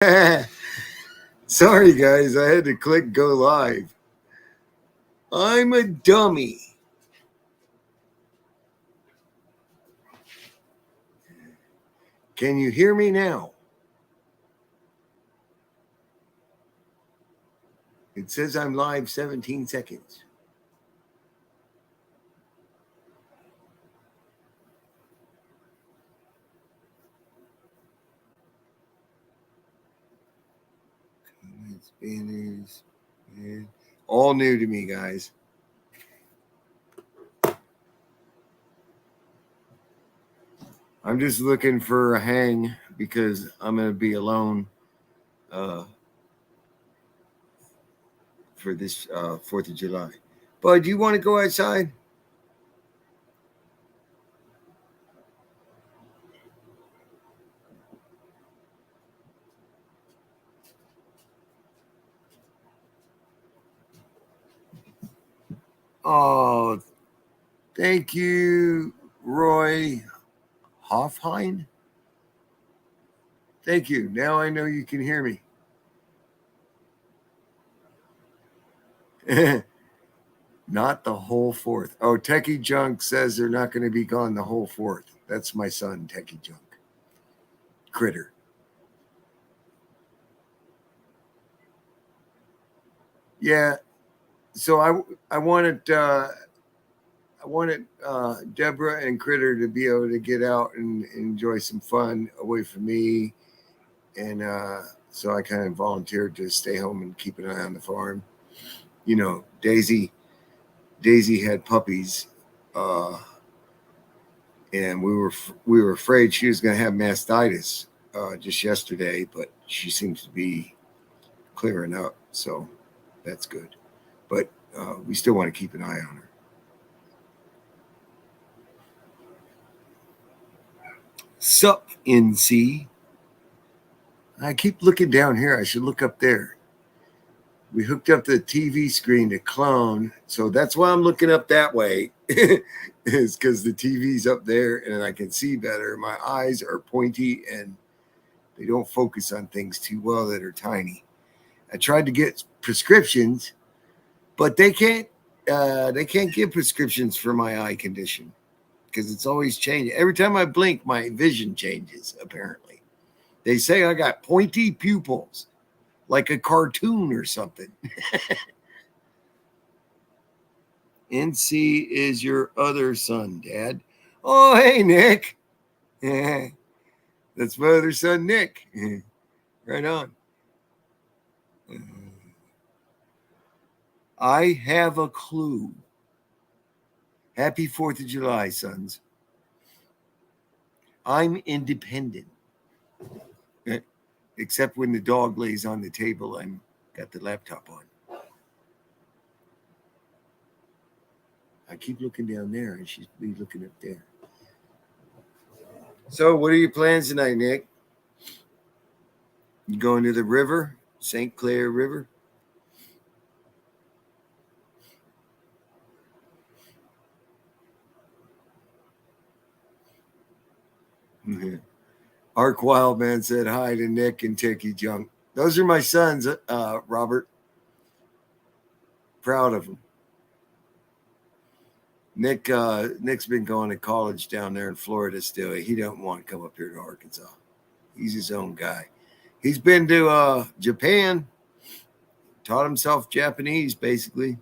Sorry, guys. I had to click go live. I'm a dummy. Can you hear me now? It says I'm live 17 seconds. Comments, banners, all new to me, guys. I'm just looking for a hang because I'm going to be alone for this 4th of July. Bud, do you want to go outside? Oh, thank you, Roy Hoffheim. Thank you. Now I know you can hear me. Not the whole 4th. Oh, Techie Junk says they're not going to be gone the whole 4th. That's my son, Techie Junk. Critter. Yeah. So I wanted Debra and Critter to be able to get out and enjoy some fun away from me, and so I kind of volunteered to stay home and keep an eye on the farm. You know, Daisy had puppies, and we were afraid she was going to have mastitis just yesterday, but she seems to be clearing up, so that's good. But we still want to keep an eye on her. Sup, NC? I keep looking down here. I should look up there. We hooked up the TV screen to clone, so that's why I'm looking up that way. Is because the TV's up there and I can see better. My eyes are pointy and they don't focus on things too well that are tiny. I tried to get prescriptions, but they can't give prescriptions for my eye condition because it's always changing. Every time I blink, my vision changes, apparently. They say I got pointy pupils, like a cartoon or something. NC is your other son, Dad. Oh, hey, Nick. That's my other son, Nick. Right on. I have a clue. Happy 4th of July, sons. I'm independent. Except when the dog lays on the table, I'm got the laptop on. I keep looking down there and she's be looking up there. So what are your plans tonight, Nick? You going to the river? St. Clair River? Ark Wildman said hi to Nick and Ticky Junk. Those are my sons, Robert. Proud of them. Nick's been going to college down there in Florida still. He don't want to come up here to Arkansas. He's his own guy. He's been to Japan, taught himself Japanese, basically.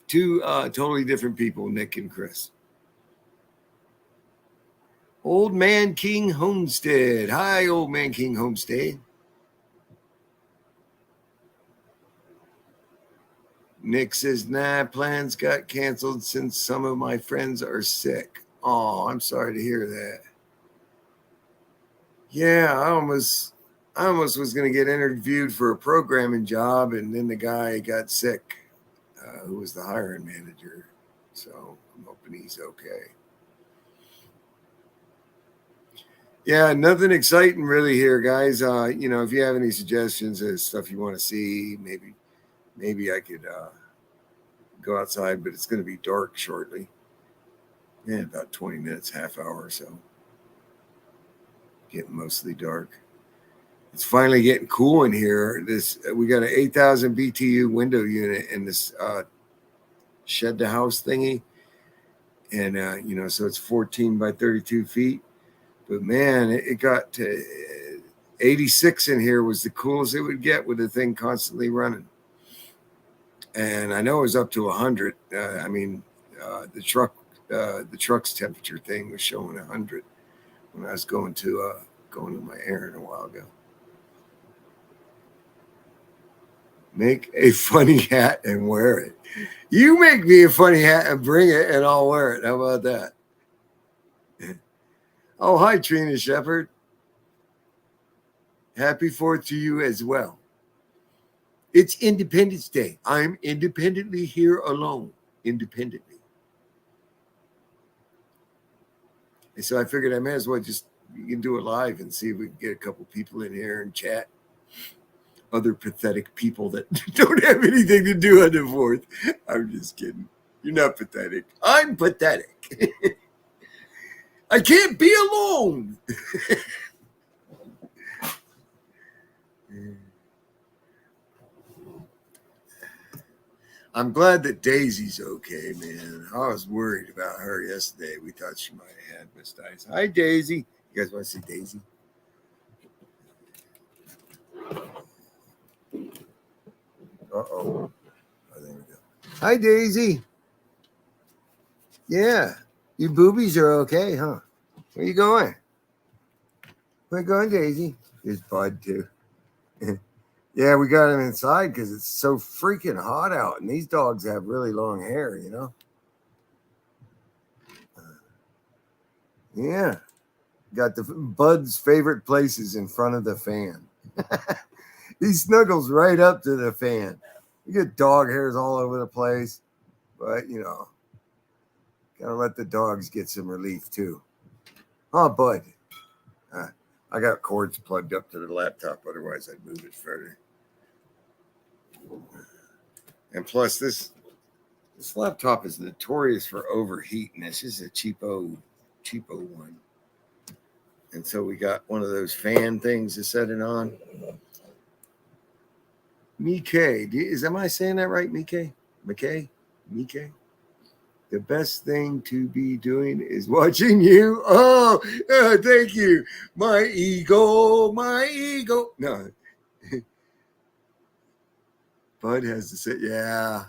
Two totally different people, Nick and Chris. Old Man King Homestead. Hi, Old Man King Homestead. Nick says, nah, plans got canceled since some of my friends are sick. Oh, I'm sorry to hear that. Yeah, I almost was going to get interviewed for a programming job, and then the guy got sick, who was the hiring manager. So I'm hoping he's okay. Yeah, nothing exciting really here, guys. If you have any suggestions of stuff you want to see, maybe I could go outside, but it's going to be dark shortly. Yeah, about 20 minutes, half hour or so. Getting mostly dark. It's finally getting cool in here. We got an 8,000 BTU window unit in this shed to house thingy, and so it's 14 by 32 feet. But man, it got to 86 in here was the coolest it would get with the thing constantly running. And I know it was up to 100. The truck's temperature thing was showing 100 when I was going to my errand a while ago. Make a funny hat and wear it. You make me a funny hat and bring it, and I'll wear it. How about that? Oh, hi, Trina Shepherd. Happy 4th to you as well. It's Independence Day. I'm independently here alone. Independently. And so I figured I may as well you can do it live and see if we can get a couple people in here and chat. Other pathetic people that don't have anything to do on the 4th. I'm just kidding. You're not pathetic. I'm pathetic. I can't be alone. I'm glad that Daisy's okay, man. I was worried about her yesterday. We thought she might have had mastitis. Hi, Daisy. You guys want to see Daisy? Oh, there we go. Hi, Daisy. Yeah. Your boobies are okay, huh? Where you going? Where you going, Daisy? There's Bud, too. Yeah, we got him inside because it's so freaking hot out. And these dogs have really long hair, you know? Yeah. Got the Bud's favorite places in front of the fan. He snuggles right up to the fan. You get dog hairs all over the place. But, gotta let the dogs get some relief, too. Oh, Bud. I got cords plugged up to the laptop. Otherwise, I'd move it further. And plus, this laptop is notorious for overheating. This is a cheapo one. And so we got one of those fan things to set it on. Mike, am I saying that right, Mike? Mike? The best thing to be doing is watching you. Oh, thank you. My ego. No. Bud has to say, yeah.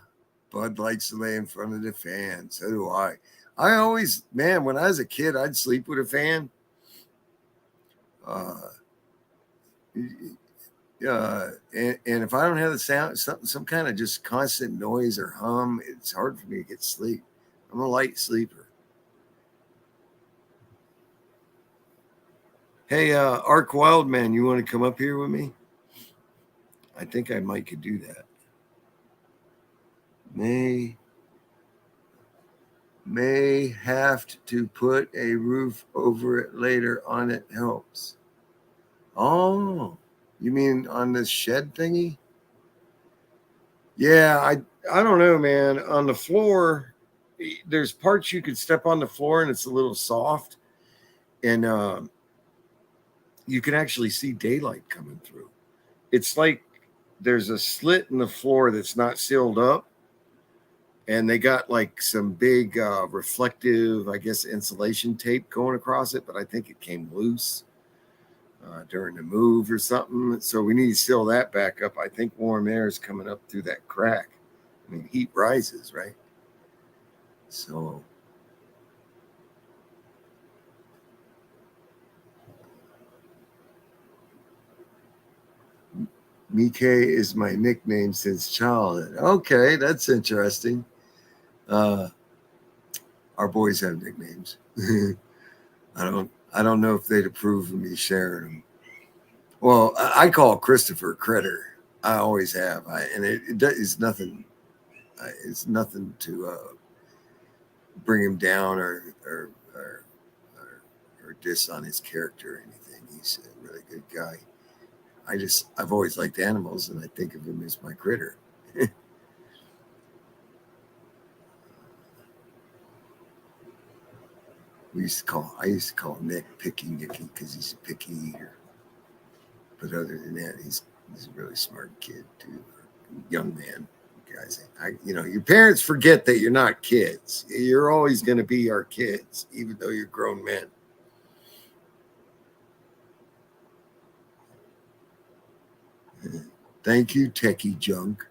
Bud likes to lay in front of the fan. So do I. I always, man, when I was a kid, I'd sleep with a fan. And if I don't have the sound, some kind of just constant noise or hum, it's hard for me to get sleep. I'm a light sleeper. Hey, Ark Wildman, you want to come up here with me? I think I might could do that. May have to put a roof over it later on. It helps. Oh, you mean on this shed thingy? Yeah, I don't know, man. On the floor, there's parts you could step on the floor and it's a little soft, and you can actually see daylight coming through. It's like there's a slit in the floor that's not sealed up, and they got like some big reflective, I guess, insulation tape going across it, but I think it came loose during the move or something. So we need to seal that back up. I think warm air is coming up through that crack. I mean, heat rises, right? So Mike is my nickname since childhood. Okay, that's interesting. Our boys have nicknames. I don't know if they'd approve of me sharing them. Well, I call Christopher Critter. I always have. It's nothing. It's nothing to bring him down or diss on his character or anything. He's a really good guy. I've always liked animals, and I think of him as my critter. I used to call Nick Picky Nicky because he's a picky eater. But other than that, he's a really smart kid too, young man. Guys, your parents forget that you're not kids. You're always going to be our kids, even though you're grown men. Thank you, techie junk.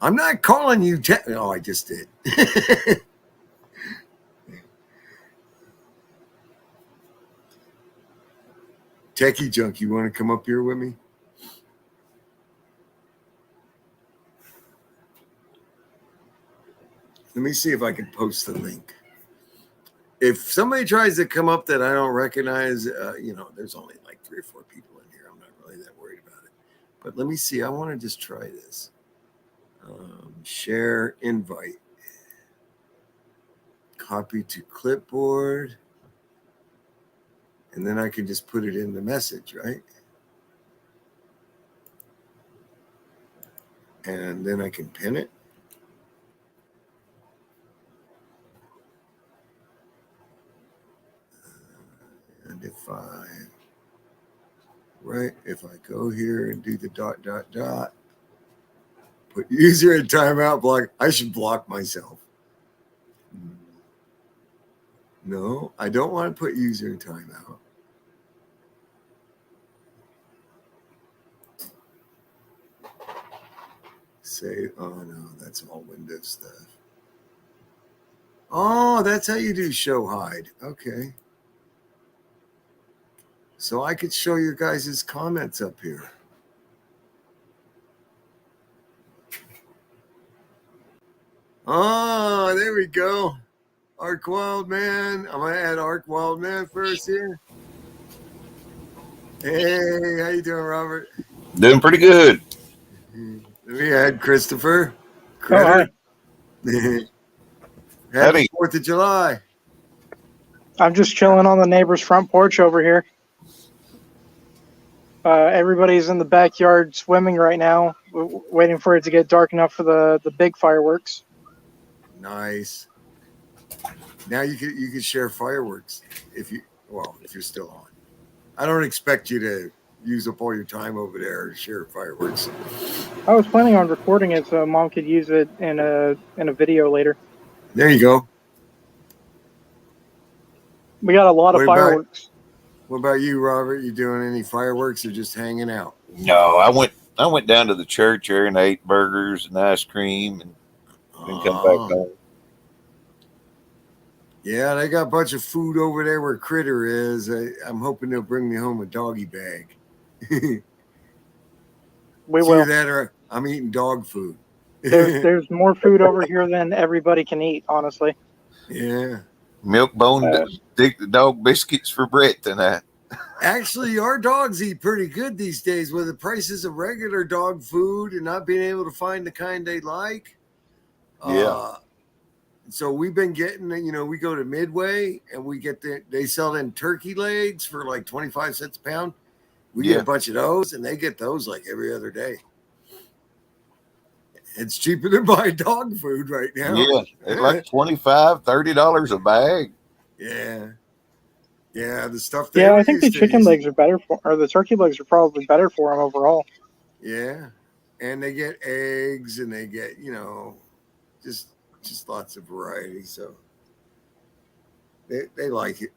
I'm not calling you tech. Oh, I just did. Techie junk, you want to come up here with me? Let me see if I can post the link. If somebody tries to come up that I don't recognize, there's only like 3 or 4 people in here. I'm not really that worried about it. But let me see. I want to just try this. Share invite. Copy to clipboard. And then I can just put it in the message, right? And then I can pin it. And if I go here and do the ... put user in timeout block, I should block myself. No, I don't want to put user in timeout. Say, oh no, that's all Windows stuff. Oh, that's how you do show hide. Okay. So I could show your guys' comments up here. Oh, there we go. Arc Wild Man. I'm going to add Arc Wild Man first here. Hey, how you doing, Robert? Doing pretty good. Let me add Christopher. Oh, Happy Howdy. 4th of July. I'm just chilling on the neighbor's front porch over here. Everybody's in the backyard swimming right now, waiting for it to get dark enough for the big fireworks. Nice. Now you can share fireworks if you're still on. I don't expect you to use up all your time over there to share fireworks. I was planning on recording it so Mom could use it in a video later. There you go. We got a lot of fireworks. What about you, Robert? You doing any fireworks or just hanging out? No, I went down to the church there and ate burgers and ice cream and then come back home. Yeah, they got a bunch of food over there where Critter is. I'm hoping they'll bring me home a doggy bag. We will. That or I'm eating dog food. There's more food over here than everybody can eat, honestly. Yeah. Milk bone, dig the dog biscuits for Brett tonight. Actually, our dogs eat pretty good these days with the prices of regular dog food and not being able to find the kind they like. Yeah. So we've been getting, we go to Midway and we get they sell them turkey legs for like 25 cents a pound. We get a bunch of those and they get those like every other day. It's cheaper than buying dog food right now. Yeah, it's like $25, $30 a bag. Yeah. Yeah, the stuff. I think the chicken legs are better or the turkey legs are probably better for them overall. Yeah, and they get eggs and they get just lots of variety. So they like it.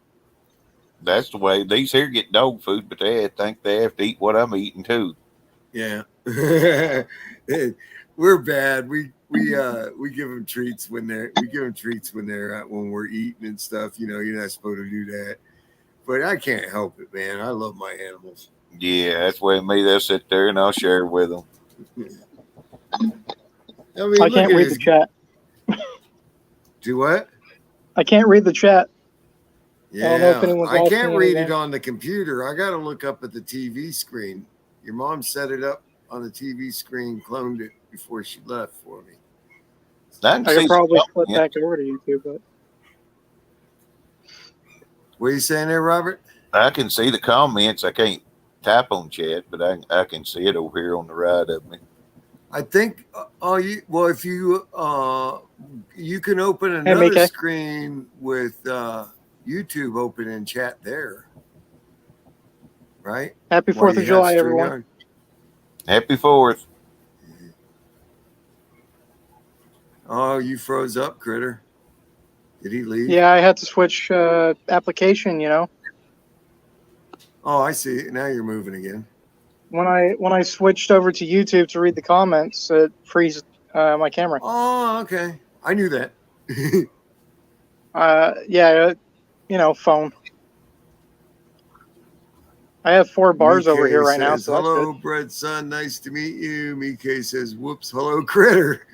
That's the way these here get dog food, but they think they have to eat what I'm eating too. Yeah. We're bad. We give them treats when when we're eating and stuff. You're not supposed to do that, but I can't help it, man. I love my animals. Yeah, that's the way me. They'll sit there and I'll share with them. I can't read the chat. Do what? I can't read the chat. Yeah, I can't read it on the computer. I got to look up at the TV screen. Your mom set it up on the TV screen, cloned it before she left for me. I could probably flip back over to YouTube, but what are you saying there, Robert? I can see the comments. I can't type on chat, but I can see it over here on the right of me. I think if you you can open another screen with YouTube open and chat there. Right? Happy While 4th you of have July, everyone. StreamYard. Happy 4th. Oh, you froze up, Critter. Did he leave? Yeah, I had to switch application, you know. Oh, I see. Now you're moving again. When I switched over to YouTube to read the comments, it freezed my camera. Oh, okay. I knew that. Yeah, you know, phone. I have 4 bars over here right now, says, so that's good. hello, Bread Son. Nice to meet you. Mike says, whoops, hello, Critter.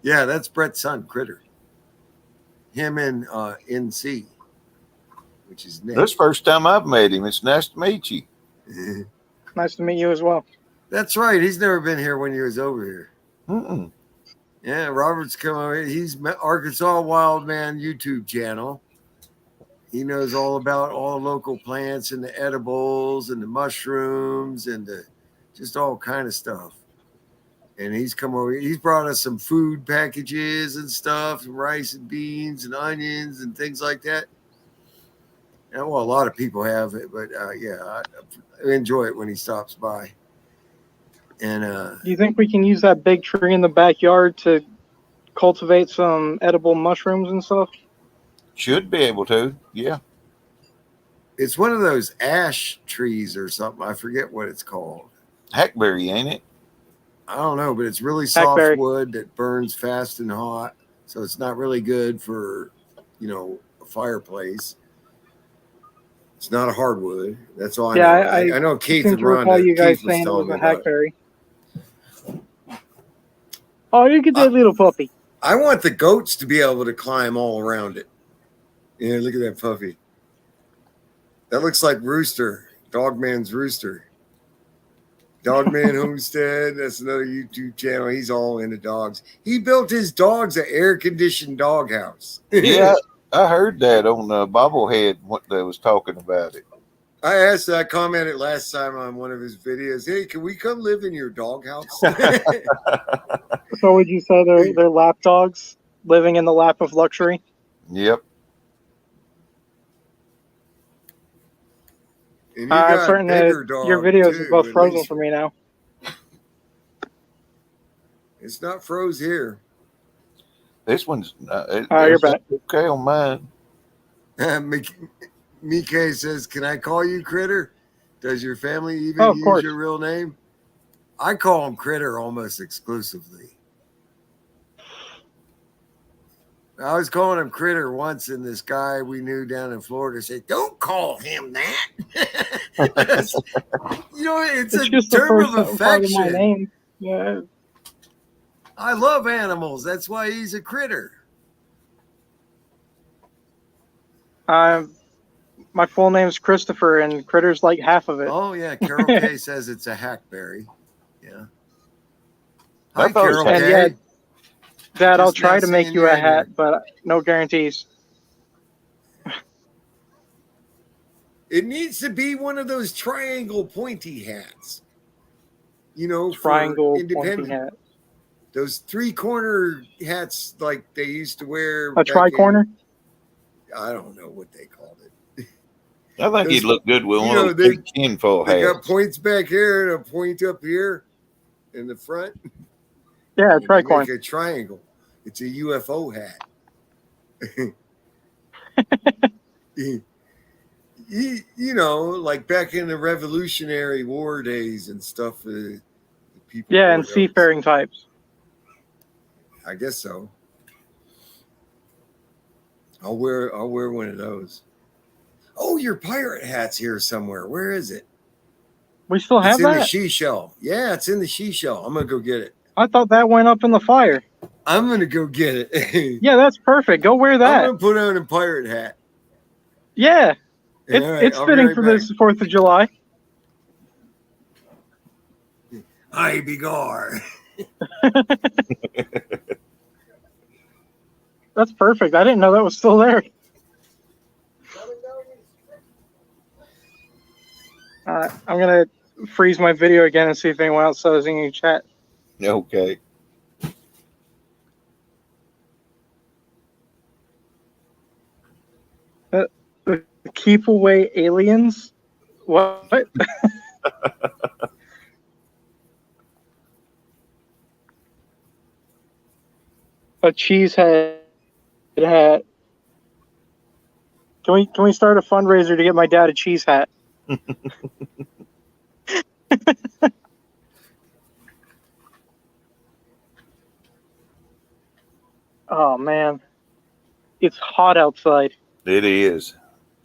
Yeah, that's Brett's son, Critter. Him and NC, which is Nick. This first time I've met him. It's nice to meet you. Nice to meet you as well. That's right. He's never been here when he was over here. Mm-mm. Yeah, Robert's come over here. He's Arkansas Wild Man YouTube channel. He knows all about all the local plants and the edibles and the mushrooms and just all kind of stuff. And he's come over. He's brought us some food packages and stuff, and rice and beans and onions and things like that. And, well, a lot of people have it, but yeah, I enjoy it when he stops by. And Do you think we can use that big tree in the backyard to cultivate some edible mushrooms and stuff? Should be able to. Yeah. it's one of those ash trees or something. I forget what it's called. Hackberry, ain't it? I don't know, but it's really soft Hackberry. wood that burns fast and hot. So it's not really good for, a fireplace. It's not a hardwood. That's all I Yeah, know. I know Keith seem and to recall Rhonda. you guys Keith was saying it telling was me a about it. hackberry. Oh, look at that little puppy. I want the goats to be able to climb all around it. Yeah, look at that puppy. That looks like Rooster, Dogman's Rooster. Dogman Homestead, that's another YouTube channel. He's all into dogs. He built his dogs an air-conditioned doghouse. Yeah, I heard that on Bobblehead what they was talking about it. I commented last time on one of his videos, hey, can we come live in your doghouse? So would you say they're lap dogs living in the lap of luxury? Yep. And you got certain bigger your dog, videos too, are both at frozen least. for me now. It's not froze here. This one's You're back. okay on mine. Mike says, can I call you Critter? Does your family even Oh, of use course. your real name? I call him Critter almost exclusively. I was calling him Critter once, and this guy we knew down in Florida said, don't call him that. it's a just the term first of part of my affection. name. Yeah. I love animals. That's why he's a critter. My full name's Christopher, and Critter's like half of it. Oh, yeah. Carol K says it's a hackberry. Yeah. I Hi, thought it was Carol K. Yeah. Dad, I'll Just try now to make seeing you you a in hat, here. but no guarantees. It needs to be one of those triangle pointy hats. Triangle for pointy independent. hat. Those 3-corner hats like they used to wear. A back tri-corner? I don't know what they called it. I think he'd look good with one of they- those big tinfoil They got hats. points back here and a point up here in the front. Yeah, They tricorn. make a triangle. It's a UFO hat. Like back in the Revolutionary War days and stuff. The people. Yeah, wore and those. seafaring types. I guess so. I'll wear one of those. Oh, your pirate hat's here somewhere. Where is it? We still have It's in the that? she shell. Yeah, it's in the she shell. I'm gonna go get it. I thought that went up in the fire. I'm gonna go get it. Yeah, that's perfect. Go wear I'm that. gonna put on a pirate hat. Yeah, All right, it's I'll be fitting right for back. this 4th of July. I begar. That's perfect. I didn't know that was still there. I'm going to freeze my video again and see if anyone else says anything in chat. Okay. Keep away aliens? What? A cheese head hat. Can we start a fundraiser to get my dad a cheese hat? Oh man, it's hot outside, It is.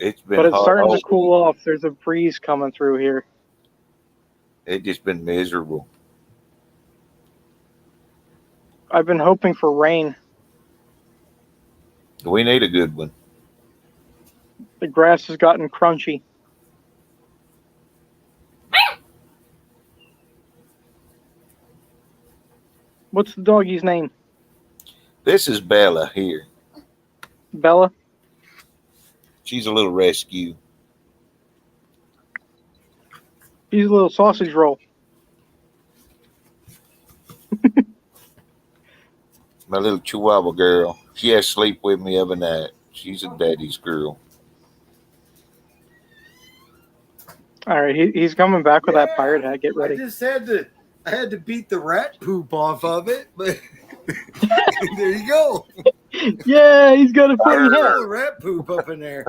It's been but it's hot. starting All, to cool off. There's a breeze coming through here. it's just been miserable. I've been hoping for rain. We need a good one. The grass has gotten crunchy. What's the doggy's name? This is Bella here. Bella? She's a little rescue. She's a little sausage roll. My little Chihuahua girl. She has to sleep with me every night. She's a daddy's girl. All right, he's coming back with that pirate hat. Get I ready. just had to beat the rat poop off of it, but there you go. Yeah, he's got a funny There's hat. all the rat poop up in there.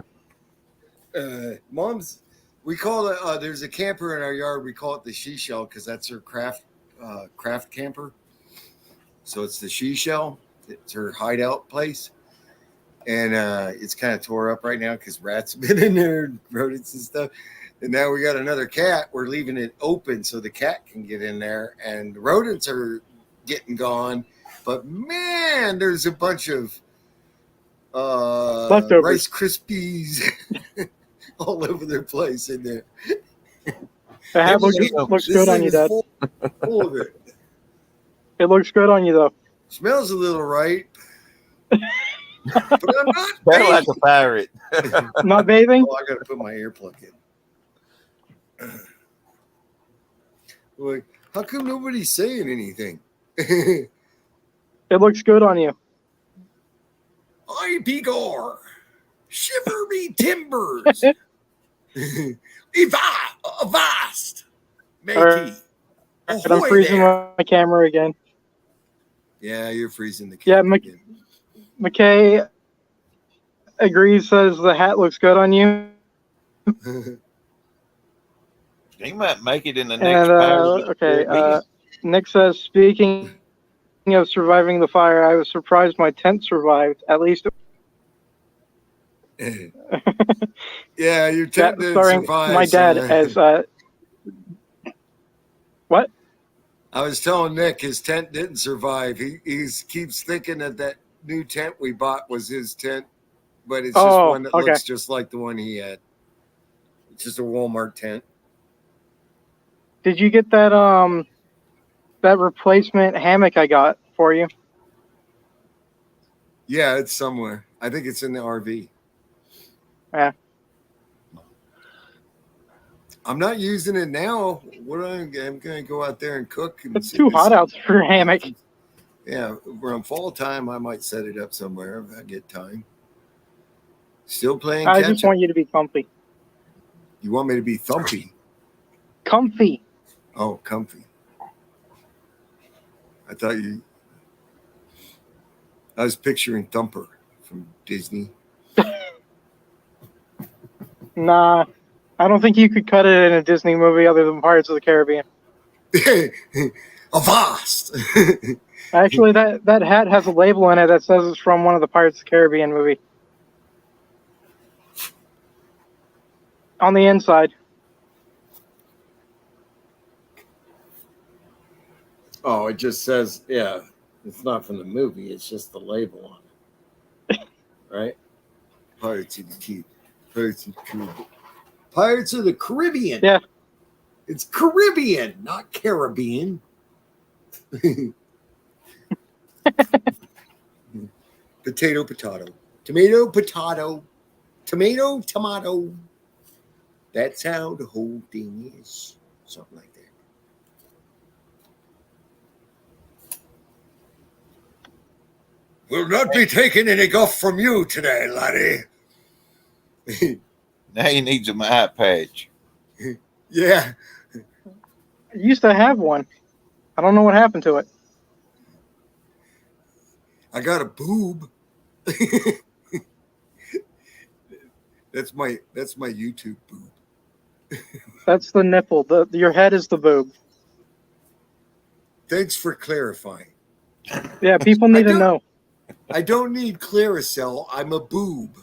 We call it. There's a camper in our yard. We call it the she shell because that's her craft camper. So it's the she shell. It's her hideout place, and it's kind of tore up right now because rats have been in there, rodents and stuff. And now we got another cat. We're leaving it open so the cat can get in there, and the rodents are getting gone. But man, there's a bunch of Leftovers. Rice Krispies all over their place in there. The hat looks This good on thing you, is Dad. full of it. It looks good on you, though. Smells a little right. But I'm not Better like bathing. a pirate. Not bathing? Oh, I got to put my earplug in. Like, how come nobody's saying anything? It looks good on you. I begor. Shiver me timbers. Avast. Matey. All right. And I'm Ahoy freezing there. my camera again. Yeah, you're freezing the Yeah, camera again. McKay agrees, says the hat looks good on you. He might make it in the next And, pirate okay, Caribbean. Nick says, speaking of surviving the fire, I was surprised my tent survived. At least. Yeah, your tent didn't Starring survive. my dad son. as what? I was telling Nick his tent didn't survive. He keeps thinking that new tent we bought was his tent, but it's just one that looks just like the one he had. It's just a Walmart tent. Did you get that that replacement hammock I got for you? Yeah, it's somewhere. I think it's in the RV. Yeah. I'm not using it now. I'm going to go out there and cook. And It's too hot out for a hammock. Yeah, around fall time, I might set it up somewhere if I get time. Still playing I catch just want you to be comfy. You want me to be thumpy? Comfy. Oh, comfy. I was picturing Thumper from Disney. Nah, I don't think you could cut it in a Disney movie other than Pirates of the Caribbean. Avast! Actually, that hat has a label in it that says it's from one of the Pirates of the Caribbean movie. On the inside. Oh, it just says, yeah, it's not from the movie. It's just the label on it. Right? Pirates of the Caribbean. Pirates of the Caribbean. Yeah. It's Caribbean, not Caribbean. Potato, potato. Tomato, potato. Tomato, tomato. That's how the whole thing is. Something like that. We'll not be taking any guff from you today, laddie. Now he needs a eye patch. Yeah. I used to have one. I don't know what happened to it. I got a boob. That's my YouTube boob. That's the nipple. Your head is the boob. Thanks for clarifying. Yeah, people need to know. I don't need Claricel. I'm a boob.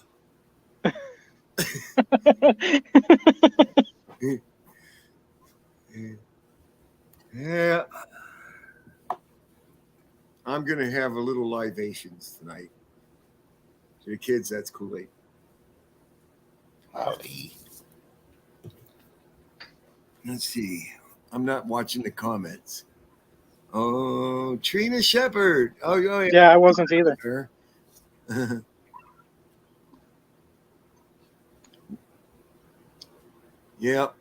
Yeah. I'm going to have a little libations tonight. To the kids, that's Kool-Aid. Howdy. Let's see. I'm not watching the comments. Oh, Trina Shepard. Oh, yeah. Yeah, I wasn't either. Yep.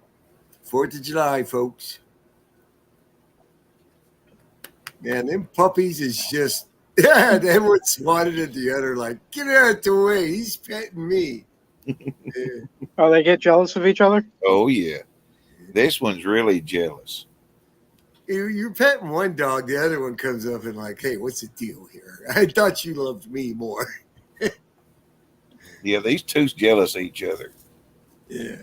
4th of July, folks. Man, them puppies is just, yeah, they were swatted at the other, like, get out the way. He's petting me. Yeah. Oh, they get jealous of each other? Oh, yeah. This one's really jealous. You're petting one dog, the other one comes up and like, hey, what's the deal here? I thought you loved me more. Yeah, these two's jealous of each other. Yeah.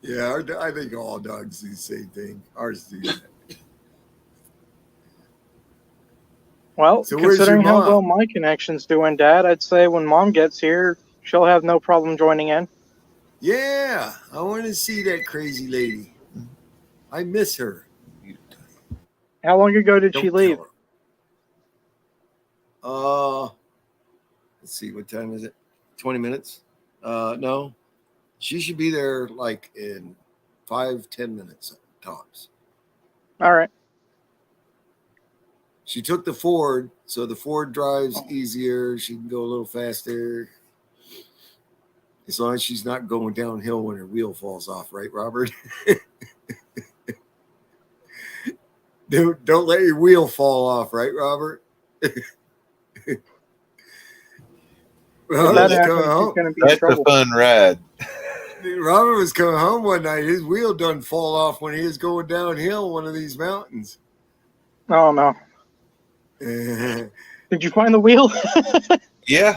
Yeah, I think all dogs do the same thing. Ours do that. Well, So where's considering your how mom? well my connection's doing, Dad, I'd say when Mom gets here, she'll have no problem joining in. Yeah, I want to see that crazy lady. I miss her. How long ago did Don't she leave? tell her. Let's see, what time is it? 20 minutes? No. She should be there like in 5-10 minutes tops. All right. She took the Ford, so the Ford drives easier. She can go a little faster. As long as she's not going downhill when her wheel falls off, right, Robert? Don't let your wheel fall off, right, Robert? If that happens, she's going to be in That's trouble. a fun ride. Robert was coming home one night. His wheel done fall off when he was going downhill one of these mountains. Oh, no. Did you find the wheel? Yeah.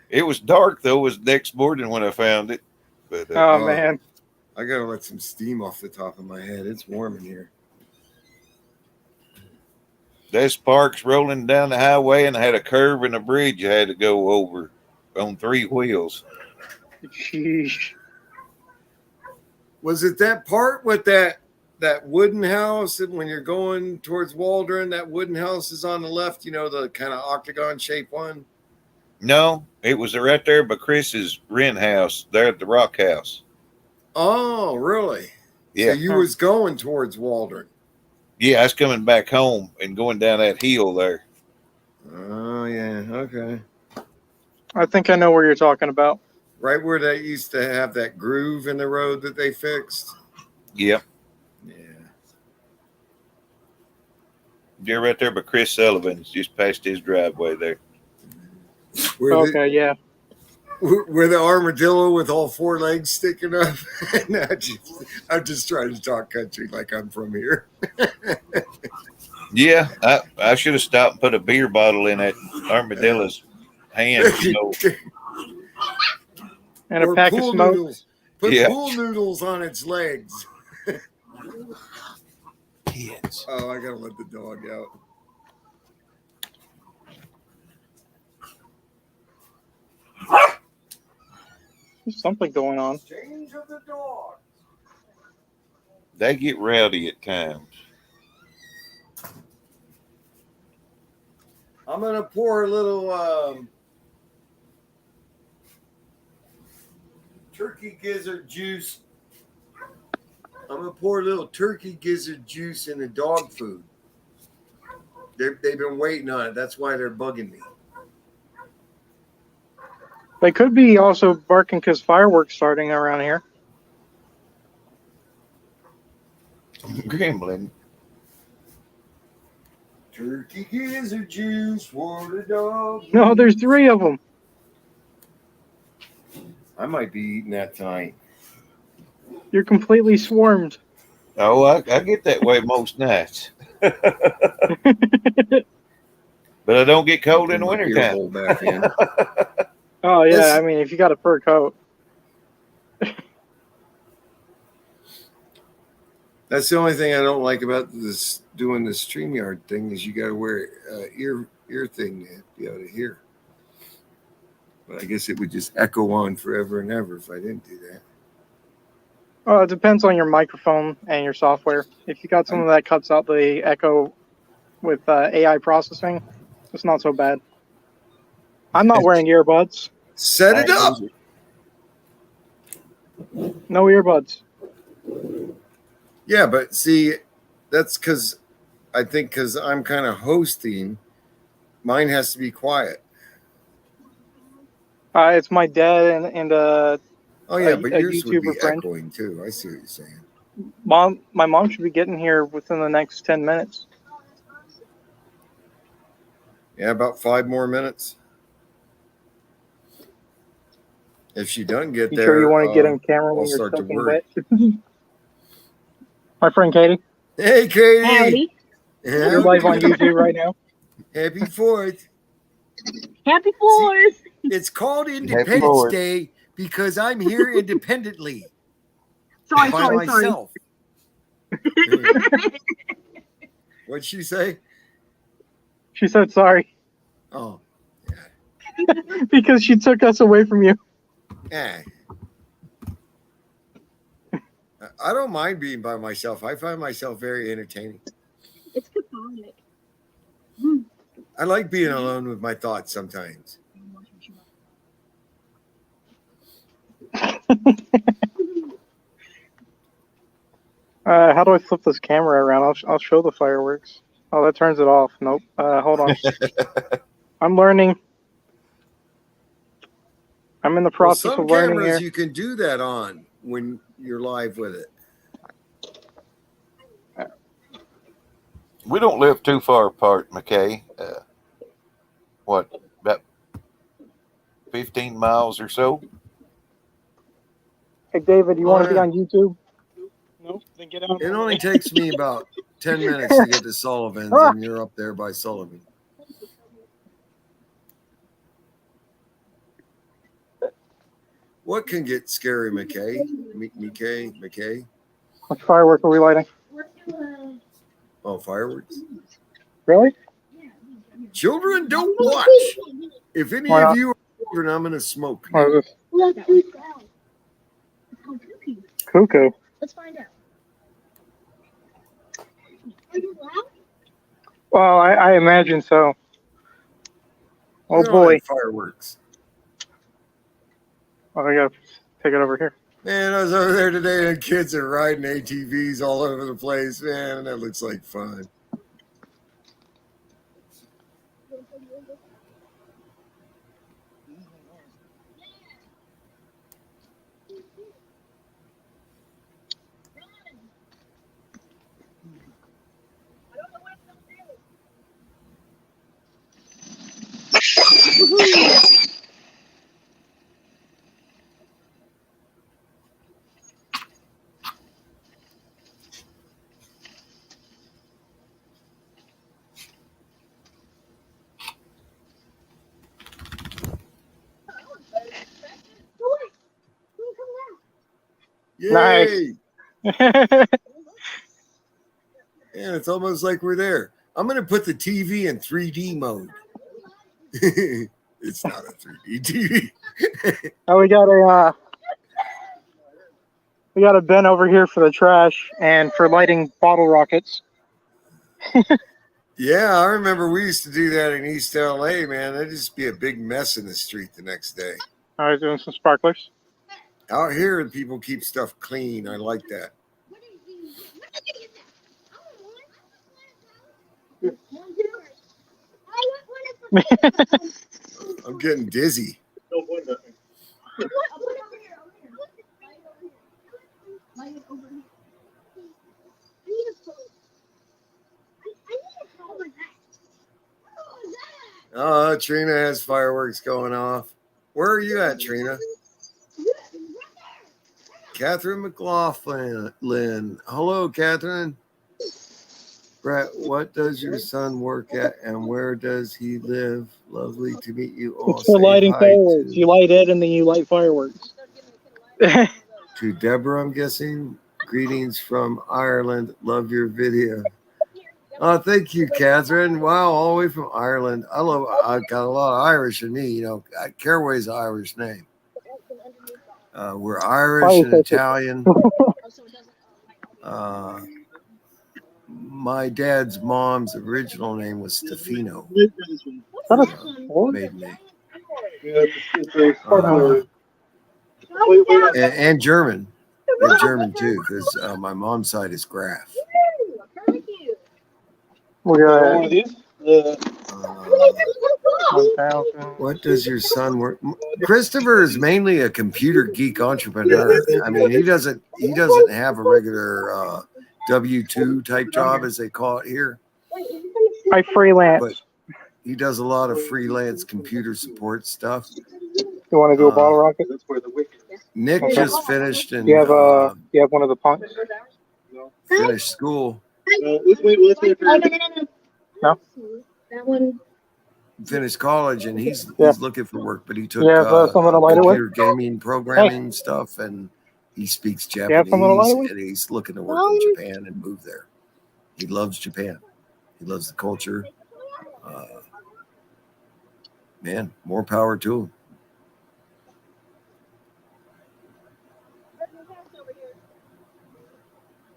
It was dark, though. It was next morning when I found it. But Oh, man. I got to let some steam off the top of my head. It's warm in here. there's sparks rolling down the highway, and I had a curve and a bridge I had to go over on 3 wheels. Sheesh. Was it that part with that wooden house, and when you're going towards Waldron, that wooden house is on the left, you know, the kind of octagon shaped one? No, it was right there by Chris's rent house, there at the Rock House. Oh, really? Yeah. So you was going towards Waldron. Yeah, I was coming back home and going down that hill there. Oh, yeah. Okay. I think I know where you're talking about. Right where they used to have that groove in the road that they fixed? Yep. Yeah. You're right there by Chris Sullivan's, just past his driveway there. Yeah. Where the armadillo with all 4 legs sticking up. No, I'm just trying to talk country like I'm from here. Yeah, I should have stopped and put a beer bottle in that armadillo's hand. You know. And a pack of smoke. Noodles. Put pool noodles on its legs. Kids. Oh, I gotta let the dog out. There's something going on. Change of the dog. They get rowdy at times. I'm gonna pour a little turkey gizzard juice. I'm gonna pour a little turkey gizzard juice in the dog food. They've been waiting on it. That's why they're bugging me. They could be also barking because fireworks starting around here. Gremlin. Turkey gizzard juice for the dog. No, there's 3 of them. I might be eating that tonight. You're completely swarmed. Oh, I get that way most nights. But I don't get cold in the Put my ear wintertime. hole back in. Oh yeah, This- I mean, if you got a fur coat. That's the only thing I don't like about this doing the StreamYard thing is you got to wear ear thing to be able to hear. But I guess it would just echo on forever and ever if I didn't do that. Oh, it depends on your microphone and your software. If you got something that cuts out the echo with AI processing, it's not so bad. I'm not wearing earbuds. Set it up. No earbuds. Yeah, but see, that's because I think because I'm kind of hosting, mine has to be quiet. It's my dad and Oh yeah, a but yours would be YouTuber friend. echoing too. I see what you're saying. My mom should be getting here within the next 10 minutes. Yeah, about 5 more minutes. If she doesn't get You there, sure you want to get on camera I'll when you're start to soaking worry. wet? My friend Katie, Hey, Katie. Howdy. you're live on YouTube right now. Happy 4th. Happy 4th. It's called Happy Independence 4th. Day because I'm here independently Sorry, by sorry, sorry. myself. What'd she say? She said sorry Oh, because she took us away from you. eh. I don't mind being by myself. I find myself very entertaining. It's cathartic. I like being alone with my thoughts sometimes. How do I flip this camera around? I'll show the fireworks. Oh, that turns it off. Nope. Hold on. I'm learning. I'm in the Well, process some of learning cameras here. you can do that on when you're live with it. We don't live too far apart, McKay. What, about 15 miles or so? Hey, David, you Oh, want to be yeah. on YouTube? Nope. Then get out. It only takes me about 10 minutes to get to Sullivan's, and you're up there by Sullivan. What can get scary, McKay? McKay? What firework are we lighting? Oh, fireworks? Really? Children, don't watch. If any Why of not? you are children, I'm going to smoke. What is this? Cuckoo. Cuckoo. Let's find out. Are you loud? Well, I imagine so. Oh Look at all boy. that fireworks. Oh, I gotta take it over here. Man, I was over there today and kids are riding ATVs all over the place. Man, that looks like fun. Yay! Nice. Man, it's almost like we're there. I'm going to put the TV in 3D mode. It's not a 3D TV. Oh, we got a bin over here for the trash and for lighting bottle rockets. Yeah, I remember we used to do that in East LA, man. That'd just be a big mess in the street the next day. I was doing some sparklers. Out here, people keep stuff clean. I like that. I'm getting dizzy. Oh, Trina has fireworks going off. Where are you at, Trina? Catherine McLaughlin. Hello, Catherine. Brett, what does your son work at and where does he live? Lovely to meet you all. It's for Say lighting hi fireworks. to, You light it and then you light fireworks. to Debra, I'm guessing. Greetings from Ireland. Love your video. Oh, thank you, Catherine. Wow, all the way from Ireland. I've got a lot of Irish in me. You know, Caraway's an Irish name. We're Irish and Italian. My dad's mom's original name was Stefano. Maiden name. And German. And German too, because my mom's side is Graf. We got one of these. What does your son work? Christopher is mainly a computer geek entrepreneur. I mean, he doesn't have a regular W-2 type job, as they call it here. I freelance. But he does a lot of freelance computer support stuff. You want to do a bottle rocket? Nick just finished and You have one of the punks? finished school. No. That one. Finished college and he's looking for work, but he took someone to light it with? computer gaming programming stuff, and he speaks have someone to light it Japanese, with? and he's looking to work in Japan and move there. He loves Japan. He loves the culture. Man, more power to him.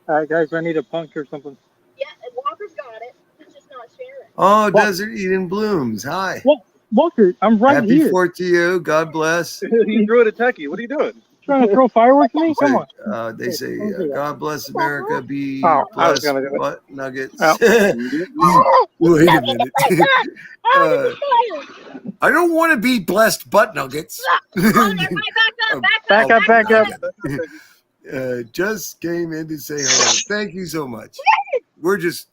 All right, guys, I need a punk or something. Yeah, and Walker's got it. He's just not sharing. Oh, Desert Eden Blooms. Hi. What? Walker, I'm right Happy here. 4th to you. God bless. You threw it at Techie. What are you doing? Trying to throw fireworks at me? Come on. They say, God bless America. Be I was blessed. gonna do it. Butt Nuggets. Oh. Wait a minute. I don't want to be blessed butt nuggets. Back up. Just came in to say hello. Thank you so much. We're just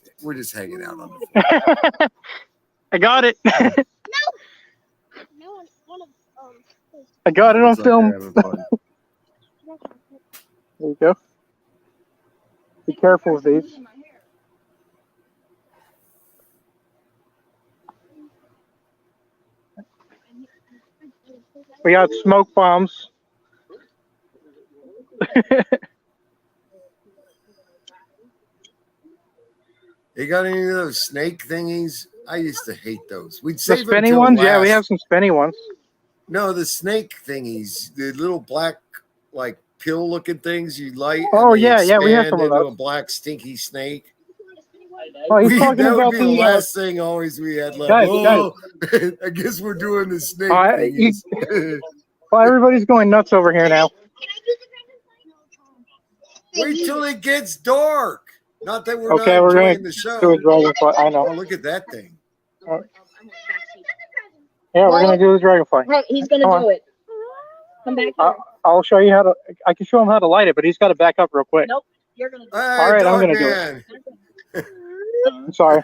hanging out on the floor. I got it. No, one of I got it on Looks like film. they're having fun. There you go. Be careful with these. We got smoke bombs. You got any of those snake thingies? I used to hate those. We'd The save them spinny till ones? Yeah, we last. have some spinny ones. No, the snake thingies, the little black, like pill looking things you light. Oh, and they yeah, we have expand some of into those. a black stinky snake. Oh, he's talking That would about be the the. last thing always we had left. Guys, Oh, I guess we're doing the snake You- thingies. Well, everybody's going nuts over here now. Wait till it gets dark. Not that we're Okay, not we're enjoying going the show. to do a dragonfly. I know. Oh, look at that thing. Yeah, we're going to do the dragonfly. Right, he's gonna Come on. do it. Come back here. I'll show you how to. I can show him how to light it, but he's got to back up real quick. Nope, you're gonna do it. Hey, All right, I'm dog gonna do man. I'm sorry.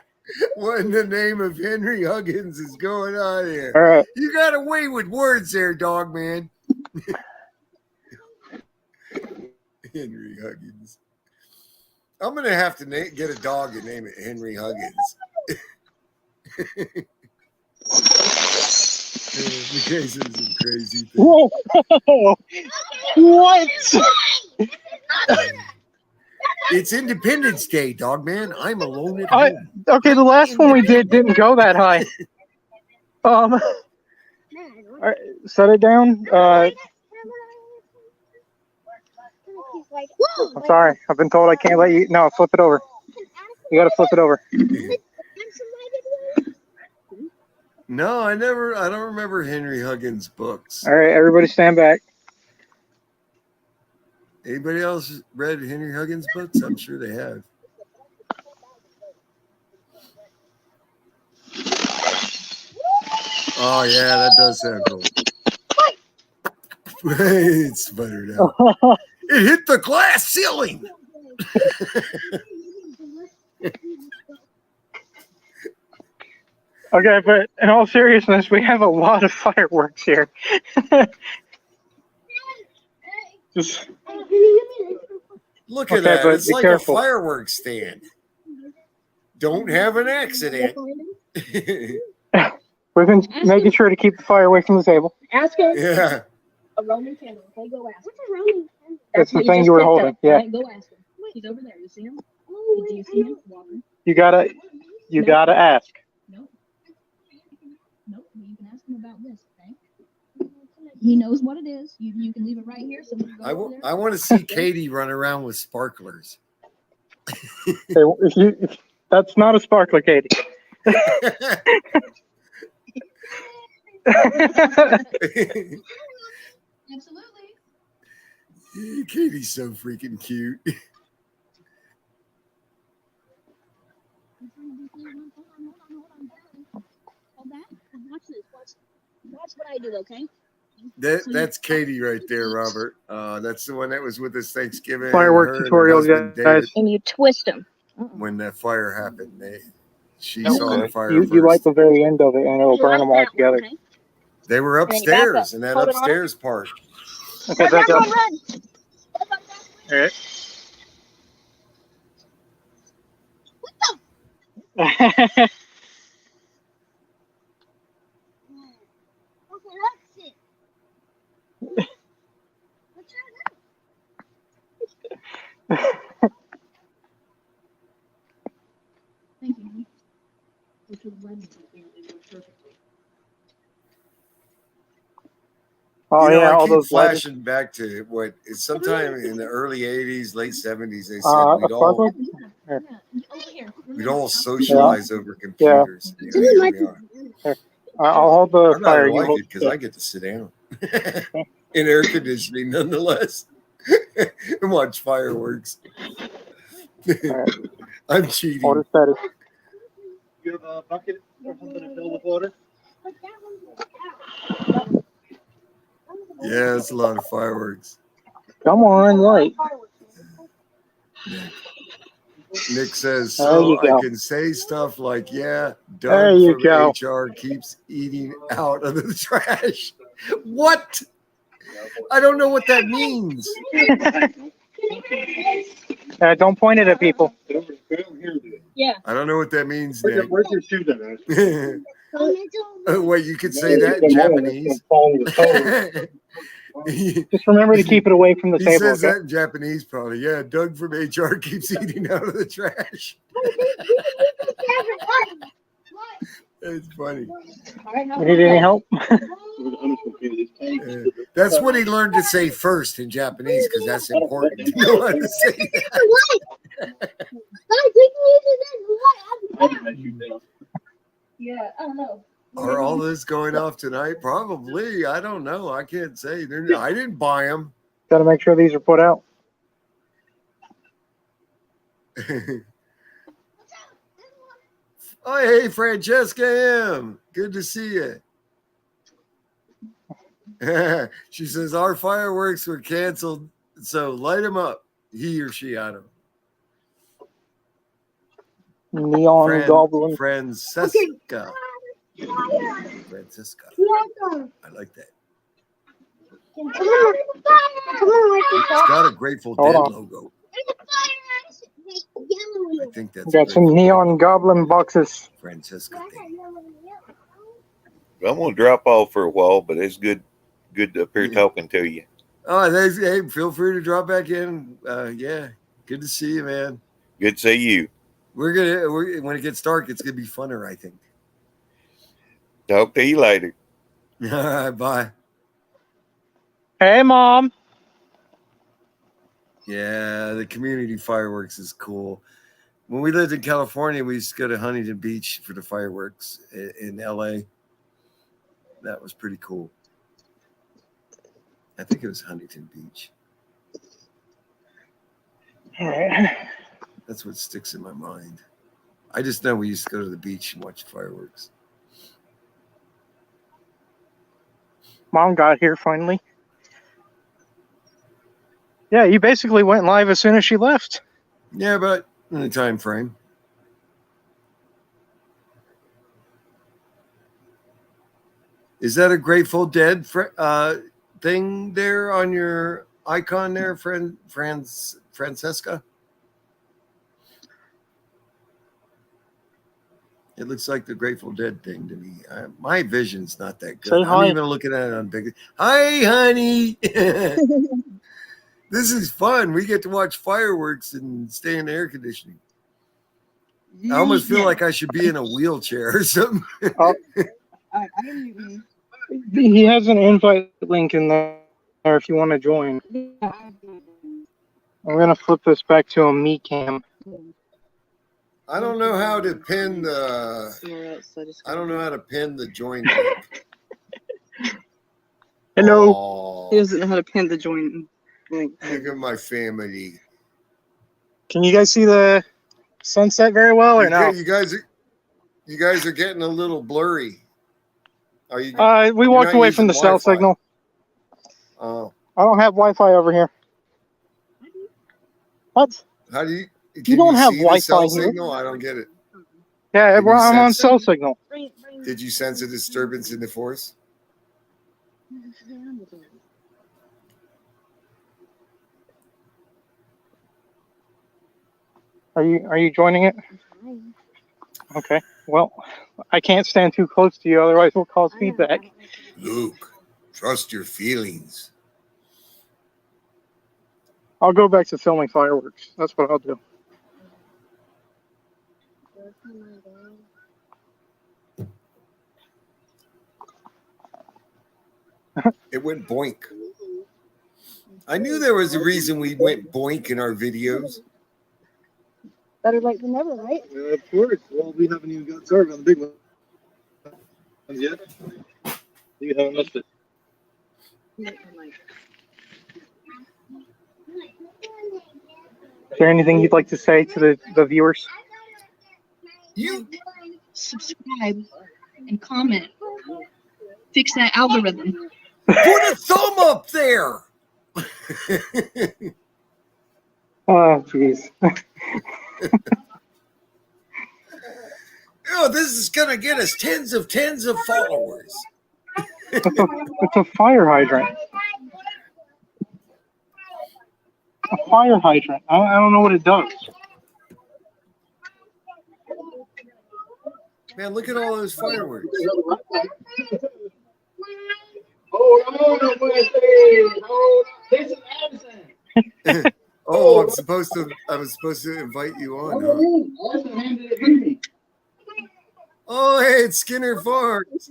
What in the name of Henry Huggins is going on here? All right. You got away with words there, dog man. Henry Huggins. I'm going to have to get a dog and name it Henry Huggins. Because of some crazy things. Whoa! What? It's Independence Day, dog man. I'm alone at home. Okay, the last one we did didn't go that high. All right, set it down. I'm sorry. I've been told I can't let you. No, flip it over. You got to flip it over. No, I don't remember Henry Huggins books. All right, everybody stand back. Anybody else read Henry Huggins books? I'm sure they have. Oh yeah, that does sound cool. It sputtered out. It hit the glass ceiling. Okay, but in all seriousness, we have a lot of fireworks here. Just Look at okay, that. but It's be like careful. a fireworks stand. Don't have an accident. We've been making sure to keep the fire away from the table. Ask her. Yeah. A Roman candle. Okay, go ask her. What's a Roman candle? That's the what thing just you were picked holding, up, yeah. Right? Go ask him. He's over there. You see him? Do you see him? Walker. You gotta ask. Nope. Nope. You can ask him about this, okay? He knows what it is. You can leave it right here. So we can go over there. I want to see Katie run around with sparklers. That's not a sparkler, Katie. Absolutely. Katie's so freaking cute. Hold that. Watch this. Watch what I do, okay? That's Katie right there, Robert. That's the one that was with us Thanksgiving. Firework her and her tutorial, husband, guys. David, And you twist him. when that fire happened, she Okay. saw the fire You light first. the very end of it, and it'll burn them all together. Okay? They were then you back up. upstairs in that Hold it on. upstairs part. Okay, back up. Run. All right. Okay, that's it. Let's try that. Thank you. Which was when perfectly. Oh You know, yeah, I all keep those lighters. flashing back to what sometime in the early '80s, late '70s. They said A we'd all sparkler? Yeah. Over here. we'd all socialize over Yeah. computers. You know, here we are. Here, I'll hold the I fire. rather You like hold it because I get to sit down in air conditioning, nonetheless, and watch fireworks. right. I'm cheating. Hold it steady. You have a bucket or something to fill with water? Yeah, it's a lot of fireworks. Come on, light. Nick says, There so you I go. can say stuff like, yeah, There Doug you from go. HR keeps eating out of the trash. What? I don't know what that means. Don't point it at people. Yeah. I don't know what that means, Nick. Where's your shoes at, Ash? Wait, you could say that in Japanese. Just remember to keep it away from the He table. says Okay? that in Japanese, probably. Yeah, Doug from HR keeps eating out of the trash. It's funny. You need any help? That's what he learned to say first in Japanese because that's important to know how to say that. Yeah, I don't know. Are all this going off tonight? Probably. I don't know. I can't say. I didn't buy them. Got to make sure these are put out. Oh, hey, Francesca M. Good to see you. She says, our fireworks were canceled, so light them up. He or she, I don't know. Neon goblin. Francesca. Francesca. I like that. It's got a Grateful Hold Dead on. logo. I think that's We got some Grateful neon Dead. goblin boxes. Francesca thing. I'm gonna drop off for a while, but it's good up here talking to you. Oh, hey, feel free to drop back in. Yeah, good to see you, man. Good to see you. We're when it gets dark, it's gonna be funner, I think. Talk to you later. All right, bye. Hey, Mom. Yeah, the community fireworks is cool. When we lived in California, we used to go to Huntington Beach for the fireworks in LA. That was pretty cool. I think it was Huntington Beach. All right. That's what sticks in my mind. I just know we used to go to the beach and watch fireworks. Mom got here finally. Yeah, you basically went live as soon as she left. Yeah, but in a time frame. Is that a Grateful Dead thing there on your icon there, Francesca? It looks like the Grateful Dead thing to me. My vision's not that good. Say hi. I'm even looking at it on big. Hi, honey. This is fun. We get to watch fireworks and stay in the air conditioning. I almost feel like I should be in a wheelchair or something. He has an invite link in there if you want to join. I'm gonna flip this back to a me cam. I don't know how to pin the. I don't know how to pin the join link. Hello. Oh, He doesn't know how to pin the join link. look at my family. Can you guys see the sunset very well or no? You guys are getting a little blurry. Are you? We you're walked not away from the using cell Wi-Fi. signal. Oh, I don't have Wi-Fi over here. What? how do you? You don't have see the Wi-Fi cell here. signal? I don't get it. Yeah, Did you I'm on sense cell signal. Did you sense a disturbance in the force? Are you joining it? Okay. Well, I can't stand too close to you, otherwise we'll cause feedback. Luke, trust your feelings. I'll go back to filming fireworks. That's what I'll do. It went boink. I knew there was a reason we went boink in our videos. Better late than never, right? Of course. Well, we haven't even got started on the big ones yet. You haven't missed it. Is there anything you'd like to say to the viewers? You Subscribe and comment. Fix that algorithm. put a thumb up there. Oh, jeez. Oh, this is gonna get us tens of followers. It's a fire hydrant. A fire hydrant. I don't know what it does. Man, look at all those fireworks. Oh, I was supposed to invite you on. Huh? Oh, hey, it's Skinner Farms.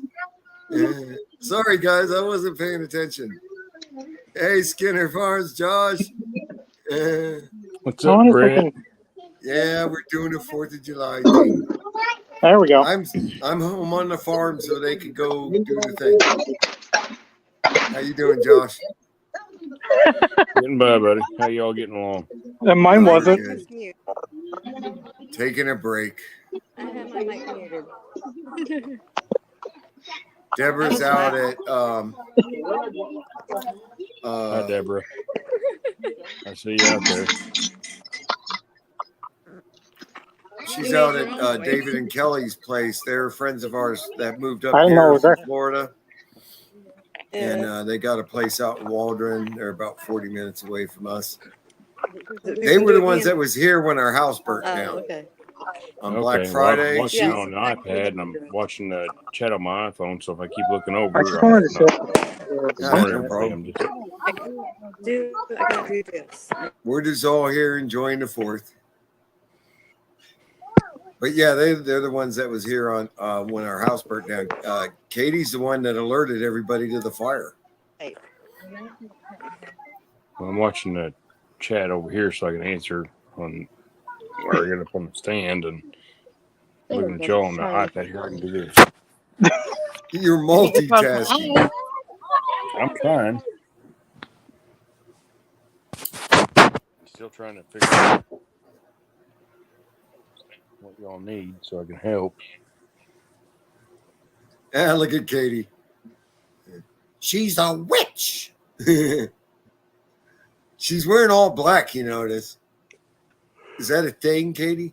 Yeah. Sorry, guys, I wasn't paying attention. Hey, Skinner Farms, Josh. What's up, Brett? Yeah, we're doing a 4th of July thing. There we go. I'm home on the farm so they could go do the thing. How you doing, Josh? Getting by, buddy. How y'all getting along? And mine wasn't. Mute. Taking a break. I have my mic muted. Debra's out at Hi, Debra. I see you out there. she's out at David and Kelly's place. They're friends of ours that moved up I didn't know it here was there. from Florida. And they got a place out in Waldron. They're about 40 minutes away from us. They were the ones that was here when our house burnt down. Okay. On Black Well, Friday. I'm watching on the iPad and I'm watching the chat on my iPhone. So if I keep looking over, I just wanted to say. No problem. I can do this. We're just all here enjoying the 4th. But yeah, they're the ones that was here on when our house burnt down. Katie's the one that alerted everybody to the fire. Well, I'm watching the chat over here so I can answer on where I get up on the stand and looking at y'all on the iPad here. I can do this. You're multitasking. I'm trying. Still trying to figure out what y'all need so I can help. Ah, look at Katie. She's a witch. She's wearing all black, you notice. Is that a thing, Katie?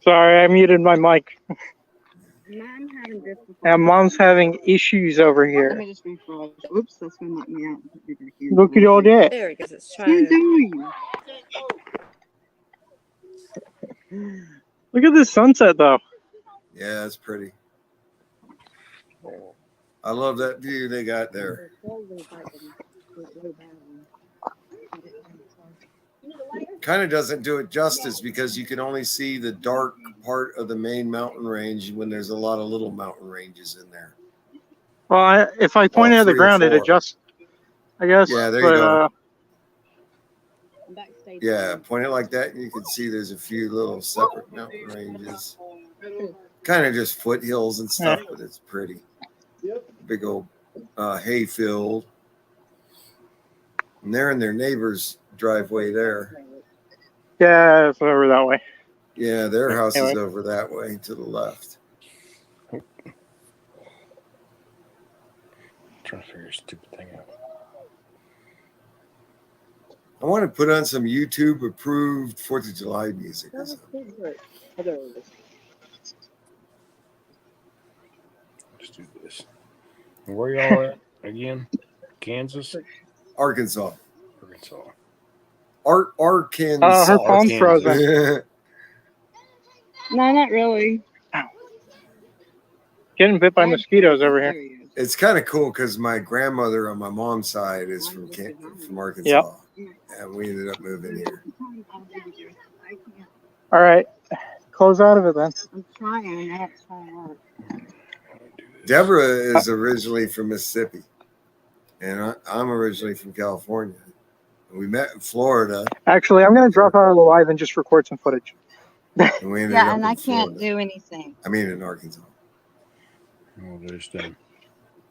Sorry, I muted my mic. I'm having difficulty. And Mom's having issues over Let here. me just refresh. Oops, that's gonna knock me out. Look at all that. There it goes. It's trying. Look at this sunset, though. Yeah, it's pretty. I love that view they got there. Kind of doesn't do it justice because you can only see the dark part of the main mountain range when there's a lot of little mountain ranges in there. Well, if I point it at the 3 or ground, it 4. adjusts, I guess. Yeah, there you go. But, Yeah, point it like that, and you can see there's a few little separate mountain ranges. Kind of just foothills and stuff, but it's pretty. Big old hay field. And they're in their neighbor's driveway there. yeah, it's over that way. Yeah, their house is Anyway. over that way to the left. Trying to figure a stupid thing out. I want to put on some YouTube approved 4th of July music or something. Let's do this. Where y'all at again? Kansas? Arkansas. Arkansas. Arkansas. Her phone's Arkansas. frozen. No, not really. Getting bit by mosquitoes over here. It's kind of cool because my grandmother on my mom's side is from Arkansas. Yep. And we ended up moving here. All right. Close out of it then. I'm trying. That's trying. Debra is originally from Mississippi. And I'm originally from California. We met in Florida. Actually, I'm going to drop out of the live and just record some footage. And we ended Yeah, up and in I can't Florida. do anything. I mean, in Arkansas. Oh, there's them.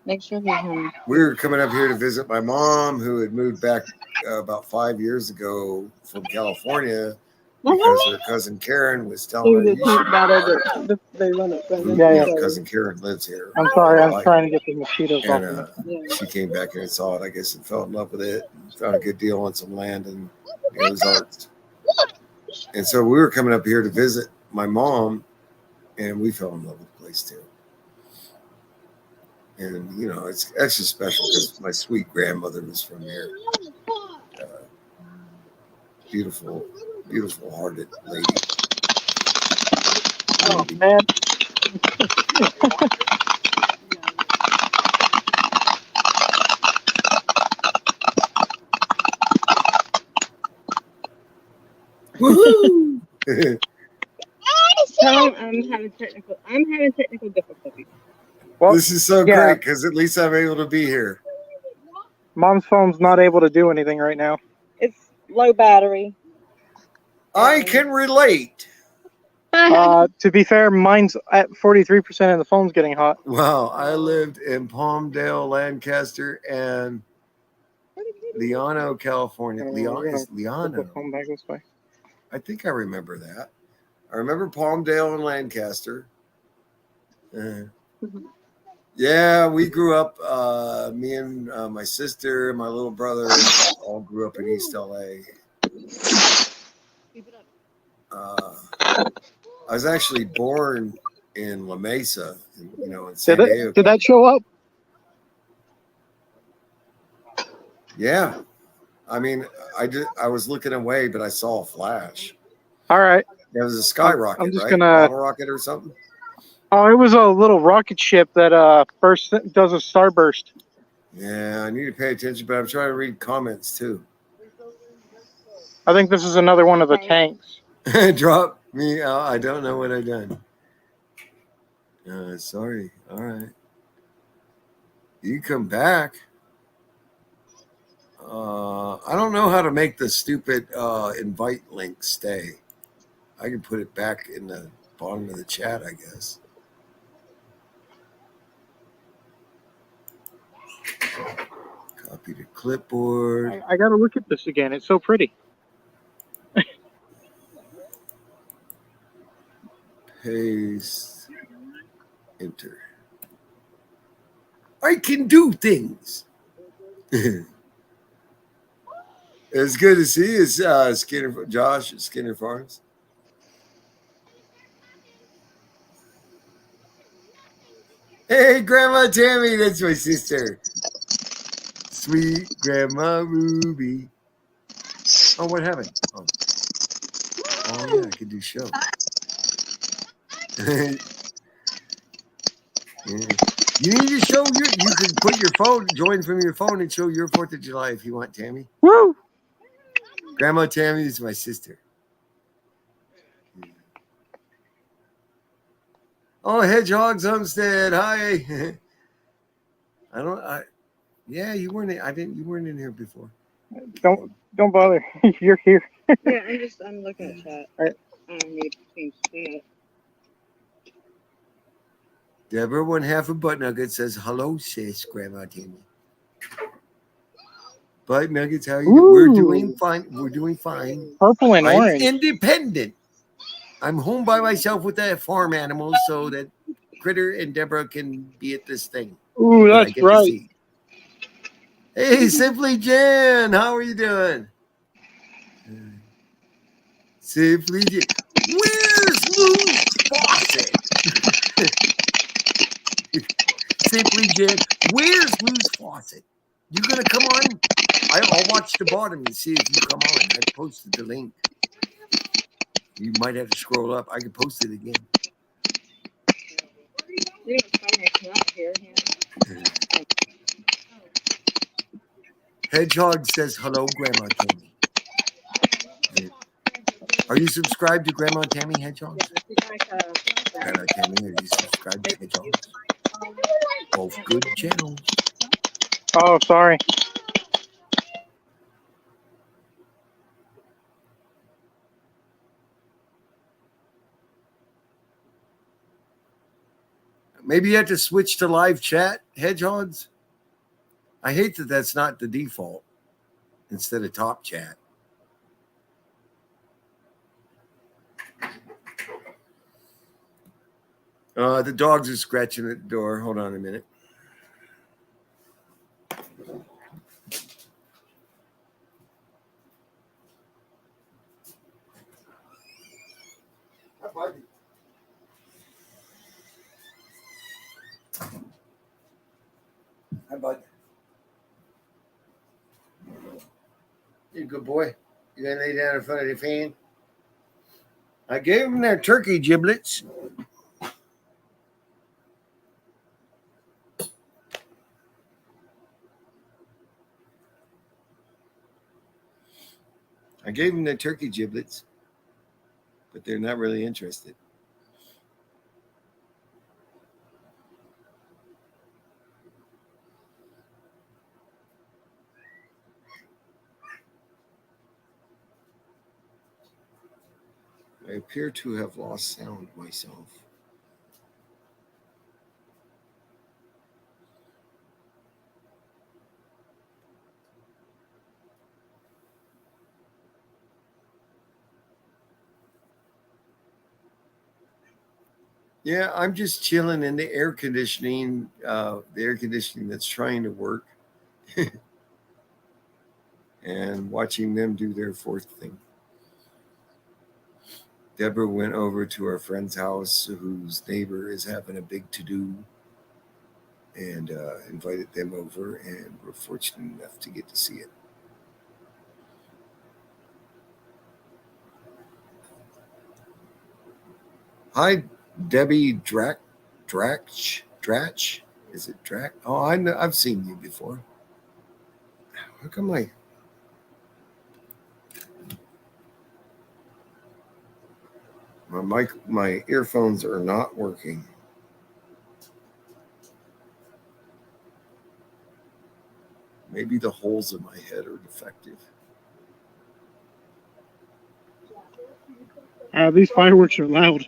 Make sure he's home. We were coming up here to visit my mom, who had moved back about 5 years ago from California because her cousin Karen was telling her, you should, They run it. Yeah. cousin Karen lives here. I'm sorry. I'm Like, trying to get the mosquitoes off and of it. she came back here and saw it, I guess, and fell in love with it. Found a good deal on some land in the Ozarks. And so we were coming up here to visit my mom, and we fell in love with the place too. And, you know, it's extra special because my sweet grandmother was from here. Beautiful, beautiful hearted lady. Oh, man. Woohoo! Tell him I'm having technical difficulties. Well, This is so yeah. great because at least I'm able to be here. Mom's phone's not able to do anything right now. It's low battery. I can relate. To be fair, mine's at 43% and the phone's getting hot. Wow, I lived in Palmdale, Lancaster, and Leano, California. Put Is the Leano. phone back this way. I think I remember that. I remember Palmdale and Lancaster. Yeah, we grew up, me and my sister and my little brother all grew up in East LA. I was actually born in La Mesa, you know, in San Diego. Did that show up? Yeah. I mean, I was looking away, but I saw a flash. All right. It was a skyrocket, I'm just right? gonna- Bottle rocket or something? Oh, it was a little rocket ship that first does a starburst. Yeah, I need to pay attention, but I'm trying to read comments too. I think this is another one of the tanks. Drop me out. I don't know what I done. Sorry. All right. You come back. I don't know how to make the stupid invite link stay. I can put it back in the bottom of the chat, I guess. Copy to clipboard. I got to look at this again. It's so pretty. Paste. Enter. I can do things. It's good to see you, Josh at Skinner Farms. Hey, Grandma Tammy, that's my sister. Sweet Grandma Ruby. Oh, what happened? Oh, yeah, I could do show. Yeah. You need to show you can put your phone, join from your phone and show your 4th of July if you want, Tammy. Woo! Grandma Tammy is my sister. Oh, Hedgehog's Homestead. Hi. Yeah, you weren't in here before. Don't bother. You're here. Yeah, I'm looking at chat. All right. I don't need to change chat. Debra, 1/2 of Butt Nuggets, says hello, sis, Grandma Tammy. Butt Nuggets, how are you? We're doing fine. We're doing fine. Purple and I'm orange. independent. I'm home by myself with the farm animals so that Critter and Debra can be at this thing. Ooh, that I that's get to right. see. Hey, Simply Jan, how are you doing? Simply Jan. Where's Lou's faucet? Simply Jan, where's Lou's faucet? You gonna come on? I'll watch the bottom and see if you come on. I posted the link. You might have to scroll up. I can post it again. You're gonna find my cannot hear him. Hedgehog says hello, Grandma Tammy. Are you subscribed to Grandma Tammy Hedgehog? Grandma Tammy, are you subscribed to Hedgehog? Both good channels. Oh, sorry. Maybe you have to switch to live chat, Hedgehogs. I hate that that's not the default instead of top chat. The dogs are scratching at the door. Hold on a minute. Hi, bud. You a good boy. You gonna lay down in front of the fan? I gave them their turkey giblets. I gave them their turkey giblets, but they're not really interested. I appear to have lost sound myself. Yeah, I'm just chilling in the air conditioning that's trying to work and watching them do their 4th thing. Debra went over to our friend's house whose neighbor is having a big to-do and invited them over, and we're fortunate enough to get to see it. Hi, Debbie Dratch. Is it Dratch? Oh, I know. I've seen you before. How come my earphones are not working? Maybe the holes in my head are defective. These fireworks are loud.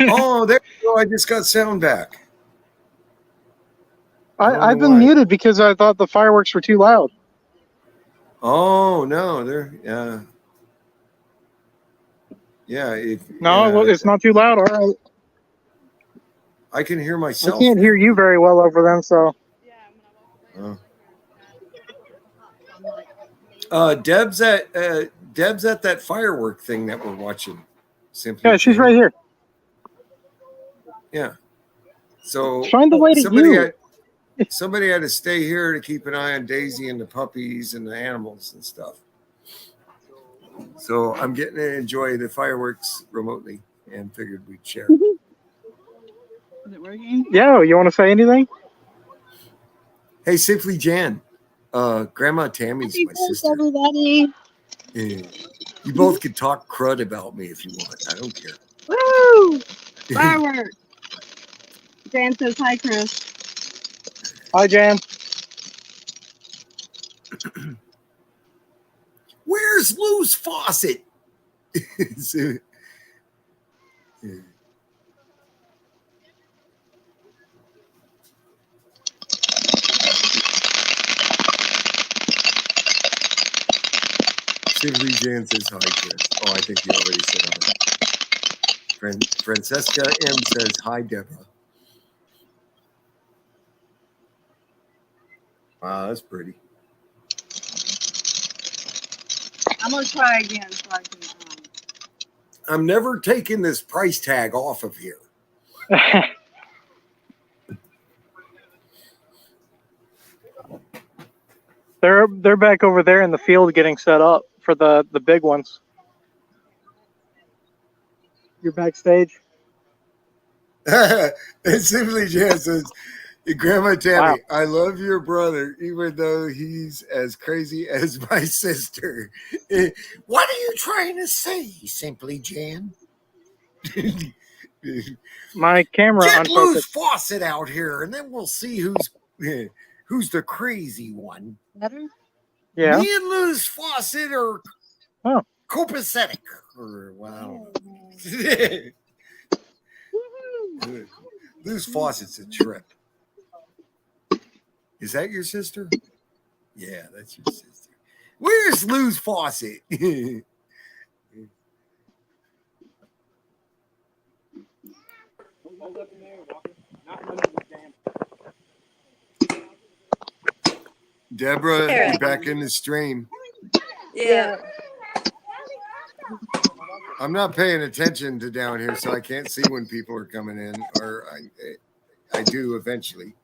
Oh, there you go. I just got sound back. I've been muted because I thought the fireworks were too loud. Oh no, they're It's not too loud. All right. I can hear I myself. can't hear you very well over them, so. Deb's at that firework thing that we're watching. Simply Yeah, she's Jane. right here. Yeah. So Find the way to you. Somebody had to stay here to keep an eye on Daisy and the puppies and the animals and stuff. So I'm getting to enjoy the fireworks remotely and figured we'd share. Is it working? Yeah, you want to say anything? Hey, Simply Jan, Grandma Tammy's Happy my birthday, sister. everybody. Yeah. You both can talk crud about me if you want. I don't care. Woo! Fireworks. Dan says hi, Chris. Hi, Jan. Where's Lou's faucet? So, yeah. Simply Jan says hi, Chris. Oh, I think you already said hi. Francesca M says hi, Debra. Wow, that's pretty. I'm gonna try again so I can. I'm never taking this price tag off of here. They're back over there in the field getting set up for the big ones. You're backstage. And Simply Jan says, Grandma Tammy, Wow. I love your brother, even though he's as crazy as my sister. What are you trying to say, Simply Jan? My camera Get Lou's unfocused. faucet out here, and then we'll see who's the crazy one. Better? Yeah. Me and Lou's faucet are copacetic. Or wow. Lou's faucet's a trip. Is that your sister? Yeah, that's your sister. Where's Lou's faucet? Debra, you're back in the stream. Yeah. I'm not paying attention to down here, so I can't see when people are coming in, or I do eventually.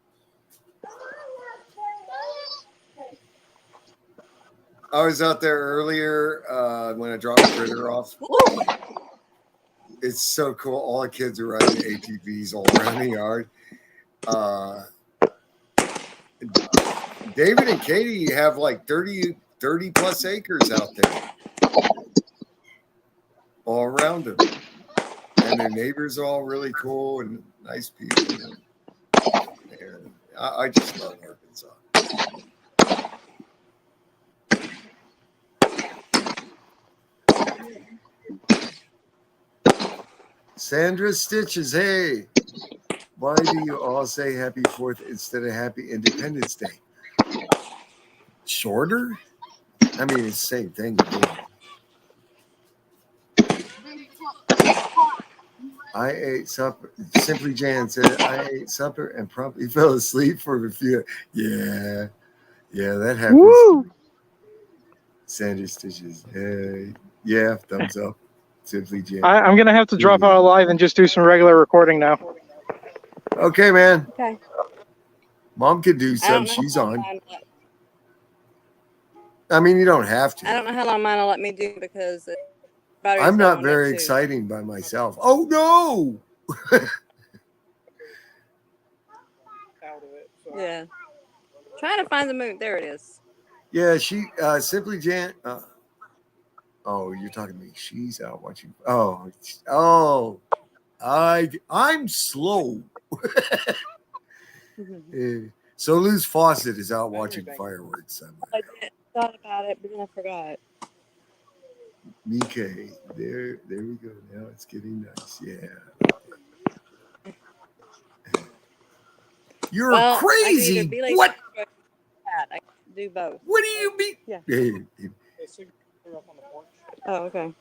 I was out there earlier when I dropped Critter off. It's so cool. All the kids are riding ATVs all around the yard. David and Katie have like 30 plus acres out there. All around them. And their neighbors are all really cool and nice people. And I just love Arkansas. Sandra Stitches, hey, why do you all say Happy 4th instead of Happy Independence Day? Shorter? I mean, it's the same thing. I ate supper. Simply Jan said, I ate supper and promptly fell asleep for a few. Yeah, that happens. Woo! Sandra Stitches, hey, yeah, thumbs up. Simply Jan. I'm gonna have to drop out of live and just do some regular recording now. Okay, man. Okay. Mom can do some. She's on. I mean, you don't have to. I don't know how long mine will let me do because I'm not very exciting by myself. Oh no! Yeah. Trying to find the moon. There it is. Yeah, she Simply Jan. Oh, you're talking to me. She's out watching. I'm slow. So Lou's faucet is out watching fireworks. I thought about it, but then I forgot. Mike, there we go. Now it's getting nice. Yeah. You're crazy. What? I can do both. What do you mean? Yeah. Hey. Oh, okay.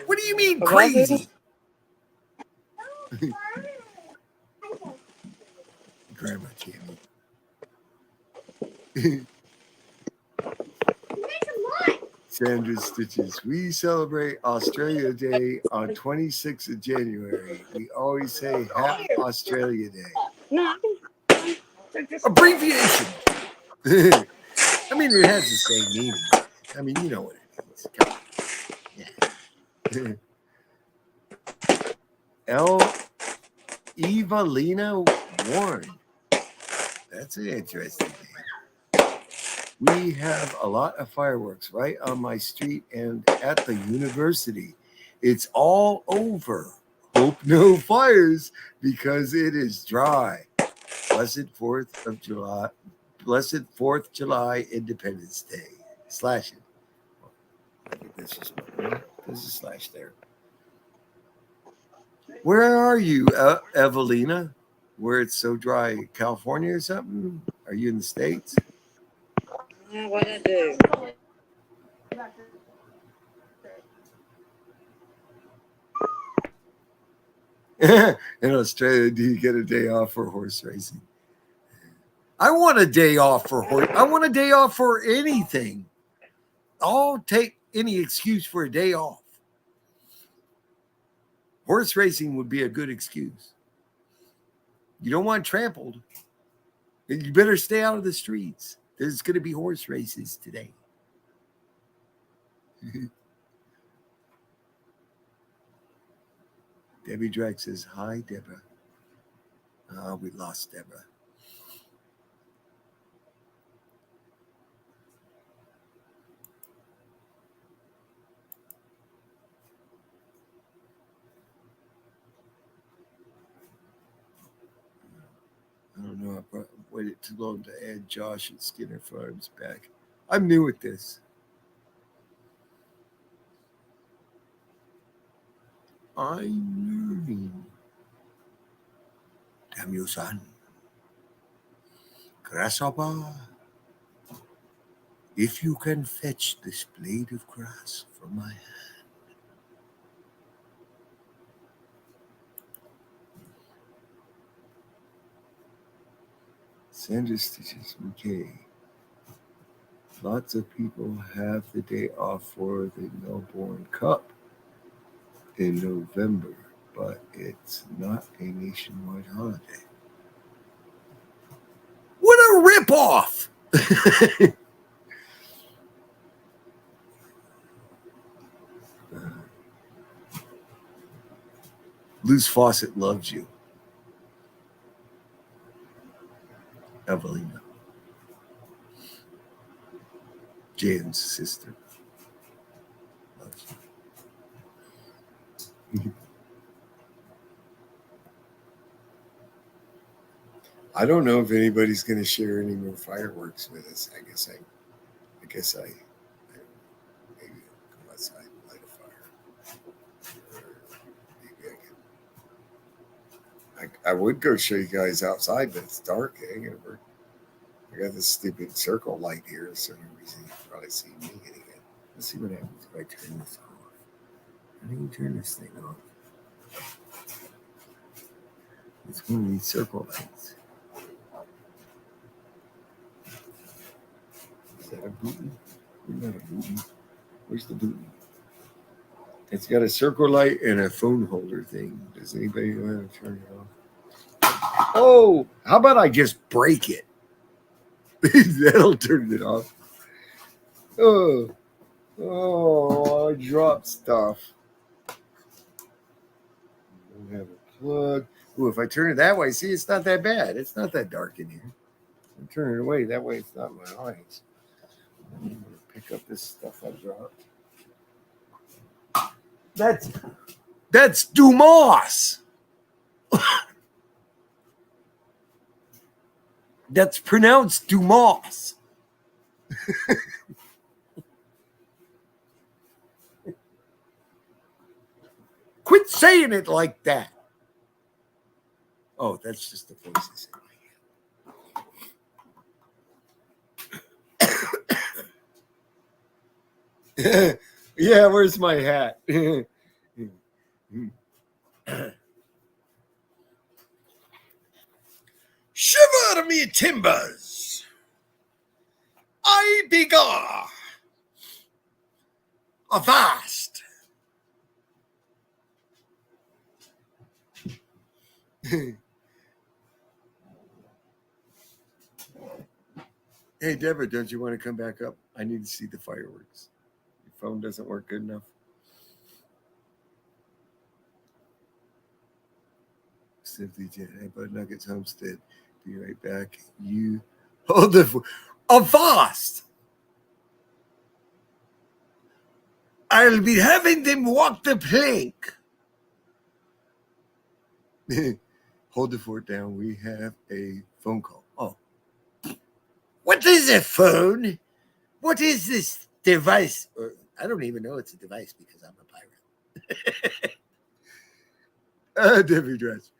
What do you mean crazy? Grandma Tammy. Sandra Stitches. We celebrate Australia Day on 26th of January. We always say Happy Australia Day. No, I can. Abbreviation. I mean, it has the same meaning. I mean, you know what it means. Come on. Yeah. Evalina Warren. That's an interesting name. We have a lot of fireworks right on my street and at the university. It's all over. Hope no fires because it is dry. Blessed 4th of July. Blessed 4th July Independence Day. Slash it. There's a slash there. Where are you, Evelina? Where it's so dry? California or something? Are you in the States? Yeah, what I do? In Australia, do you get a day off for horse racing? I want a day off for horse. I want a day off for anything. I'll take any excuse for a day off. Horse racing would be a good excuse. You don't want trampled. You better stay out of the streets. There's going to be horse races today. Debbie Drake says, hi, Debra. We lost Debra. I don't know. I waited too long to add Josh and Skinner Farms back. I'm new at this. I'm learning. Damn you, son. Grasshopper. If you can fetch this blade of grass from my hand. Sandra Stitches, okay. Lots of people have the day off for the Melbourne Cup in November, but it's not a nationwide holiday. What a ripoff! Luz Fawcett loves you. Evelina. Jan's sister. Loves you. I don't know if anybody's going to share any more fireworks with us. I guess I maybe go outside and light a fire. Or maybe I would go show you guys outside, but it's dark. I got this stupid circle light here, so no reason you can probably see me getting it. Let's see what happens if I turn this off. How do you turn this thing off? It's one of these circle lights. Is that a button? Not a button. Where's the button? It's got a circle light and a phone holder thing. Does anybody know how to turn it off? Oh, how about I just break it? That'll turn it off. Oh, I dropped stuff. Don't have a plug. Ooh, if I turn it that way, see, it's not that bad. It's not that dark in here. I'm turning it away. That way it's not my eyes. I'm going to pick up this stuff I dropped. That's Dumas. That's pronounced Dumas. Quit saying it like that. Oh, that's just the voices in my head. Yeah, where's my hat? Shiver me timbers. I begar. Avast! Hey, Debra, don't you want to come back up? I need to see the fireworks. Your phone doesn't work good enough. Simply Jen, hey, Butt Nuggets Homestead. Be right back. You hold the Avast! I'll be having them walk the plank. Hold the fort down. We have a phone call. Oh. What is a phone? What is this device? Or, I don't even know it's a device because I'm a pirate. Debbie Dress.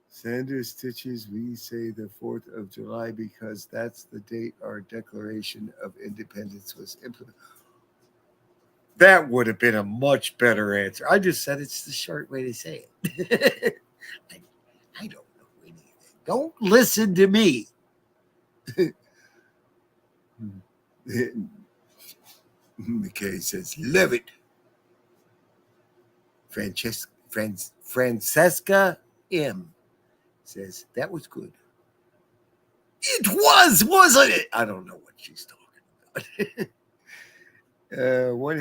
Sanders Stitches, we say the 4th of July because that's the date our Declaration of Independence was implemented. That would have been a much better answer. I just said it's the short way to say it. I don't know anything. Don't listen to me. McKay says, love it. Francesca M says, that was good. It was, wasn't it? I don't know what she's talking about. One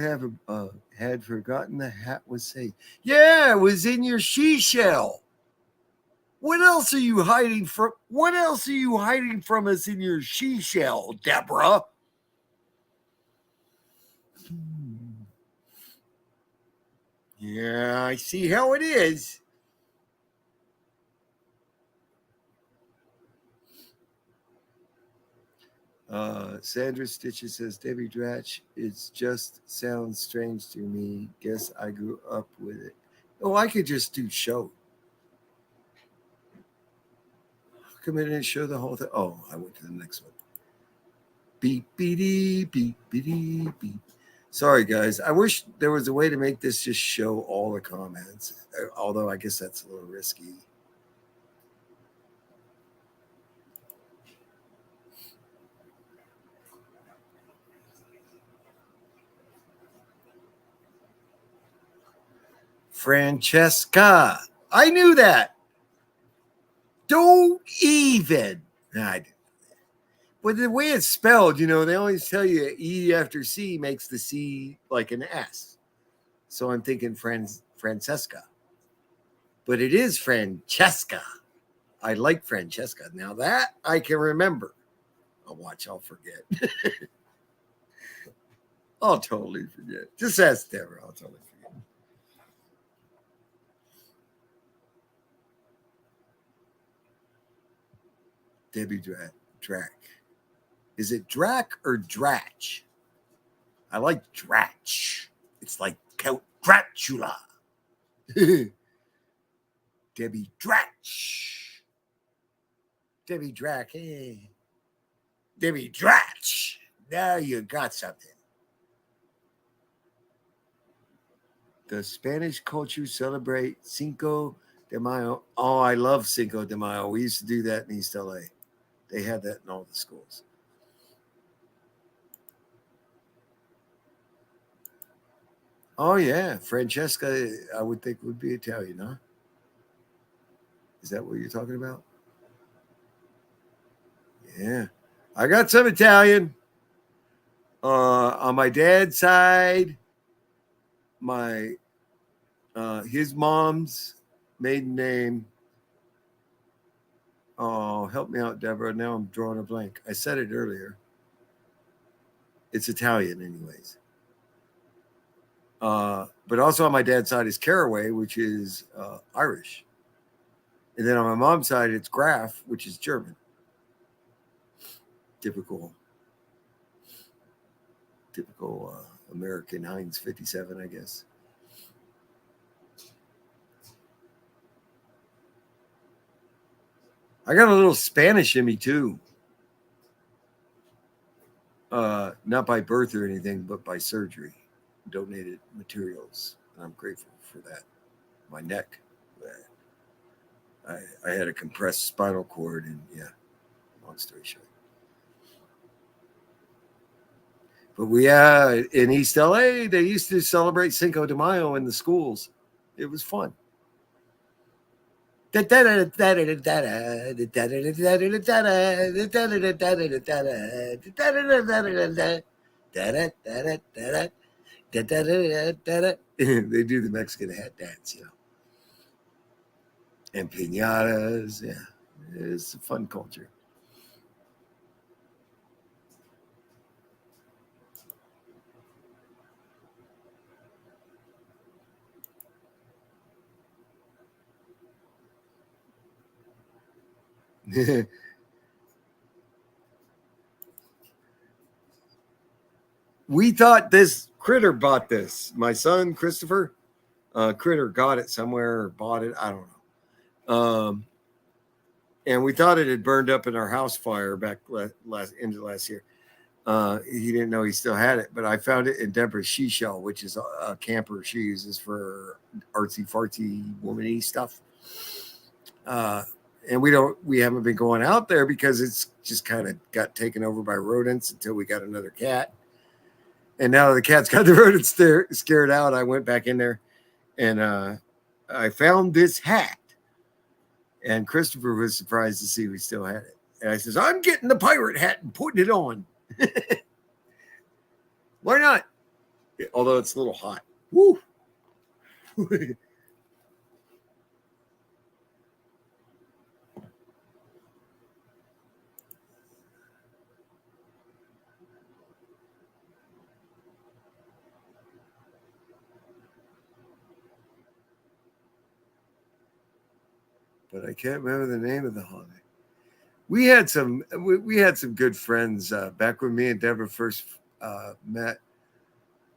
had forgotten the hat was safe. Yeah, it was in your she shell. What else are you hiding from? What else are you hiding from us in your she shell, Debra? Yeah, I see how it is. Sandra Stitches says, Debbie Dratch, it just sounds strange to me. Guess I grew up with it. Oh, I could just do show. Come in and show the whole thing. Oh, I went to the next one. Beep, beep, beep, beep, beep. Sorry, guys. I wish there was a way to make this just show all the comments. Although I guess that's a little risky. Francesca. I knew that. Don't even. I didn't. But the way it's spelled, they always tell you E after C makes the C like an S. So I'm thinking Francesca. But it is Francesca. I like Francesca. Now that I can remember. I'll forget. I'll totally forget. Just ask Debra. I'll totally forget. Debbie Drac. Is it Drac or Dratch? I like Dratch. It's like Count Dracula. Debbie Dratch. Debbie Drac. Hey. Debbie Dratch. Now you got something. The Spanish culture celebrate Cinco de Mayo. Oh, I love Cinco de Mayo. We used to do that in East LA. They had that in all the schools. Oh, yeah. Francesca, I would think would be Italian, huh? Is that what you're talking about? Yeah. I got some Italian. On my dad's side, his mom's maiden name. Oh, help me out, Debra. Now I'm drawing a blank. I said it earlier. It's Italian, anyways. But also on my dad's side is Caraway, which is Irish. And then on my mom's side, it's Graf, which is German. Typical American Heinz 57, I guess. I got a little Spanish in me too. Not by birth or anything, but by surgery. Donated materials. And I'm grateful for that. My neck. I had a compressed spinal cord, and yeah, long story short. But in East LA, they used to celebrate Cinco de Mayo in the schools. It was fun. They do the Mexican hat dance, and piñatas. Yeah, it's a fun culture. We thought this critter bought this. My son, Christopher, critter got it somewhere or bought it. I don't know. And we thought it had burned up in our house fire back last year. He didn't know he still had it, but I found it in Debra's she shell, which is a camper she uses for artsy fartsy womany stuff. And we haven't been going out there because it's just kind of got taken over by rodents until we got another cat. And now the cat's got the rodents scared out. I went back in there and I found this hat. And Christopher was surprised to see we still had it. And I says, I'm getting the pirate hat and putting it on. Why not? Although it's a little hot. Woo. But I can't remember the name of the holiday. We had some good friends back when me and Debra first met.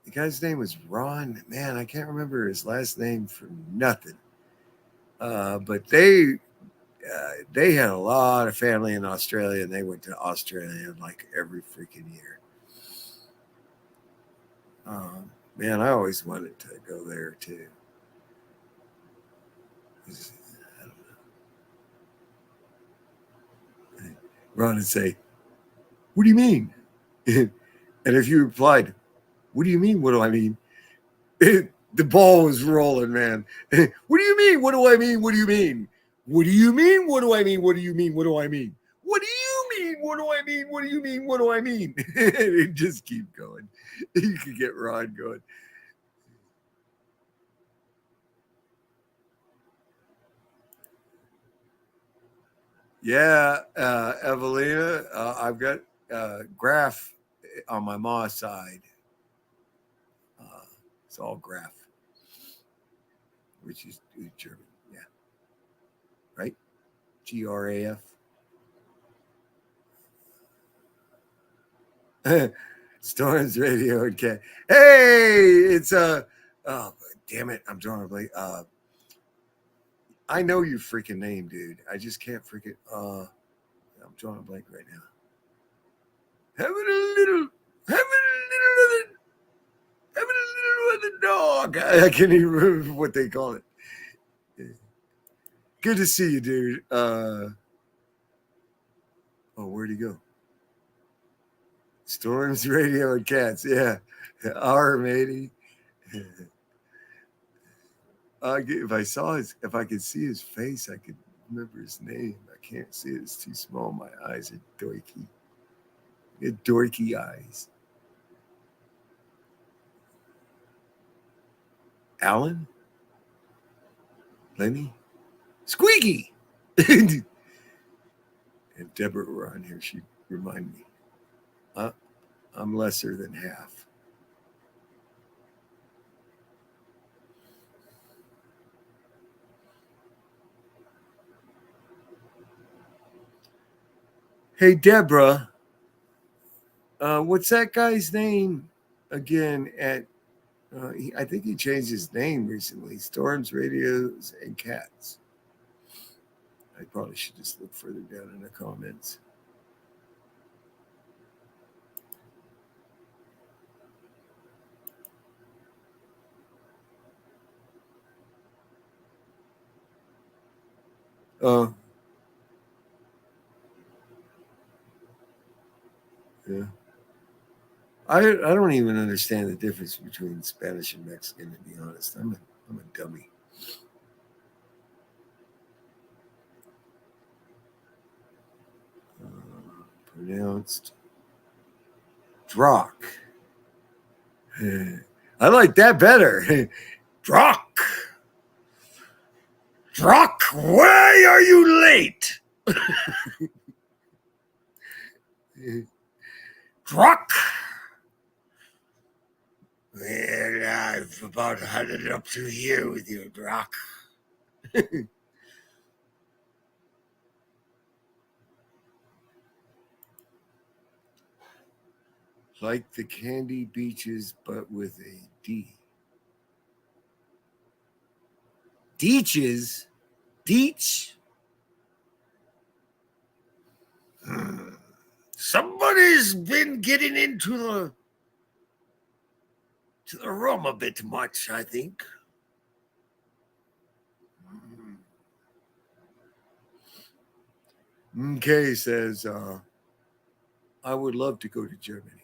The guy's name was Ron. Man, I can't remember his last name for nothing. But they had a lot of family in Australia, and they went to Australia like every freaking year. Man, I always wanted to go there too. I don't know. Ron would say, "What do you mean?" And if you replied, "What do you mean? What do I mean?" The ball was rolling, man. What do you mean? What do I mean? What do you mean? What do you mean? What do I mean? What do you mean? What do I mean? What do you mean? What do I mean? What do you mean? What do I mean? And just keep going. You could get Ron going. Yeah, Evelina, I've got Graf on my ma side. It's all Graf, which is German. Yeah. Right? Graf. Storms Radio and Cat. Hey, it's oh damn it, I'm drawing a blank. I know your freaking name, dude. I just can't freaking I'm drawing a blank right now. Having a little other dog. I can't even remember what they call it. Good to see you, dude. Where'd he go? Storms Radio and Cats. Yeah. Our matey. If I could see his face, I could remember his name. I can't see it. It's too small. My eyes are dorky. He had dorky eyes. Alan? Lenny? Squeaky! If Debra were on here, she'd remind me. I'm lesser than half. Hey, Debra, what's that guy's name again? I think he changed his name recently. Storms, Radios, and Cats. I probably should just look further down in the comments. Yeah. I don't even understand the difference between Spanish and Mexican, to be honest. I'm a dummy. Pronounced Drock. I like that better. Drock. Drock, why are you late? Drock. Well, I've about had it up to here with you, Drock. Like the candy beaches, but with a D. Deeches? Deech? Somebody's been getting into the room a bit much, I think. MK says, I would love to go to Germany.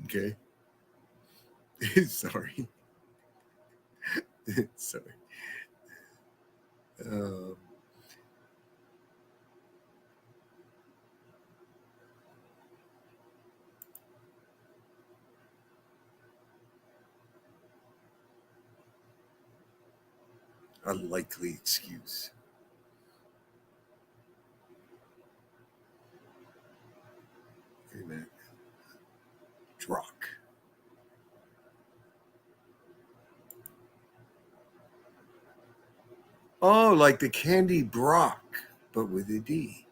Okay. Sorry. Sorry. A likely excuse. Wait a minute. Drock. Oh, like the candy Brock, but with a D.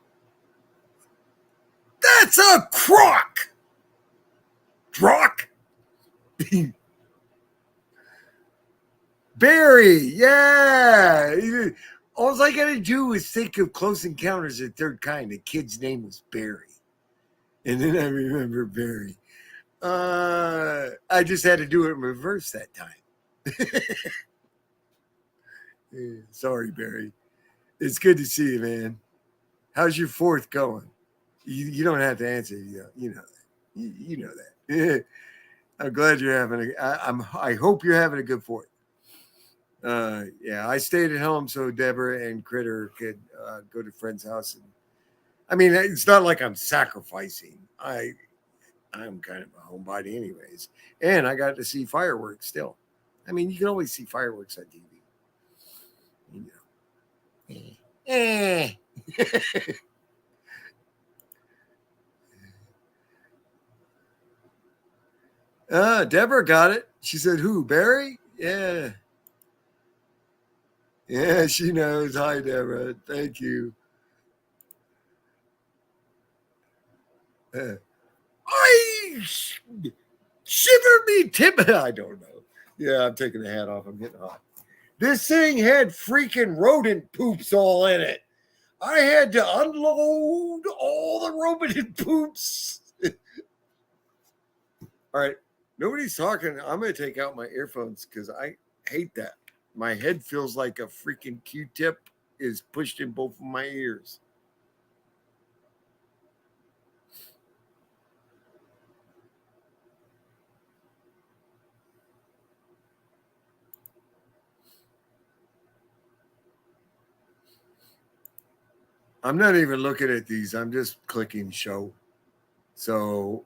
That's a crock! Drock! Barry, yeah. All I gotta do is think of Close Encounters of the Third Kind. The kid's name was Barry. And then I remember Barry. I just had to do it in reverse that time. Sorry, Barry. It's good to see you, man. How's your fourth going? You don't have to answer. You know that. You know that. I'm glad you're having I hope you're having a good fourth. Yeah, I stayed at home so Debra and Critter could go to friend's house. And I mean, it's not like I'm sacrificing. I'm kind of a homebody anyways. And I got to see fireworks still. I mean, you can always see fireworks on TV. You know. Debra got it. She said, who, Barry? Yeah. Yeah, she knows. Hi, Debra. Thank you. I shiver me tip. I don't know. Yeah, I'm taking the hat off. I'm getting hot. This thing had freaking rodent poops all in it. I had to unload all the rodent poops. All right. Nobody's talking. I'm going to take out my earphones because I hate that. My head feels like a freaking Q-tip is pushed in both of my ears. I'm not even looking at these. I'm just clicking show. So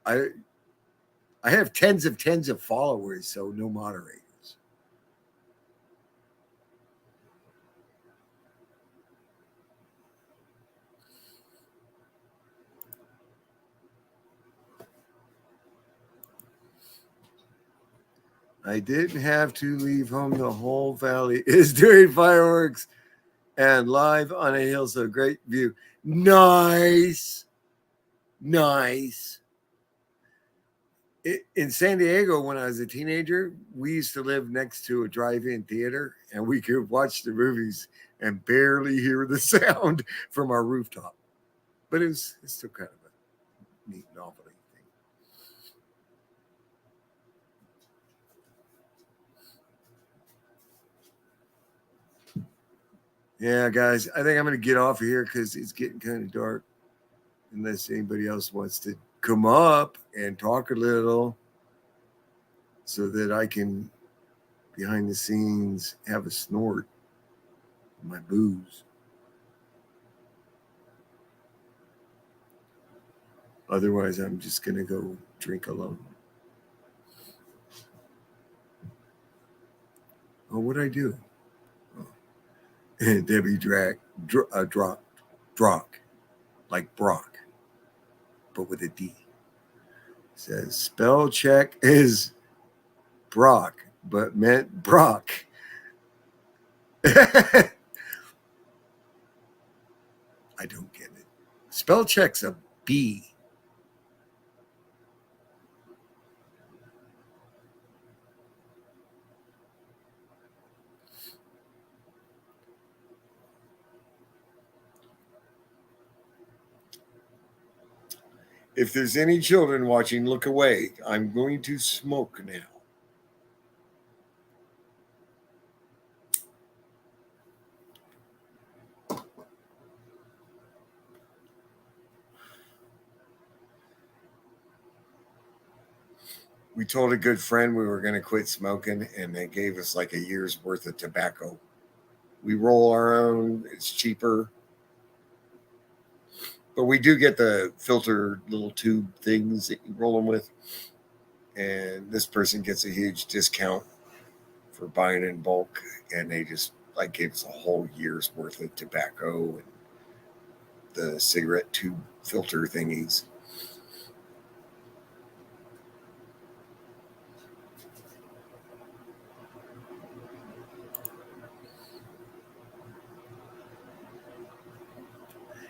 I have tens of followers, so no moderators. I didn't have to leave home. The whole valley is doing fireworks and live on a hill, so great view. Nice. In San Diego, when I was a teenager, we used to live next to a drive-in theater, and we could watch the movies and barely hear the sound from our rooftop. But it's still kind of a neat novelty thing. Yeah, guys, I think I'm going to get off of here because it's getting kind of dark. unless anybody else wants to come up and talk a little so that I can, behind the scenes, have a snort of my booze. Otherwise, I'm just going to go drink alone. Oh, what'd I do? Oh. Debbie Drock, like Brock, but with a D. Says spell check is Brock, but meant Brock. I don't get it. Spell check's a B. If there's any children watching, look away. I'm going to smoke now. We told a good friend we were going to quit smoking, and they gave us like a year's worth of tobacco. We roll our own. It's cheaper. But we do get the filter little tube things that you roll them with. And this person gets a huge discount for buying in bulk. And they just like gave us a whole year's worth of tobacco and the cigarette tube filter thingies.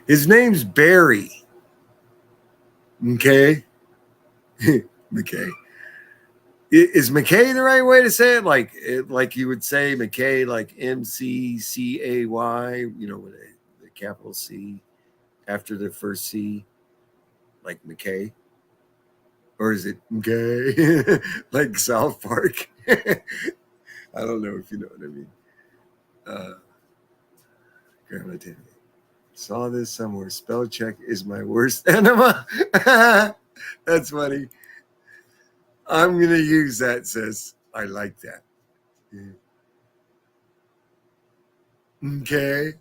His name's Barry. Okay. McKay. Is McKay the right way to say it? Like you would say McKay, like MCCAY, with the capital C after the first C, like McKay? Or is it McKay? Like South Park? I don't know if you know what I mean. Grandma Tammy. Saw this somewhere. Spell check is my worst enema. That's funny. I'm going to use that, sis. I like that. Okay.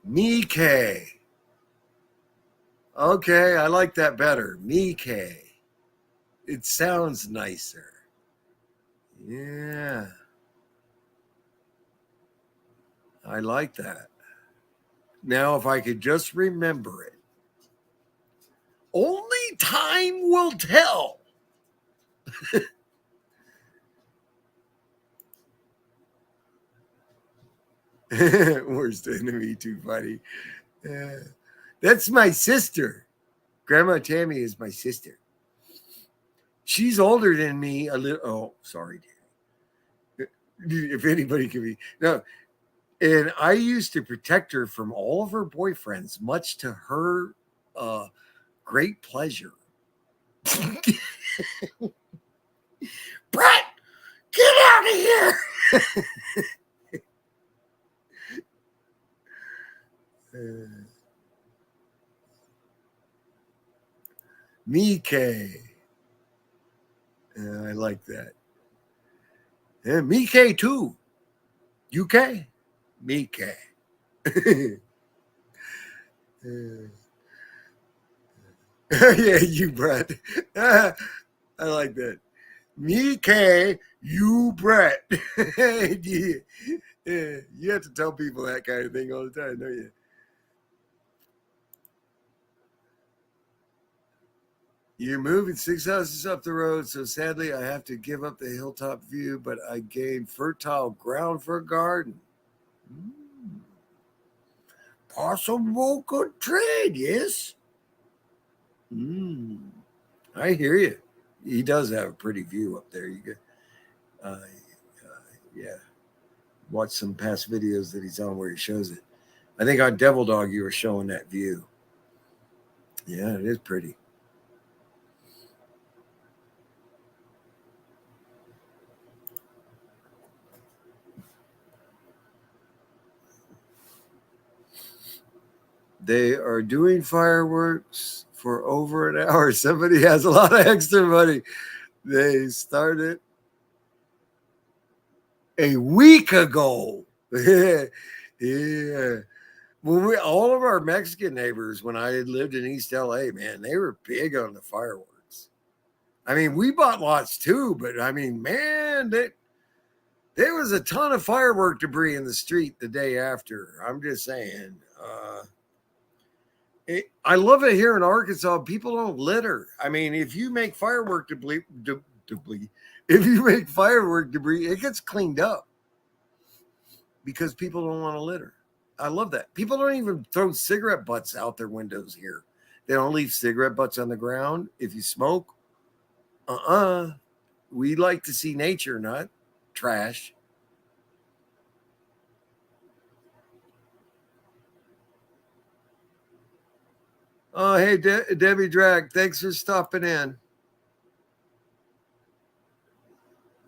Mike. Okay, I like that better. Mike. It sounds nicer. Yeah. I like that. Now, if I could just remember it. Only time will tell. Worst enemy, too funny. That's my sister. Grandma Tammy is my sister. She's older than me a little. Oh, sorry, Tammy. If anybody can be. No. And I used to protect her from all of her boyfriends, much to her great pleasure. Brett, get out of here. Mike. I like that. And Mike too. UK? Mike. Yeah, you, Brett. I like that. Mike, you, Brett. You have to tell people that kind of thing all the time, don't you? You're moving 6 houses up the road, so sadly I have to give up the hilltop view, but I gained fertile ground for a garden. Possible good trade, yes? I hear you. He does have a pretty view up there. You get, yeah. Watch some past videos that he's on where he shows it. I think on Devil Dog you were showing that view. Yeah, it is pretty. They are doing fireworks for over an hour. Somebody has a lot of extra money. They started a week ago. Yeah. Well, all of our Mexican neighbors, when I had lived in East LA, man, they were big on the fireworks. I mean, we bought lots too, but I mean, man, there was a ton of firework debris in the street the day after. I'm just saying. I love it here in Arkansas. People don't litter. I mean, if you make firework debris, if you make firework debris, it gets cleaned up because people don't want to litter. I love that. People don't even throw cigarette butts out their windows here. They don't leave cigarette butts on the ground. If you smoke, we like to see nature, not trash. Oh, hey, Debbie Drag, thanks for stopping in.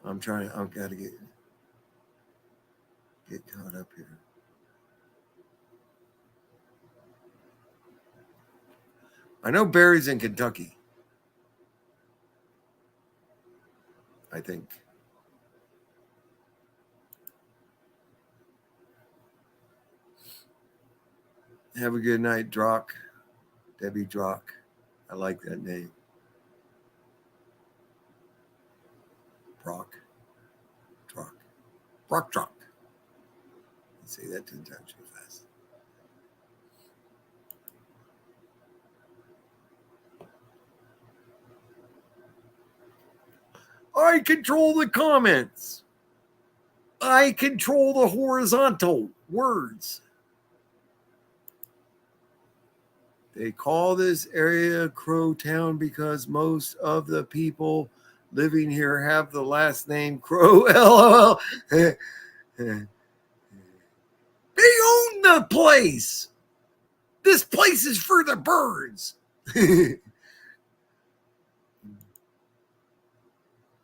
I've got to get caught up here. I know Barry's in Kentucky. I think. Have a good night, Drock. Debbie Drock. I like that name. Brock. Drock. Say that 10 times too fast. I control the comments. I control the horizontal words. They call this area Crow Town because most of the people living here have the last name Crow. LOL. They own the place. This place is for the birds.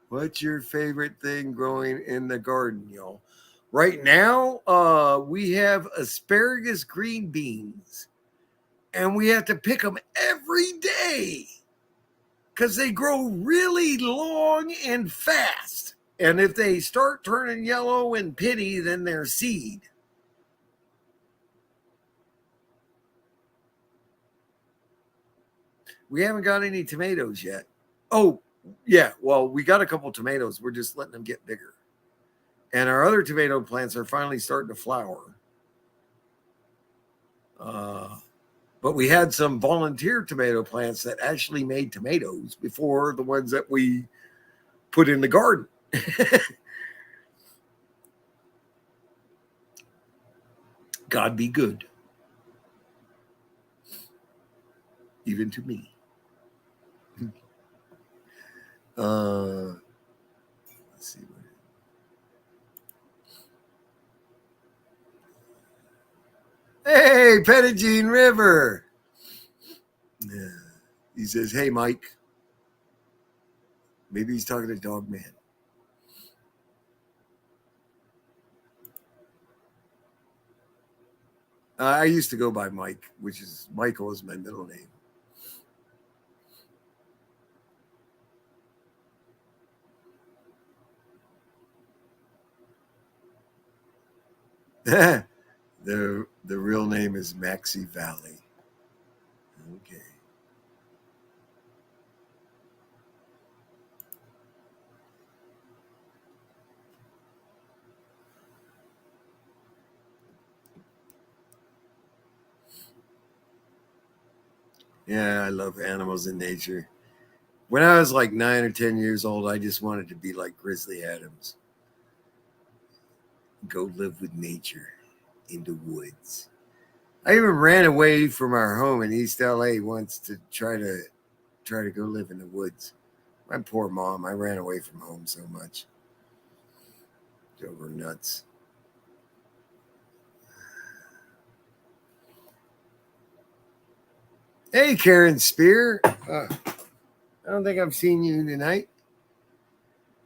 What's your favorite thing growing in the garden, y'all? Right now, we have asparagus green beans. And we have to pick them every day because they grow really long and fast. And if they start turning yellow and pitty, then they're seed. We haven't got any tomatoes yet. Oh, yeah. Well, we got a couple tomatoes. We're just letting them get bigger. And our other tomato plants are finally starting to flower. But we had some volunteer tomato plants that actually made tomatoes before the ones that we put in the garden. God be good. Even to me. Let's see. Hey, Pettigene River. He says, hey, Mike. Maybe he's talking to Dog Man. I used to go by Mike, which is Michael is my middle name. The real name is Maxie Valley. Okay. Yeah, I love animals in nature. When I was like 9 or 10 years old, I just wanted to be like Grizzly Adams. Go live with nature in the woods. I even ran away from our home in East LA once to try to go live in the woods. My poor mom, I ran away from home so much. Drove her nuts. Hey, Karen Spear. I don't think I've seen you tonight.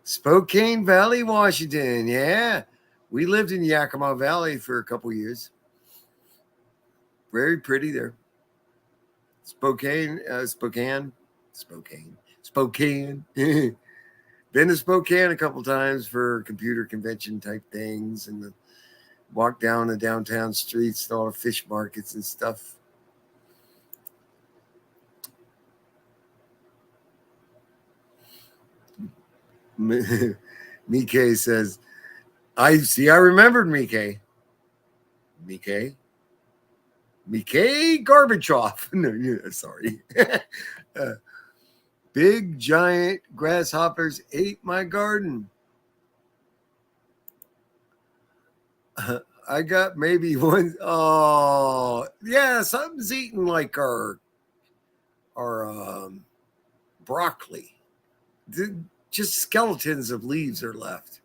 Spokane Valley, Washington. Yeah. We lived in Yakima Valley for a couple years. very pretty there. Spokane. Been to Spokane a couple times for computer convention type things, and walk down the downtown streets, all the fish markets and stuff. Mike says, I remembered Mike Gorbachev. No, sorry. Big giant grasshoppers ate my garden. I got maybe one. Oh, yeah, something's eating like our broccoli. Just skeletons of leaves are left.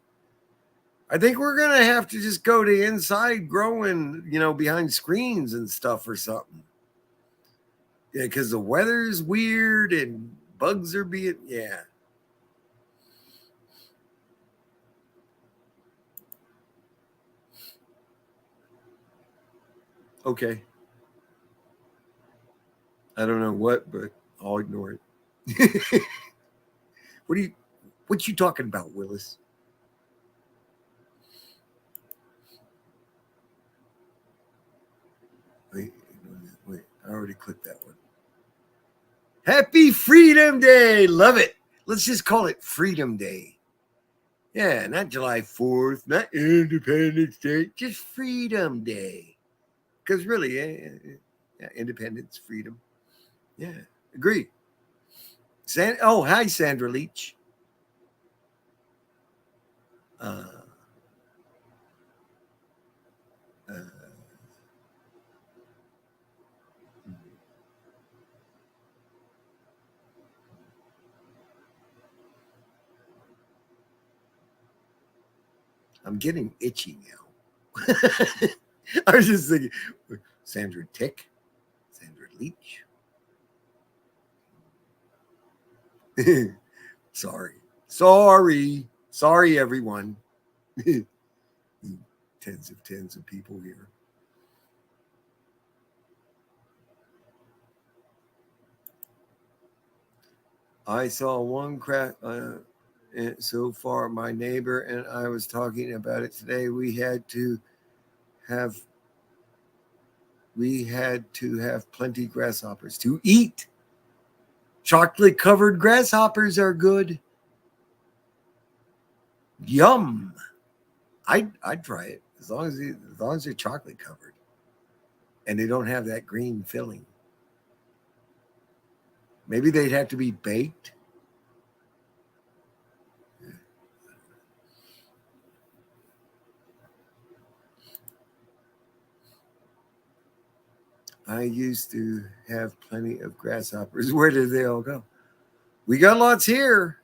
I think we're going to have to just go to inside growing, behind screens and stuff or something. Yeah, because the weather's weird and bugs are being, yeah. Okay. I don't know what, but I'll ignore it. What you talking about, Willis? Wait, I already clicked that one. Happy Freedom Day. Love it. Let's just call it Freedom Day. Yeah, not July 4th, not Independence Day, just Freedom Day. Because really, yeah, independence, freedom. Yeah, agree. Hi, Sandra Leach. I'm getting itchy now. I was just thinking, Sandra Tick, Sandra Leach. Sorry, everyone. Tens of people here. I saw one crack. So far, my neighbor and I was talking about it today. We had to have plenty grasshoppers to eat. Chocolate covered grasshoppers are good. Yum. I'd try it as long as they're chocolate covered and they don't have that green filling. Maybe they'd have to be baked. I used to have plenty of grasshoppers. Where did they all go? We got lots here.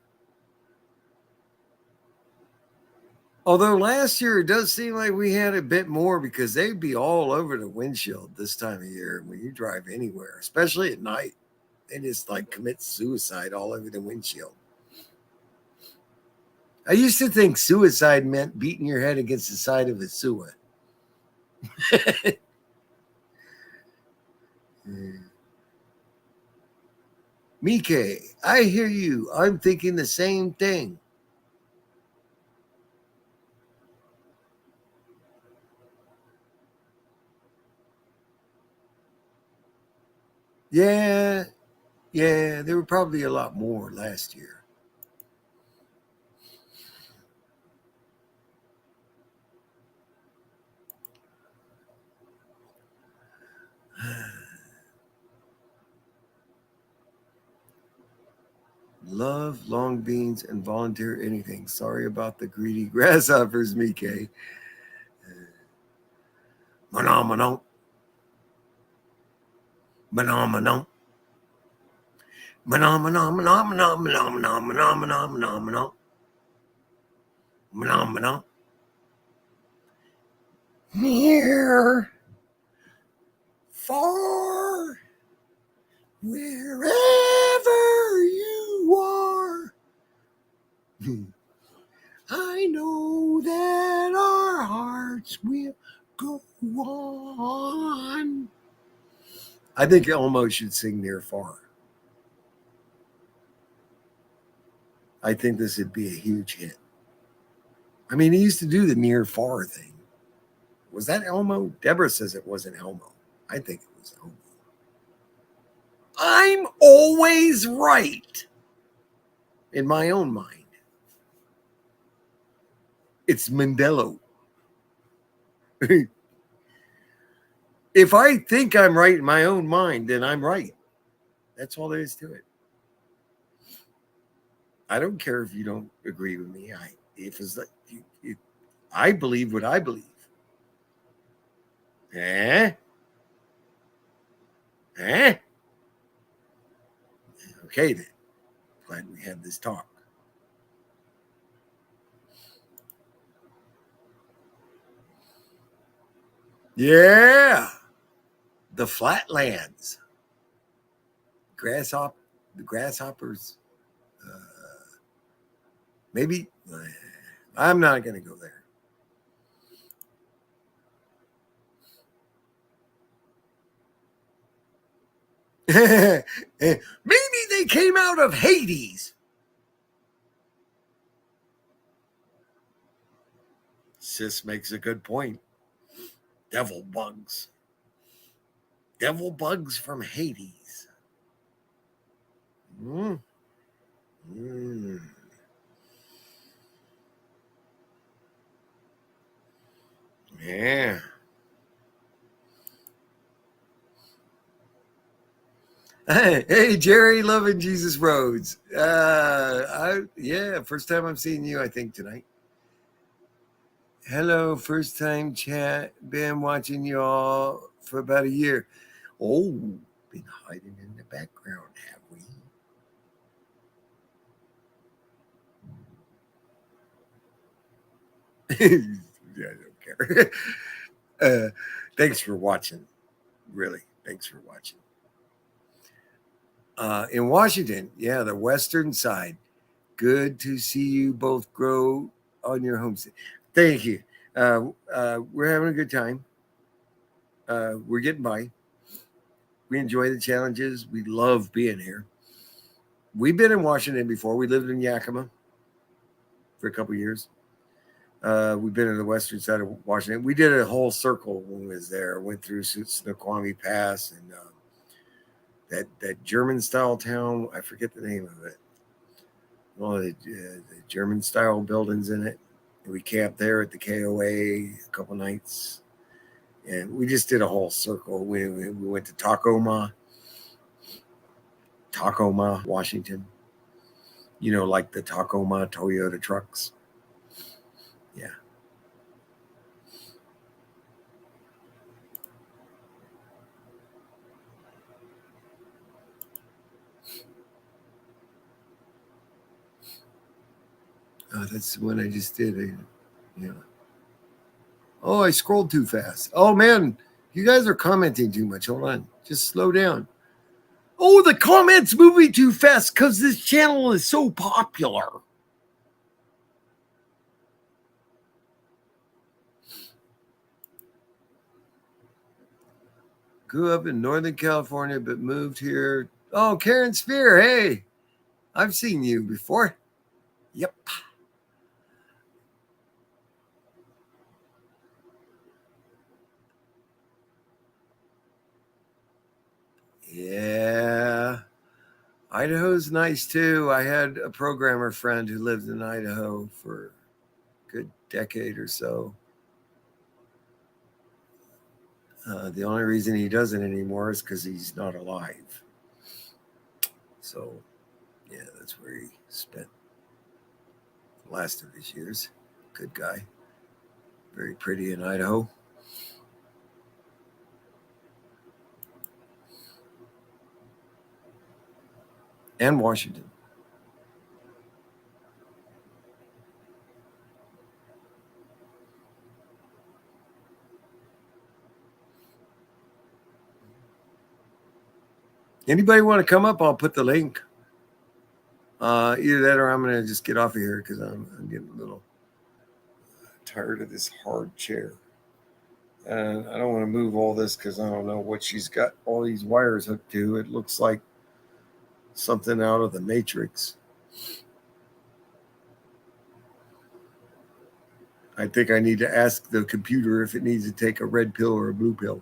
Although last year it does seem like we had a bit more because they'd be all over the windshield this time of year when you drive anywhere, especially at night. They just commit suicide all over the windshield. I used to think suicide meant beating your head against the side of a sewer. Mike, I hear you. I'm thinking the same thing. Yeah, there were probably a lot more last year. Love long beans and volunteer anything. Sorry about the greedy grasshoppers, Mike. Manon. Near, far, wherever you are, I know that our hearts will go on. I think Elmo should sing Near Far. I think this would be a huge hit. I mean, he used to do the Near Far thing. Was that Elmo? Debra says it wasn't Elmo. I think it was Elmo. I'm always right in my own mind. It's Mandela. If I think I'm right in my own mind, then I'm right. That's all there is to it. I don't care if you don't agree with me. If it's like I believe what I believe. Okay then. Glad we had this talk. Yeah. The flatlands. The grasshoppers. Maybe. I'm not going to go there. Maybe they came out of Hades. Sis makes a good point. Devil bugs. Devil bugs from Hades. Yeah. Hey, Jerry, loving Jesus Rhodes. First time I'm seeing you, I think, tonight. Hello, first time chat. Been watching you all for about a year. Oh, been hiding in the background, have we? I don't care. Thanks for watching. Really, thanks for watching. In Washington, yeah, the western side. Good to see you both grow on your homestead. Thank you. We're having a good time. We're getting by. We enjoy the challenges. We love being here. We've been in Washington before. We lived in Yakima for a couple of years. We've been in the western side of Washington. We did a whole circle when we was there. Went through Snoqualmie Pass and that German-style town. I forget the name of it. Well, the German-style buildings in it. And we camped there at the KOA a couple nights. And we just did a whole circle. We went to Tacoma, Washington. You know, like the Tacoma Toyota trucks. Yeah. Oh, that's the one I just did. Yeah. Oh, I scrolled too fast. Oh, man. You guys are commenting too much. Hold on. Just slow down. Oh, the comments moving too fast because this channel is so popular. Grew up in Northern California, but moved here. Oh, Karen Spear. Hey, I've seen you before. Yep. Yeah. Idaho's nice too. I had a programmer friend who lived in Idaho for a good decade or so. The only reason he doesn't anymore is because he's not alive. So, yeah, that's where he spent the last of his years. Good guy. Very pretty in Idaho. And Washington. Anybody want to come up? I'll put the link. Either that or I'm going to just get off of here because I'm getting a little tired of this hard chair. And I don't want to move all this because I don't know what she's got all these wires hooked to. It looks like something out of the Matrix. I think I need to ask the computer if it needs to take a red pill or a blue pill.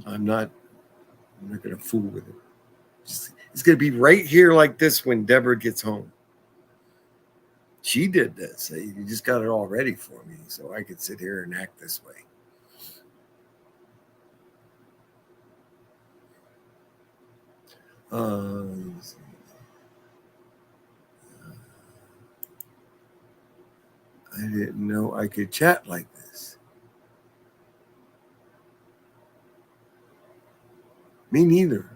I'm not going to fool with it. It's going to be right here like this when Debra gets home. She did this. You just got it all ready for me so I could sit here and act this way. I didn't know I could chat like this. Me neither.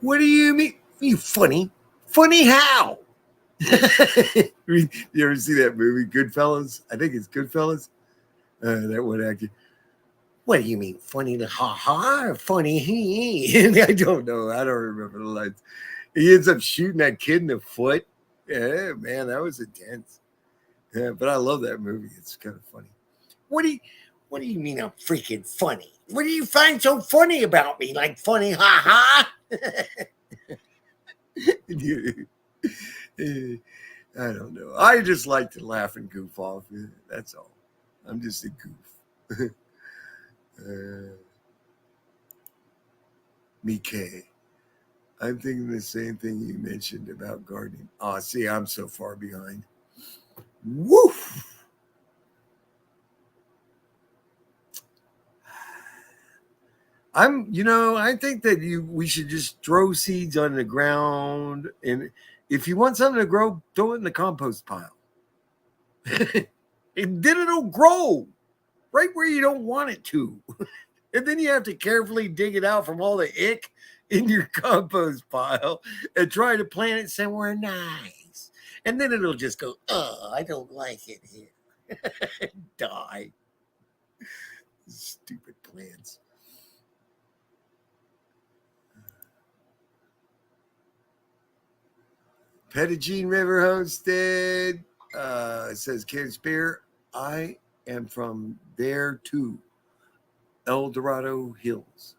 What do you mean? You funny? Funny how? You ever see that movie, Goodfellas? I think it's Goodfellas. That one actor. What do you mean, funny? Ha ha, or funny he? I don't know. I don't remember the lines. He ends up shooting that kid in the foot. Yeah, man, that was intense. Yeah, but I love that movie. It's kind of funny. What do you mean I'm freaking funny? What do you find so funny about me? Like funny, ha ha? I don't know. I just like to laugh and goof off. That's all. I'm just a goof. Mike, I'm thinking the same thing you mentioned about gardening. Oh, see, I'm so far behind. Woof! I think that we should just throw seeds on the ground, and if you want something to grow, throw it in the compost pile. And then it'll grow right where you don't want it to. And then you have to carefully dig it out from all the ick in your compost pile and try to plant it somewhere nice. And then it'll just go, oh, I don't like it here. Die. Stupid plants. Pettigene River Homestead says, Karen Spear, I am from there too. El Dorado Hills.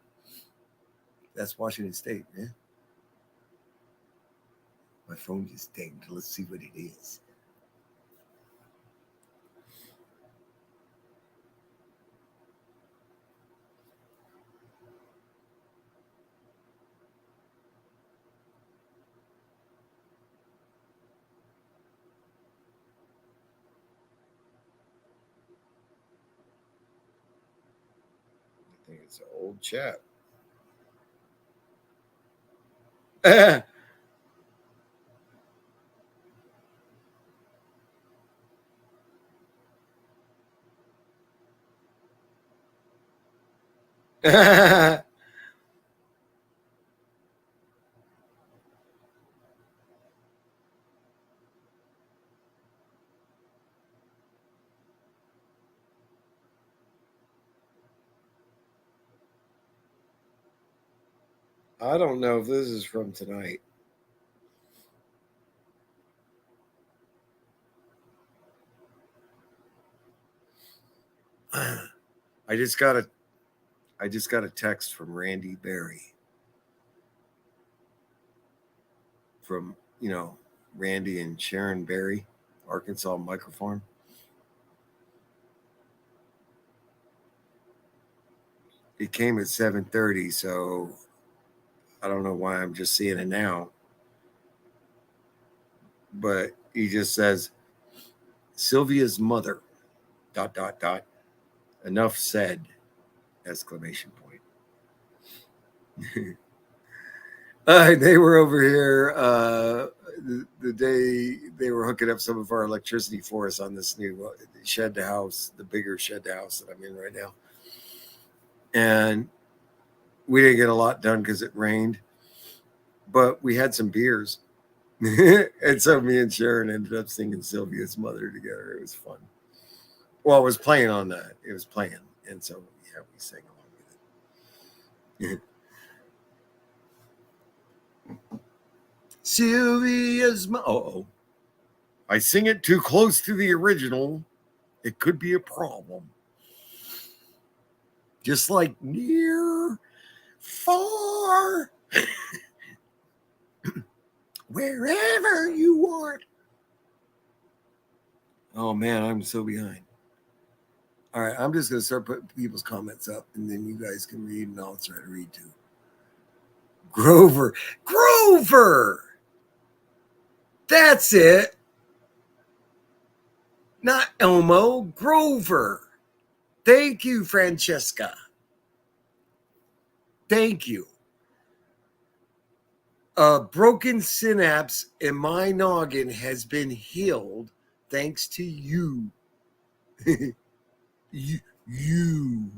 That's Washington State, man. My phone just dinged. Let's see what it is. I think it's an old chap. I don't know if this is from tonight. I just got a text from Randy Berry. From, Randy and Sharon Berry, Arkansas Microfarm. It came at 7:30, so I don't know why I'm just seeing it now. But he just says, Sylvia's mother, ... Enough said, ! They were over here the day they were hooking up some of our electricity for us on this new shed house, the bigger shed house that I'm in right now. And we didn't get a lot done because it rained, but we had some beers. And so me and Sharon ended up singing Sylvia's Mother together. It was fun. Well, it was playing on that. It was playing. And so, yeah, we sang along with it. Sylvia's oh, I sing it too close to the original. It could be a problem. Just like near, far, wherever you want. Oh man, I'm so behind. All right, I'm just going to start putting people's comments up, and then you guys can read, and I'll try to read too. Grover. That's it. Not Elmo, Grover. Thank you, Francesca. Thank you. A broken synapse in my noggin has been healed thanks to you. you.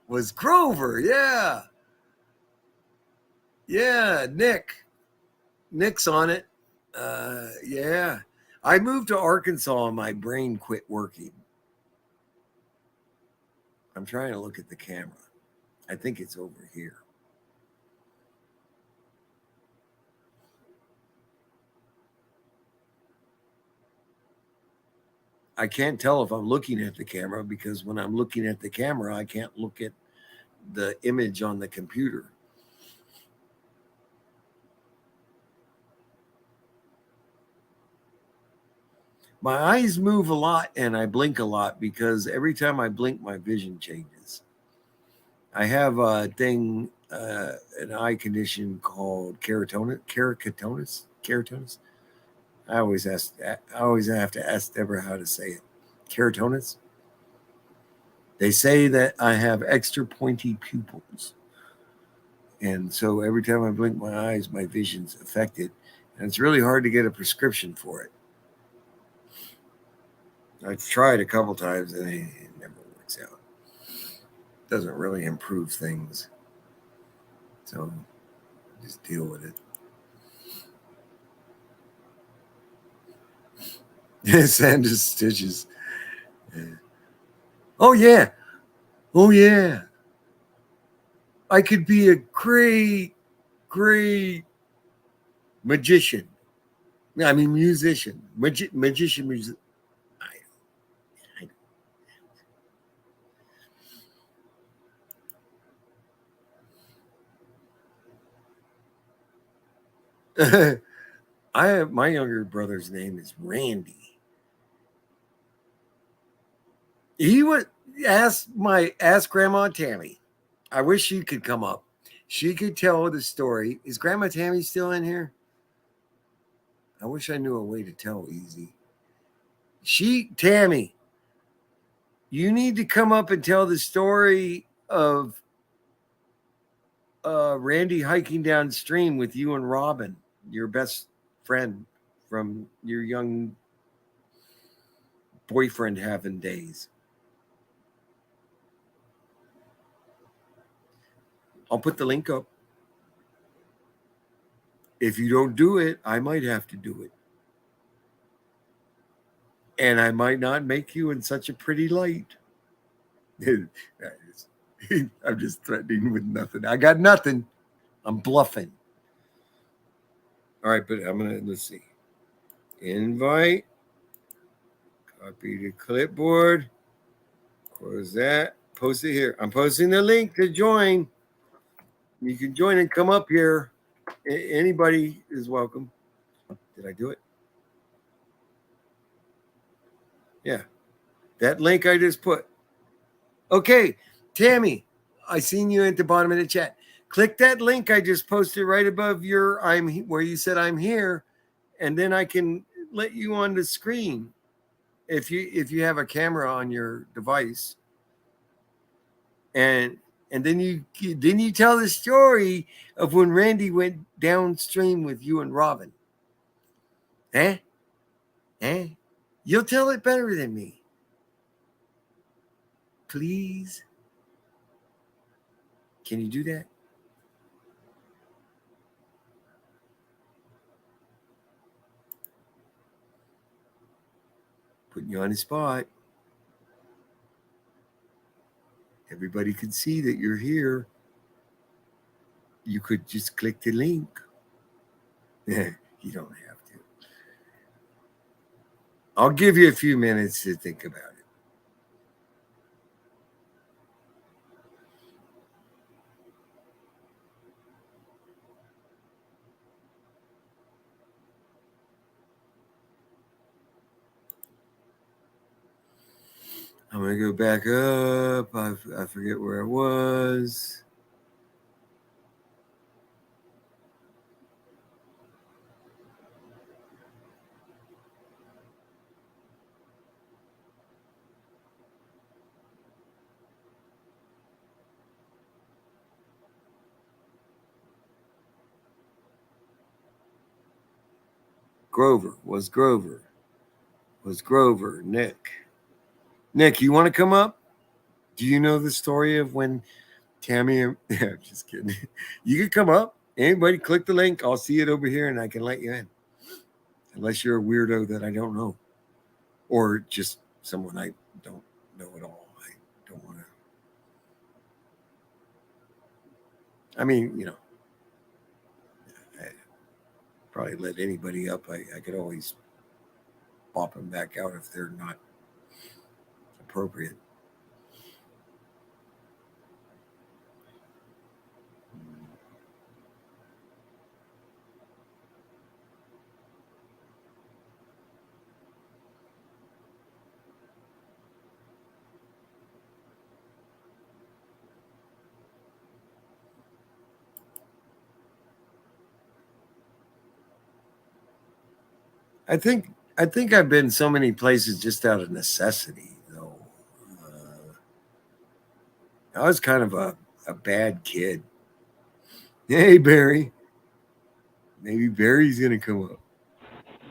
Was Grover, yeah. Yeah, Nick's on it. Yeah. I moved to Arkansas and my brain quit working. I'm trying to look at the camera. I think it's over here. I can't tell if I'm looking at the camera because when I'm looking at the camera, I can't look at the image on the computer. My eyes move a lot and I blink a lot because every time I blink, my vision changes. I have a thing, an eye condition called keratosis. I always have to ask Debra how to say it. Keratosis. They say that I have extra pointy pupils. And so every time I blink my eyes, my vision's affected. And it's really hard to get a prescription for it. I've tried a couple times and it never works out. Doesn't really improve things. So just deal with it. Sanders stitches. Yeah. Oh yeah. I could be a great magician. I mean musician. Magician. I have my younger brother's name is Randy. He would ask Grandma Tammy. I wish she could come up. She could tell the story. Is Grandma Tammy still in here? I wish I knew a way to tell easy. Tammy, you need to come up and tell the story of Randy hiking downstream with you and Robin, your best friend from your young boyfriend having days. I'll put the link up. If you don't do it, I might have to do it. And I might not make you in such a pretty light. I'm just threatening with nothing. I got nothing. I'm bluffing. All right, but let's see. Invite. Copy to clipboard. Close that. Post it here. I'm posting the link to join. You can join and come up here. Anybody is welcome. Did I do it? Yeah. That link I just put. Okay, Tammy, I seen you at the bottom of the chat. Click that link I just posted right above your where you said I'm here, and then I can let you on the screen if you have a camera on your device. And then you tell the story of when Randy went downstream with you and Robin. Eh? You'll tell it better than me. Please. Can you do that? Putting you on the spot. everybody could see that you're here, you could just click the link. Yeah, you don't have to. I'll give you a few minutes to think about it. I'm going to go back up. I forget where I was. Grover. Nick, you want to come up? Do you know the story of when Tammy and yeah, I'm just kidding. You can come up. Anybody click the link. I'll see it over here and I can let you in. Unless you're a weirdo that I don't know. Or just someone I don't know at all. I don't want to. I mean, I probably let anybody up. I could always pop them back out if they're not appropriate. I think I've been so many places just out of necessity, though. I was kind of a bad kid. Hey, Barry. Maybe Barry's going to come up.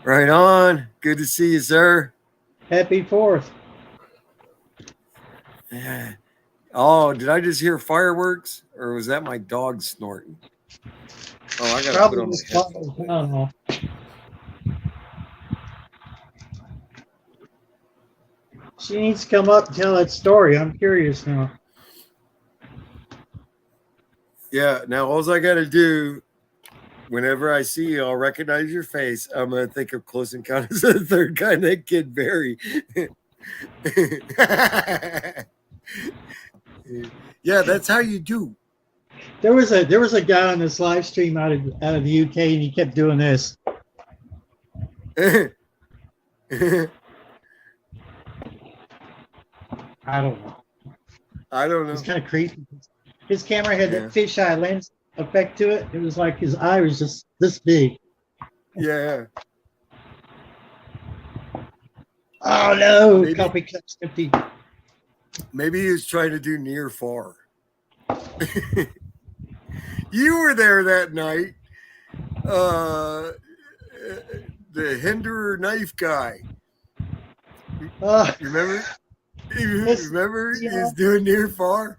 Right on. Good to see you, sir. Happy 4th. Yeah. Oh, did I just hear fireworks? Or was that my dog snorting? Oh, I got to put on my headphones. I don't know. She needs to come up and tell that story. I'm curious now. Yeah, now all I got to do, whenever I see you, I'll recognize your face. I'm going to think of Close Encounters of the Third Kind, that kid Barry. Yeah, that's how you do. There was a guy on this live stream out of the UK, and he kept doing this. I don't know. It's kind of creepy. His camera had that fisheye lens effect to it. It was like his eye was just this big. Yeah. Oh no! Coffee cup's empty. Maybe he was trying to do near far. You were there that night. The Hinderer knife guy. Remember? Remember? Yeah. He was doing near far.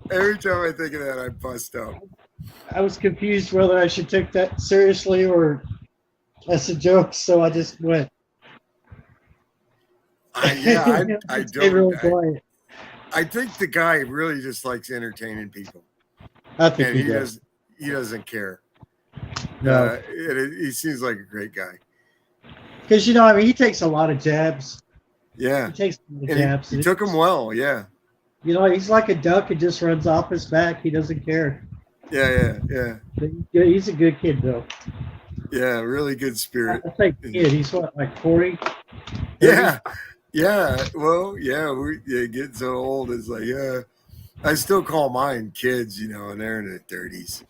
Every time I think of that, I bust up. I was confused whether I should take that seriously or as a joke, so I just went. I don't. I think the guy really just likes entertaining people. I think he does. He doesn't care. No. He seems like a great guy. Because he takes a lot of jabs. Yeah. He takes a lot of jabs. He took them well. Yeah. He's like a duck and just runs off his back. He doesn't care. Yeah. But he's a good kid, though. Yeah, really good spirit. I think kid. He's what, like 40? Yeah. Well, getting so old is like, I still call mine kids, and they're in their 30s.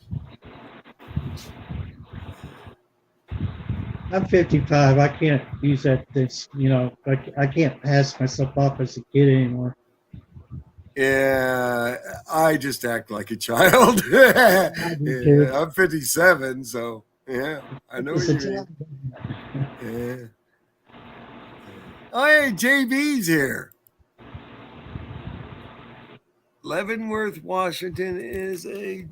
I'm 55. I can't use that. I can't pass myself off as a kid anymore. Yeah, I just act like a child. I'm 57, so yeah, I know what you mean. Yeah. Oh, hey, JB's here. Leavenworth, Washington is a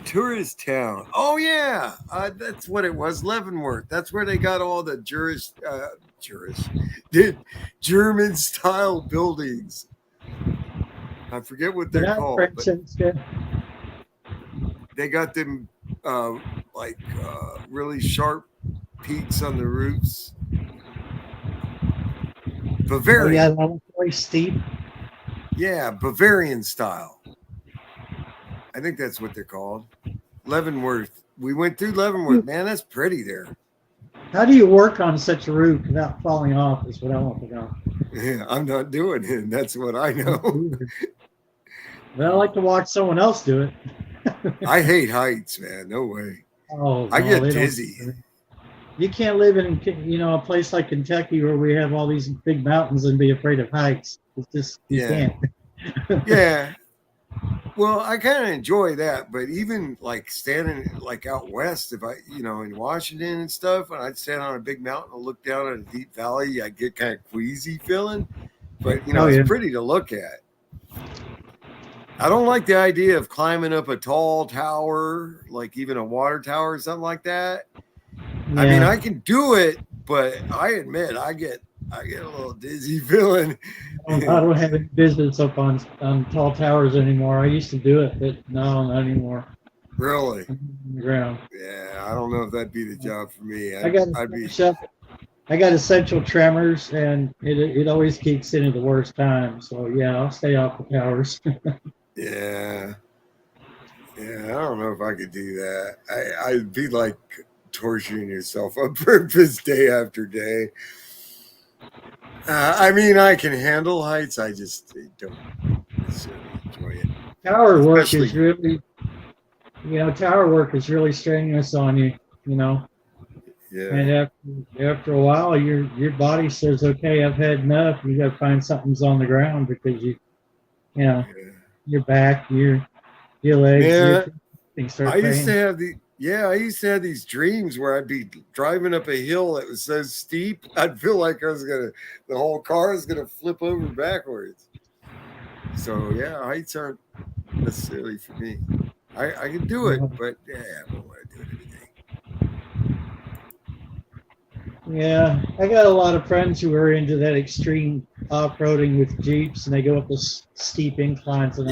tourist town. Oh yeah, that's what it was. Leavenworth. That's where they got all the German style buildings. I forget what they're called, but they got them really sharp peaks on the roofs. Bavarian. Oh, yeah, very steep. Yeah, Bavarian style. I think that's what they're called. Leavenworth. We went through Leavenworth. Man, that's pretty there. How do you work on such a roof without falling off is what I want to know. Yeah, I'm not doing it. That's what I know. Well, I like to watch someone else do it. I hate heights, man. No way. Oh, I get dizzy. You can't live in, a place like Kentucky where we have all these big mountains and be afraid of heights. It's just, you can't. Yeah. Well, I kind of enjoy that, but even like standing like out west, if I, in Washington and stuff, and I'd stand on a big mountain and look down at a deep valley, I get kind of queasy feeling, but it's pretty to look at. I don't like the idea of climbing up a tall tower, like even a water tower or something like that. Yeah. I mean, I can do it, but I admit I get a little dizzy feeling. I don't have any business up on tall towers anymore. I used to do it, but no, not anymore. Really? On the ground. Yeah, I don't know if that'd be the job for me. I got essential tremors, and it always kicks in at the worst time. So yeah, I'll stay off the towers. Yeah, I don't know if I could do that. I'd be like torturing yourself on purpose day after day. I mean, I can handle heights. I just don't necessarily enjoy it. Tower work is really, tower work is really strenuous on you. Yeah. And after a while, your body says, "Okay, I've had enough." You got to find something's on the ground because your back, your legs. Yeah. I used to have these dreams where I'd be driving up a hill that was so steep, I'd feel like the whole car is gonna flip over backwards. So yeah, heights aren't necessarily for me. I can do it, but yeah, I don't want to do it every day. Yeah, I got a lot of friends who are into that extreme off-roading with Jeeps, and they go up the steep inclines. And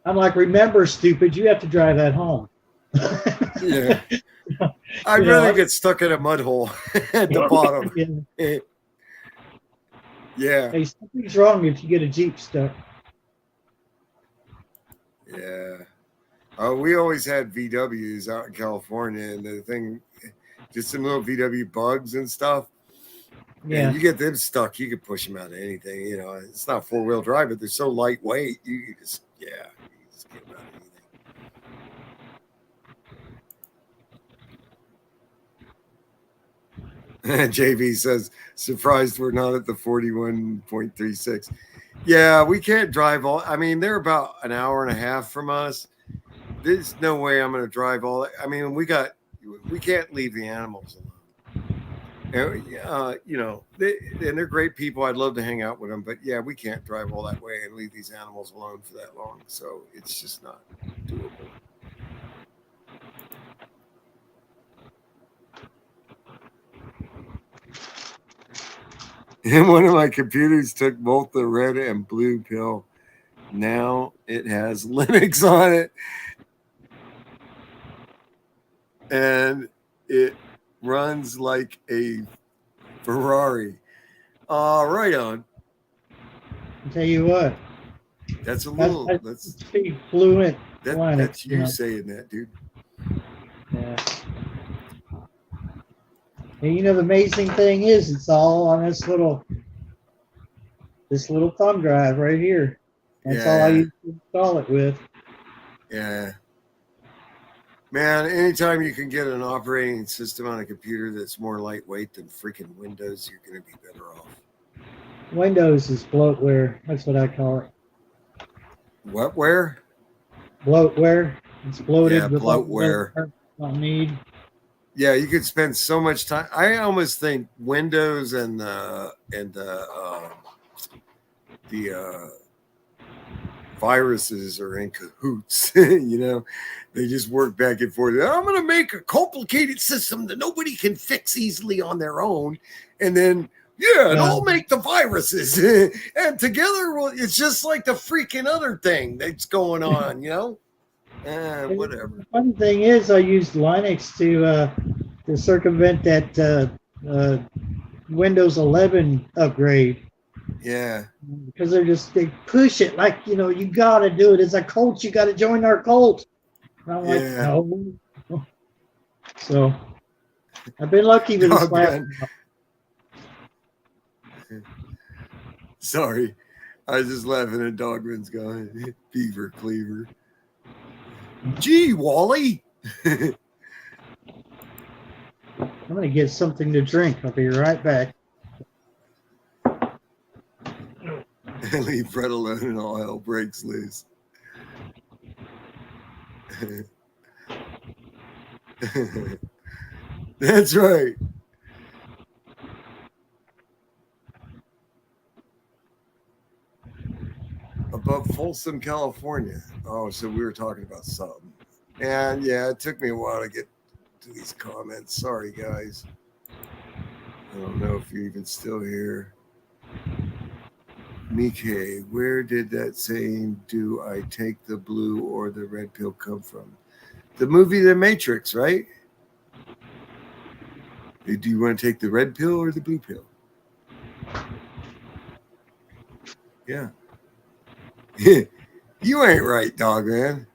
I'm like, remember, stupid, you have to drive that home. Yeah. I'd rather get stuck in a mud hole at the bottom. Yeah. Hey, something's wrong if you get a Jeep stuck. Yeah. We always had VWs out in California, and the thing, just some little VW bugs and stuff. Yeah. And you get them stuck, you can push them out of anything. It's not 4-wheel drive, but they're so lightweight. You just get them out of anything. JV says, surprised we're not at the 41.36. Yeah, we can't drive all. I mean, they're about an hour and a half from us. There's no way I'm going to drive all that. I mean, we can't leave the animals alone. And they're great people. I'd love to hang out with them, but yeah, we can't drive all that way and leave these animals alone for that long. So it's just not doable. And one of my computers took both the red and blue pill. Now it has Linux on it. And it runs like a Ferrari. Right on. I'll tell you what. That's a little. That's fluent. That's you saying that, dude. Yeah. And the amazing thing is, it's all on this little thumb drive right here. That's all I used to install it with. Yeah. Man, anytime you can get an operating system on a computer that's more lightweight than freaking Windows, you're going to be better off. Windows is bloatware. That's what I call it. Whatware? Bloatware. It's bloated. Yeah, bloatware. Don't need. Yeah, you could spend so much time. I almost think Windows and the viruses are in cahoots. They just work back and forth. I'm going to make a complicated system that nobody can fix easily on their own, and then Yeah, and I'll make the viruses. And together, it's just like the freaking other thing that's going on, whatever. The funny thing is, I used Linux to circumvent that Windows 11 upgrade. Yeah. Because they push it like, you got to do it. It's a cult. You got to join our cult. And I'm like, no. So I've been lucky with this last. Sorry. I was just laughing at Dogman's going, Beaver Cleaver. Gee, Wally. I'm going to get something to drink. I'll be right back. Leave Fred alone and all hell breaks loose. That's right. Above Folsom, California. Oh, so we were talking about something. And yeah, it took me a while to get to these comments. Sorry, guys. I don't know if you're even still here. Mike, where did that saying, do I take the blue or the red pill come from? The movie The Matrix, right? Do you want to take the red pill or the blue pill? Yeah. You ain't right, dog, man.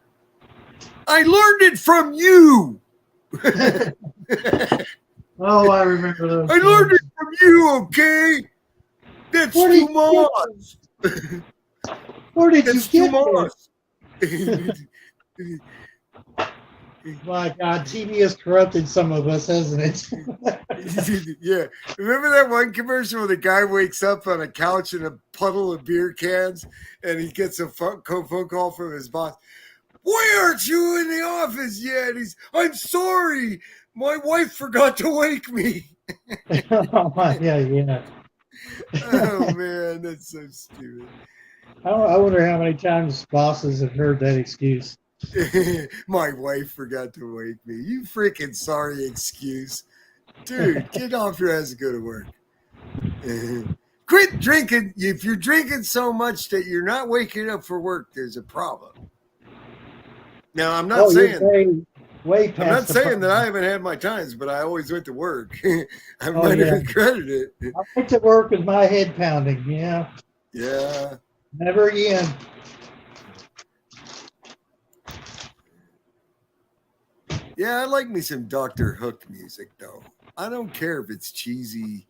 I learned it from you. Oh, I remember those. I learned it from you, okay? That's too much. Where did That's you too get much. My God, TV has corrupted some of us, hasn't it? Yeah. Remember that one commercial where the guy wakes up on a couch in a puddle of beer cans and he gets a phone call from his boss? Why aren't you in the office yet? I'm sorry. My wife forgot to wake me. Yeah. Oh, man, that's so stupid. I wonder how many times bosses have heard that excuse. My wife forgot to wake me. You freaking sorry excuse. Dude, get off your ass and go to work. Quit drinking. If you're drinking so much that you're not waking up for work, there's a problem. Now, I'm not saying way past I'm not saying problem. that I haven't had my times, but I always went to work. I might have regretted it. I went to work with my head pounding. Yeah. Yeah. Never again. Yeah, I like me some Dr. Hook music, though. I don't care if it's cheesy,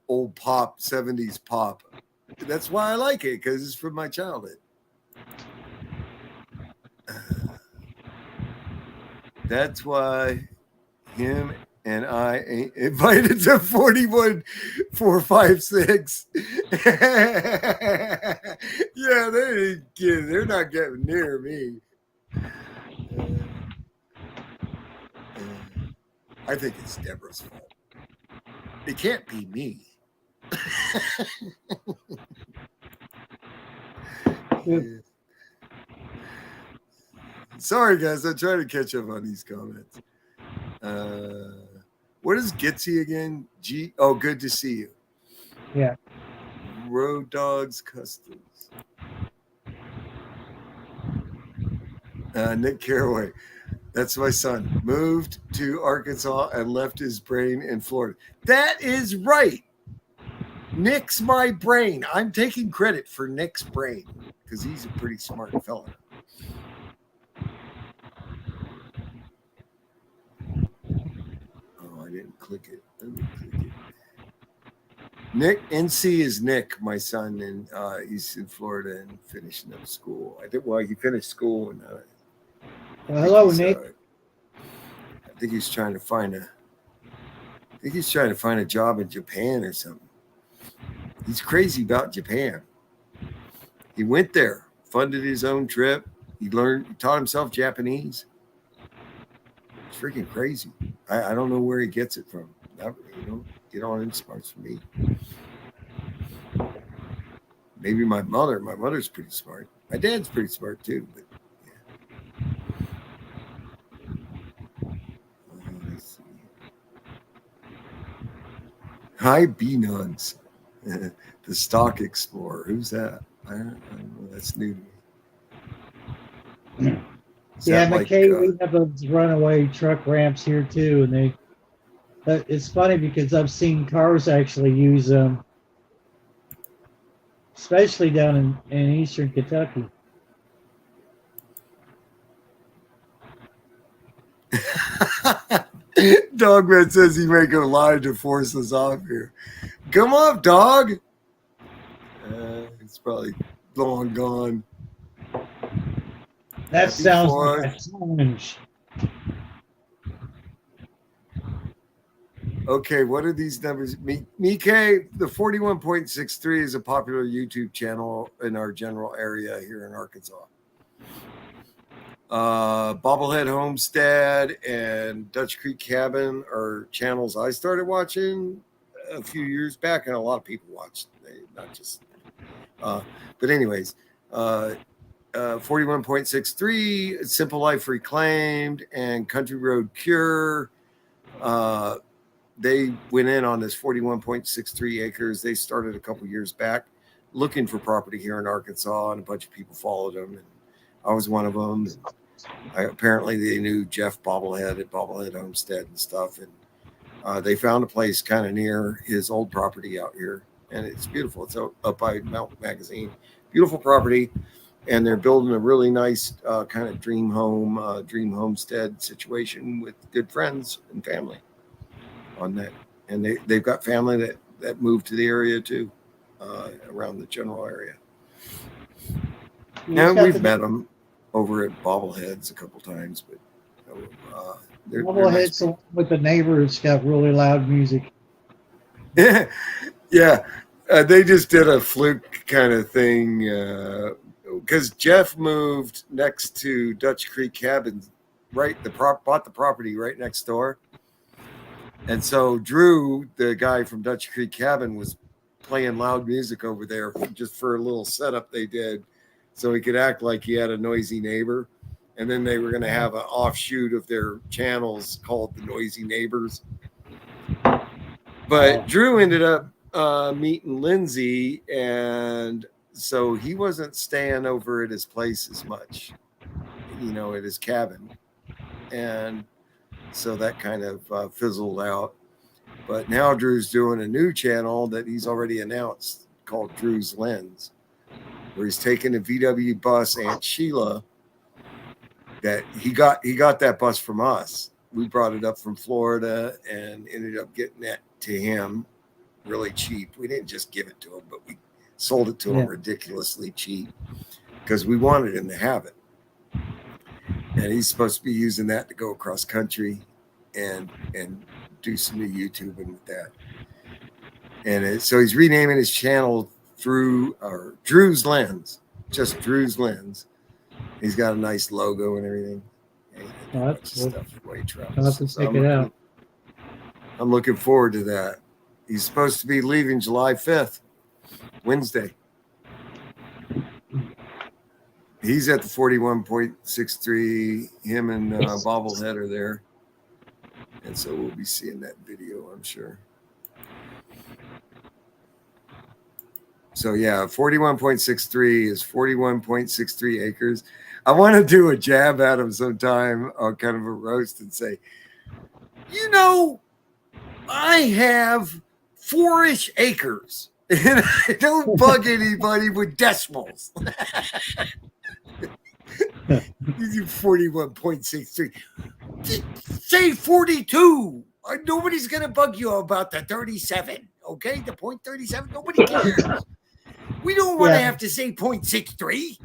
old pop, 70s pop. That's why I like it, because it's from my childhood. That's why him and I ain't invited to 41456. Yeah, they're not getting near me. I think it's Debra's fault. It can't be me. Sorry, guys. I'm trying to catch up on these comments. What is Gitsy again? Oh, good to see you. Yeah. Road Dogs Customs. Nick Caraway. That's my son. Moved to Arkansas and left his brain in Florida. That is right. Nick's my brain. I'm taking credit for Nick's brain because he's a pretty smart fella. Oh, I didn't click it. Let me click it. Nick, NC is Nick, my son, and he's in Florida and finishing up school. He finished school and hello, Nick. I think he's trying to find a job in Japan or something. He's crazy about Japan. He went there, funded his own trip. He taught himself Japanese. It's freaking crazy. I don't know where he gets it from. Get on in smarts for me. Maybe my mother. My mother's pretty smart. My dad's pretty smart too, but Hi, B-Nugs. The Stock Explorer. Who's that? I don't know. That's new to me. Is Yeah, that McKay, we have those runaway truck ramps here too, and it's funny because I've seen cars actually use them, especially down in eastern Kentucky. Dogman says he may go live to force us off here. Come off, dog. It's probably long gone. That Happy sounds Fourth. like a challenge. Okay, what are these numbers? Mike, the 41.63 is a popular YouTube channel in our general area here in Arkansas. Bobblehead Homestead and Dutch Creek Cabin are channels I started watching a few years back, and a lot of people watched. Not just, but anyways, 41.63, Simple Life Reclaimed, and Country Road Cure. They went in on this 41.63 acres. They started a couple years back looking for property here in Arkansas, and a bunch of people followed them. And I was one of them. Apparently, they knew Jeff Bobblehead at Bobblehead Homestead and stuff. And they found a place kind of near his old property out here. And it's beautiful. It's up by Mountain Magazine. Beautiful property. And they're building a really nice kind of dream home, dream homestead situation with good friends and family on that. And they've got family that moved to the area too, around the general area. Now we've met them over at Bobbleheads a couple times, but they're Bobbleheads nice with the neighbors got really loud music. Yeah, they just did a fluke kind of thing because Jeff moved next to Dutch Creek Cabin, right? Bought the property right next door. And so Drew, the guy from Dutch Creek Cabin, was playing loud music over there just for a little setup they did so he could act like he had a noisy neighbor. And then they were going to have an offshoot of their channels called the Noisy Neighbors. But Drew ended up meeting Lindsay, and so he wasn't staying over at his place as much, at his cabin. And so that kind of fizzled out. But now Drew's doing a new channel that he's already announced called Drew's Lens, where he's taking a VW bus, Aunt Sheila, that he got that bus from us. We brought it up from Florida and ended up getting that to him really cheap. We didn't just give it to him, but we sold it to him ridiculously cheap because we wanted him to have it. And he's supposed to be using that to go across country and do some new YouTubing with that. And so he's renaming his channel Drew's Lens, just Drew's Lens. He's got a nice logo and everything. And that's cool. Stuff while he travels. I'll have to check it out. I'm looking forward to that. He's supposed to be leaving July 5th, Wednesday. He's at the 41.63. Him and Bobblehead are there. And so we'll be seeing that video, I'm sure. So, yeah, 41.63 is 41.63 acres. I want to do a jab at him sometime, or kind of a roast, and say, I have 4-ish acres, and I don't bug anybody with decimals. You do 41.63. Say 42. Nobody's going to bug you about the 37. Okay? The 0.37. Nobody cares. We don't want to have to say 0.63.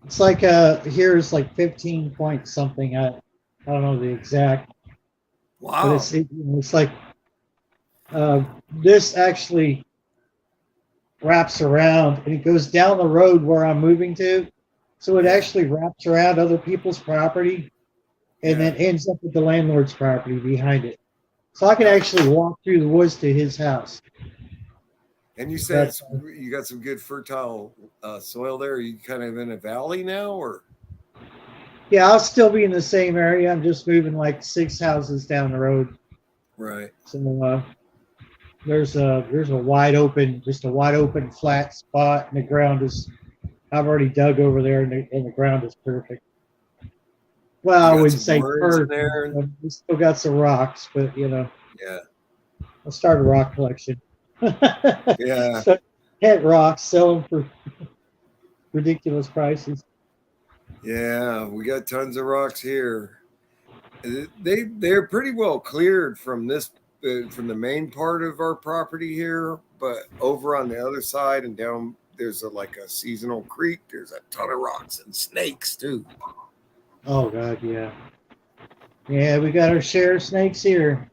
It's like here's like 15 point something. I don't know the exact. Wow. But it's like this actually wraps around and it goes down the road where I'm moving to. So it actually wraps around other people's property and then ends up with the landlord's property behind it. So I can actually walk through the woods to his house. And you said you got some good fertile soil there. Are you kind of in a valley now, or? Yeah, I'll still be in the same area. I'm just moving like 6 houses down the road. Right. So there's a wide open, just a wide open flat spot, and the ground is. I've already dug over there, and the ground is perfect. Well, I You got wouldn't some say worms in perfect. there. But we still got some rocks, but Yeah. I'll start a rock collection. Yeah. So, hit rocks, sell them for ridiculous prices. Yeah. We got tons of rocks here. They're pretty well cleared from this from the main part of our property here, but over on the other side and down there's like a seasonal creek. There's a ton of rocks and snakes too. Oh God, yeah, yeah. We got our share of snakes here.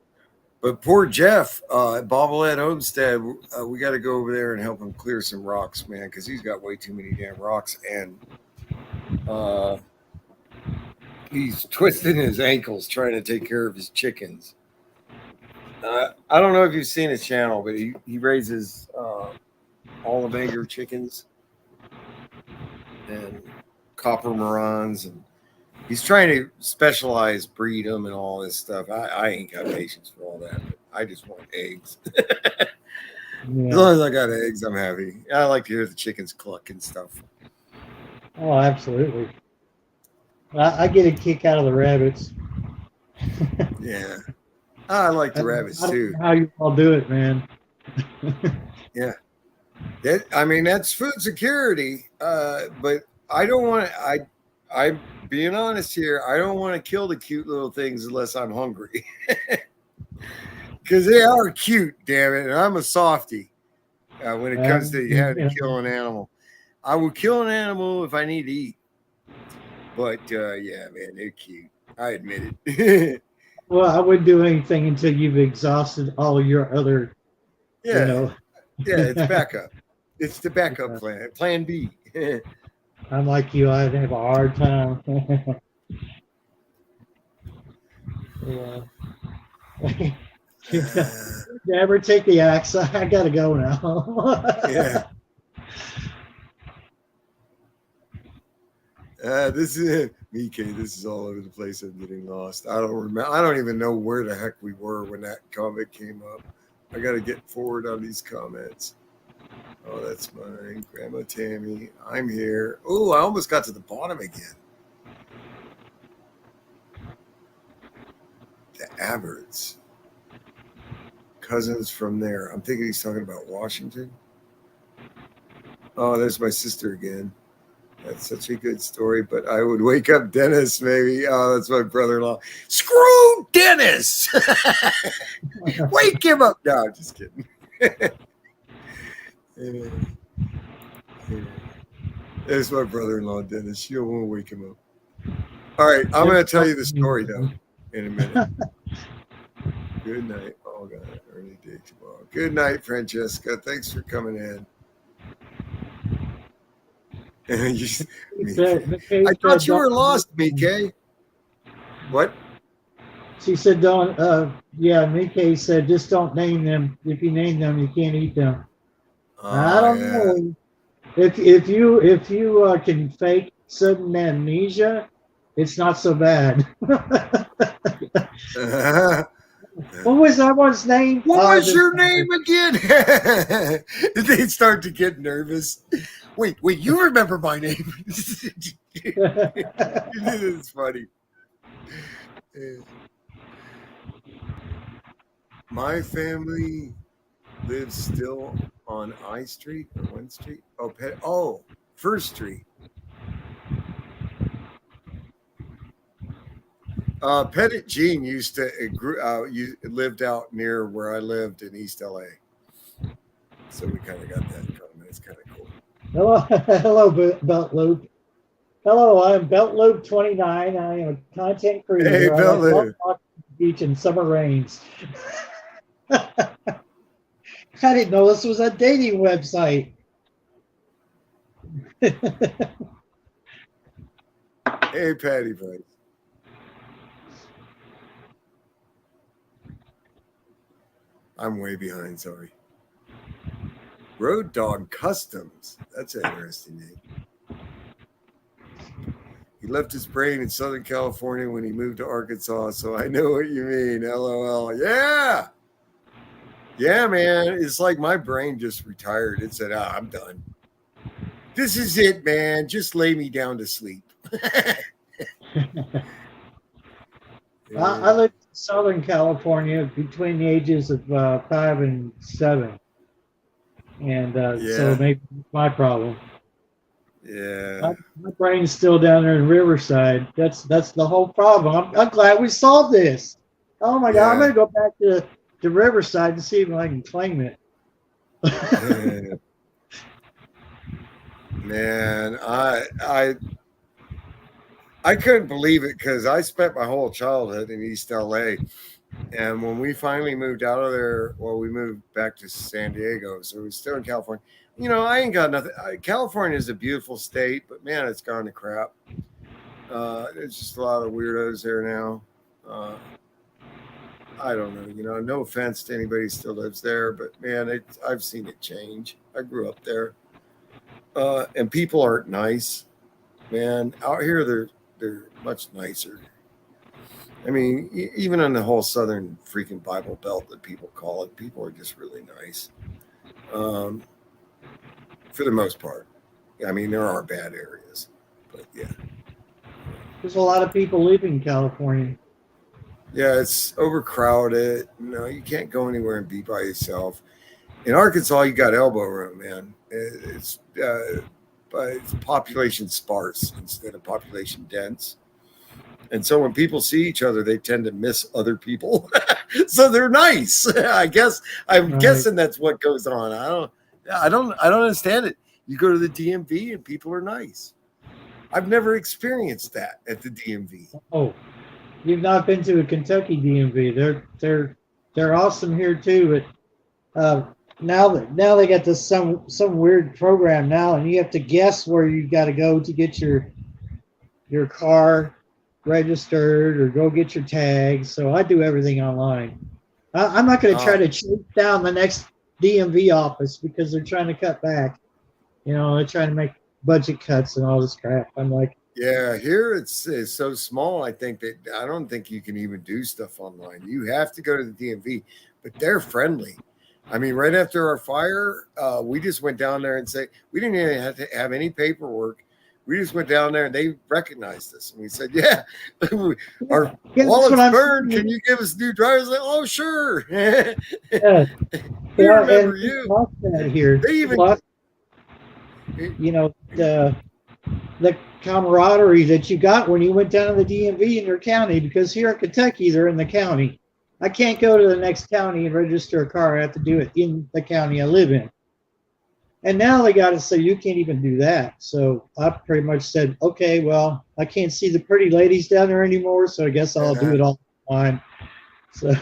But poor Jeff at Bobblehead Homestead, we got to go over there and help him clear some rocks, man, because he's got way too many damn rocks, and he's twisting his ankles trying to take care of his chickens. I don't know if you've seen his channel, but he raises olive Egger chickens and copper marans, and he's trying to specialize, breed them, and all this stuff. I ain't got patience for all that. I just want eggs. Yeah. As long as I got eggs, I'm happy. I like to hear the chickens cluck and stuff. Oh, absolutely. I get a kick out of the rabbits. Yeah. I like the rabbits I don't too. know how you all do it, man. Yeah. That's food security. But I don't want to, I'm being honest here. I don't want to kill the cute little things unless I'm hungry. Because they are cute, damn it. And I'm a softie when it comes to having to kill an animal. I will kill an animal if I need to eat. But yeah, man, they're cute. I admit it. Well, I wouldn't do anything until you've exhausted all of your other, Yeah, it's backup. It's the backup plan. Plan B. I'm like you. I'd have a hard time. Yeah. Never take the axe. I gotta go now. Yeah. This is Mike. This is all over the place. I'm getting lost. I don't remember. I don't even know where the heck we were when that comment came up. I got to get forward on these comments. Oh, that's mine. Grandma Tammy. I'm here. Oh, I almost got to the bottom again. The Abberts. Cousins from there. I'm thinking he's talking about Washington. Oh, there's my sister again. That's such a good story, but I would wake up Dennis, maybe. Oh, that's my brother-in-law. Screw Dennis! Wake him up. No, I'm just kidding. There's my brother-in-law, Dennis. You don't want to wake him up. All right, I'm going to tell you the story, though, in a minute. Good night. Oh, God, early day tomorrow. Good night, Francesca. Thanks for coming in. I thought you were lost, Mike. What? She said, "Don't." Mike said, "Just don't name them. If you name them, you can't eat them." I don't know. If you can fake sudden amnesia, it's not so bad. What was that one's name? What was your name again? They start to get nervous. Wait, you remember my name? It's funny. My family lives still on I Street or 1 Street. First Street. Pettit Jean used to lived out near where I lived in East LA. So we kind of got that comment. It's kind of cool. Hello, Belt Loop. Hello, I'm Belt Loop 29. I am a content creator. Hey, Belt Loop. Beach in summer rains. I didn't know this was a dating website. Hey, Patty Price. I'm way behind, sorry. Road Dog Customs. That's an interesting name. He left his brain in Southern California when he moved to Arkansas, so I know what you mean. LOL. Yeah. Yeah, man. It's like my brain just retired. It said, I'm done. This is it, man. Just lay me down to sleep. I lived in Southern California between the ages of 5 and 7. And so maybe it's my problem. Yeah. My brain's still down there in Riverside. That's the whole problem. I'm glad we solved this. Oh my God, I'm gonna go back to Riverside and see if I can claim it. Man, I couldn't believe it because I spent my whole childhood in East LA. And when we finally moved out of there, well, we moved back to San Diego. So we're still in California. You know, I ain't got nothing. California is a beautiful state, but man, it's gone to crap. There's just a lot of weirdos there now. I don't know. You know, no offense to anybody who still lives there, but man, I've seen it change. I grew up there. And people aren't nice. Man, out here, they're much nicer. I mean, even on the whole southern freaking Bible Belt that people call it, people are just really nice. For the most part. I mean, there are bad areas, but yeah. There's a lot of people living in California. Yeah, it's overcrowded. No, you can't go anywhere and be by yourself. In Arkansas, you got elbow room, man. But it's population sparse instead of population dense. And so when people see each other, they tend to miss other people. So they're nice. I'm guessing that's what goes on. I don't understand it. You go to the DMV and people are nice. I've never experienced that at the DMV. Oh, you've not been to a Kentucky DMV. They're awesome here too. But now they got this some weird program now, and you have to guess where you got to go to get your car registered or go get your tags. So I do everything online. I'm not going to try to chase down the next DMV office because they're trying to cut back. You know, they're trying to make budget cuts and all this crap. I'm like, yeah, here it's so small. I don't think you can even do stuff online. You have to go to the DMV, but they're friendly. I mean, right after our fire, we just went down there and we didn't even have to have any paperwork. We just went down there and they recognized us. And we said, yeah, our wallet's burned. Can you give us new drivers? Like, oh, sure. We remember you. Here. They even, you know, the camaraderie that you got when you went down to the DMV in your county, because here in Kentucky, they're in the county. I can't go to the next county and register a car. I have to do it in the county I live in. And now they got to say you can't even do that. So I pretty much said, okay, well, I can't see the pretty ladies down there anymore, so I guess I'll do it all online. So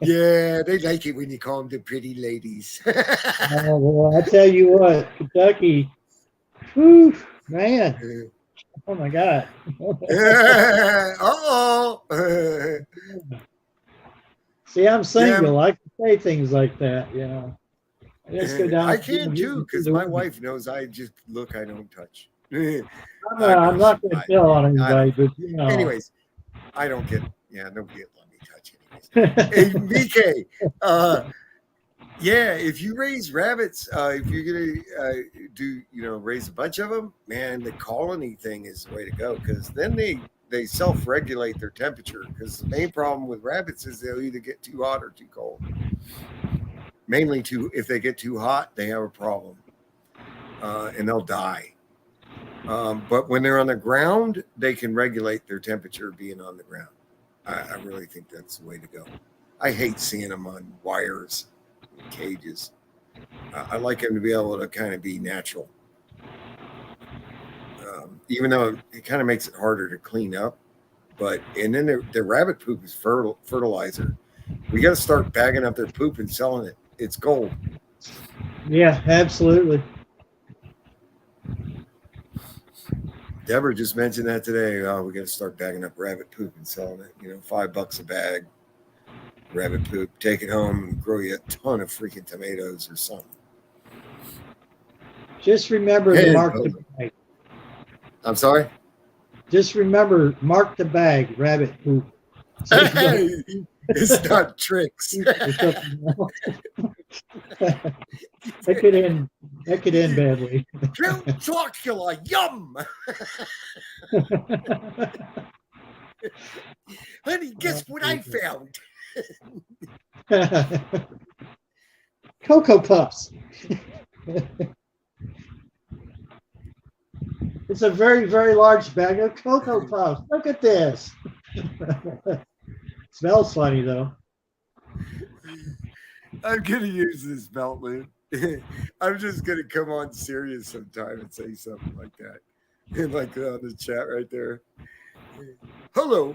yeah, they like it when you call them the pretty ladies. Oh, well, I tell you what, Kentucky, whew, man. Oh my God. See, I'm single. I can say things like that, you know. I can too, because my wife knows I just look, I don't touch. I'm not going to tell on anybody, but you know. Anyways, I don't get, nobody let me touch anyways. Hey, BK, yeah, if you raise rabbits, if you're going to raise a bunch of them, man, the colony thing is the way to go, because then they self-regulate their temperature, because the main problem with rabbits is they'll either get too hot or too cold. Mainly if they get too hot, they have a problem, and they'll die. But when they're on the ground, they can regulate their temperature being on the ground. I really think that's the way to go. I hate seeing them on wires, cages. I like them to be able to kind of be natural. Even though it kind of makes it harder to clean up. And then the rabbit poop is fertilizer. We got to start bagging up their poop and selling it. It's gold. Yeah, absolutely. Debra just mentioned that today. We got to start bagging up rabbit poop and selling it. $5 a bag. Rabbit poop. Take it home and grow you a ton of freaking tomatoes or something. Just remember to mark the bag. I'm sorry? Just remember, mark the bag, rabbit poop. It's not tricks. It's something else. That could end badly. Count Chocula, yum! Honey, guess what I found? Cocoa Puffs. It's a very, very large bag of Cocoa Puffs. Look at this. Smells funny though. I'm gonna use this belt loop. I'm just gonna come on serious sometime and say something like that. And like on the chat right there. Hello.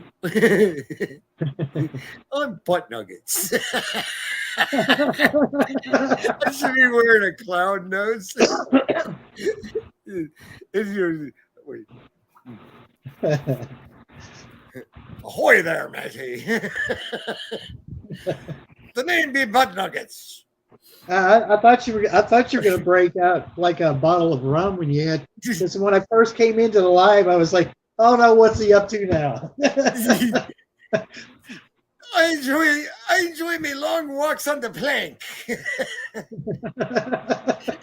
I'm Butt Nuggets. I should be wearing a clown nose. Wait. Ahoy there, matey. The name be Butt Nuggets. I thought you were gonna break out like a bottle of rum when you had. Because when I first came into the live, I was like, "Oh no, what's he up to now?" I enjoy my long walks on the plank.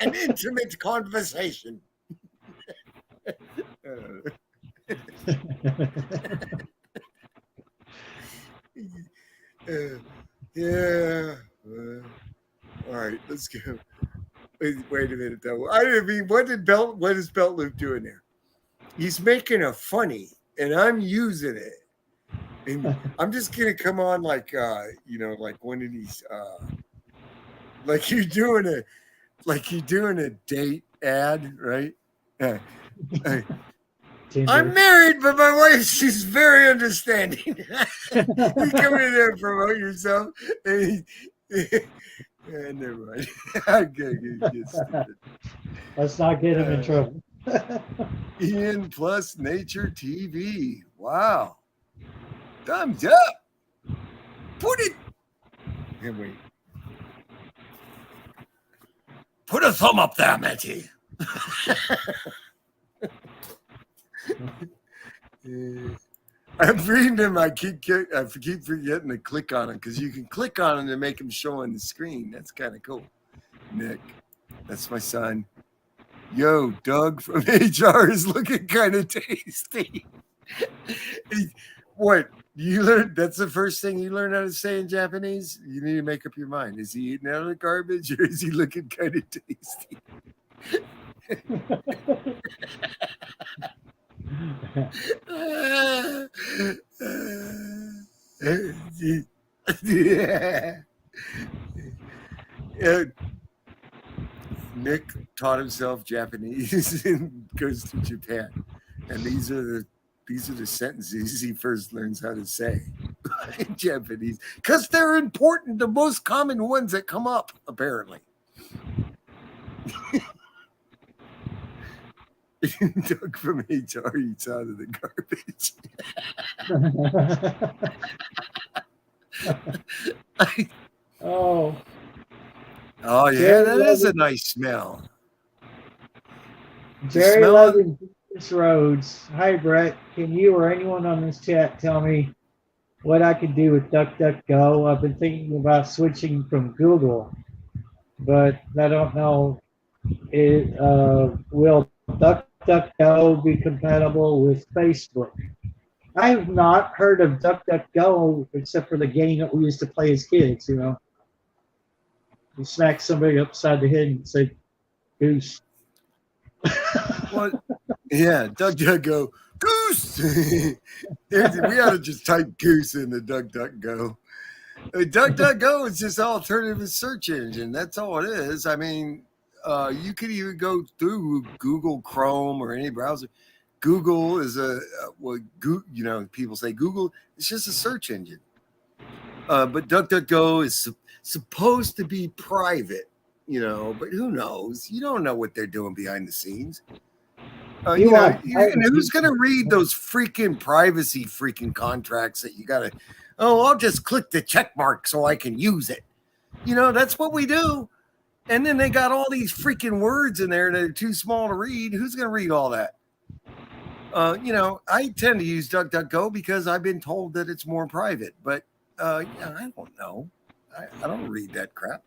An intimate conversation. Yeah. All right, let's go. Wait a minute though. I mean, what is Belt Loop doing there? He's making a funny, and I'm using it. And I'm just gonna come on like like one of these like you're doing a date ad, right? I'm married, but my wife, she's very understanding. You come in there and promote yourself. And never mind. I'm gonna get stupid. Let's not get him in trouble. Ian plus Nature TV. Wow. Thumbs up. Put it. Here, wait. Put a thumb up there, Matty. I'm reading them. I keep forgetting to click on them because you can click on them to make them show on the screen. That's kind of cool. Nick, that's my son. Yo, Doug from HR is looking kind of tasty. What you learned? That's the first thing you learn how to say in Japanese. You need to make up your mind. Is he eating out of the garbage or is he looking kind of tasty? Yeah. Nick taught himself Japanese and goes to Japan, and these are the sentences he first learns how to say in Japanese because they're important, the most common ones that come up apparently. Doug from HR eats out of the garbage. Oh yeah, that is a nice smell. Jerry Loving Rhodes. Hi, Brett. Can you or anyone on this chat tell me what I could do with DuckDuckGo? I've been thinking about switching from Google, but I don't know. Will DuckDuckGo be compatible with Facebook? I have not heard of DuckDuckGo except for the game that we used to play as kids. You smack somebody upside the head and say, "Goose." What? Yeah, DuckDuckGo. Goose! We ought to just type goose in the DuckDuckGo. DuckDuckGo is just an alternative search engine. That's all it is. I mean, you could even go through Google Chrome or any browser. Google is people say Google. It's just a search engine. But DuckDuckGo is supposed to be private, but who knows? You don't know what they're doing behind the scenes. Who's going to read those freaking privacy contracts that you got to, I'll just click the check mark so I can use it. That's what we do. And then they got all these freaking words in there that are too small to read. Who's going to read all that? I tend to use DuckDuckGo because I've been told that it's more private, but Yeah, I don't know. I don't read that crap.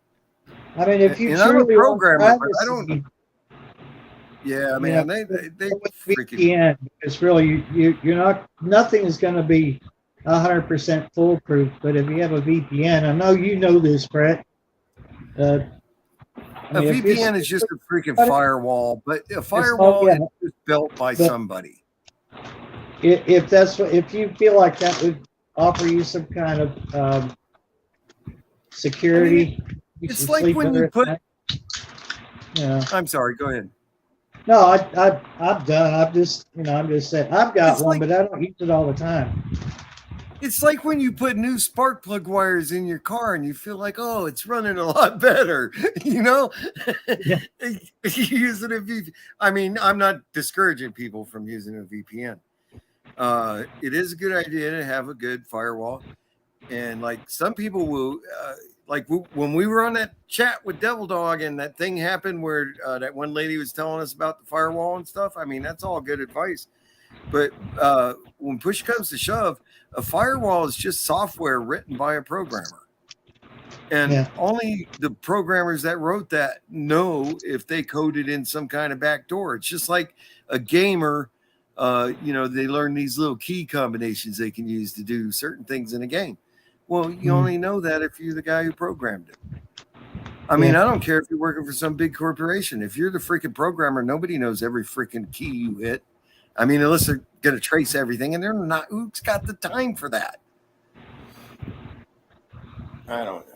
I mean, if you And I'm a truly want programmer, but I privacy, don't. Yeah, you man, know, they go with freaking. VPN, because really you're not, nothing is going to be 100% foolproof. But if you have a VPN, I know you know this, Brett. I A mean, if you're, VPN is just a freaking but firewall, but a it's, oh firewall yeah, is just built by but somebody. if that's what, if you feel like that would offer you some kind of I mean, security, you it's should like sleep when better you at put. night. Yeah. I'm sorry. Go ahead. No, I'm done. I'm just, I'm just saying, I've got It's one, like but I don't use it all the time. it's like when you put new spark plug wires in your car and you feel like, oh, it's running a lot better. You know, Yeah. using a VPN. I mean, I'm not discouraging people from using a VPN. It is a good idea to have a good firewall. And like some people will, when we were on that chat with Devil Dog and that thing happened where that one lady was telling us about the firewall and stuff. I mean, that's all good advice. But when push comes to shove, a firewall is just software written by a programmer. And only the programmers that wrote that know if they coded in some kind of backdoor. It's just like a gamer, they learn these little key combinations they can use to do certain things in a game. Well, you only know that if you're the guy who programmed it. I mean, I don't care if you're working for some big corporation. If you're the freaking programmer, nobody knows every freaking key you hit. I mean, unless they're going to trace everything, and they're not. Who's got the time for that? I don't know.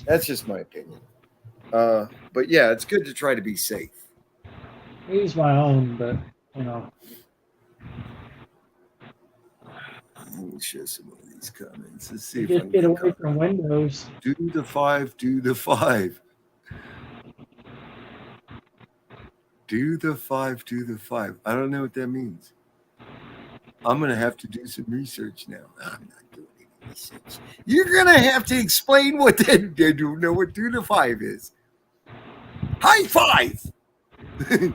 That's just my opinion. But yeah, it's good to try to be safe. Use my own, but Let me share some of these comments. Let's see you if I just can get get away from Windows. Do the 5, do the 5. Do the 5, do the 5. I don't know what that means. I'm going to have to do some research now. I'm not doing any research. You're going to have to explain what they don't know what do the 5 is. High five! Wait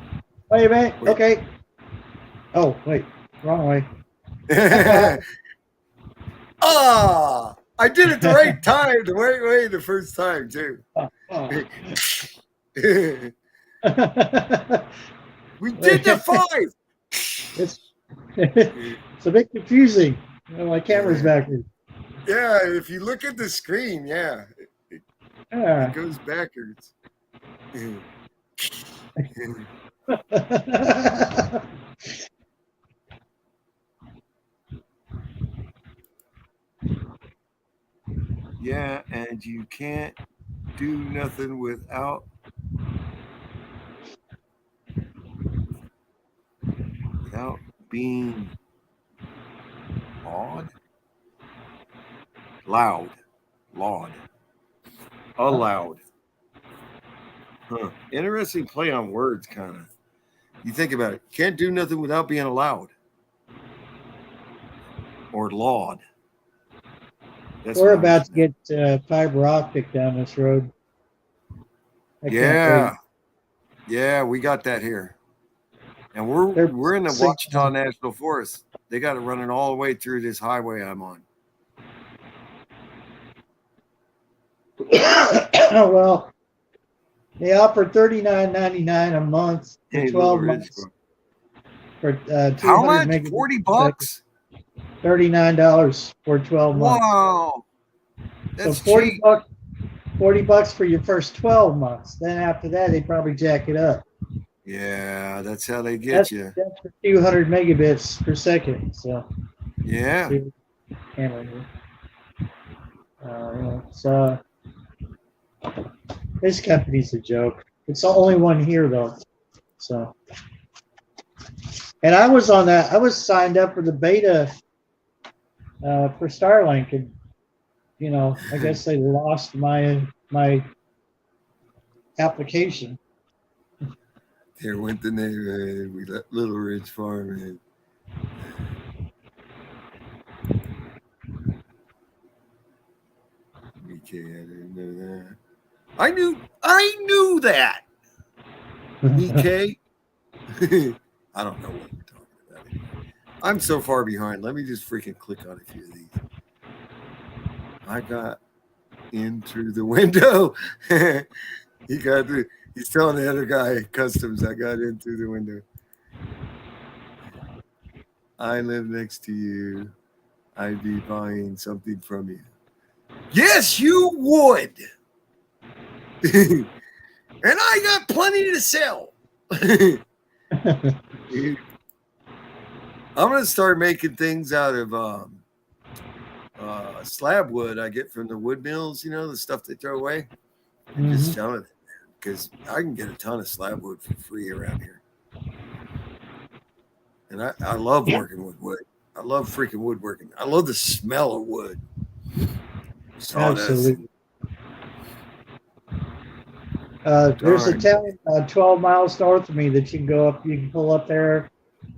a minute. Wait. Okay. Oh, wait. Wrong way. I did it the right time, the right way the first time, too. We did the 5. It's a bit confusing. My camera's backwards. Yeah, if you look at the screen, it goes backwards. Yeah, and you can't do nothing without being loud, allowed. Huh. Interesting play on words, kind of. You think about it. Can't do nothing without being allowed or laud. We're about to get fiber optic down this road. Yeah, we got that here, and we're in the Ouachita National Forest. They got it running all the way through this highway I'm on. Well, they offer $39.99 a month for 12 months. For how much? $40? $39 for 12 months. Wow, that's so $40 cheap. $40 for your first 12 months. Then after that, they probably jack it up. Yeah, that's how they get you. That's for 200 megabits per second. So yeah. So this company's a joke. It's the only one here though. So, and I was on that. I was signed up for the beta for Starlink, and I guess they lost my application. There went the neighborhood. We let Little Ridge Farm in. BK, I didn't know that. I knew that. BK. I don't know what we're talking about anymore. I'm so far behind. Let me just freaking click on a few of these. I got in through the window. He got through. He's telling the other guy, customs, I got in through the window. I live next to you. I'd be buying something from you. Yes, you would. And I got plenty to sell. I'm going to start making things out of slab wood I get from the wood mills, the stuff they throw away. And just selling it, because I can get a ton of slab wood for free around here. And I love working with wood. I love freaking woodworking. I love the smell of wood. Absolutely. There's a town 12 miles north of me that you can go up. You can pull up there.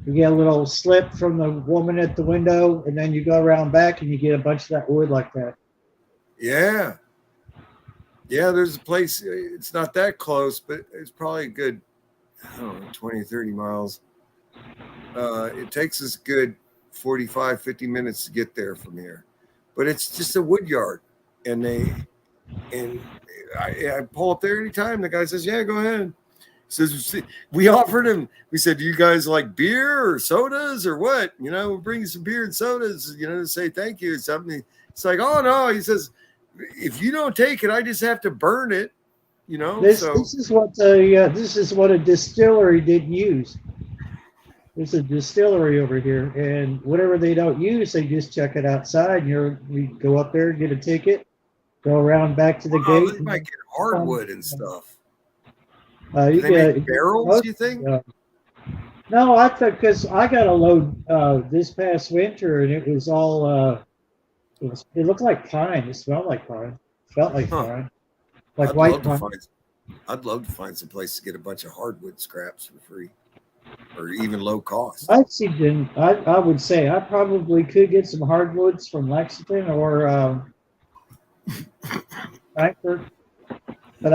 You get a little slip from the woman at the window, and then you go around back and you get a bunch of that wood like that. Yeah. Yeah, there's a place. It's not that close, but it's probably a good, 20, 30 miles. It takes us a good 45, 50 minutes to get there from here. But it's just a wood yard. And I pull up there anytime. The guy says, yeah, go ahead. He says, we offered him, we said, do you guys like beer or sodas or what? We'll bring you some beer and sodas, to say thank you or something. It's like, oh, no. He says, if you don't take it, I just have to burn it, This is what a distillery didn't use. There's a distillery over here, and whatever they don't use, they just check it outside. We go up there, get a ticket, go around back to the gate. They might get hardwood and stuff. You they make barrels, you think? No, I thought, because I got a load this past winter, and it was all. It looked like pine. It smelled like pine. Felt like pine. Like white pine. I'd love to find some place to get a bunch of hardwood scraps for free, or even low cost. I would say I probably could get some hardwoods from Lexington or Frankfurt, but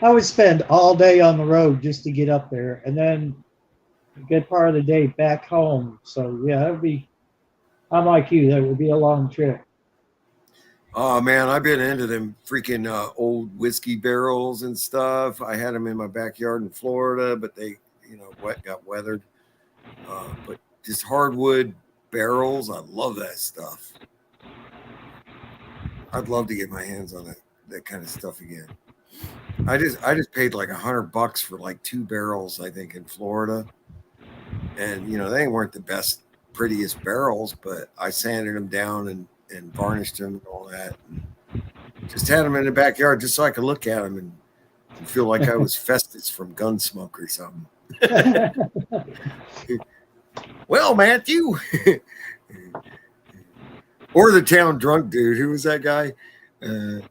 I would spend all day on the road just to get up there, and then a good part of the day back home. So yeah, that would be. I'm like you. That would be a long trip. Oh man, I've been into them freaking old whiskey barrels and stuff. I had them in my backyard in Florida, but they, got weathered. But just hardwood barrels, I love that stuff. I'd love to get my hands on that kind of stuff again. I just paid like $100 for like 2 barrels, I think, in Florida, and they weren't the best, prettiest barrels, but I sanded them down and varnished them and all that, and just had them in the backyard just so I could look at them and feel like I was Festus from Gunsmoke or something. Well, Matthew. Or the town drunk dude. Who was that guy? The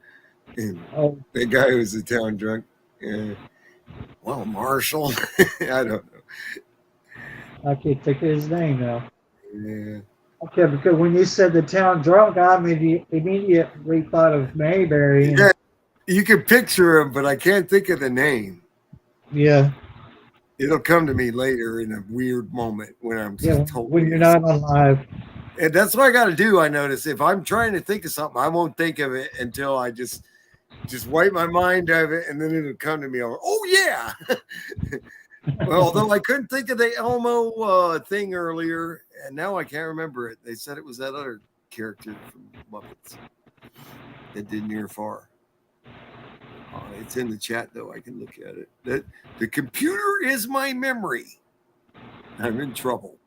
guy who was the town drunk. Well, Marshall. I don't know. I can't think of his name now. Yeah. Okay, because when you said the town drunk, I immediately thought of Mayberry. Yeah, you can picture him, but I can't think of the name. Yeah. It'll come to me later in a weird moment when I'm told. When you're not on live. And that's what I got to do. I notice if I'm trying to think of something, I won't think of it until I just wipe my mind of it, and then it'll come to me. Oh yeah. Well, although I couldn't think of the Elmo thing earlier, and now I can't remember it. They said it was that other character from Muppets that did Near Far. It's in the chat, though. I can look at it. The computer is my memory. I'm in trouble.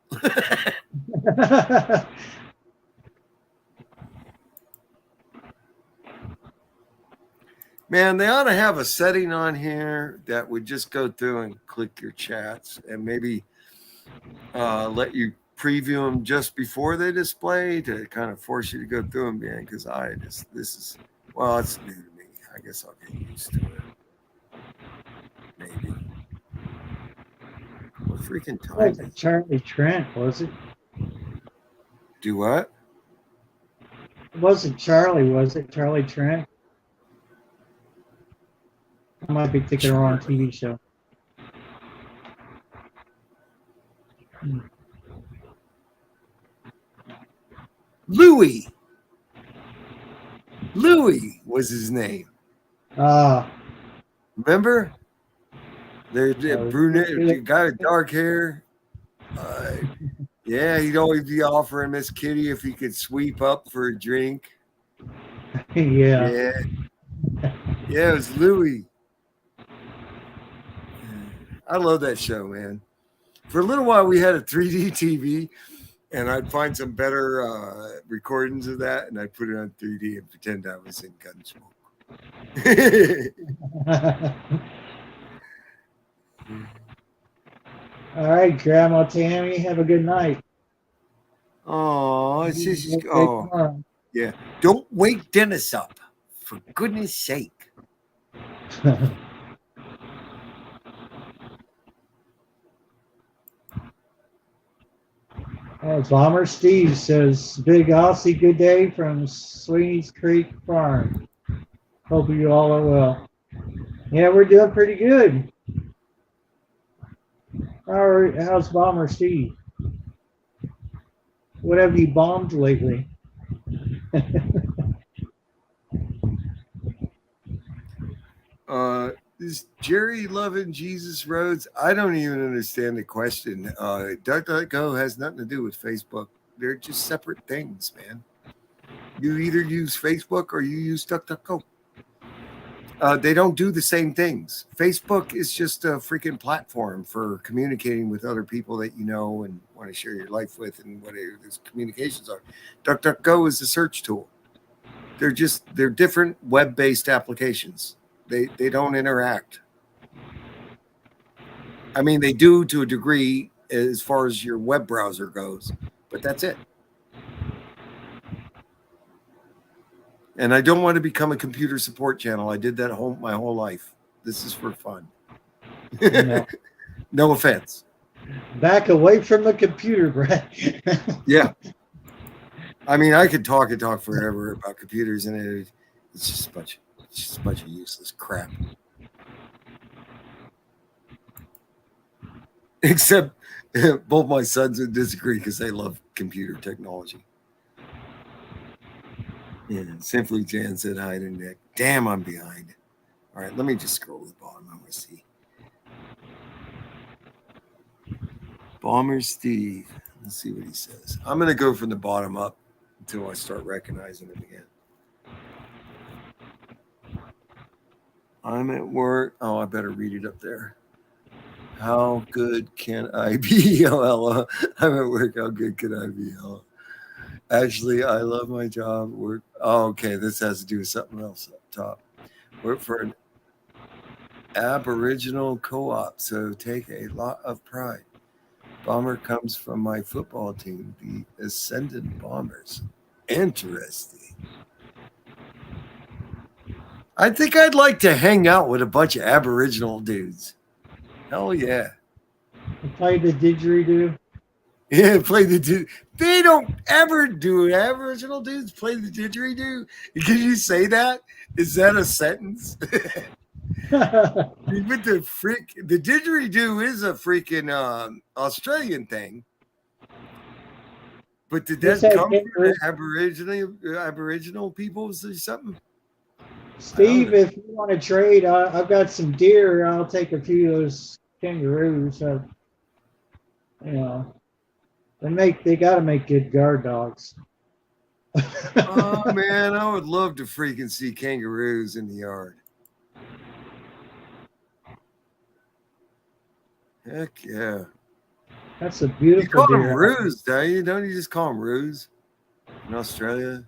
Man, they ought to have a setting on here that would just go through and click your chats and maybe let you preview them just before they display to kind of force you to go through them, man. Because it's new to me. I guess I'll get used to it. Maybe. What freaking time? It wasn't Charlie Trent, was it? Do what? It wasn't Charlie, was it? Charlie Trent? I might be thinking the wrong TV show. Louie. Louis was his name. Ah, Remember? There's a Oh, brunette, really? the guy with dark hair. Yeah, he'd always be offering Miss Kitty if he could sweep up for a drink. yeah. Yeah. Yeah, it was Louis. I love that show, man. For a little while, we had a 3D TV, and I'd find some better recordings of that, and I'd put it on 3D and pretend I was in Gunsmoke. All right, Grandma Tammy, have a good night. Oh, it's just Tomorrow. yeah. Don't wake Dennis up, for goodness sake. Oh, Bomber Steve says, Big Aussie, good day from Sweeney's Creek Farm. Hope you all are well. Yeah, we're doing pretty good. How's Bomber Steve? What have you bombed lately? Is Jerry loving Jesus Rhodes? I don't even understand the question. DuckDuckGo has nothing to do with Facebook. They're just separate things, man. You either use Facebook or you use DuckDuckGo. They don't do the same things. Facebook is just a freaking platform for communicating with other people that you know and want to share your life with and whatever those communications are. DuckDuckGo is a search tool. They're different web-based applications. They don't interact. I mean, they do to a degree as far as your web browser goes, but that's it. And I don't want to become a computer support channel. I did that my whole life. This is for fun. No. No offense. Back away from the computer, Brett. Yeah. I mean, I could talk forever about computers, and it's just a bunch of useless crap. Except both my sons would disagree because they love computer technology. Yeah, Simply Jan said hi to Nick. Damn, I'm behind. All right, let me just scroll to the bottom. I want to see. Bomber Steve. Let's see what he says. I'm going to go from the bottom up until I start recognizing him again. I'm at work. Oh, I better read it up there. How good can I be? I'm at work. How good can I be? Actually, I love my job. Work. Oh, okay. This has to do with something else up top. Work for an Aboriginal co-op, so take a lot of pride. Bomber comes from my football team, the Ascendant Bombers. Interesting. I think I'd like to hang out with a bunch of Aboriginal dudes. Hell yeah. Play the didgeridoo. Yeah, play the They don't ever do it. Aboriginal dudes play the didgeridoo. Can you say that? Is that a sentence? With the didgeridoo is a freaking Australian thing. But did that come from the Aboriginal peoples or something? Steve, if you want to trade, I've got some deer. I'll take a few of those kangaroos. You know, they got to make good guard dogs. Oh man, I would love to freaking see kangaroos in the yard. Heck yeah. That's a beautiful You call deer. them roos, don't you? Don't you just call them roos in Australia?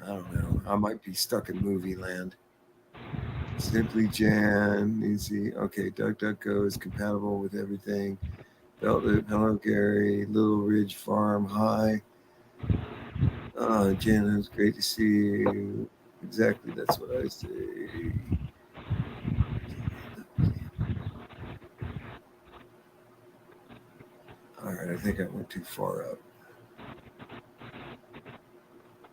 I don't know. I might be stuck in movie land. Simply Jan, easy. Okay, DuckDuckGo is compatible with everything. Belt Loop, hello Gary, Little Ridge Farm, hi. Jan, it was great to see you. Exactly, that's what I say. All right, I think I went too far up.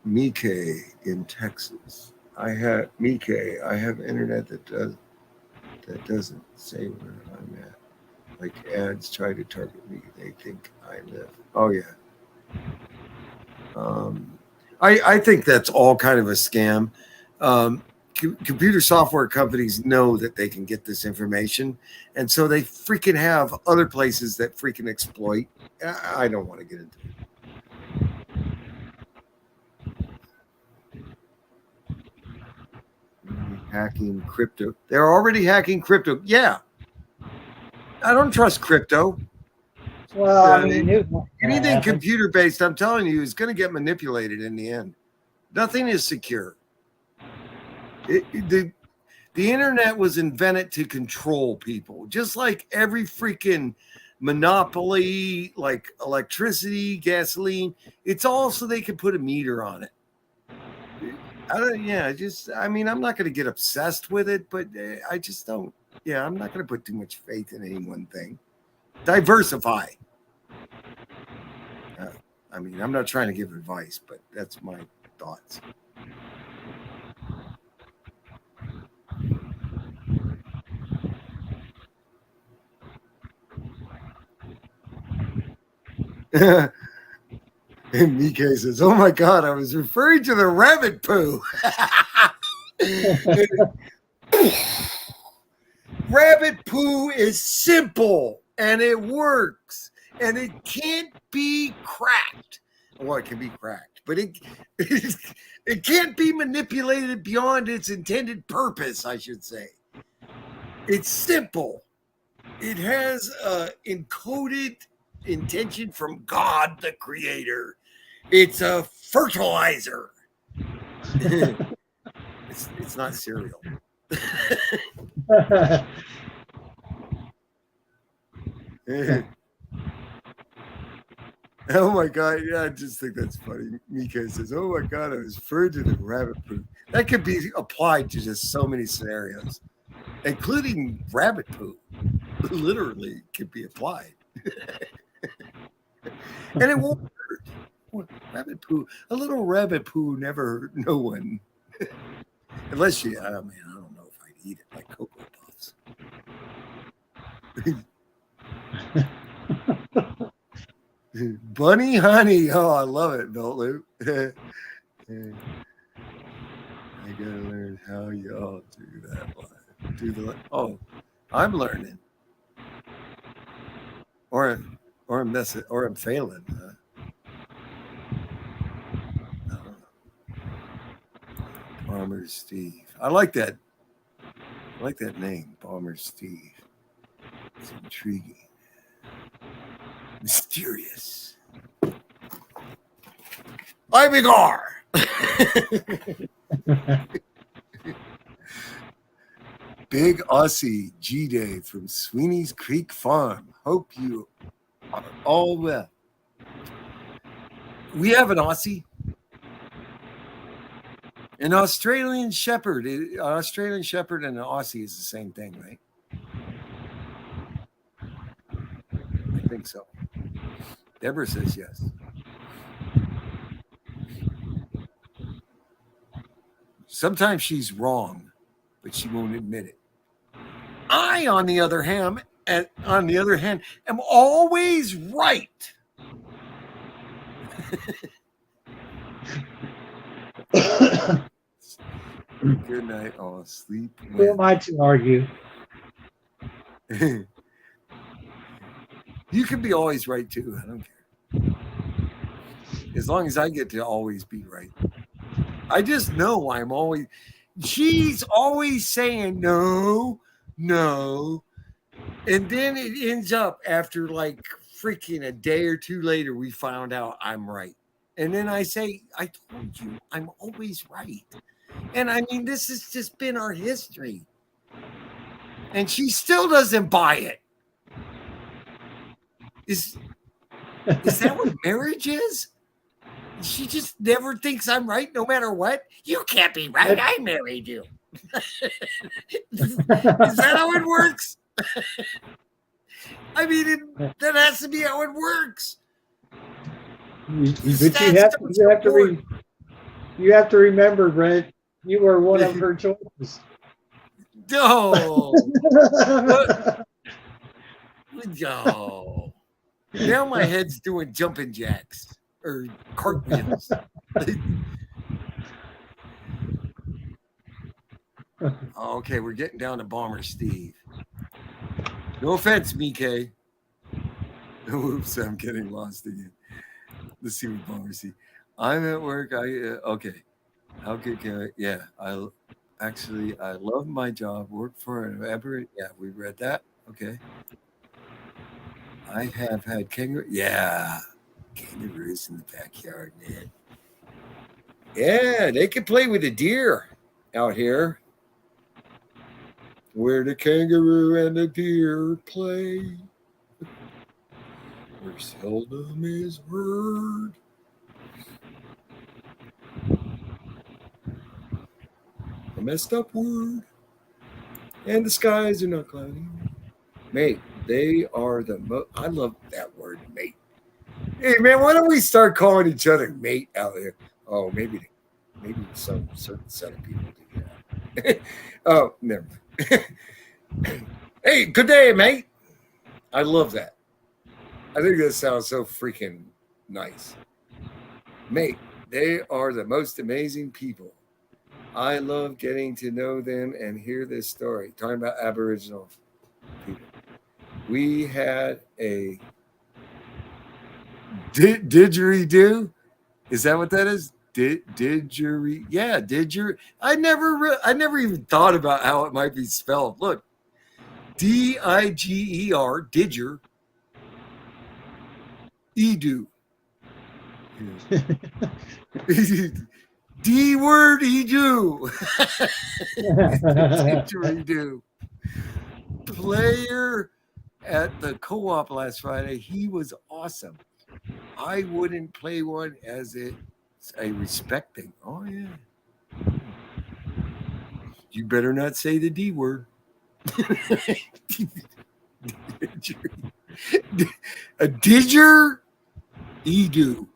Mike in Texas. I have internet that doesn't say where I'm at. Like ads try to target me. They think I live. Oh yeah. I think that's all kind of a scam. Computer software companies know that they can get this information, and so they freaking have other places that freaking exploit. I don't want to get into it. Hacking crypto. They're already hacking crypto. Yeah. I don't trust crypto. Well, I mean, anything computer based, I'm telling you, is going to get manipulated in the end. Nothing is secure. The internet was invented to control people, just like every freaking monopoly, like electricity, gasoline. It's all so they can put a meter on it. I mean, I'm not going to get obsessed with it, but I just don't. Yeah, I'm not going to put too much faith in any one thing. Diversify. I mean, I'm not trying to give advice, but that's my thoughts. And Mike says, "Oh my God, I was referring to the rabbit poo." Rabbit poo is simple and it works and it can't be cracked. Well, it can be cracked, but it can't be manipulated beyond its intended purpose, I should say. It's simple. It has encoded intention from God, the creator. It's a fertilizer. It's not cereal. Oh my God. Yeah, I just think that's funny. Mika says, "Oh my God, I was referring to the rabbit poo." That could be applied to just so many scenarios, including rabbit poo. Literally could be applied. And it won't hurt. Rabbit poo. A little rabbit poo never hurt no one. Unless you, I mean, I don't know if I'd eat it like Cocoa Puffs. Bunny honey. Oh, I love it, Belt Loop. I gotta learn how y'all do that. Oh, I'm learning. Or I'm failing. Bomber Steve. I like that name, Bomber Steve. It's intriguing. Mysterious. Ibigar. Big Aussie G-Day from Sweeney's Creek Farm. Hope you are all well. We have an Aussie. An Australian Shepherd. An Australian Shepherd and an Aussie is the same thing, right? I think so. Debra says yes. Sometimes she's wrong, but she won't admit it. I, on the other hand, am always right. Good night, all. Sleep well. Who am I to argue? You can be always right too. I don't care. As long as I get to always be right. I just know I'm always. She's always saying no. And then it ends up after like freaking a day or two later, we found out I'm right. And then I say, I told you I'm always right. And I mean, this has just been our history. And she still doesn't buy it. Is that what marriage is? She just never thinks I'm right no matter what. You can't be right. I married you. Is that how it works? I mean, that has to be how it works. But you have to remember, Brent, you were one of her choices. No. No. Now my head's doing jumping jacks or cartwheels. Okay, we're getting down to Bomber Steve. No offense, Mike. Oops, I'm getting lost again. Let's see what Bomber Steve. I'm at work. Okay. How good can I? Yeah, I love my job. Work for an aberrant. Yeah, we read that. Okay. I have had kangaroo. Yeah, kangaroos in the backyard, man. Yeah, they can play with the deer out here. Where the kangaroo and the deer play, where seldom is heard. A messed up word, and the skies are not cloudy. Mate, they are the most. I love that word, mate. Hey, man, why don't we start calling each other mate out here? Oh, maybe some certain set of people do that. Oh, never mind. Hey, good day, mate. I love that. I think that sounds so freaking nice. Mate, they are the most amazing people. I love getting to know them and hear this story. Talking about Aboriginal people. We had a didgeridoo. Is that what that is? Didgeridoo. Yeah, didger. I never even thought about how it might be spelled. Look, Diger, didger, edu. D word edu. Didgeridoo. Player at the co-op last Friday. He was awesome. I wouldn't play one as a respect thing. Oh yeah. You better not say the D word. A didger edu.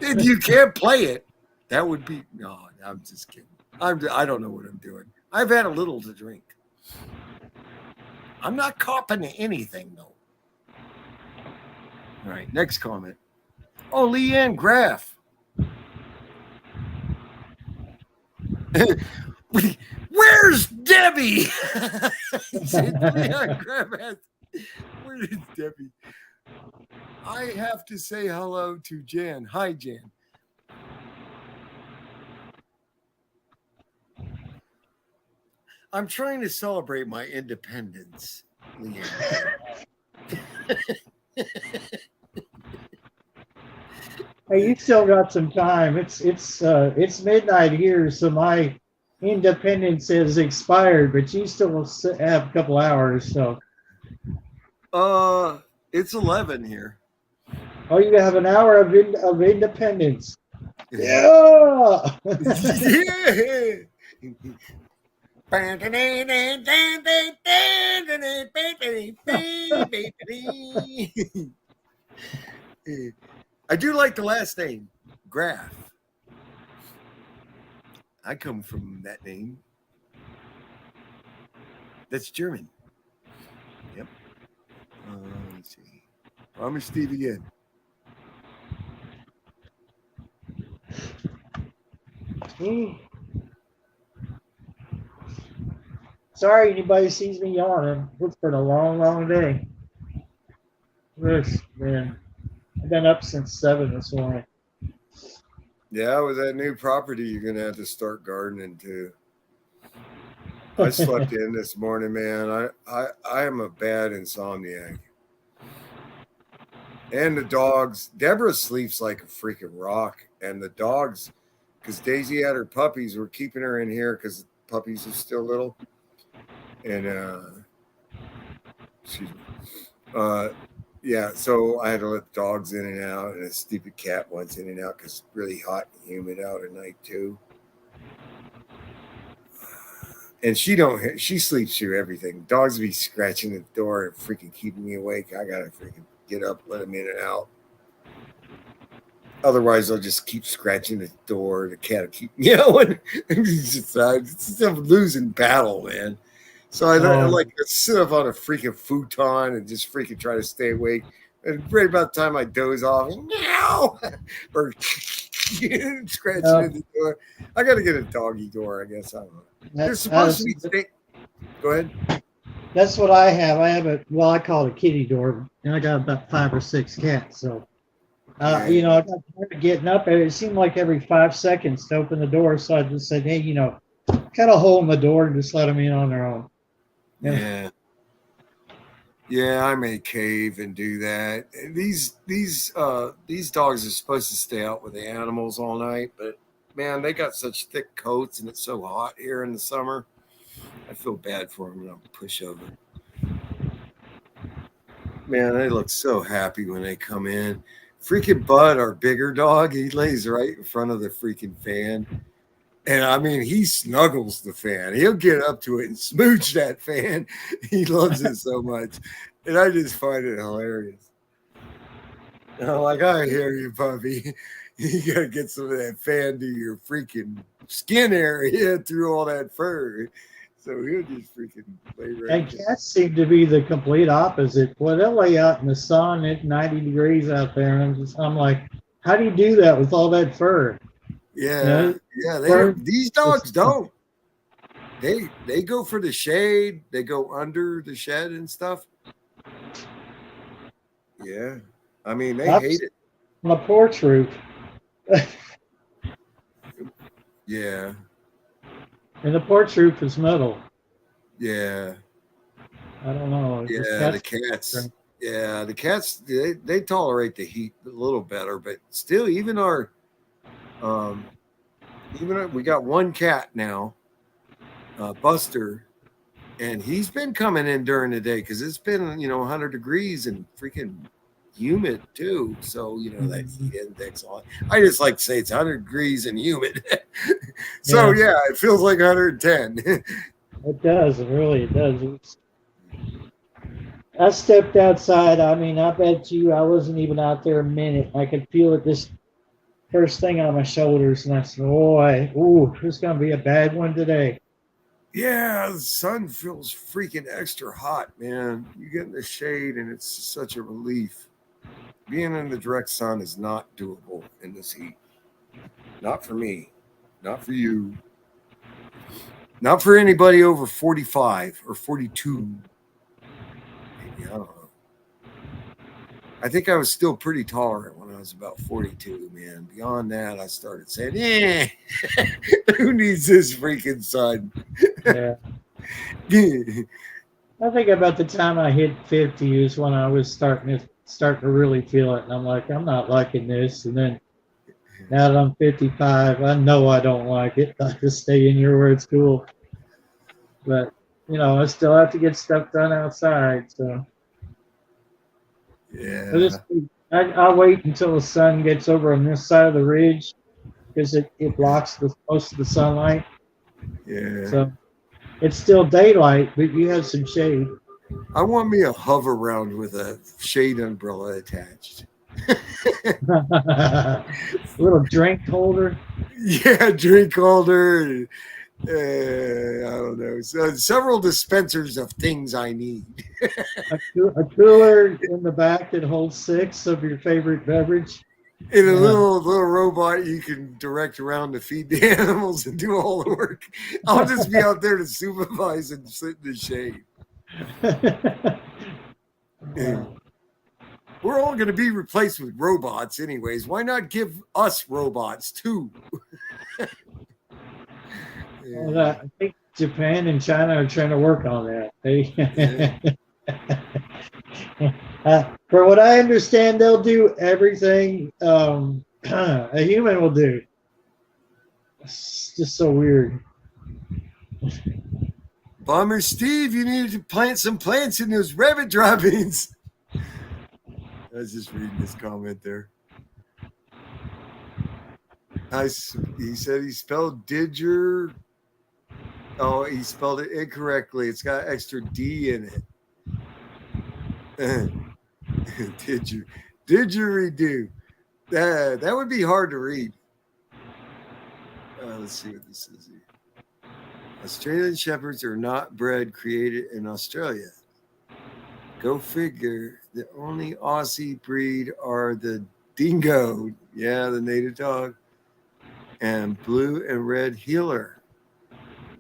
And you can't play it. That would be no. I'm just kidding. I don't know what I'm doing. I've had a little to drink. I'm not copping anything though. All right, next comment. Oh, Leanne Graff. Where's Debbie? Leanne Graff asked, where is Debbie? I have to say hello to Jan. Hi, Jan. I'm trying to celebrate my independence, Leanne. Hey, you still got some time. It's midnight here, so my independence has expired, but you still have a couple hours. So, it's 11 here. oh, you have an hour of independence. Yeah. Yeah. I do like the last name, Graf. I come from that name. That's German. Yep. Let's see. Bomber Steve again. Sorry, anybody sees me yawning. It's been a long, long day. Yes, man. I've been up since 7 this morning. Yeah, with that new property, you're gonna have to start gardening too. I slept in this morning, man. I am a bad insomniac. And the dogs, Debra sleeps like a freaking rock. And the dogs, because Daisy had her puppies, we're keeping her in here because the puppies are still little. And excuse me. Yeah, so I had to let the dogs in and out, and a stupid cat wants in and out because it's really hot and humid out at night too. And she sleeps through everything. Dogs be scratching the door and freaking keeping me awake. I gotta freaking get up, let them in and out. Otherwise, they'll just keep scratching the door. The cat will keep yelling. It's a losing battle, man. So I like to sit up on a freaking futon and just freaking try to stay awake. And right about the time I doze off, meow, or scratching at the door. I got to get a doggy door, I guess. I don't know. They're supposed to be. Go ahead. That's what I have. I have I call it a kitty door, and I got about 5 or 6 cats. So, I got tired of getting up, and it seemed like every 5 seconds to open the door. So I just said, hey, cut a hole in the door and just let them in on their own. Yeah. Yeah, I may cave and do that. These dogs are supposed to stay out with the animals all night, but man, they got such thick coats and it's so hot here in the summer. I feel bad for them, and I'll push over. Man, they look so happy when they come in. Freaking Bud, our bigger dog, he lays right in front of the freaking fan. And I mean, he snuggles the fan. He'll get up to it and smooch that fan. He loves it so much. And I just find it hilarious. And I'm like, I hear you, puppy. You got to get some of that fan to your freaking skin area through all that fur. So he'll just freaking lay right And cats seem to be the complete opposite. Well, they'll lay out in the sun at 90 degrees out there. And I'm like, how do you do that with all that fur? Yeah, these dogs don't. They go for the shade. They go under the shed and stuff. Yeah, I mean they hate it. On a porch roof. Yeah. And the porch roof is metal. Yeah. I don't know. Yeah, the cats. Yeah, the cats. They tolerate the heat a little better, but still, even we got one cat now, Buster, and he's been coming in during the day because it's been 100 degrees and freaking humid too. So that heat index on. I just like to say it's 100 degrees and humid. So yeah, it feels like 110. It does. It does. I stepped outside. I mean, I bet you I wasn't even out there a minute. I could feel it this first thing on my shoulders, and I said, "Boy, this is gonna be a bad one today." Yeah, the sun feels freaking extra hot, man. You get in the shade, and it's such a relief. Being in the direct sun is not doable in this heat. Not for me. Not for you. Not for anybody over 45 or 42. Maybe, I don't know. I think I was still pretty tolerant when I was about 42, man. Beyond that, I started saying, who needs this freaking sun? Yeah. I think about the time I hit 50 is when I was starting to really feel it. And I'm like, I'm not liking this. And then now that I'm 55, I know I don't like it. I just stay in here where it's cool. But, I still have to get stuff done outside. So, yeah. I'll wait until the sun gets over on this side of the ridge because it blocks most of the sunlight. Yeah. So, it's still daylight, but you have some shade. I want me a hover round with a shade umbrella attached. A little drink holder. Yeah, drink holder. I don't know. So several dispensers of things I need. A cooler in the back that holds 6 of your favorite beverage. In a little robot you can direct around to feed the animals and do all the work. I'll just be out there to supervise and sit in the shade. We're all going to be replaced with robots anyways. Why not give us robots too? Well, I think Japan and China are trying to work on that. For what I understand, they'll do everything a human will do. It's just so weird. Bomber Steve, you need to plant some plants in those rabbit droppings. I was just reading this comment there. He said he spelled Didger. Oh, he spelled it incorrectly. It's got extra D in it. Didgeridoo. That would be hard to read. Let's see what this is here. Australian Shepherds are not bred created in Australia. Go figure. The only Aussie breed are the dingo. Yeah, the native dog. And blue and red heeler,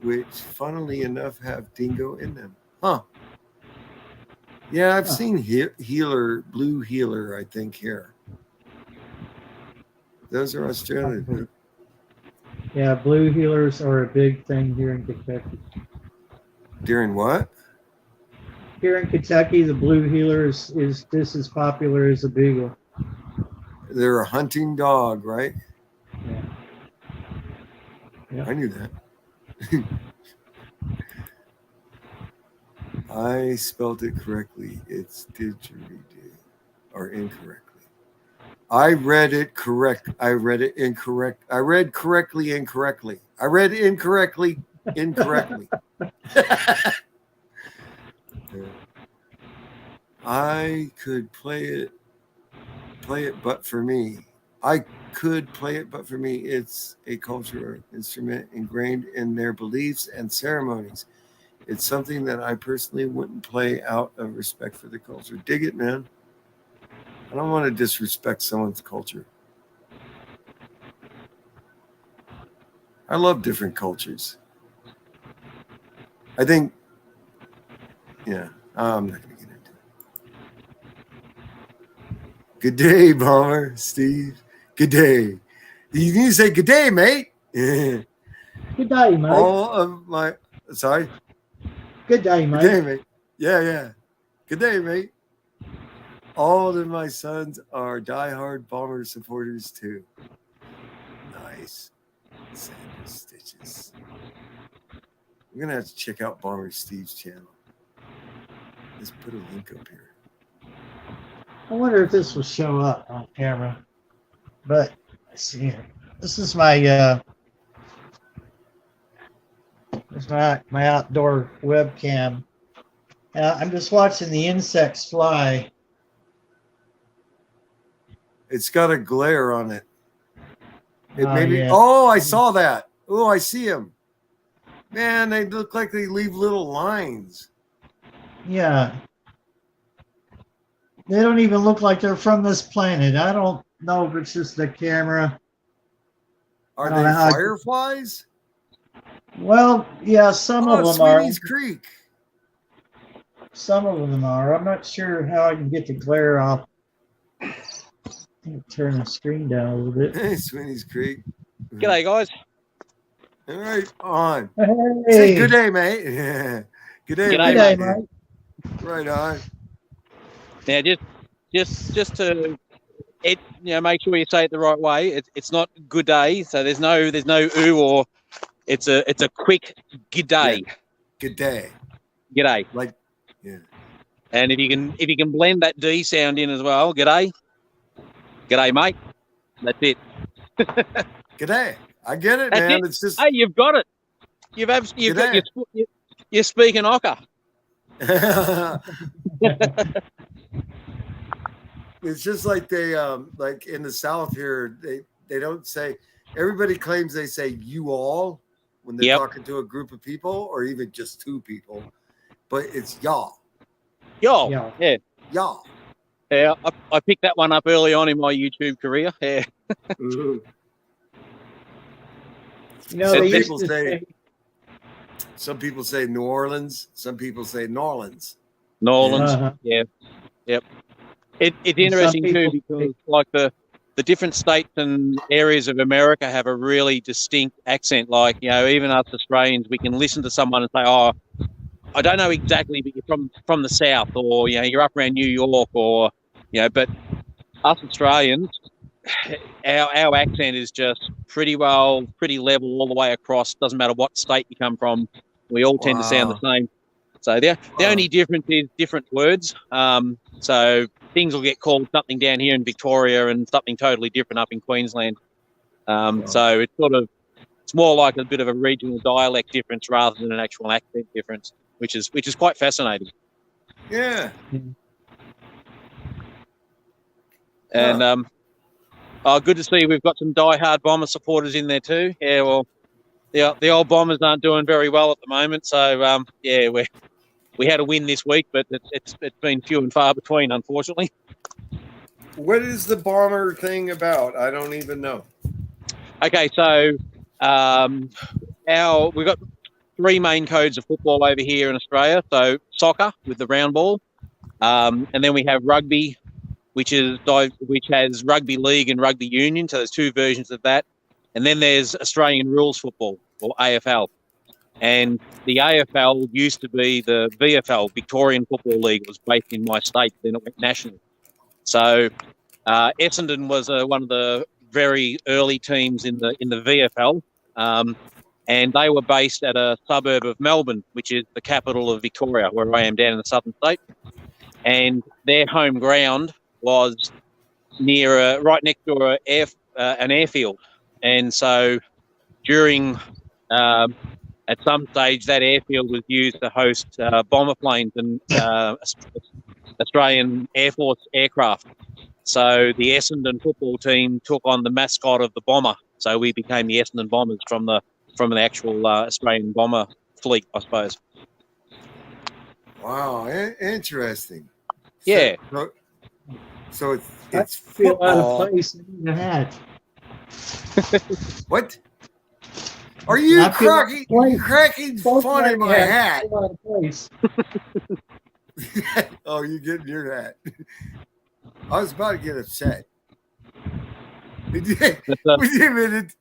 which funnily enough have dingo in them. Huh. Yeah, I've seen heeler, blue heeler, I think, here. Those are Australian. Yeah, blue heelers are a big thing here in Kentucky. During what? Here in Kentucky, the blue heeler is just as popular as the beagle. They're a hunting dog, right? Yeah. Yep. I knew that. I spelled it correctly. It's didgeridoo, or incorrectly. I read it correct. I read it incorrect. I read correctly incorrectly. I read incorrectly incorrectly. I could play it, but for me, I could play it, but for me, it's a cultural instrument ingrained in their beliefs and ceremonies. It's something that I personally wouldn't play out of respect for the culture. Dig it, man. I don't want to disrespect someone's culture. I love different cultures. I think, yeah, I'm not going to get into it. Good day, Bomber, Steve. Good day. You need to say good day, mate. Good day, mate. All of my, sorry. Good day, mate. Good day, mate. Yeah. Good day, mate. All of my sons are diehard Bomber supporters too. Nice. Sanders stitches. We're gonna have to check out Bomber Steve's channel. Let's put a link up here. I wonder if this will show up on camera. But let's see here. This is my my outdoor webcam. I'm just watching the insects fly. It's got a glare on it. Yeah. Oh, I saw that. Oh, I see them. Man, they look like they leave little lines. Yeah. They don't even look like they're from this planet. I don't know if it's just the camera. Are they fireflies? Well, yeah, some of them are. Sweeney's Creek. Some of them are. I'm not sure how I can get the glare off. Turn the screen down a little bit. Hey, Sweeney's Creek. G'day, guys. All right, on. Hey. Say good day, mate. Yeah. Good day, G'day, mate. Right on. Now, just to make sure you say it the right way. It's not good day, so there's no ooh or it's a quick good day. Yeah. Good day. G'day. Like, yeah. And if you can blend that D sound in as well, g'day. G'day, mate. That's it. G'day. I get it, That's man. it. It's just Hey, you've got it. You've got you're speaking Ocker. It's just like they like in the South here, they don't say, everybody claims they say you all when they're talking to a group of people or even just two people, but it's y'all. Y'all. Yeah. Y'all. Yeah, I picked that one up early on in my YouTube career. Yeah. Mm-hmm. You know, some people say New Orleans, some people say Norlands. Norlands. Uh-huh. Yeah. Yep. It's interesting too because like the different states and areas of America have a really distinct accent. Like, even us Australians, we can listen to someone and say, "Oh, I don't know exactly, but you're from the South, or you're up around New York, or but us Australians, our accent is just pretty level all the way across. Doesn't matter what state you come from, we all tend to sound the same. So the only difference is different words. So things will get called something down here in Victoria and something totally different up in Queensland. So it's more like a bit of a regional dialect difference rather than an actual accent difference, which is quite fascinating. Yeah. And good to see we've got some diehard Bomber supporters in there too. Yeah, well, the old Bombers aren't doing very well at the moment, so we're we had a win this week, but it's been few and far between, unfortunately. What is the bomber thing about? I don't even know. Okay, so we've got 3 main codes of football over here in Australia. So soccer with the round ball, and then we have rugby, which has rugby league and rugby union. So there's 2 versions of that, and then there's Australian rules football, or AFL. And the AFL used to be the VFL, Victorian Football League. It was based in my state, then it went national. So Essendon was one of the very early teams in the VFL, and they were based at a suburb of Melbourne, which is the capital of Victoria, where I am down in the southern state. And their home ground was near right next to an airfield. And so during at some stage, that airfield was used to host bomber planes and Australian Air Force aircraft. So the Essendon football team took on the mascot of the bomber. So we became the Essendon Bombers from the actual Australian bomber fleet, I suppose. Wow, interesting. Yeah. So it's feel out football. of place in the hat. What? Are you cracking fun at my hat? Oh, you getting your hat? I was about to get upset. Wait a minute.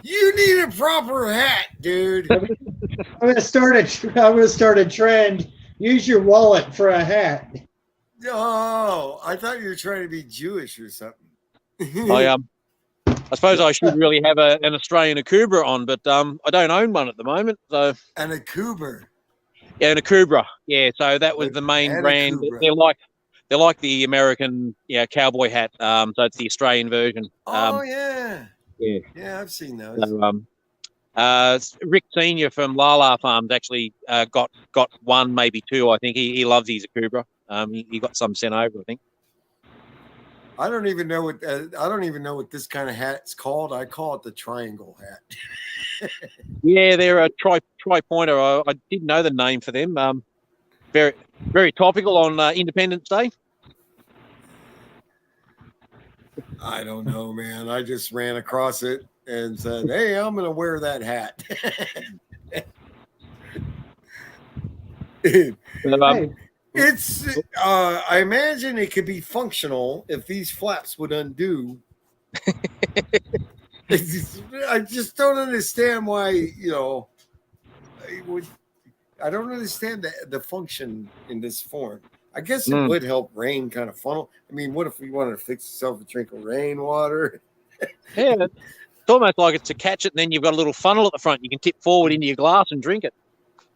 You need a proper hat, dude. I'm gonna start a trend. Use your wallet for a hat. Oh, I thought you were trying to be Jewish or something. I suppose I should really have an Australian Akubra on, but I don't own one at the moment. So an Akubra. Yeah, an Akubra. Yeah, so that was the main brand. They're like the American cowboy hat. So it's the Australian version. Yeah, I've seen those. So, Rick Senior from Lala Farms actually got one, maybe 2. I think he loves his Akubra. He got some sent over, I think. I don't even know what this kind of hat's called. I call it the triangle hat. Yeah, they're a tri-pointer. I didn't know the name for them. Very, very topical on Independence Day. I don't know, man. I just ran across it and said, "Hey, I'm going to wear that hat." It's. I imagine it could be functional if these flaps would undo. I just don't understand why. I don't understand the function in this form. I guess it would help rain kind of funnel. I mean, what if we wanted to fix yourself a drink of rainwater? Yeah, it's almost like it's to catch it, and then you've got a little funnel at the front. You can tip forward into your glass and drink it.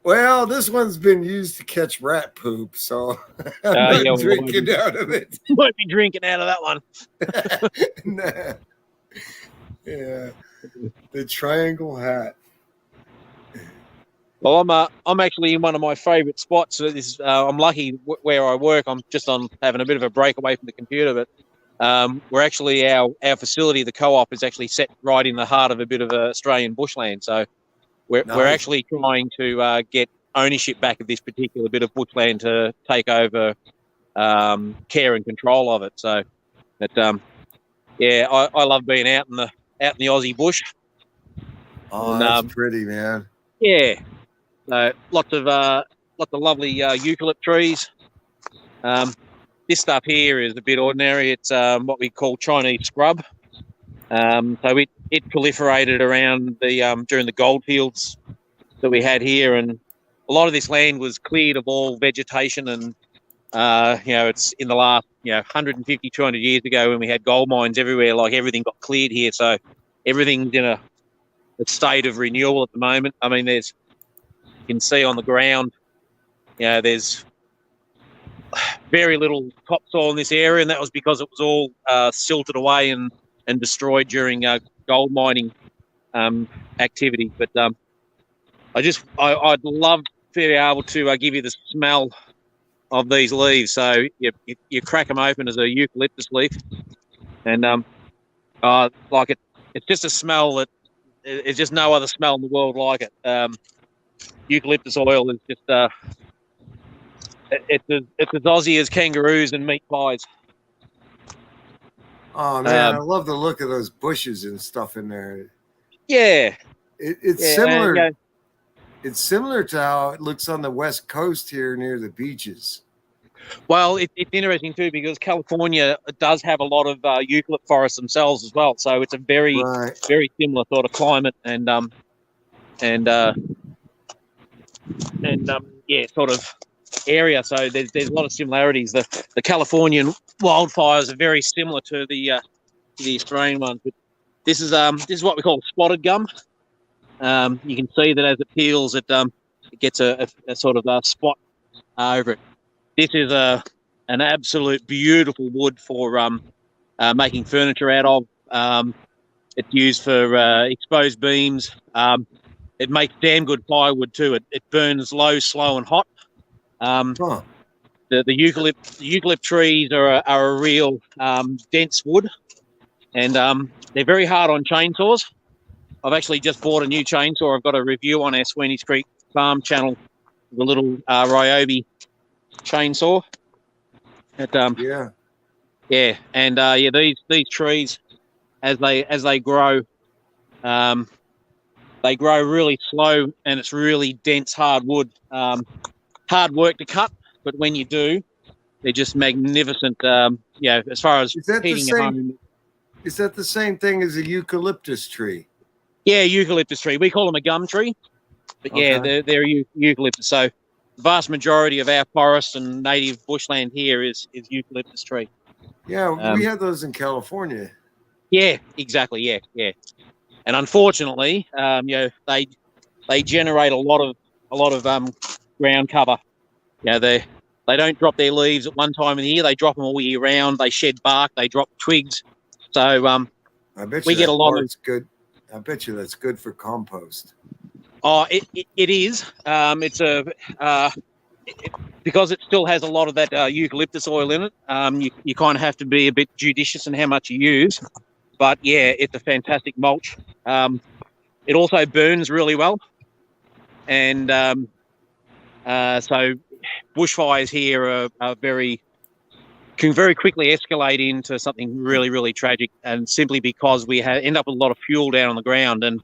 Well, this one's been used to catch rat poop, so I'm not drinking out of it. Might be drinking out of that one. Nah. Yeah, the triangle hat. Well, I'm actually in one of my favourite spots. I'm lucky where I work. I'm just having a bit of a break away from the computer, but we're actually our facility, the co-op, is actually set right in the heart of a bit of Australian bushland. So we're actually trying to get ownership back of this particular bit of bushland to take over care and control of it. So, but I love being out in the Aussie bush. Oh, that's pretty, man. Yeah. So lots of lovely eucalypt trees. This stuff here is a bit ordinary. It's what we call Chinese scrub. So it proliferated around during the goldfields that we had here, and a lot of this land was cleared of all vegetation. And it's in the last 150, 200 years ago when we had gold mines everywhere. Like everything got cleared here, so everything's in a state of renewal at the moment. I mean, you can see on the ground, there's very little topsoil in this area, and that was because it was all silted away and destroyed during gold mining activity. But I'd love to be able to give you the smell of these leaves. So you crack them open as a eucalyptus leaf, and it's just a smell that there's just no other smell in the world like it. eucalyptus oil is just it's as Aussie as kangaroos and meat pies. Oh man, I love the look of those bushes and stuff in there. Yeah, it's similar. It's similar to how it looks on the west coast here near the beaches. Well, it's interesting too because California does have a lot of eucalypt forests themselves as well. So it's a very similar sort of climate and sort of area. So there's a lot of similarities. The Californian wildfires are very similar to the Australian ones. But this is what we call spotted gum. You can see that as it peels, it gets a sort of a spot over it. This is an absolute beautiful wood for making furniture out of. It's used for exposed beams. It makes damn good firewood too. It burns low, slow, and hot. The eucalypt trees are a real dense wood, and they're very hard on chainsaws. I've actually just bought a new chainsaw. I've got a review on our Sweeney's Creek Farm channel, the little Ryobi chainsaw. These trees, as they grow, they grow really slow, and it's really dense, hard wood. Hard work to cut, but when you do, they're just magnificent. As far as heating your home. Is that the same thing as a eucalyptus tree? Yeah, eucalyptus tree. We call them a gum tree, but they're eucalyptus. So the vast majority of our forests and native bushland here is eucalyptus tree. Yeah, we have those in California. Yeah, exactly. Yeah. And unfortunately, they generate a lot of ground cover. They don't drop their leaves at one time of the year. They drop them all year round. They shed bark. They drop twigs. So I bet we get a lot of. It's good. I bet you that's good for compost. Oh, it is. Because it still has a lot of that eucalyptus oil in it. You kind of have to be a bit judicious in how much you use. But yeah, it's a fantastic mulch. It also burns really well, and so bushfires here can very quickly escalate into something really, really tragic, and simply because we end up with a lot of fuel down on the ground. And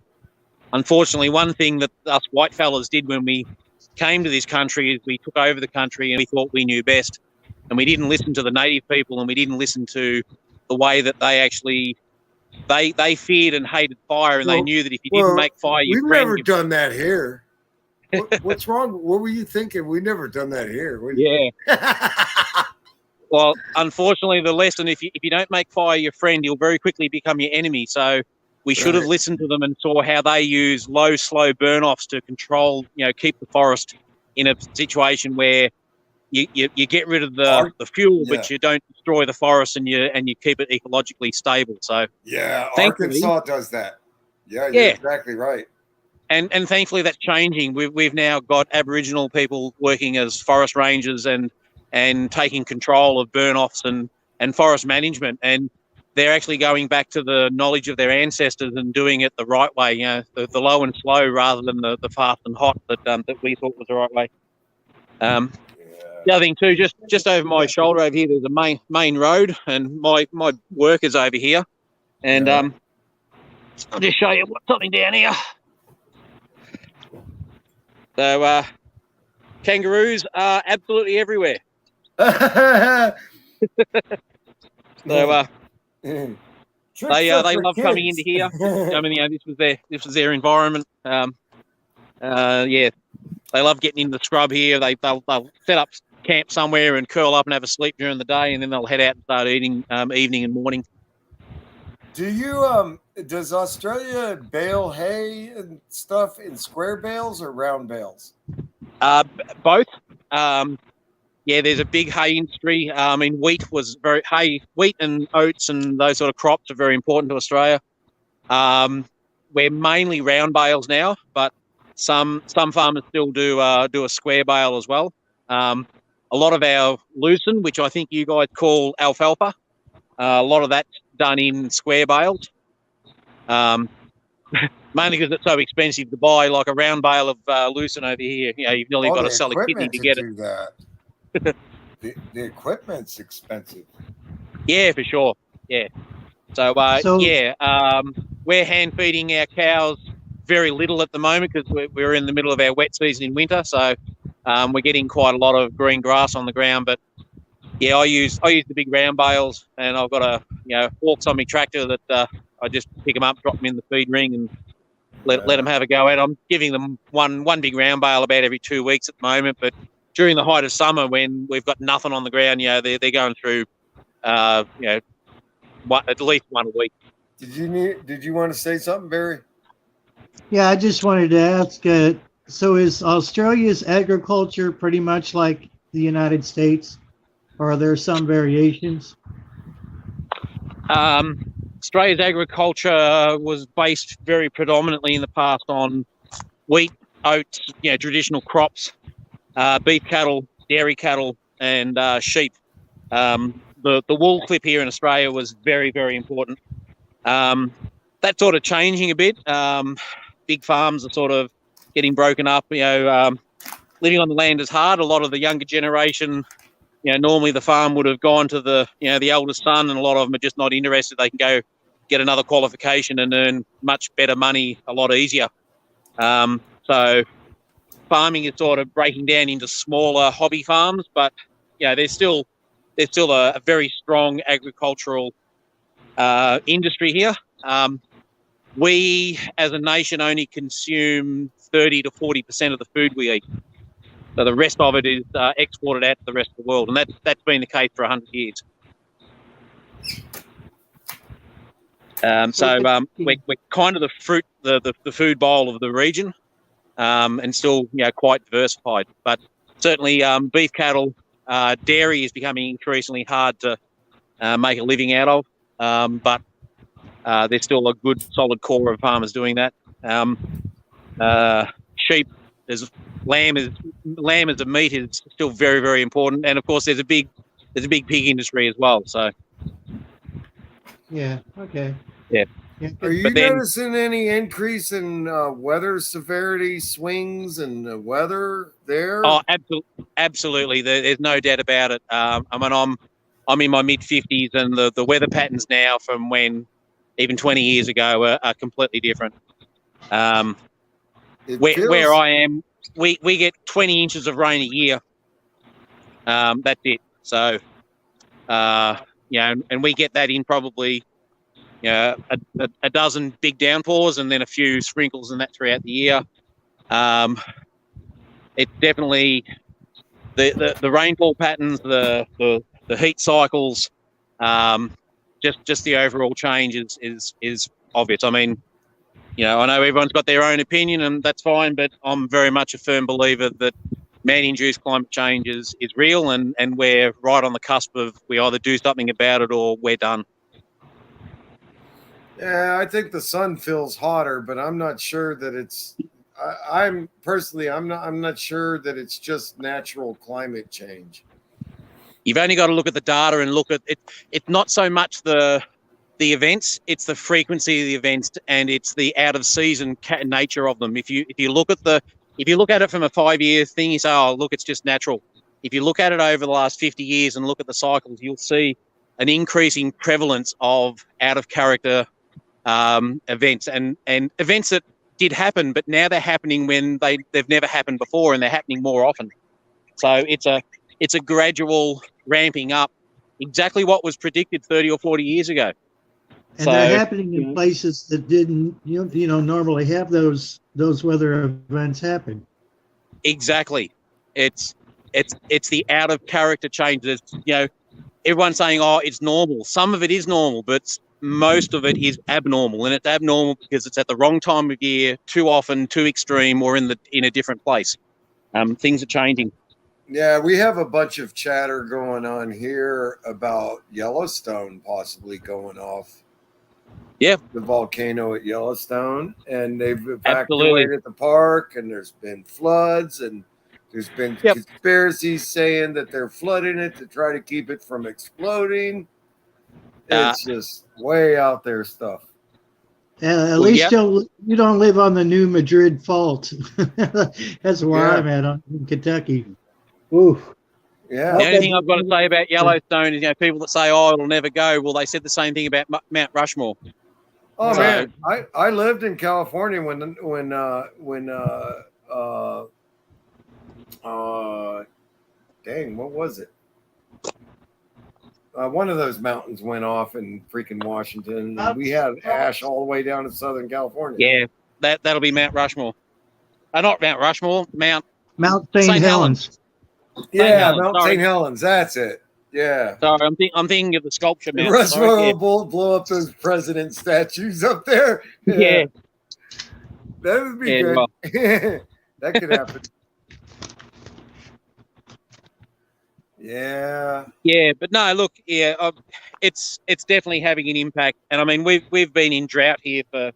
unfortunately, one thing that us white fellas did when we came to this country is we took over the country and we thought we knew best, and we didn't listen to the native people, and we didn't listen to the way that they actually they feared and hated fire, and they knew that if you didn't make fire, we've never done that here. What's wrong? What were you thinking? We've never done that here. Yeah. Well, unfortunately, the lesson, if you don't make fire your friend, he'll very quickly become your enemy. So we should have listened to them and saw how they use low, slow burn-offs to control, keep the forest in a situation where you get rid of the fuel, but you don't destroy the forest, and you keep it ecologically stable. So Arkansas does that. Yeah, you're exactly right. And thankfully that's changing. We've now got Aboriginal people working as forest rangers and taking control of burn-offs and forest management, and they're actually going back to the knowledge of their ancestors and doing it the right way, the low and slow rather than the fast and hot that we thought was the right way. The other thing too, just over my shoulder over here, there's a main road, and my work is over here, and I'll just show you something down here. So kangaroos are absolutely everywhere. So they love coming into here. I mean, this was their environment. They love getting into the scrub here. They'll set up camp somewhere and curl up and have a sleep during the day, and then they'll head out and start eating evening and morning. Do you does Australia bale hay and stuff in square bales or round bales? Both. There's a big hay industry. Wheat and oats and those sort of crops are very important to Australia. We're mainly round bales now, but some farmers still do a square bale as well. A lot of our lucerne, which I think you guys call alfalfa, a lot of that's done in square bales. Mainly because it's so expensive to buy, like a round bale of lucerne over here. You know, you've nearly got to sell a kidney to get it. That. the equipment's expensive. Yeah, for sure. Yeah. So, we're hand feeding our cows very little at the moment because we're in the middle of our wet season in winter. So, we're getting quite a lot of green grass on the ground. But yeah, I use the big round bales, and I've got forks on my tractor that I just pick them up, drop them in the feed ring, and let them have a go at. I'm giving them one big round bale about every 2 weeks at the moment. But during the height of summer, when we've got nothing on the ground, they're going through, at least one a week. Did you want to say something, Barry? Yeah, I just wanted to ask. So, is Australia's agriculture pretty much like the United States, or are there some variations? Australia's agriculture was based very predominantly in the past on wheat, oats, traditional crops, beef cattle, dairy cattle, and sheep. The wool clip here in Australia was very, very important. That's sort of changing a bit. Big farms are sort of getting broken up. Living on the land is hard. A lot of the younger generation, normally the farm would have gone to the eldest son, and a lot of them are just not interested. They can go get another qualification and earn much better money a lot easier. So farming is sort of breaking down into smaller hobby farms, but there's still a very strong agricultural industry here. We, as a nation, only consume 30 to 40% of the food we eat. So the rest of it is exported out to the rest of the world, and that's been the case for 100 years. We're kind of the food bowl of the region, and still quite diversified. But certainly beef cattle, dairy is becoming increasingly hard to make a living out of. But there's still a good solid core of farmers doing that. Sheep, lamb as a meat is still very, very important, and of course there's a big pig industry as well. So yeah, okay, yeah. Are you noticing any increase in weather severity swings and the weather there? Oh, absolutely. There's no doubt about it. I'm in my mid-50s, and the weather patterns now from when even 20 years ago are completely different. Where I am, we get 20 inches of rain a year. That's it. So, and we get that in probably, a dozen big downpours and then a few sprinkles and that throughout the year. It's definitely the rainfall patterns, the heat cycles, just the overall change is obvious. I mean, I know everyone's got their own opinion, and that's fine, but I'm very much a firm believer that man-induced climate change is real, and we're right on the cusp of we either do something about it or we're done. Yeah, I think the sun feels hotter, but I'm not sure that it's. I'm not sure that it's just natural climate change. You've only got to look at the data and look at it. It's not so much the events; it's the frequency of the events, and it's the out of season nature of them. If you look at it from a 5-year thing, you say, "Oh, look, it's just natural." If you look at it over the last 50 years and look at the cycles, you'll see an increasing prevalence of out of character events and events that did happen, but now they're happening when they've never happened before, and they're happening more often. So it's a gradual ramping up, exactly what was predicted 30 or 40 years ago. And they're happening in places that didn't normally have those weather events happen. Exactly. It's the out of character changes. Everyone's saying, "Oh, it's normal." Some of it is normal, but most of it is abnormal, and it's abnormal because it's at the wrong time of year, too often, too extreme, or in a different place. Things are changing. Yeah, we have a bunch of chatter going on here about Yellowstone possibly going off. Yeah, the volcano at Yellowstone, and they've evacuated the park, and there's been floods, and there's been conspiracies saying that they're flooding it to try to keep it from exploding. It's just way out there stuff. At Well, least yeah. you don't live on the New Madrid Fault. That's where Yeah. I'm at in Kentucky. Ooh. Yeah. The only thing I've got to say about Yellowstone is, people that say, "Oh, it'll never go." Well, they said the same thing about Mount Rushmore. Oh So- man, I lived in California when dang, what was it? One of those mountains went off in freaking Washington, and we had ash all the way down to Southern California. Yeah, that'll be Mount Rushmore. Not Mount Rushmore, Mount St. Helens. Yeah, Helens, Mount sorry. St. Helens. That's it. Yeah. Sorry, I'm thinking of the sculpture Mount. Rushmore Sorry, yeah. will blow up those president statues up there. Yeah. That would be Yeah, good. well. That could happen. Yeah. Yeah, but no, look, it's definitely having an impact, and I mean we've been in drought here for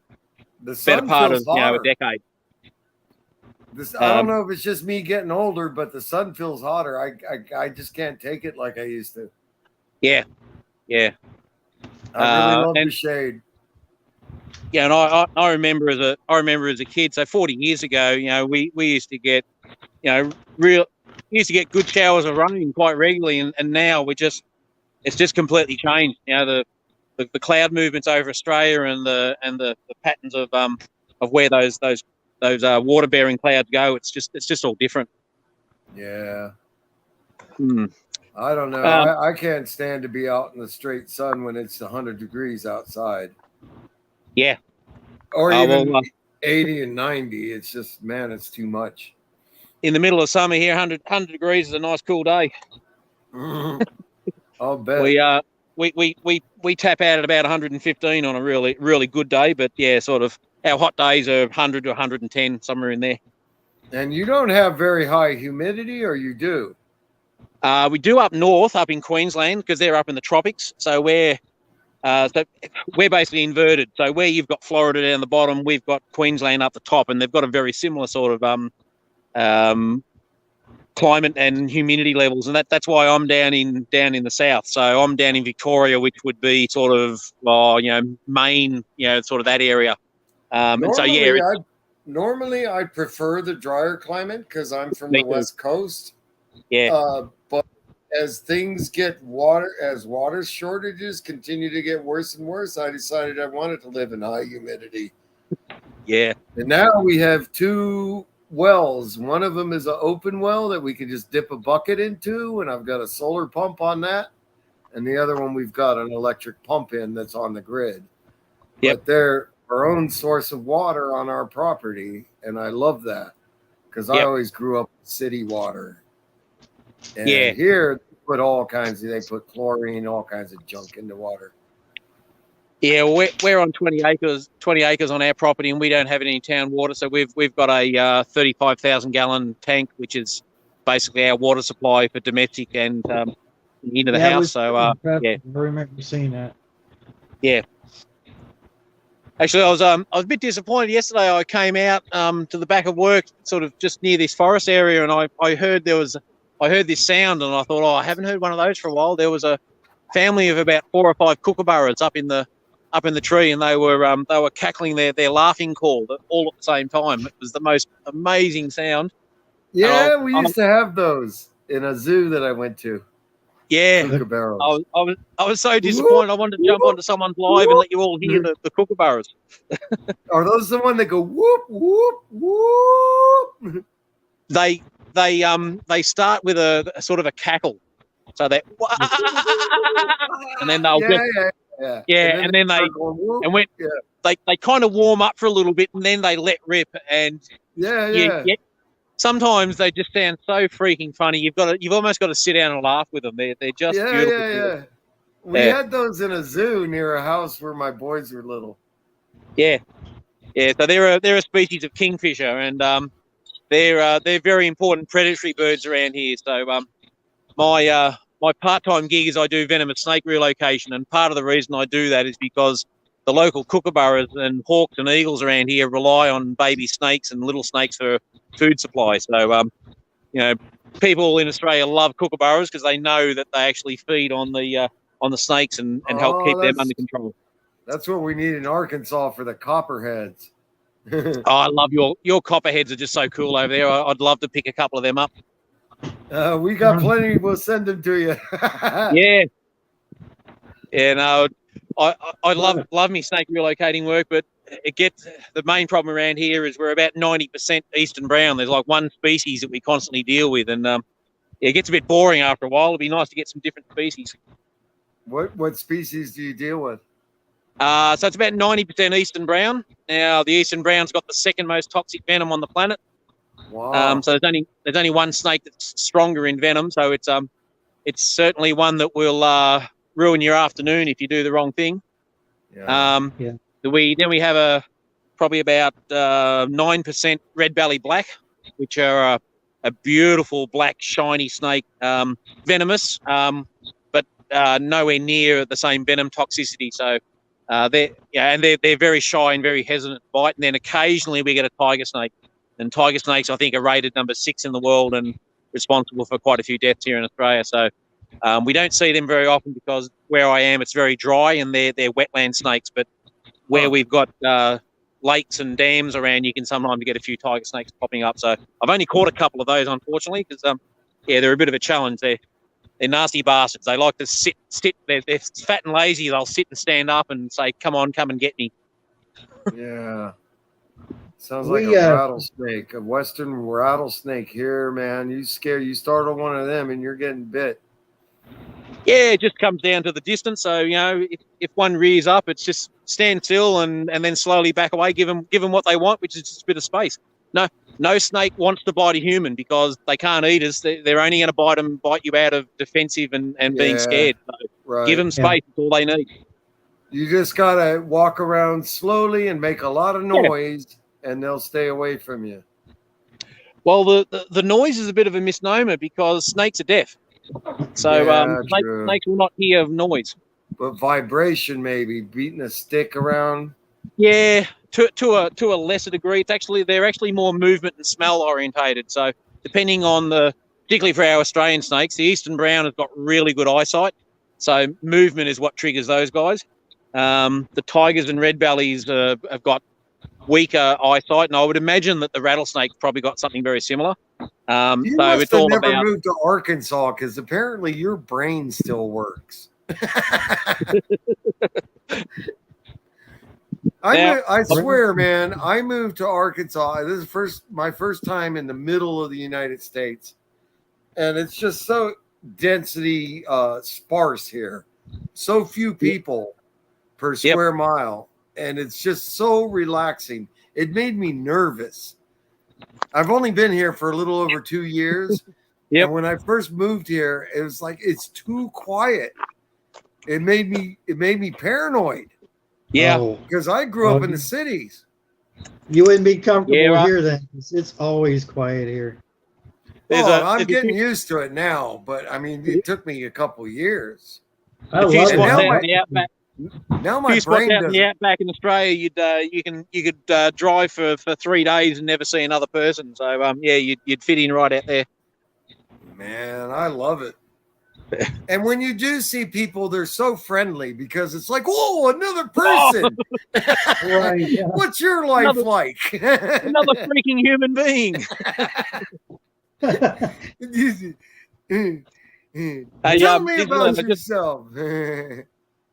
The better sun part of feels hotter. a decade. I don't know if it's just me getting older, but the sun feels hotter. I just can't take it like I used to. Yeah. I really love the and- shade. Yeah, and I remember as a kid. So 40 years ago, we used to get, good showers of rain quite regularly, and now it's just completely changed. The cloud movements over Australia and the patterns of where those water bearing clouds go. It's just all different. Yeah. Hmm. I don't know. I can't stand to be out in the straight sun when it's 100 degrees outside. Yeah. Or even 80 and 90. It's just, man, it's too much. In the middle of summer here, 100 degrees is a nice cool day. I'll bet. We tap out at about 115 on a really, really good day. But yeah, sort of our hot days are 100 to 110, somewhere in there. And you don't have very high humidity, or you do? We do up north, up in Queensland, because they're up in the tropics. So we're basically inverted. So where you've got Florida down the bottom, we've got Queensland up the top, and they've got a very similar sort of climate and humidity levels, and that's why I'm down in the south. So I'm down in Victoria, which would be sort of Maine, sort of that area. Normally I prefer the drier climate because I'm from the West Coast. Yeah. But as things get water shortages continue to get worse and worse, I decided I wanted to live in high humidity. Yeah. And now we have two wells. One of them is an open well that we can just dip a bucket into, and I've got a solar pump on that. And the other one, we've got an electric pump in that's on the grid. Yep. But they're our own source of water on our property, and I love that because I always grew up with city water. And here they put they put chlorine, all kinds of junk in the water. Yeah, we're on 20 acres on our property, and we don't have any town water. So we've got a 35,000 gallon tank, which is basically our water supply for domestic and into the house. So I remember seeing that. Yeah. Actually, I was a bit disappointed yesterday. I came out to the back of work, sort of just near this forest area, and I heard this sound, and I thought, I haven't heard one of those for a while. There was a family of about 4 or 5 kookaburras up in the tree, and they were cackling their laughing call all at the same time. It was the most amazing sound. Yeah, we used to have those in a zoo that I went to. Yeah, kookaburras. I was so disappointed. I wanted to jump onto someone's live and let you all hear the kookaburras. Are those the one that go whoop whoop whoop? They start with a sort of a cackle, so that and then they'll and then they kind of warm up for a little bit, and then they let rip, and sometimes they just sound so freaking funny. You've almost got to sit down and laugh with them. They're just beautiful. Yeah. We had those in a zoo near a house where my boys were little. Yeah. So they're a species of kingfisher, and they're very important predatory birds around here. So my part-time gig is I do venomous snake relocation, and part of the reason I do that is because the local kookaburras and hawks and eagles around here rely on baby snakes and little snakes for food supply. So people in Australia love kookaburras because they know that they actually feed on the snakes and help keep them under control. That's what we need in Arkansas for the copperheads. Oh, I love your copperheads are just so cool over there. I'd love to pick a couple of them up. We got plenty. We'll send them to you. Yeah. Yeah, no, I love me snake relocating work, but the main problem around here is we're about 90% eastern brown. There's like one species that we constantly deal with, and it gets a bit boring after a while. It'd be nice to get some different species. What species do you deal with? So it's about 90% eastern brown. Now the eastern brown's got the second most toxic venom on the planet. Wow. So there's only one snake that's stronger in venom. So it's certainly one that will ruin your afternoon if you do the wrong thing. Yeah. We have probably about 9% red belly black, which are a beautiful black shiny snake, venomous, but nowhere near the same venom toxicity. So they're very shy and very hesitant to bite. And then occasionally we get a tiger snake, and tiger snakes I think are rated number 6 in the world and responsible for quite a few deaths here in Australia. So we don't see them very often because where I am it's very dry and they're wetland snakes. But where we've got lakes and dams around, you can sometimes get a few tiger snakes popping up. So I've only caught a couple of those, unfortunately, because they're a bit of a challenge. They're nasty bastards. They like to sit. They're fat and lazy. They'll sit and stand up and say, "Come on, come and get me." Yeah. Sounds like a rattlesnake, a western rattlesnake here, man. You startle one of them and you're getting bit. Yeah, it just comes down to the distance. So, if one rears up, it's just stand still and then slowly back away, give them what they want, which is just a bit of space. No snake wants to bite a human because they can't eat us. They're only going to bite you out of defensive and being scared. So give them space. That's all they need. You just got to walk around slowly and make a lot of noise and they'll stay away from you. Well, the noise is a bit of a misnomer because snakes are deaf. So snakes will not hear noise. But vibration, maybe beating a stick around. Yeah, to a lesser degree. They're actually more movement and smell orientated. So depending on particularly for our Australian snakes, the eastern brown has got really good eyesight. So movement is what triggers those guys. The tigers and red bellies have got weaker eyesight, and I would imagine that the rattlesnake's probably got something very similar. You so must it's have all never about moved to Arkansas because apparently your brain still works. I swear, man, I moved to Arkansas. This is my first time in the middle of the United States, and it's just so density sparse here. So few people per square mile, and it's just so relaxing. It made me nervous. I've only been here for a little over 2 years. And when I first moved here, it was like it's too quiet. It made me paranoid. Yeah, because I grew up in the cities. You wouldn't be comfortable here then. It's always quiet here. I'm getting used to it now, but I mean, it took me a couple years. I love it. Now my brain doesn't. The outback in Australia, you could drive for 3 days and never see another person. So you'd fit in right out there. Man, I love it. And when you do see people, they're so friendly because it's like, whoa, another person. Right, yeah. What's your life like? Another freaking human being. Tell me about yourself.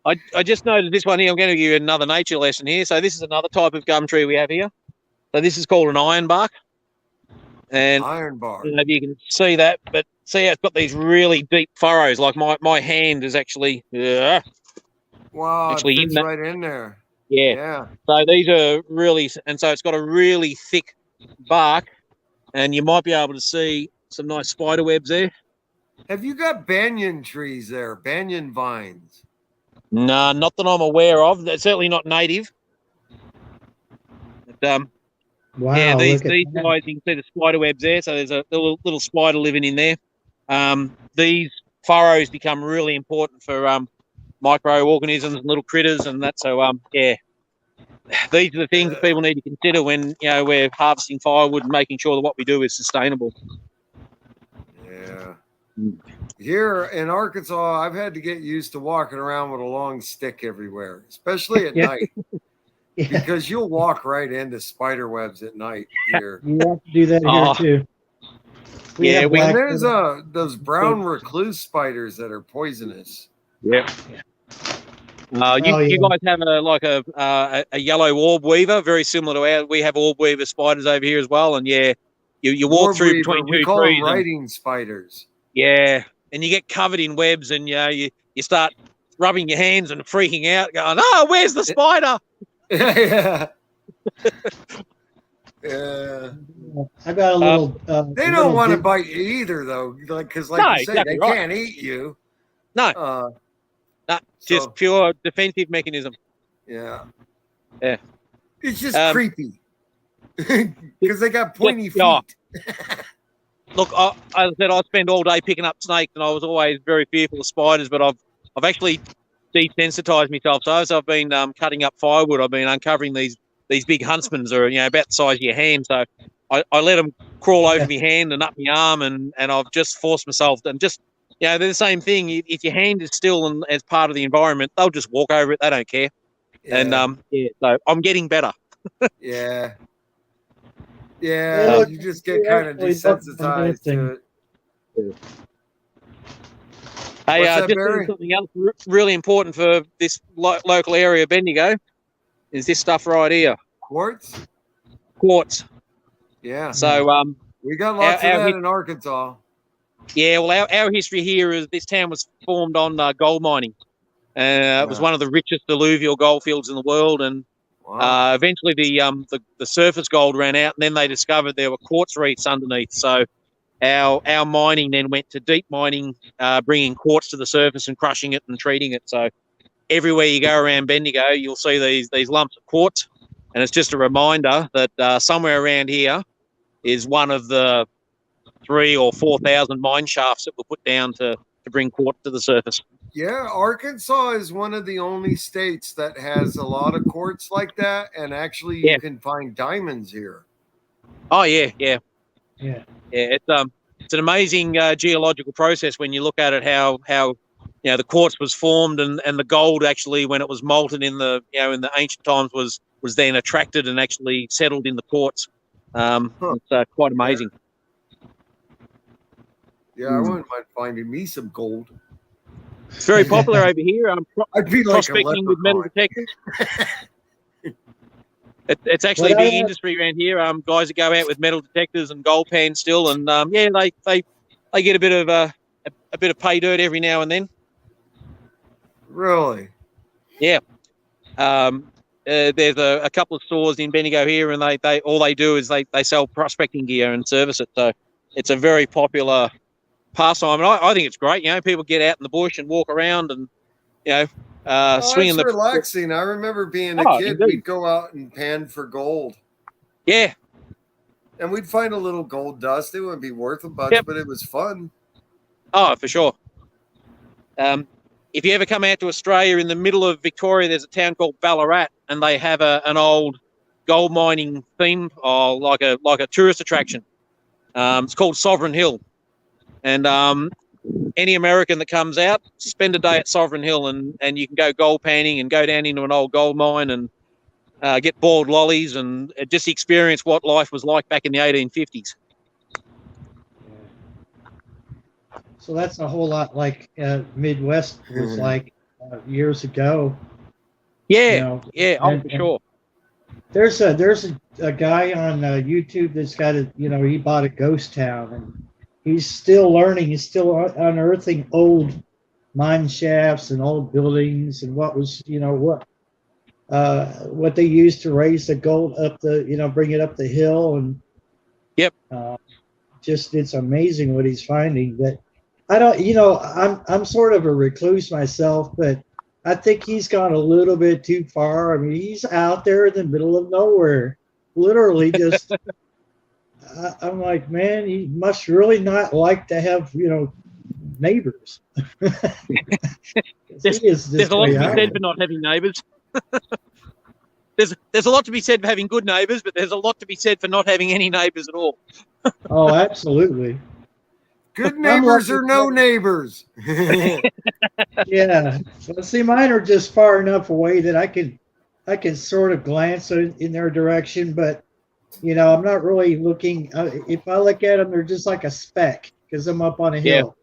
I just noted this one here. I'm going to give you another nature lesson here. So this is another type of gum tree we have here. So this is called an ironbark. And ironbark. I don't know if you can see that, but see how it's got these really deep furrows. Like my hand is actually wow, actually it fits right in there. Yeah. So these are really, and so it's got a really thick bark, and you might be able to see some nice spider webs there. Have you got banyan trees there? Banyan vines? No, not that I'm aware of. They're certainly not native. But, wow, yeah, these guys, you can see the spider webs there. So there's a little spider living in there. These furrows become really important for microorganisms and little critters, and that's so these are the things that people need to consider when we're harvesting firewood and making sure that what we do is sustainable. Yeah. Here in Arkansas, I've had to get used to walking around with a long stick everywhere, especially at night, because you'll walk right into spider webs at night here. You have to do that here too. And there's those brown recluse spiders that are poisonous. Yeah. You guys have a yellow orb weaver, very similar to ours. We have orb weaver spiders over here as well, and you walk Orb through weaver, between we two call trees. them writing spiders. Yeah, and you get covered in webs, and you start rubbing your hands and freaking out, going, "Oh, where's the spider?" Yeah. Yeah. I got a little. They don't want to bite you either, though, because, like No, you said, exactly they right. can't eat you. No, just pure defensive mechanism. Yeah. Yeah. It's just creepy because they got pointy feet. Look, as I said, I spend all day picking up snakes, and I was always very fearful of spiders. But I've actually desensitized myself. So as I've been cutting up firewood, I've been uncovering these big huntsmans, or about the size of your hand. So I let them crawl over my hand and up my arm, and I've just forced myself. And just they're the same thing. If your hand is still and as part of the environment, they'll just walk over it. They don't care. Yeah. And so I'm getting better. Yeah. Yeah, you just get kind of desensitized to it. Hey, What's that, just Barry? something else really important for this local area of Bendigo is this stuff right here. Quartz? Quartz. Yeah. So we got lots of that in Arkansas. Yeah, well, our history here is this town was formed on gold mining. It was one of the richest alluvial gold fields in the world, and eventually the surface gold ran out, and then they discovered there were quartz reefs underneath. So our mining then went to deep mining, bringing quartz to the surface and crushing it and treating it. So everywhere you go around Bendigo, you'll see these lumps of quartz, and it's just a reminder that somewhere around here is one of the 3,000 or 4,000 mine shafts that were put down to bring quartz to the surface. Yeah, Arkansas is one of the only states that has a lot of quartz like that, and actually you can find diamonds here. Oh yeah. It's an amazing geological process when you look at it. How the quartz was formed, and the gold actually, when it was molten in the in the ancient times, was then attracted and actually settled in the quartz. It's quite amazing. Yeah, I wouldn't mind finding me some gold. It's very popular over here. I'd be like prospecting with metal detectors. It's actually a big industry around here. Guys that go out with metal detectors and gold pans still, and they get a bit of pay dirt every now and then. Really? Yeah. There's a couple of stores in Bendigo here, and they all they do is they sell prospecting gear and service it. So it's a very popular pastime, and I think it's great. People get out in the bush and walk around, and swinging it's relaxing. I remember being a kid, we'd go out and pan for gold. Yeah. And we'd find a little gold dust. It wouldn't be worth a bunch, but it was fun. Oh, for sure. If you ever come out to Australia, in the middle of Victoria, there's a town called Ballarat, and they have an old gold mining theme, like a tourist attraction. It's called Sovereign Hill. And any American that comes out, spend a day at Sovereign Hill, and you can go gold panning and go down into an old gold mine and get boiled lollies and just experience what life was like back in the 1850s. So that's a whole lot like Midwest was like years ago. Yeah, for sure. There's a guy on YouTube that's got he bought a ghost town, and he's still learning. He's still unearthing old mine shafts and old buildings and what was what they used to raise the gold up bring it up the hill, and just it's amazing what he's finding. That I don't I'm sort of a recluse myself, but I think he's gone a little bit too far. I mean, he's out there in the middle of nowhere, literally just. I'm like, man, he must really not like to have neighbors. There's a lot to be said for not having neighbors. There's a lot to be said for having good neighbors, but there's a lot to be said for not having any neighbors at all. Oh, absolutely. Good neighbors or no neighbors. Yeah. Well, see, mine are just far enough away that I can sort of glance in their direction, but I'm not really looking. If I look at them, they're just like a speck because I'm up on a hill.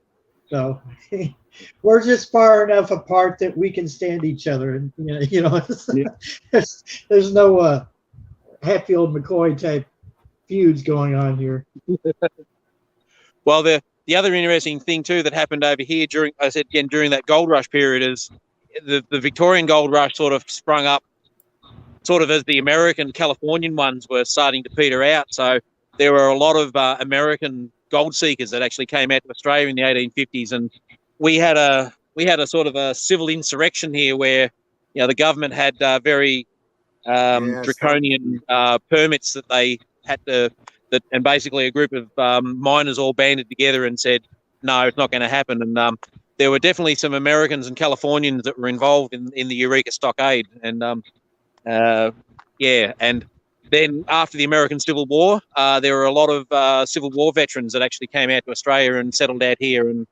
So we're just far enough apart that we can stand each other, and there's no Hatfield McCoy type feuds going on here. Well, the other interesting thing too that happened over here during that gold rush period is the Victorian gold rush sort of sprung up sort of as the American Californian ones were starting to peter out. So there were a lot of American gold seekers that actually came out to Australia in the 1850s, and we had a sort of a civil insurrection here where the government had very draconian permits that they had to and basically a group of miners all banded together and said, no, it's not going to happen. And there were definitely some Americans and Californians that were involved in the Eureka Stockade. And, and then after the American Civil War, there were a lot of Civil War veterans that actually came out to Australia and settled out here and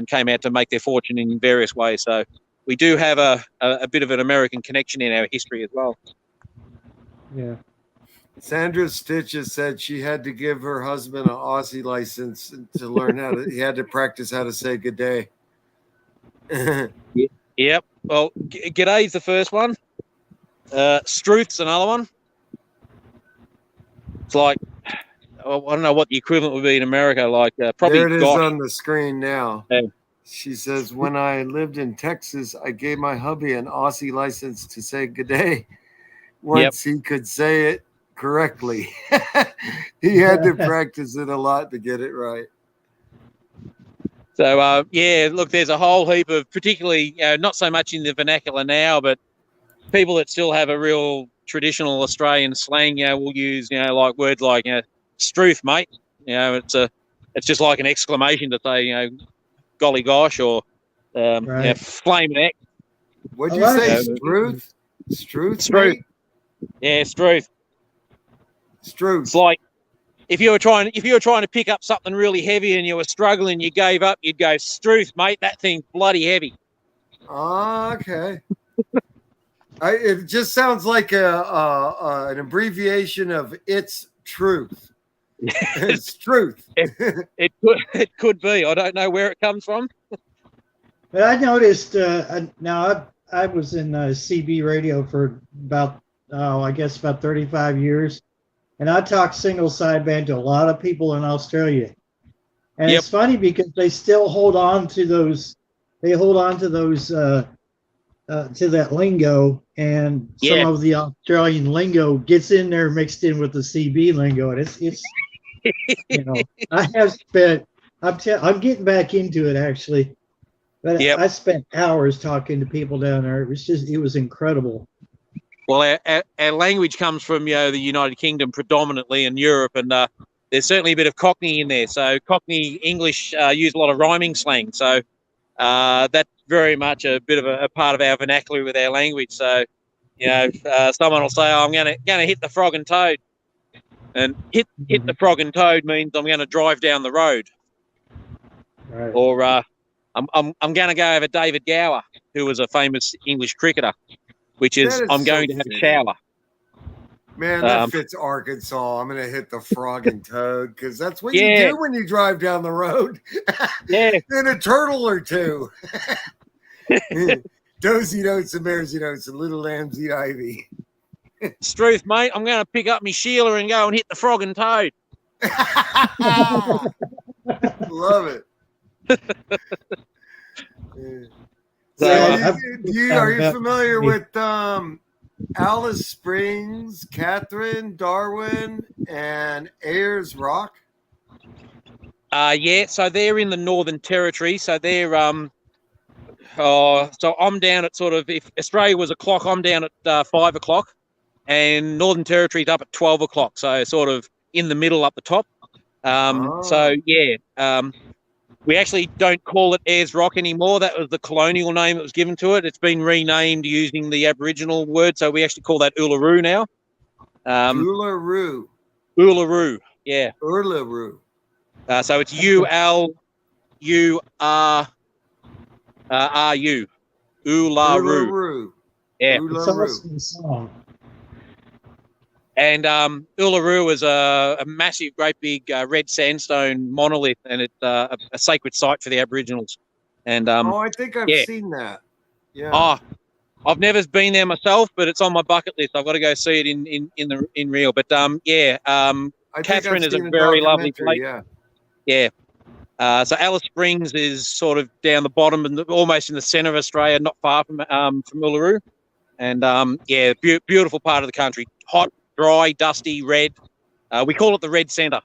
came out to make their fortune in various ways. So we do have a bit of an American connection in our history as well. Yeah. Sandra Stitches said she had to give her husband an Aussie license to learn he had to practice how to say good day. Yep. Well, g'day's the first one. Struth's another one. It's like, I don't know what the equivalent would be in America. Like probably. There it is on the screen now. She says, when I lived in Texas, I gave my hubby an Aussie license to say good day. Once he could say it correctly. He had to practice it a lot to get it right. So, look, there's a whole heap of, particularly, not so much in the vernacular now, but people that still have a real traditional Australian slang, will use, like words like, struth, mate. It's just like an exclamation to say, golly gosh, or flaming heck. What'd you say, struth? Struth, mate? Yeah, struth. Struth. It's like if you were trying to pick up something really heavy and you were struggling, you gave up, you'd go, struth, mate, that thing's bloody heavy. Oh, okay. It just sounds like an abbreviation of it's truth. It's truth. It could be. I don't know where it comes from. But I noticed now I was in CB radio for about 35 years. And I talk single sideband to a lot of people in Australia. And it's funny because they still hold on to those. They hold on to those to that lingo, and some of the Australian lingo gets in there mixed in with the CB lingo, and it's I have spent. I'm getting back into it actually, but I spent hours talking to people down there. It was incredible. Well, our language comes from the United Kingdom predominantly, and Europe, and there's certainly a bit of Cockney in there. So Cockney English use a lot of rhyming slang. So that's very much a bit of a part of our vernacular with our language. So someone will say, "I'm going to hit the frog and toad," and hit the frog and toad means I'm going to drive down the road, right. Or I'm going to go over David Gower, who was a famous English cricketer. Which is I'm going to have a shower. Man, that fits Arkansas. I'm going to hit the frog and toad because that's what you do when you drive down the road. And a turtle or two. Dozy notes and Maresy notes and little lambs eat ivy. Struth, mate, I'm going to pick up my Sheila and go and hit the frog and toad. Love it. So, are you familiar with Alice Springs, Catherine, Darwin, and Ayers Rock? So they're in the Northern Territory. So they're so I'm down at sort of, if Australia was a clock, I'm down at 5 o'clock, and Northern Territory's up at 12 o'clock. So sort of in the middle, up the top. We actually don't call it Ayers Rock anymore. That was the colonial name that was given to it. It's been renamed using the Aboriginal word, so we actually call that Uluru now. Uluru. Uluru, yeah. Uluru. So it's ULURU. U-R-U. Uluru. Uluru. Yeah. It's awesome song. And Uluru is a massive, great big red sandstone monolith, and it's a sacred site for the Aboriginals. And I think I've seen that. Yeah. Oh, I've never been there myself, but it's on my bucket list. I've got to go see it in real. But Catherine is a very lovely place. Yeah. So Alice Springs is sort of down the bottom and almost in the centre of Australia, not far from Uluru. And beautiful part of the country. Hot, dry, dusty, red. We call it the Red Centre.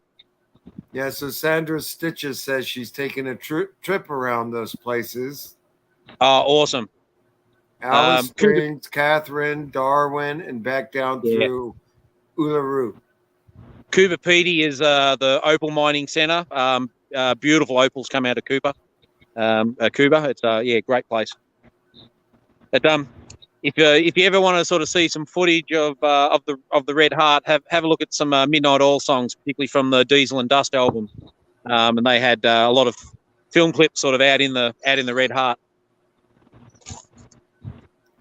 Yeah, so Sandra Stitches says she's taking a trip around those places. Oh, awesome. Alice Springs, Catherine, Darwin, and back down through Uluru. Cooper Pedy is the opal mining centre. Beautiful opals come out of Cooper. It's a great place. But if you ever want to sort of see some footage of the Red Heart, have a look at some Midnight Oil songs, particularly from the Diesel and Dust album. And they had a lot of film clips sort of out in the Red Heart.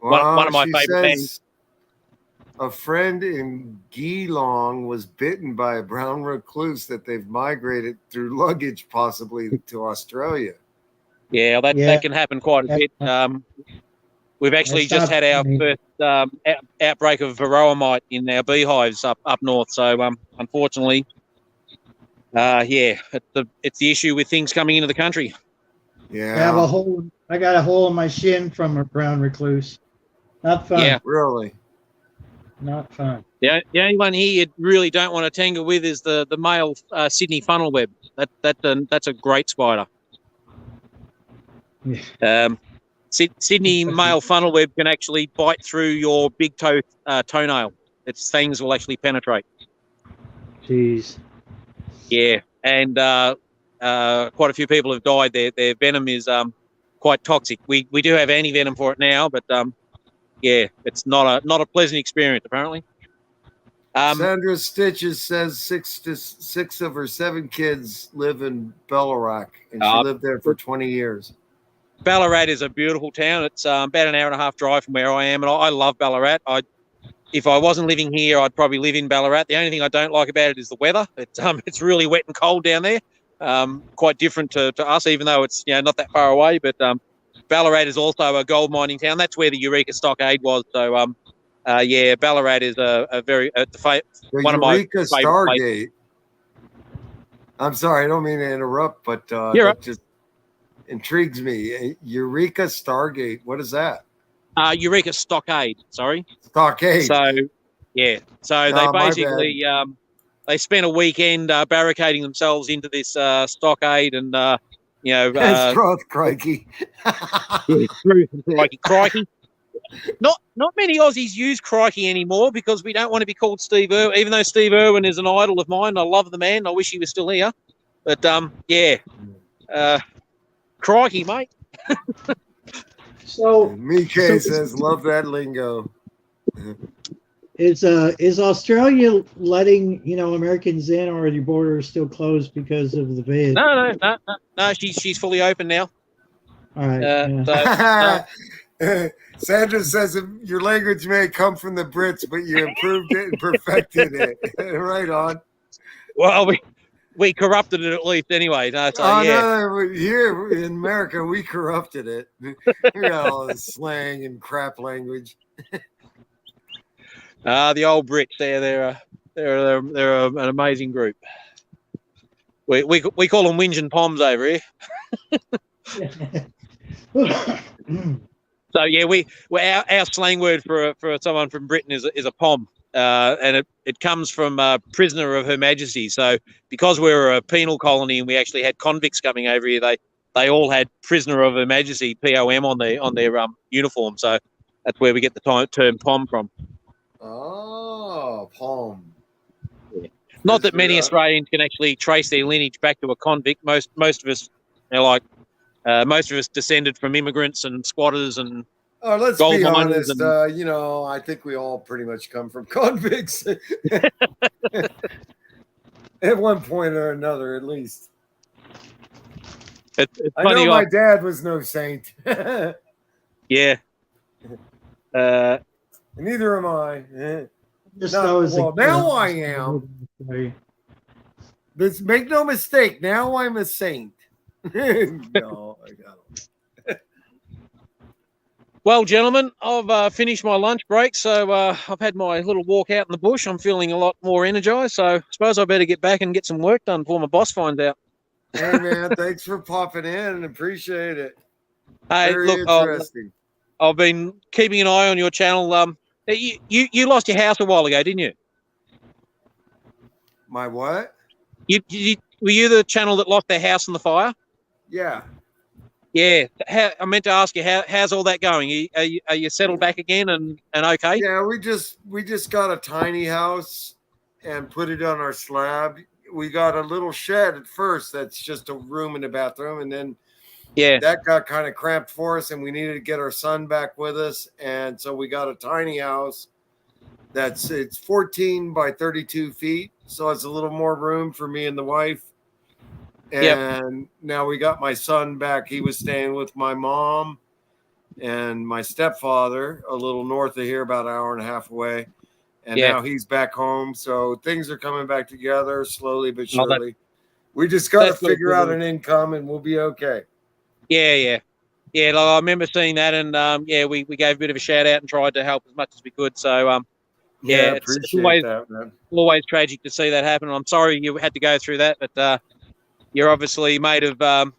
Well, one of my favorite bands. A friend in Geelong was bitten by a brown recluse that they've migrated through luggage, possibly to Australia. Yeah, that can happen quite a bit. We've actually just had our first outbreak of varroa mite in our beehives up north. So unfortunately, it's the issue with things coming into the country. Yeah, I got a hole in my shin from a brown recluse. Not fun. Yeah, really. Not fun. The only one here you really don't want to tangle with is the male Sydney funnelweb. That's a great spider. Yeah. Sydney male funnelweb can actually bite through your big toenail. Its fangs will actually penetrate. Jeez. Yeah, and quite a few people have died. Their venom is quite toxic. We do have anti-venom for it now, but it's not a pleasant experience apparently. Sandra Stitches says 6 of her 7 kids live in Ballarat, and she lived there for 20 years. Ballarat is a beautiful town. It's about an hour and a half drive from where I am, and I love Ballarat. If I wasn't living here, I'd probably live in Ballarat. The only thing I don't like about it is the weather. It's really wet and cold down there. Quite different to us, even though it's not that far away. But Ballarat is also a gold mining town. That's where the Eureka Stockade was. So Ballarat is a very one of my Eureka Stargate. I'm sorry, I don't mean to interrupt, but that just intrigues me. Eureka Stargate. What is that? Eureka Stockade. Sorry. Stockade. So they basically they spent a weekend barricading themselves into this stockade, and crikey. Crikey. Not many Aussies use crikey anymore because we don't want to be called Steve Irwin. Even though Steve Irwin is an idol of mine, I love the man. I wish he was still here. But crikey, mate. So Mike says, love that lingo. Is Australia letting Americans in, or are the borders still closed because of the vid? No. She's fully open now. All right. Sandra says your language may come from the Brits, but you improved it and perfected it. Right on. Well, we corrupted it at least anyway. No, here in America, we corrupted it. We got all this slang and crap language. The old Brits, they're an amazing group. We call them whinge and poms over here. So our slang word for someone from Britain is a pom, and it comes from prisoner of Her Majesty. So because we were a penal colony and we actually had convicts coming over here, they all had prisoner of Her Majesty (POM) on their uniform. So that's where we get the term pom from. Oh, pom. Yeah. Not that many Australians can actually trace their lineage back to a convict. Most of us most of us descended from immigrants and squatters and let's gold be miners. honest. I think we all pretty much come from convicts at one point or another, at least. It's I funny. know my dad was no saint. Yeah. Neither am I. Just Not, know as a well, kid, now I I am. Let's make no mistake. Now I'm a saint. No, I don't. Well, gentlemen, I've finished my lunch break, so I've had my little walk out in the bush. I'm feeling a lot more energized, so I suppose I better get back and get some work done before my boss finds out. Hey, man, thanks for popping in. Appreciate it. Hey, Very look, interesting. I've been keeping an eye on your channel. You lost your house a while ago, didn't you? My what? Were you the channel that lost their house in the fire? Yeah. Yeah. I meant to ask you, how's all that going? Are you settled back again and okay? Yeah, we just got a tiny house and put it on our slab. We got a little shed at first that's just a room and a bathroom, and then that got kind of cramped for us, and we needed to get our son back with us, and so we got a tiny house it's 14 by 32 feet, so it's a little more room for me and the wife. And now we got my son back. He was staying with my mom and my stepfather a little north of here, about an hour and a half away. And now he's back home. So things are coming back together slowly but surely. We just got to figure out an income and we'll be okay. Yeah. Like I remember seeing that, and we gave a bit of a shout out and tried to help as much as we could. So it's always that, man. Always tragic to see that happen. I'm sorry you had to go through that, but you're obviously made of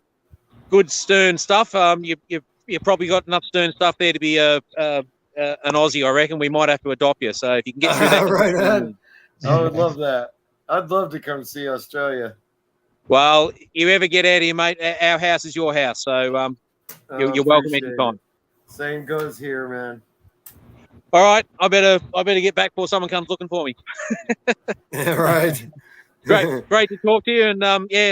good stern stuff. You've probably got enough stern stuff there to be an Aussie. I reckon we might have to adopt you. So if you can get through that, right on. I would love that. I'd love to come see Australia. Well, you ever get out here, mate? Our house is your house, so you're welcome anytime. Same goes here, man. All right, I better get back before someone comes looking for me. Right. Great to talk to you. And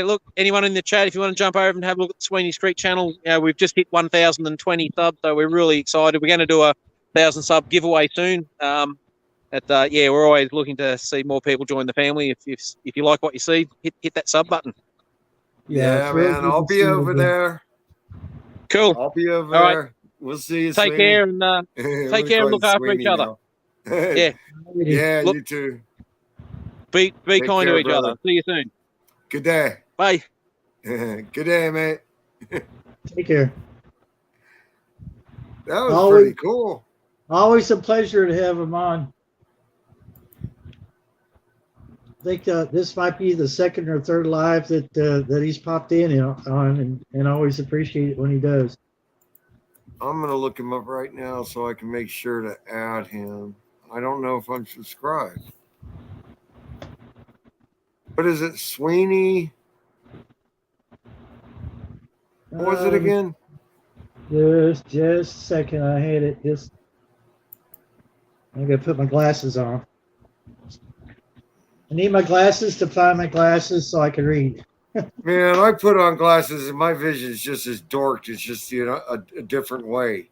look, anyone in the chat, if you want to jump over and have a look at the Sweeney Street channel, we've just hit 1,020 subs, so we're really excited. We're going to do a 1,000 sub giveaway soon. We're always looking to see more people join the family. If you like what you see, hit that sub button. Yeah, man, I'll be over there. Cool. I'll be over there. Right. We'll see you. Take care and look after each other. Yeah. Look, you too. Be kind to each other. See you soon. Good day. Bye. Good day, mate. Take care. That was pretty cool. Always a pleasure to have him on. I think this might be the second or third live that he's popped in on, and always appreciate it when he does. I'm going to look him up right now so I can make sure to add him. I don't know if I'm subscribed. What is it, Sweeney? What was it again? Just a second. I had it. I got to put my glasses on. I need my glasses to find my glasses so I can read. Man, I put on glasses and my vision is just as dorked. It's just a different way.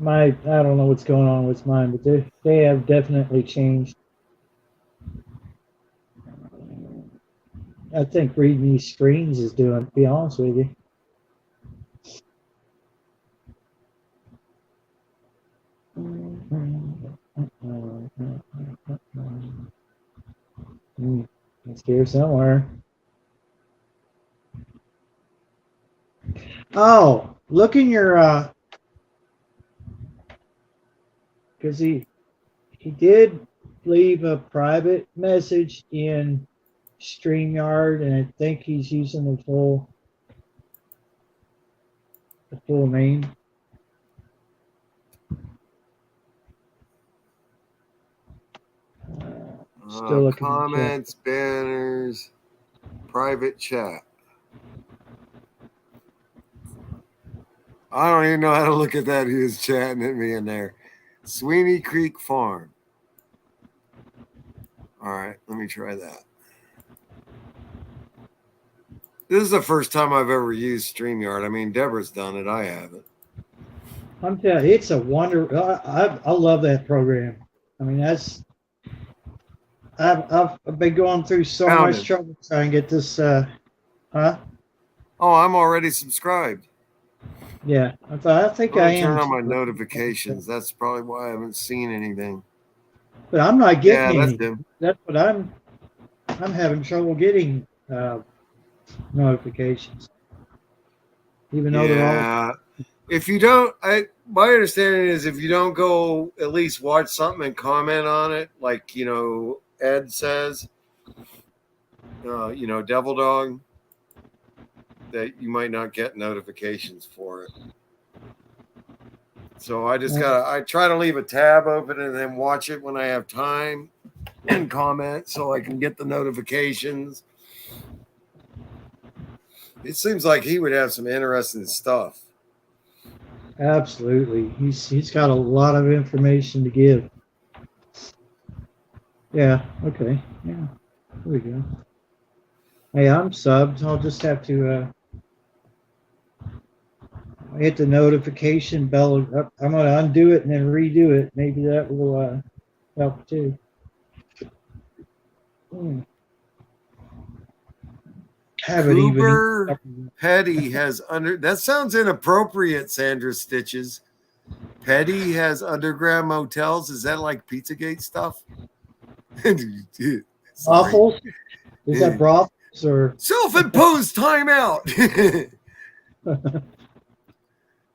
I don't know what's going on with mine, but they have definitely changed. I think reading these screens is doing, to be honest with you. It's here somewhere. Oh, look in your because he did leave a private message in StreamYard, and I think he's using the full name. Still looking comments, banners, private chat. I don't even know how to look at that. He was chatting at me in there. Sweeney Creek Farm. All right, let me try that. This is the first time I've ever used StreamYard. I mean, Debra's done it. I haven't. I'm telling you, it's a wonder. I love that program. I mean, I've been going through so much trouble trying to get this Huh? Oh, I'm already subscribed. Yeah, I think I am. Turn on my notifications. That's probably why I haven't seen anything. But I'm not getting that's any. him. That's what I'm having trouble getting notifications. Even though they're all. If you don't, my understanding is if you don't go at least watch something and comment on it, like Ed says, Devil Dog, that you might not get notifications for it. So I try to leave a tab open and then watch it when I have time and comment so I can get the notifications. It seems like he would have some interesting stuff. Absolutely. He's got a lot of information to give. Yeah, okay. Yeah. There we go. Hey, I'm subbed. I'll just have to hit the notification bell. I'm going to undo it and then redo it. Maybe that will help too. Cooper Petty has that sounds inappropriate, Sandra Stitches. Petty has underground motels. Is that like Pizzagate stuff? Brothels? Is that brothels or self-imposed timeout?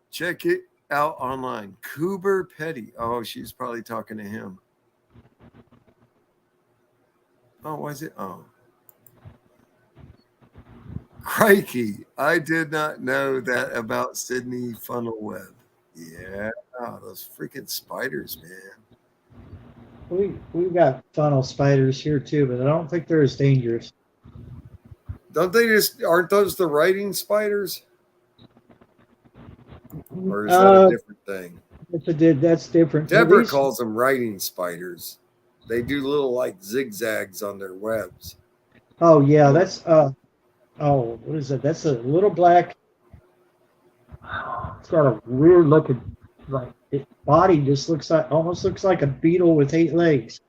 Check it out online. Cooper Petty. Oh, she's probably talking to him. Oh, was it? Oh. Crikey, I did not know that about Sydney Funnel Web. Yeah, those freaking spiders, man. We've got funnel spiders here too, but I don't think they're as dangerous. Aren't those the writing spiders? Or is that a different thing? That's different. Debra calls them writing spiders. They do little like zigzags on their webs. Oh yeah, that's what is it? That's a little black. It's got a weird looking body. Just almost looks like a beetle with 8 legs.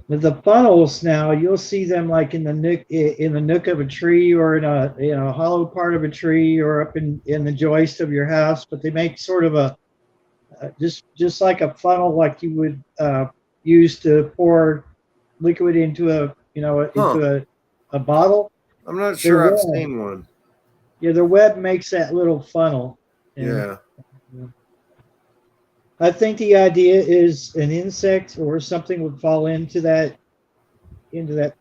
With the funnels now, you'll see them like in the nook of a tree, or in a hollow part of a tree, or up in the joist of your house. But they make sort of a just like a funnel, like you would use to pour liquid into a bottle. I'm not sure I've seen one. Yeah, their web makes that little funnel. Yeah. I think the idea is an insect or something would fall into that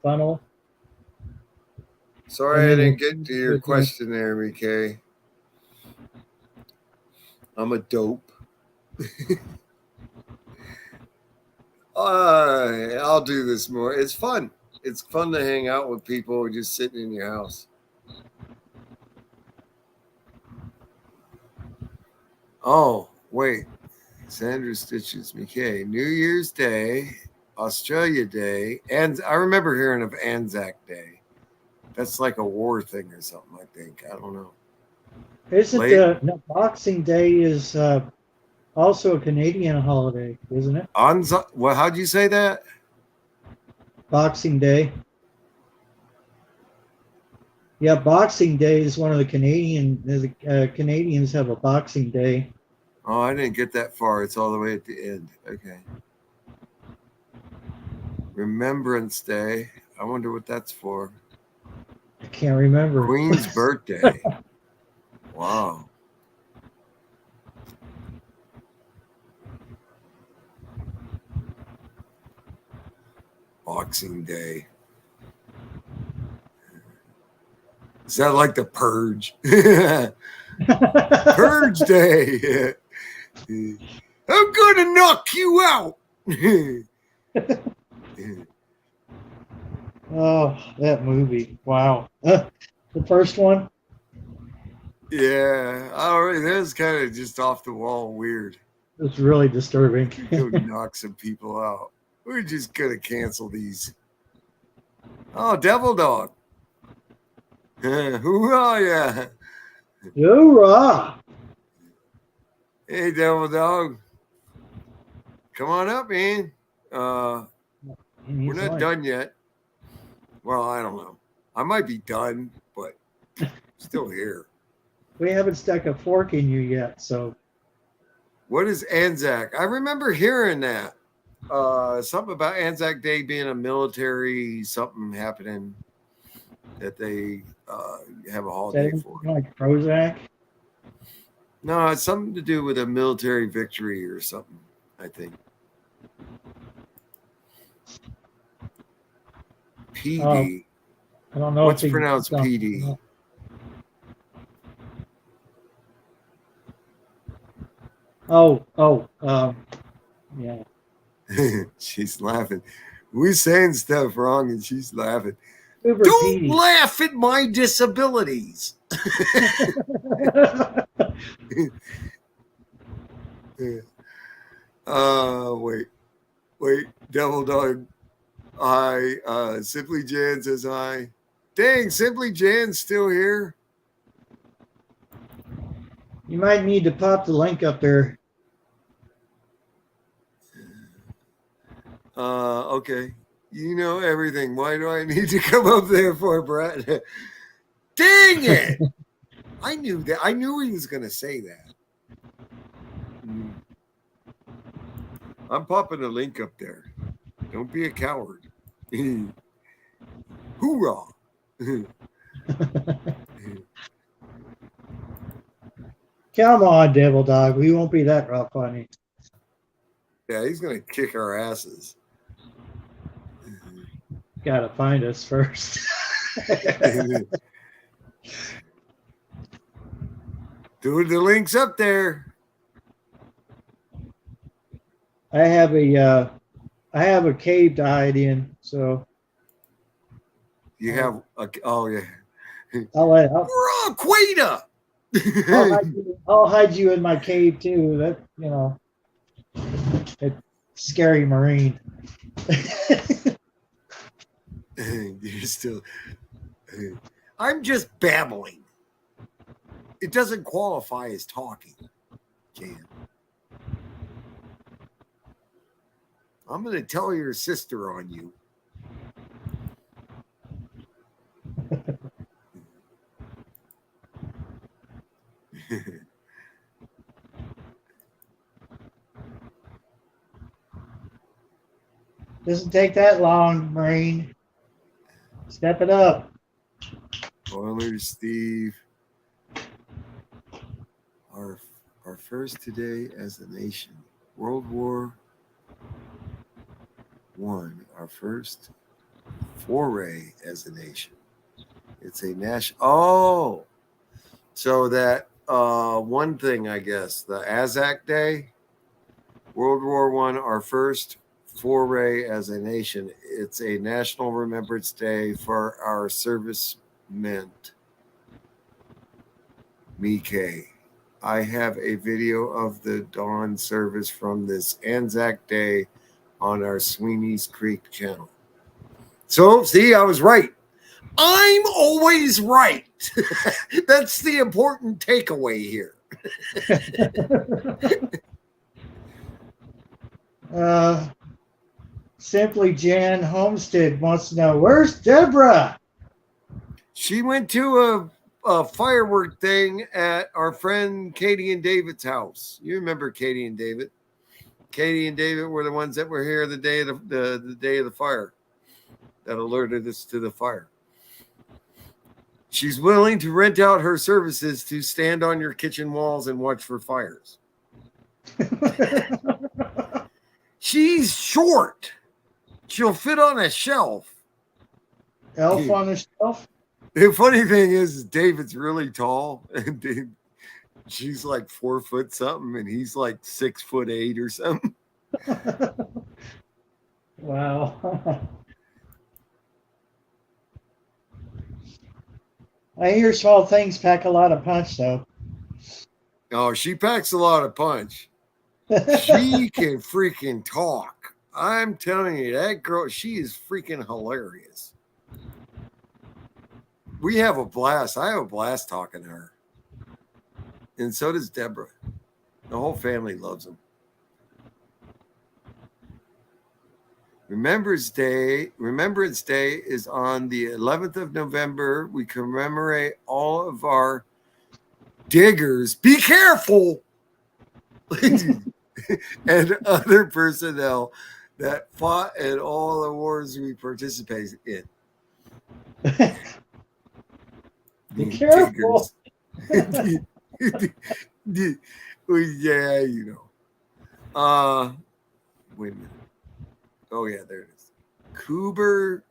funnel. Sorry, I didn't get to your question there, MK. I'm a dope. I'll do this more. It's fun. It's fun to hang out with people just sitting in your house. Oh, wait. Sandra Stitches McKay. New Year's Day, Australia Day, and I remember hearing of Anzac Day. That's like a war thing or something, I think. I don't know. Isn't Boxing Day is also a Canadian holiday, isn't it? Well, how'd you say that? Boxing Day. Yeah, Boxing Day is one of the Canadians have a Boxing Day. Oh, I didn't get that far. It's all the way at the end. Okay. Remembrance Day. I wonder what that's for. I can't remember. Queen's birthday. Wow. Boxing Day. Is that like the Purge? Purge Day. I'm gonna knock you out. Oh, that movie! Wow, the first one. Yeah, that was kind of just off the wall weird. It's really disturbing. Go knock some people out. We're just gonna cancel these. Oh, Devil Dog. Hoorah, yeah. Hoorah! Hey, Devil Dog. Come on up, man. We're not done yet. Well, I don't know. I might be done, but still here. We haven't stuck a fork in you yet, so. What is Anzac? I remember hearing that. Something about Anzac Day being a military something happening that they have a holiday for. Like Prozac? No, it's something to do with a military victory or something, I think. PD. I don't know. What's pronounced PD? Yeah. She's laughing. We're saying stuff wrong and she's laughing. Uber Don't PD. laugh at my disabilities. Wait, Devil Dog. Hi. Simply Jan says hi. Dang, Simply Jan's still here. You might need to pop the link up there. Okay. You know everything. Why do I need to come up there for, Brett? Dang it! I knew that. I knew he was going to say that. I'm popping a link up there. Don't be a coward. Hoorah! Come on, Devil Dog. We won't be that rough on you. Yeah, he's going to kick our asses. Gotta find us first. Dude, the link's up there. I have a cave to hide in, so You have a, oh yeah. I'll We're on Queta. I'll hide you in my cave too. That it's scary marine. You're still. I'm just babbling. It doesn't qualify as talking, Jan. I'm going to tell your sister on you. Doesn't take that long, Marine. Step it up. Boiler Steve. Our first today as a nation. World War I. Our first foray as a nation. It's a national. Oh, so that one thing, I guess, the Anzac Day, World War I, our first foray as a nation. It's a national remembrance day for our servicemen. Mike, I have a video of the dawn service from this Anzac Day on our Sweeney's Creek channel. So, see, I was right. I'm always right. That's the important takeaway here. Simply Jan Homestead wants to know, where's Debra? She went to a firework thing at our friend Katie and David's house. You remember Katie and David? Katie and David were the ones that were here the day of the day of the fire that alerted us to the fire. She's willing to rent out her services to stand on your kitchen walls and watch for fires. She's short. She'll fit on a shelf. Elf on a shelf? The funny thing is David's really tall, and she's like 4 foot something, and he's like 6'8" or something. Wow. I hear small things pack a lot of punch, though. Oh, she packs a lot of punch. She can freaking talk. I'm telling you, that girl, she is freaking hilarious. We have a blast. I have a blast talking to her. And so does Debra. The whole family loves them. Remembrance Day is on the 11th of November. We commemorate all of our diggers. Be careful. And other personnel that fought in all the wars we participated in. Be careful. Yeah, you know. Wait a minute. Oh yeah, there it is. Coober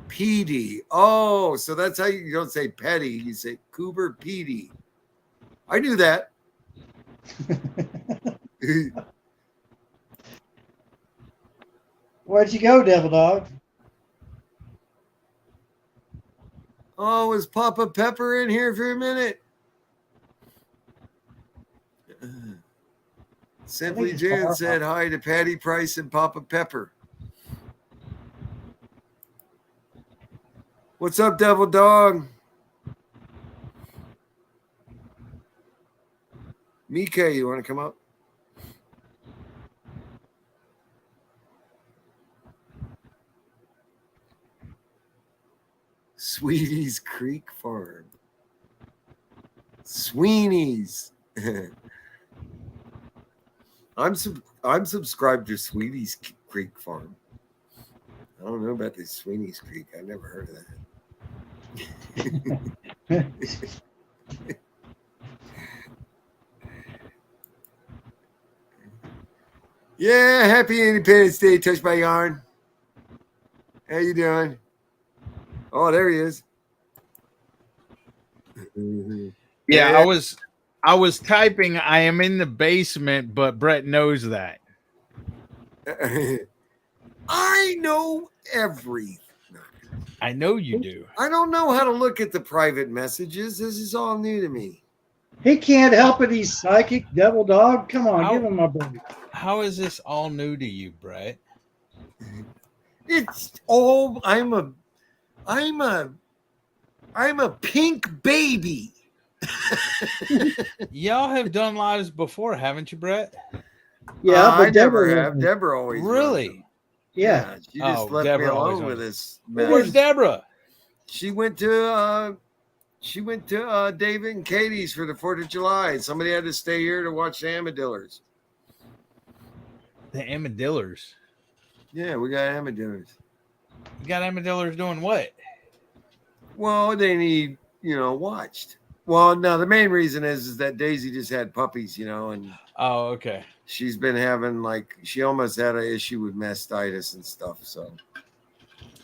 PD. Oh, so that's how you don't say petty, you say Coober PD. I knew that. Where'd you go, Devil Dog? Oh, was Papa Pepper in here for a minute? Simply Jan said hi to Patty Price and Papa Pepper. What's up, Devil Dog? Mika, you want to come up? Sweetie's Creek Farm. Sweeney's. I'm subscribed to Sweetie's Creek Farm. I don't know about this Sweeney's Creek. I never heard of that. Yeah, happy Independence Day, Touch My Yarn. How you doing? Oh, there he is. Yeah, I was typing I am in the basement, but Brett knows that. I know everything. I know you do. I don't know how to look at the private messages. This is all new to me. He can't help it. He's psychic, Devil Dog. Come on, give him a break. How is this all new to you, Brett? It's all I'm a pink baby. Y'all have done lives before, haven't you, Brett? Yeah, but I never have. Deborah always really. Yeah. She just left me alone with this. Where's Debra? She went to David and Katie's for the 4th of July. Somebody had to stay here to watch the Amadillers. The Amadillers. Yeah, we got Amadillers. You got Amadillers doing what? Well, they need, watched. Well, no, the main reason is that Daisy just had puppies, and oh, okay. She's been having she almost had an issue with mastitis and stuff. So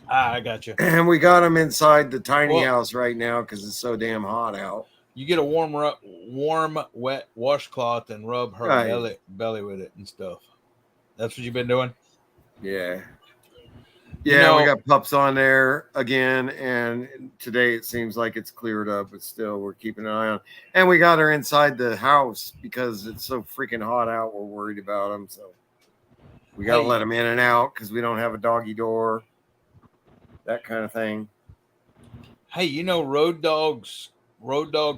I got you. And we got them inside the tiny house right now because it's so damn hot out. You get a warm, wet washcloth and rub her belly with it and stuff. That's what you've been doing? Yeah. Yeah, we got pups on there again, and today it seems like it's cleared up, but still we're keeping an eye on. And we got her inside the house because it's so freaking hot out. We're worried about them, so we got to let them in and out because we don't have a doggy door, that kind of thing. Hey, Road Dog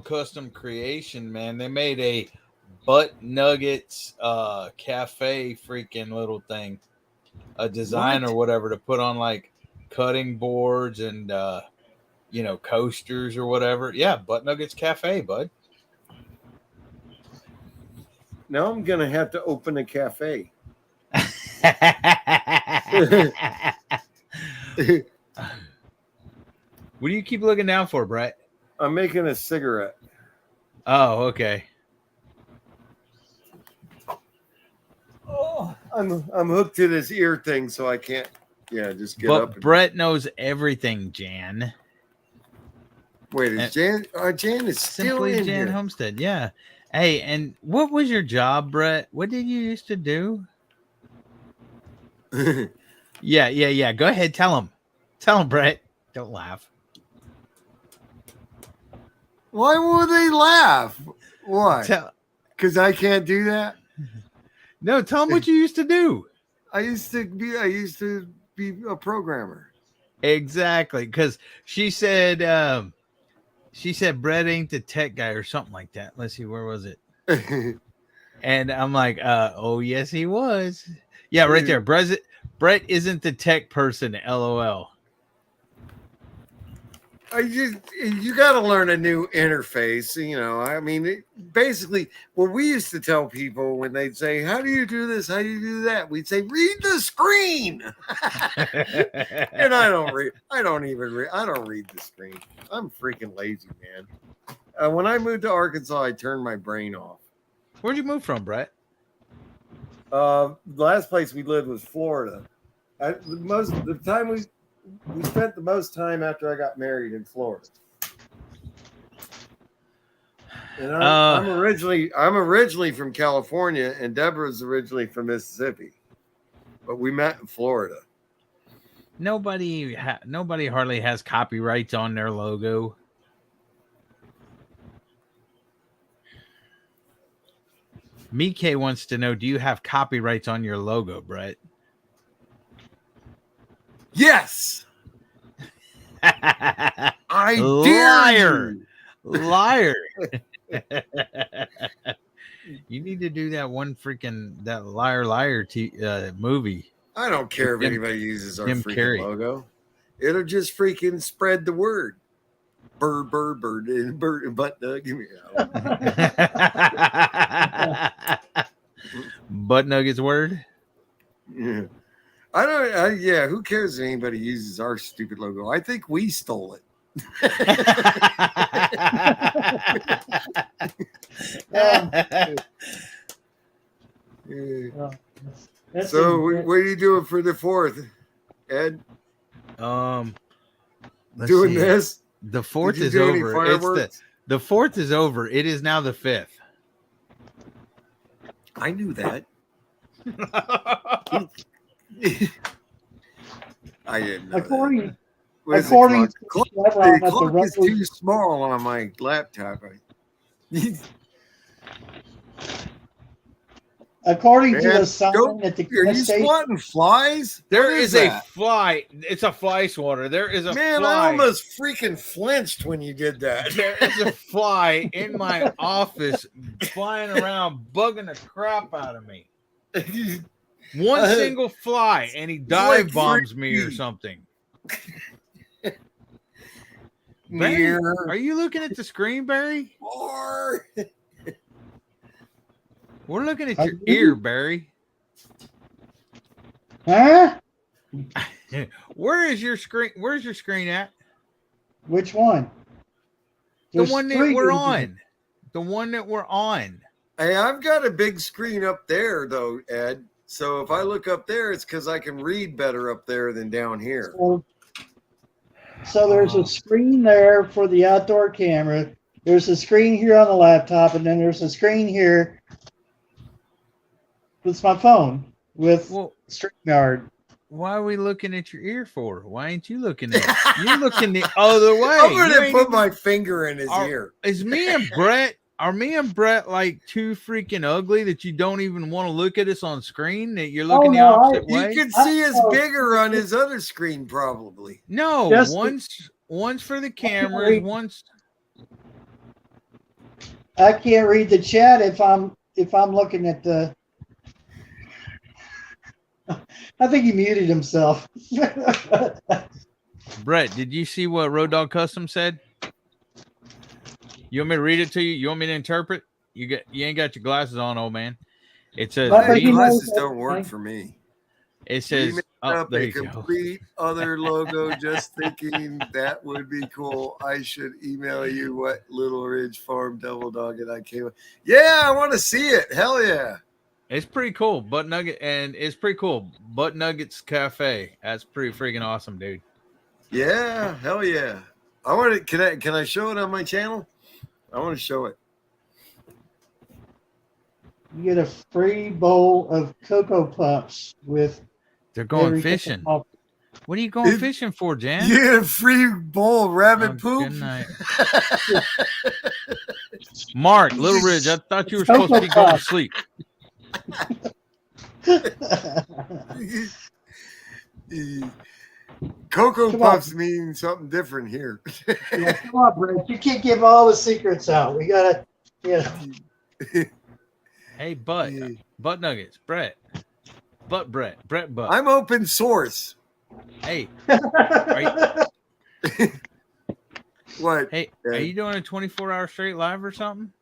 Custom Creation, man, they made a Butt Nuggets cafe freaking little thing. A design or whatever to put on cutting boards and coasters or whatever. Yeah, Butt Nuggets Cafe, bud. Now I'm gonna have to open a cafe. What do you keep looking down for, Brett? I'm making a cigarette. Oh, okay. Oh, I'm hooked to this ear thing, so I can't. Yeah, just get up. But Brett knows everything, Jan. Wait, is Jan? Jan is still Simply in Jan here. Homestead. Yeah. Hey, and what was your job, Brett? What did you used to do? Yeah. Go ahead, tell him, Brett. Don't laugh. Why will they laugh? Why? Because I can't do that. No, tell them what you used to do. I used to be a programmer. Exactly, because she said Brett ain't the tech guy or something like that. Let's see, where was it? And I'm like, oh yes, he was. Yeah, right there. Brett isn't the tech person. LOL. You got to learn a new interface. You know, I mean, basically, what we used to tell people when they'd say, "How do you do this? How do you do that?" We'd say, "Read the screen." And I don't read. I don't even read. I don't read the screen. I'm freaking lazy, man. When I moved to Arkansas, I turned my brain off. Where'd you move from, Brett? The last place we lived was Florida. The time we spent the most time after I got married in Florida. And I'm originally from California, and Debra's originally from Mississippi, but we met in Florida. Nobody hardly has copyrights on their logo. Mike wants to know, do you have copyrights on your logo, Brett? Yes. I dare you. Liar. You need to do that that liar movie. I don't care if anybody uses our freaking logo. It'll just freaking spread the word. Bird, and butt nugget. Butt nuggets word. Yeah. Yeah, who cares if anybody uses our stupid logo? I think we stole it. So what are you doing for the 4th, Ed? Doing this? The 4th is over. The 4th is over. It is now the 5th. I knew that. I didn't know. According to Chevron, the clock is too small on my laptop. According to the sign at the are you swatting flies? There is a fly. It's a fly swatter. There is a fly. I almost freaking flinched when you did that. There is a fly in my office flying around, bugging the crap out of me. One single fly, and he dive bombs me or something. Barry, are you looking at the screen, Barry? We're looking at your ear, Barry. Huh? Where is your screen? Where's your screen at? Which one? The one that we're on. The one that we're on. Hey, I've got a big screen up there, though, Ed. So if I look up there, it's because I can read better up there than down here. So there's a screen there for the outdoor camera. There's a screen here on the laptop, and then there's a screen here with my phone with StreamYard. Why are we looking at your ear for? Why ain't you looking at it? You're looking the other way. I'm going to put my finger in his ear. Are me and Brett like too freaking ugly that you don't even want to look at us on screen? That you're looking the opposite way? You can see us bigger on his other screen, probably. No, one's for the cameras, one's. I can't read the chat if I'm looking at the. I think he muted himself. Brett, did you see what Road Dog Custom said? You want me to read it to you? You want me to interpret? You ain't got your glasses on, old man. It says glasses don't work for me. It says up a complete other logo, just thinking that would be cool. I should email you what Little Ridge Farm Devil Dog and I came up. Yeah, I want to see it. Hell yeah. It's pretty cool. Butt Nugget, and it's pretty cool. Butt Nuggets Cafe. That's pretty freaking awesome, dude. Yeah, hell yeah. I want to. Can I show it on my channel? I want to show it. You get a free bowl of Cocoa Puffs with. They're going fishing. What are you going fishing for, Jan? You get a free bowl of rabbit poop. Good night. Mark, Little Ridge, I thought you were supposed to be going to sleep. Cocoa Puffs mean something different here. Yeah, come on, Brett. You can't give all the secrets out. We gotta, Hey, Butt Nuggets, Brett. Butt Brett. Brett Butt. I'm open source. Hey. Are you, what? Hey, are you doing a 24-hour straight live or something?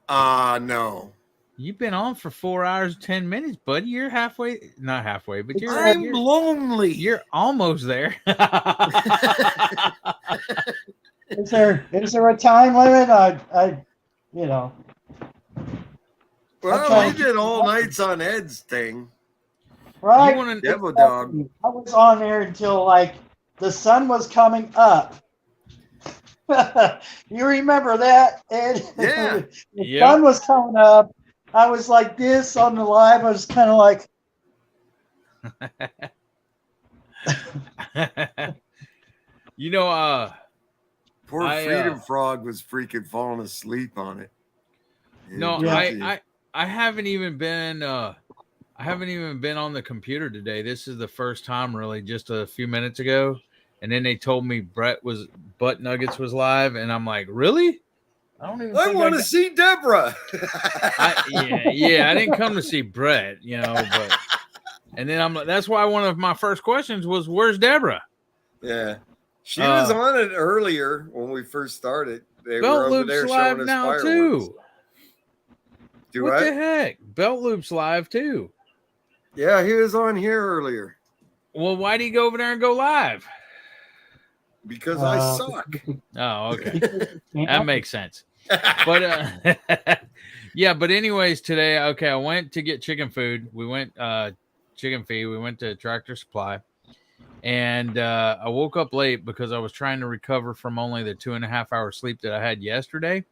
No. You've been on for 4 hours, 10 minutes, buddy. You're halfway, not halfway, but I'm lonely. You're almost there. Is there a time limit? You know. Well, we did all nights on Ed's thing. Right? Devil Dog. I was on there until like the sun was coming up. You remember that, Ed? Yeah. The sun was coming up. I was like this on the live. I was kind of like. You know, poor Freedom Frog was freaking falling asleep on it. No, yeah. I haven't even been on the computer today. This is the first time, really, just a few minutes ago. And then they told me Butt Nuggets was live, and I'm like, really? I want to see Debra. Yeah, I didn't come to see Brett, but and then I'm like, that's why one of my first questions was, where's Debra? Yeah. She was on it earlier when we first started. They Belt were over Loop's there live showing us now fireworks. Too. What the heck? Belt Loop's live too. Yeah, he was on here earlier. Well, why do you go over there and go live? Because I suck. Oh, okay. That makes sense. But yeah, but anyways, today, okay, I went to get chicken food. We went chicken feed. We went to Tractor Supply. And I woke up late because I was trying to recover from only the 2.5 hour sleep that I had yesterday,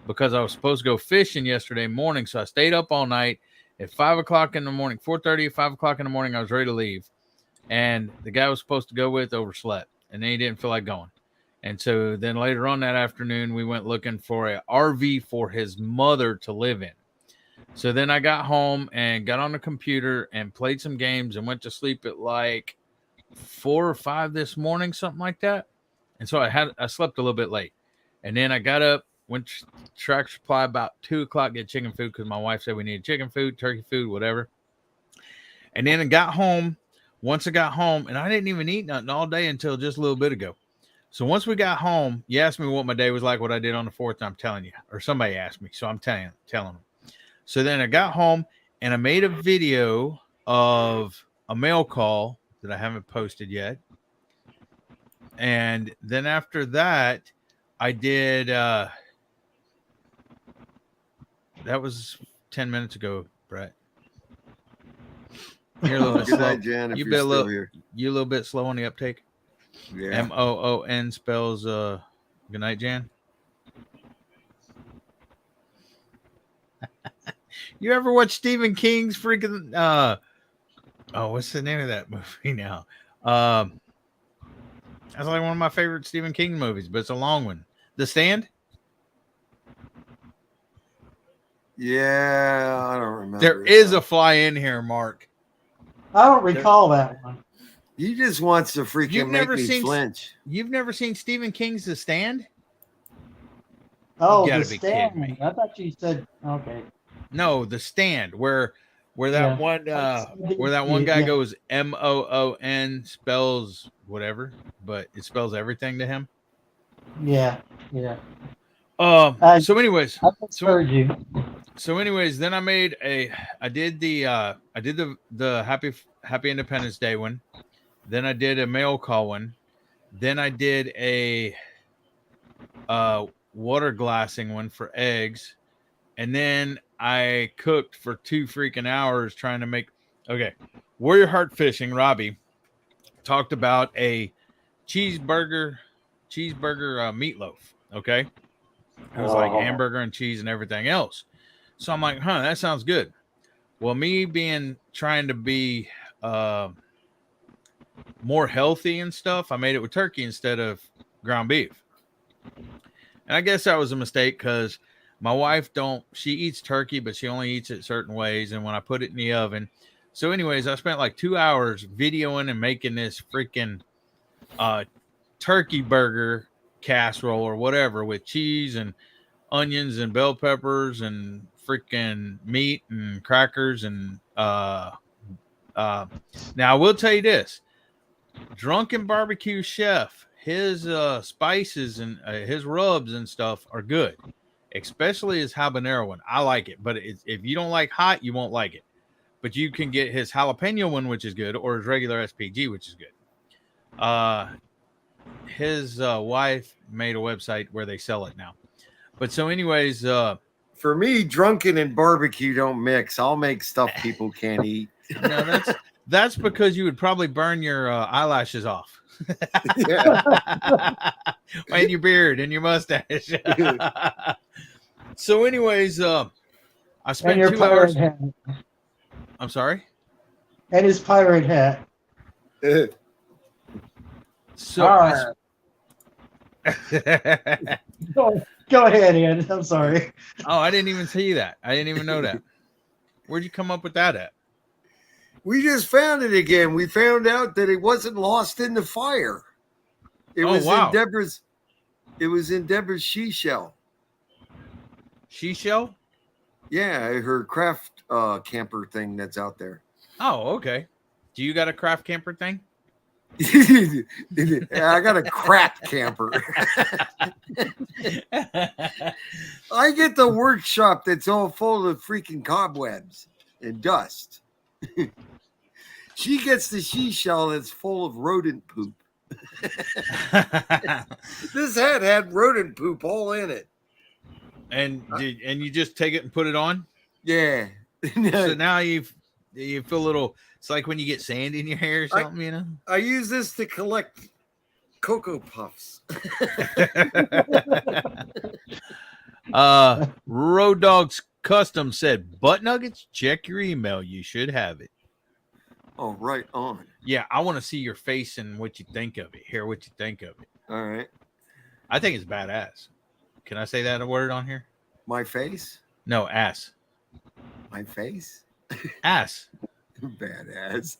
because I was supposed to go fishing yesterday morning. So I stayed up all night. At 5 o'clock in the morning, 4:30, 5 o'clock in the morning, I was ready to leave. And the guy I was supposed to go with overslept, and then he didn't feel like going. And so then later on that afternoon, we went looking for an RV for his mother to live in. So then I got home and got on the computer and played some games and went to sleep at like 4 or 5 this morning, something like that. And so I slept a little bit late. And then I got up, went to Tractor Supply about 2 o'clock, get chicken food because my wife said we needed chicken food, turkey food, whatever. And then I got home. Once I got home, and I didn't even eat nothing all day until just a little bit ago. So once we got home, you asked me what my day was like, what I did on the 4th, and I'm telling you. Or somebody asked me, so I'm telling them. So then I got home, and I made a video of a mail call that I haven't posted yet. And then after that, I did... that was 10 minutes ago, Brett. You're a little bit slow. Night, Jan, You a little bit slow on the uptake. Yeah. MOON spells good night, Jan. You ever watch Stephen King's freaking what's the name of that movie now? That's like one of my favorite Stephen King movies, but it's a long one. The Stand? Yeah, I don't remember. There is a fly in here, Mark. I don't recall that one. He just wants to freaking make me flinch. You've never seen Stephen King's The Stand? Oh, The Stand. I thought you said okay. No, The Stand, where that one guy goes MOON spells whatever, but it spells everything to him. Yeah. So anyways, I heard you. So anyways, then I did the Happy Independence Day one. Then I did a mail call one. Then I did a water glassing one for eggs. And then I cooked for 2 freaking hours trying to make Warrior Heart Fishing, Robbie, talked about a cheeseburger meatloaf. Okay. It was like hamburger and cheese and everything else. So I'm like, that sounds good. Well, me trying to be more healthy and stuff, I made it with turkey instead of ground beef. And I guess that was a mistake because my wife she eats turkey, but she only eats it certain ways. And when I put it in the oven. So anyways, I spent like 2 hours videoing and making this freaking turkey burger casserole or whatever with cheese and onions and bell peppers and freaking meat and crackers and Now I will tell you this: Drunken Barbecue Chef, his spices and his rubs and stuff are good, especially his habanero one. I like it, but if you don't like hot, you won't like it. But you can get his jalapeno one, which is good, or his regular SPG, which is good. His wife made a website where they sell it now. But so, anyways, for me, drunken and barbecue don't mix. I'll make stuff people can't eat. No, that's because you would probably burn your eyelashes off. And your beard and your mustache. So, anyways, I spent And your 2 hours. pirate hat. I'm sorry. And his pirate hat. So Go ahead, Ed. I'm sorry. Oh, I didn't even see that. I didn't even know that. Where'd you come up with that at? We just found it again. We found out that it wasn't lost in the fire. It was wow. in Debra's. It was in Debra's she shell. She shell? Yeah, her craft camper thing that's out there. Oh, okay. Do you got a craft camper thing? I got a crap camper. I get the workshop that's all full of freaking cobwebs and dust. She gets the she shell that's full of rodent poop. This hat had rodent poop all in it. And you just take it and put it on? Yeah. So now you feel a little. It's like when you get sand in your hair or something, you know. I use this to collect Cocoa Puffs. Road Dogs Custom said, "Butt Nuggets, check your email. You should have it." Oh, right on. Yeah, I want to see your face and what you think of it. Hear what you think of it. All right. I think it's badass. Can I say that a word on here? My face? No, ass. My face? Ass. Badass.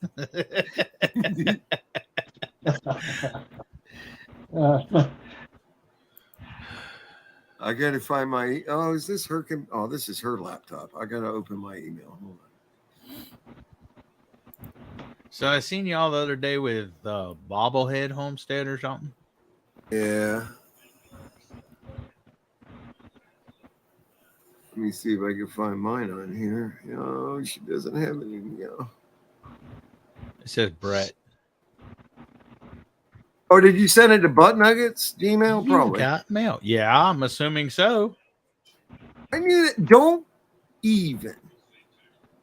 I gotta find my. Oh, is this her? Oh, this is her laptop. I gotta open my email. Hold on. So I seen y'all the other day with Bobblehead Homestead or something. Yeah. Let me see if I can find mine on here. No, she doesn't have any. It says Brett. Oh, did you send it to Butt Nuggets Gmail? Probably. Got mail. Yeah, I'm assuming so. I knew that. Don't even.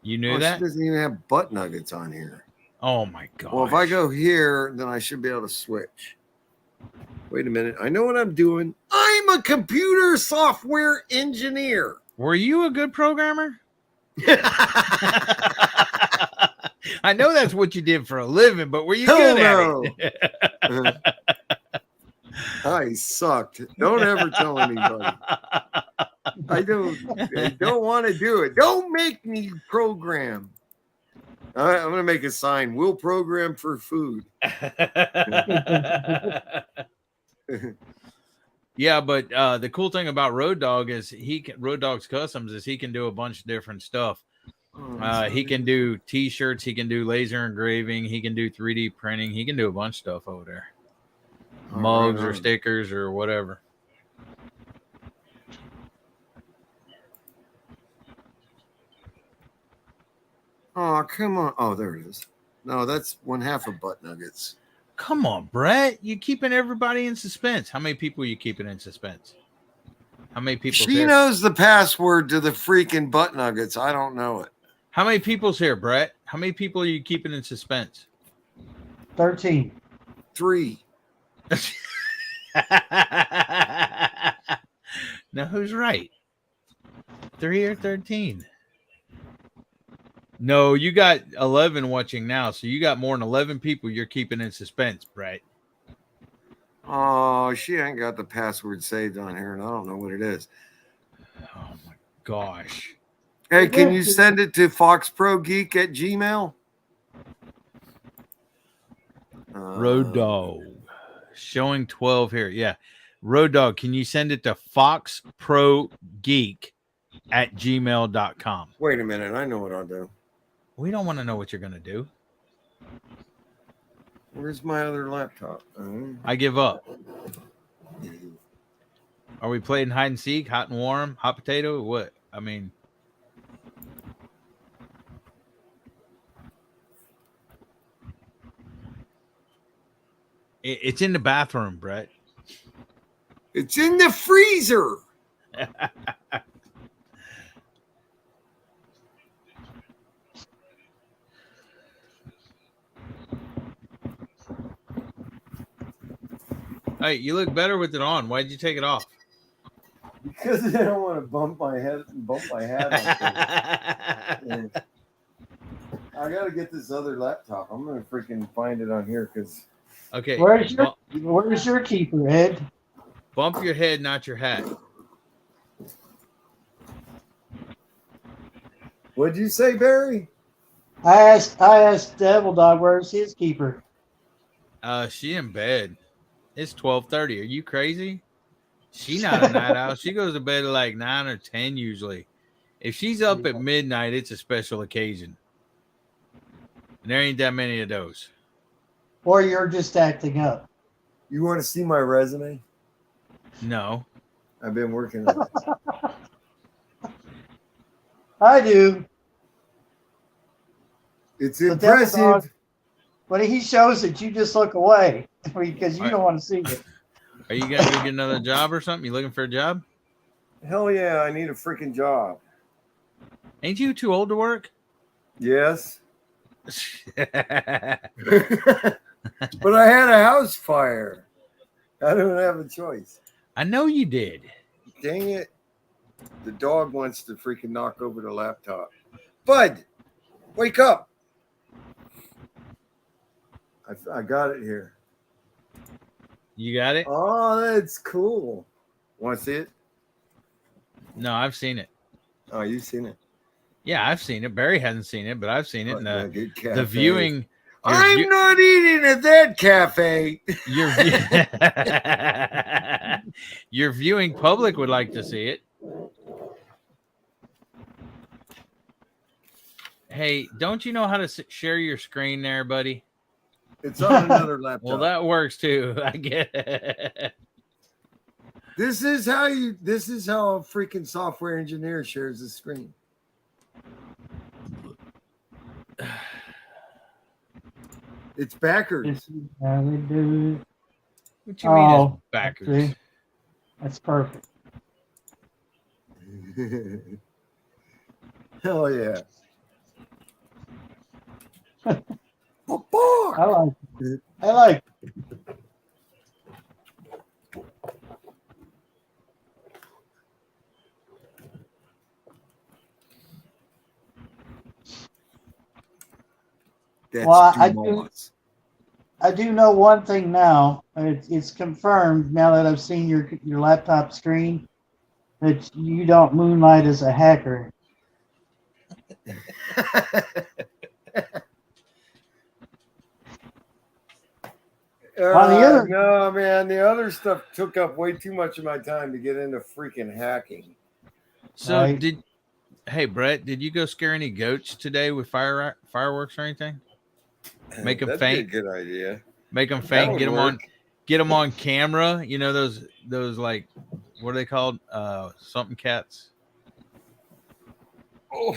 You knew that? She doesn't even have Butt Nuggets on here. Oh my god. Well, if I go here, then I should be able to switch. Wait a minute. I know what I'm doing. I'm a computer software engineer. Were you a good programmer? I know that's what you did for a living, but were you good at it? I sucked. Don't ever tell anybody. I don't want to do it. Don't make me program. I'm going to make a sign. We'll program for food. Yeah, but the cool thing about Road Dog is Road Dog's Customs is he can do a bunch of different stuff. He can do T-shirts, he can do laser engraving, he can do 3D printing, he can do a bunch of stuff over there. Mugs or stickers or whatever. Oh, come on. Oh, there it is. No, that's 1/2 of Butt Nuggets. Come on, Brett. You keeping everybody in suspense. How many people are you keeping in suspense? How many people? She knows the password to the freaking Butt Nuggets. I don't know it. How many people's here, Brett? How many people are you keeping in suspense? 13. 3. Now, who's right? 3 or 13? No, you got 11 watching now, so you got more than 11 people you're keeping in suspense, Brett. Oh, she ain't got the password saved on here, and I don't know what it is. Oh, my gosh. Hey, can you send it to foxprogeek@gmail.com? Road Dog. Showing 12 here. Yeah. Road Dog, can you send it to foxprogeek@gmail.com? Wait a minute. I know what I'll do. We don't want to know what you're going to do. Where's my other laptop? I give up. Are we playing hide and seek, hot and warm, hot potato? What? I mean, it's in the bathroom, Brett. It's in the freezer. Hey, you look better with it on. Why'd you take it off? Because I don't want to bump my hat on. I gotta get this other laptop. I'm gonna freaking find it on here because. Okay. Where's your keeper, Ed? Bump your head, not your hat. What'd you say, Barry? I asked Devil Dog where's his keeper. She in bed. It's 12:30. Are you crazy? She not a night owl. She goes to bed at like 9 or 10 usually. If she's up at midnight, it's a special occasion. And there ain't that many of those. Or you're just acting up. You want to see my resume? No. I've been working on it. I do. It's impressive. When he shows it, you just look away because you don't want to see it. Are you going to go get another job or something? You looking for a job? Hell yeah, I need a freaking job. Ain't you too old to work? Yes. But I had a house fire. I don't have a choice. I know you did. Dang it. The dog wants to freaking knock over the laptop. Bud, wake up. I got it here. You got it? Oh, that's cool. Want to see it? No, I've seen it. Oh, you've seen it? Yeah, I've seen it. Barry hasn't seen it, but I've seen it. The viewing. I'm not eating at that cafe. Your viewing public would like to see it. Hey, don't you know how to share your screen there, buddy? It's on another laptop. Well, that works too. I get it. This is how a freaking software engineer shares the screen. It's backwards. How they do it. What you mean it's backwards? See? That's perfect. Hell yeah. I like it. I like it. That's I do know one thing now. It's confirmed now that I've seen your laptop screen that you don't moonlight as a hacker. No, man, the other stuff took up way too much of my time to get into freaking hacking. So hey Brett, did you go scare any goats today with fireworks or anything? Make them That'd faint. be a good idea. Make them faint. Get them on camera. You know those like what are they called? Something cats. Oh.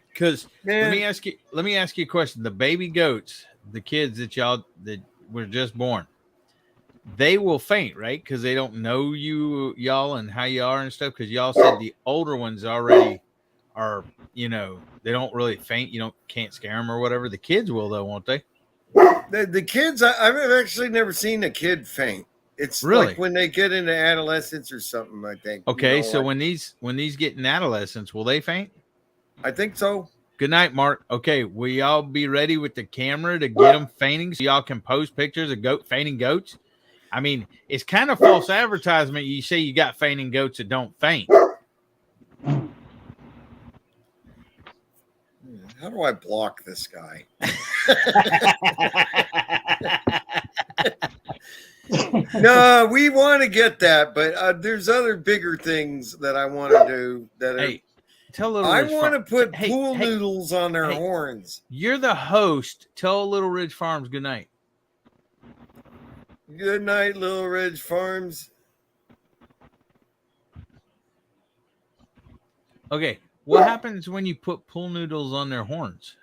Because let me ask you a question. The baby goats, the kids that were just born, they will faint, right? Because they don't know y'all and how you are and stuff. Because y'all said the older ones already are, they don't really faint. Can't scare them or whatever. The kids will though, won't they? The kids, I've actually never seen a kid faint. It's really like when they get into adolescence or something, I think. Okay, so when these get in adolescence, will they faint? I think so. Good night, Mark. Okay, will y'all be ready with the camera to get them fainting so y'all can post pictures of fainting goats? I mean, it's kind of false advertisement. You say you got fainting goats that don't faint. How do I block this guy? No, we want to get that, but there's other bigger things that I want to do. Little I Ridge want to Farm- put pool noodles on their hey, horns. You're the host. Tell Little Ridge Farms good night. Good night, Little Ridge Farms. Okay, what happens when you put pool noodles on their horns?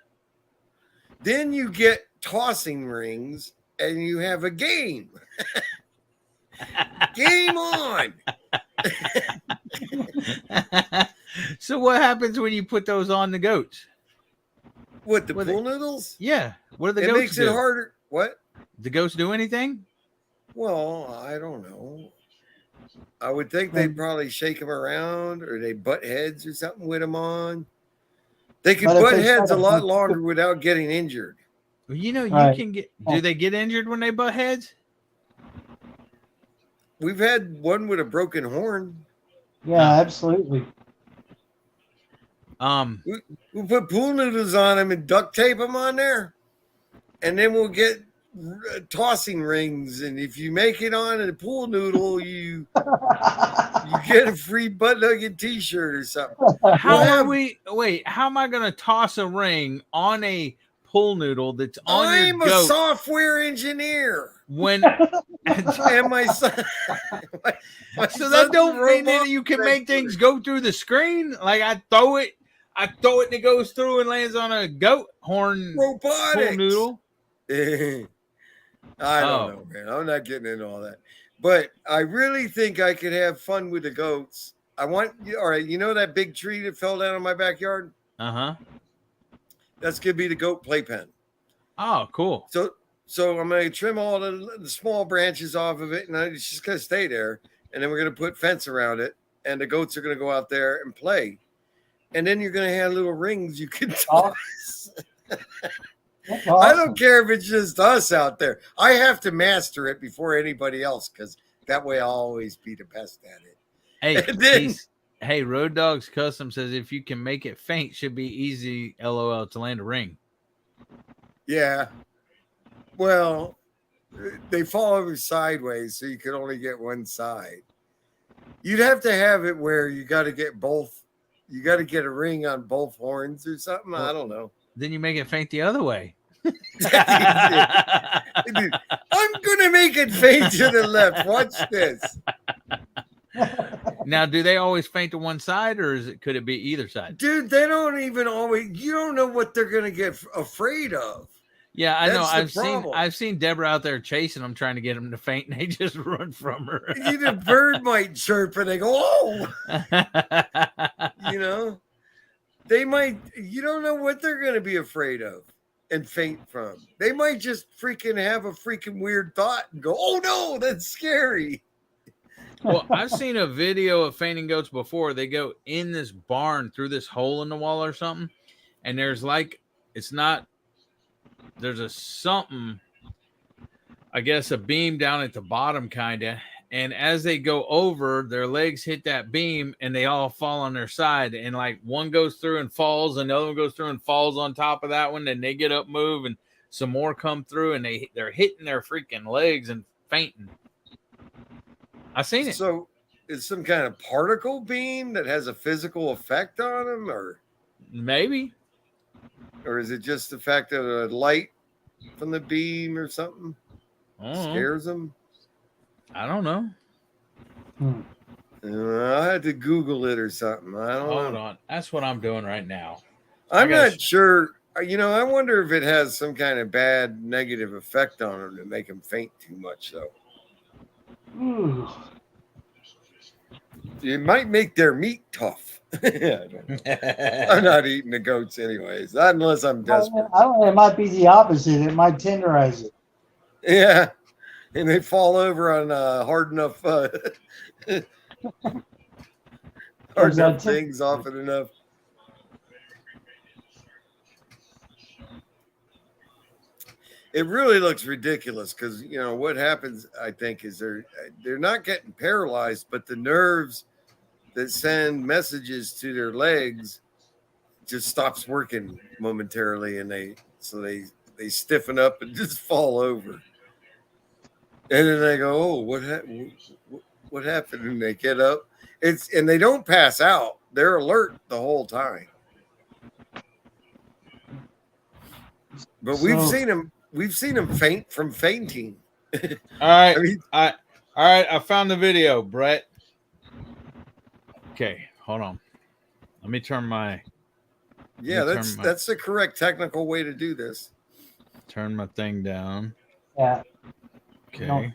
Then you get tossing rings and you have a game. Game on. So what happens when you put those on the goats? What, the pool noodles? Yeah. What do the It goats makes do? it harder. What? The goats do anything? Well, I don't know. I would think they'd probably shake them around, or they butt heads or something with them on. They could butt heads a lot longer without getting injured. Well, you know, you Right. can get. Do they get injured when they butt heads? We've had one with a broken horn. Yeah, absolutely. We'll put pool noodles on them and duct tape them on there, and then we'll get tossing rings. And if you make it on a pool noodle, you get a free Butt Nugget T-shirt or something. How am I going to toss a ring on a pool noodle that's on your I'm a goat software engineer. when and my son? So that don't mean that you can make things go through the screen. Like I throw it and it goes through and lands on a goat horn robotics pool noodle. I don't know, man. I'm not getting into all that. But I really think I could have fun with the goats. All right, you know that big tree that fell down in my backyard? Uh-huh. That's going to be the goat playpen. Oh, cool. So I'm going to trim all the small branches off of it, and it's just going to stay there. And then we're going to put fence around it, and the goats are going to go out there and play. And then you're going to have little rings you can toss. Awesome. I don't care if it's just us out there. I have to master it before anybody else, because that way I'll always be the best at it. Hey, Road Dogs Custom says if you can make it faint, should be easy, LOL, to land a ring. Yeah. Well, they fall over sideways, so you can only get one side. You'd have to have it where you got to get both. You got to get a ring on both horns or something. Well, I don't know. Then you make it faint the other way. Dude, I'm gonna make it faint to the left. Watch this. Now, do they always faint to one side, or could it be either side? Dude, they don't even always. You don't know what they're gonna get afraid of. Yeah, I know. That's I've seen Debra out there chasing them, trying to get them to faint, and they just run from her. The bird might chirp, and they go, "Oh!" You know, they might. You don't know what they're gonna be afraid of and faint from. They might just freaking have a freaking weird thought and go, "Oh no, that's scary." Well, I've seen a video of fainting goats before. They go in this barn through this hole in the wall or something, and there's a something, I guess, a beam down at the bottom, kind of. And as they go over, their legs hit that beam, and they all fall on their side. And like one goes through and falls, and the other one goes through and falls on top of that one. And they get up, move, and some more come through, and they're hitting their freaking legs and fainting. I've seen it. So it's some kind of particle beam that has a physical effect on them, or maybe, or is it just the fact that a light from the beam or something scares them? I don't know. I had to Google it or something. I don't know. Hold on. That's what I'm doing right now. I'm not sure. You know, I wonder if it has some kind of bad negative effect on them to make them faint too much, though. It might make their meat tough. I'm not eating the goats anyways, not unless I'm desperate. I don't know. It might be the opposite. It might tenderize it. Yeah. And they fall over on hard enough things often enough. It really looks ridiculous because, you know, what happens, I think, is they're not getting paralyzed, but the nerves that send messages to their legs just stops working momentarily, and they stiffen up and just fall over. And then they go, "Oh, what happened?" And they get up. And they don't pass out, they're alert the whole time. But we've seen them faint from fainting. All right. I mean, all right. I found the video, Brett. Okay, hold on. Let me turn my. Yeah, that's the correct technical way to do this. Turn my thing down. Yeah. Okay.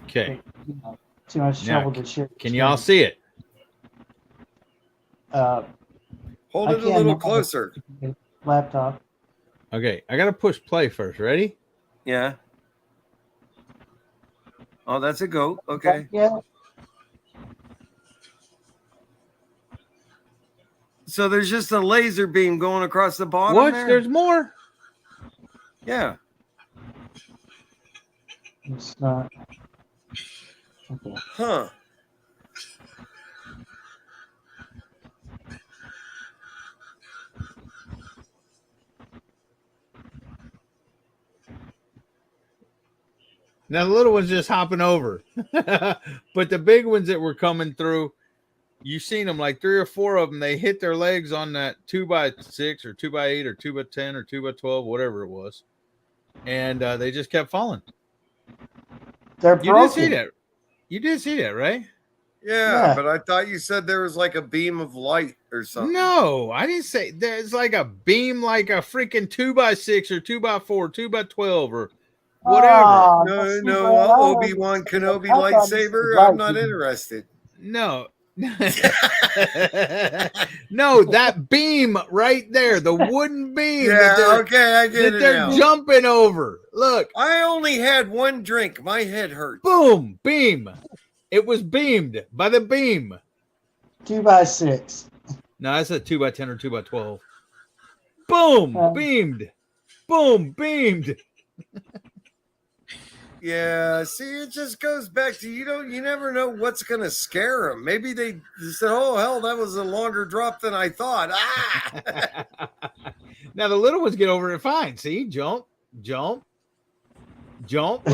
Okay. Too much trouble to share. Can y'all see it? Hold it a little closer. Laptop. Okay, I gotta push play first. Ready? Yeah. Oh, that's a goat. Okay. Yeah. So there's just a laser beam going across the bottom. What? There? There's more. Yeah. It's not. Okay. Huh. Now the little one's just hopping over, but the big ones that were coming through, you've seen them like 3 or 4 of them. They hit their legs on that 2x6 or 2x8 or 2x10 or 2x12, whatever it was, and they just kept falling. They're broken. You did see that. You did see that, right? Yeah, but I thought you said there was like a beam of light or something. No, I didn't say there's like a beam, like a freaking 2x6 or 2x4, 2x12 or whatever. No, Obi-Wan Kenobi lightsaber. I'm not interested. No. No, that beam right there, the wooden beam. Yeah, okay, I get it. They're now. jumping over. Look. I only had one drink. My head hurts. Boom, beam. It was beamed by the beam. 2x6. No, I said 2x10 or 2x12. Boom, beamed. Boom, beamed. Yeah, see, it just goes back to you never know what's gonna scare them. Maybe they said, "Oh hell, that was a longer drop than I thought." Ah. Now the little ones get over it fine. See, jump. What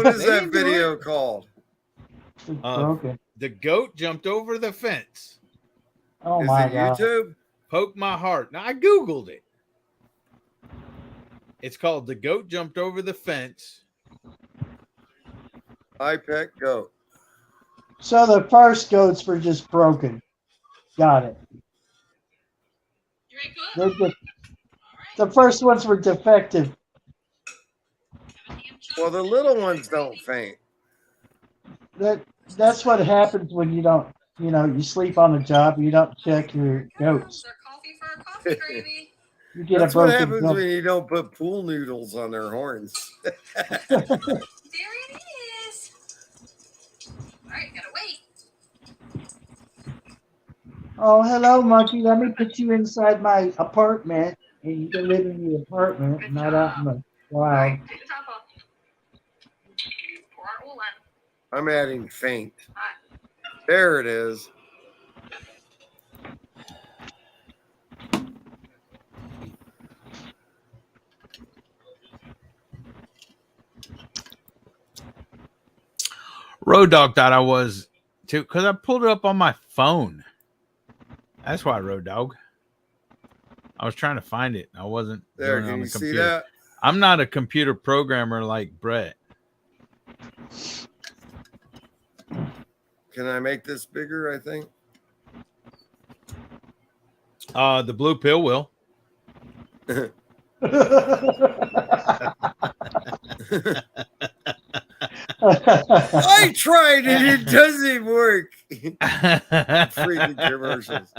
is that video called? The goat jumped over the fence. Oh my God! YouTube? Poke my heart. Now I googled it. It's called "The Goat Jumped Over the Fence." I pet goat. So the first goats were just broken. Got it. The first ones were defective. Well, the little ones don't faint. That's what happens when you don't, you sleep on the job. You don't check your goats. You get That's a broken what happens goat. when you don't put pool noodles on their horns. There it is. All right, gotta wait. Oh, hello, monkey. Let me put you inside my apartment, and you can live in the apartment, not out in the wild. Take the top off. Pour our wool on. I'm adding faint. There it is. Road Dog thought I was too, because I pulled it up on my phone. That's why, Road Dog. I was trying to find it. I wasn't There, doing it can on you the see computer. that? I'm not a computer programmer like Brett. Can I make this bigger, I think? The blue pill will. I tried it. It doesn't work. Freaking commercials.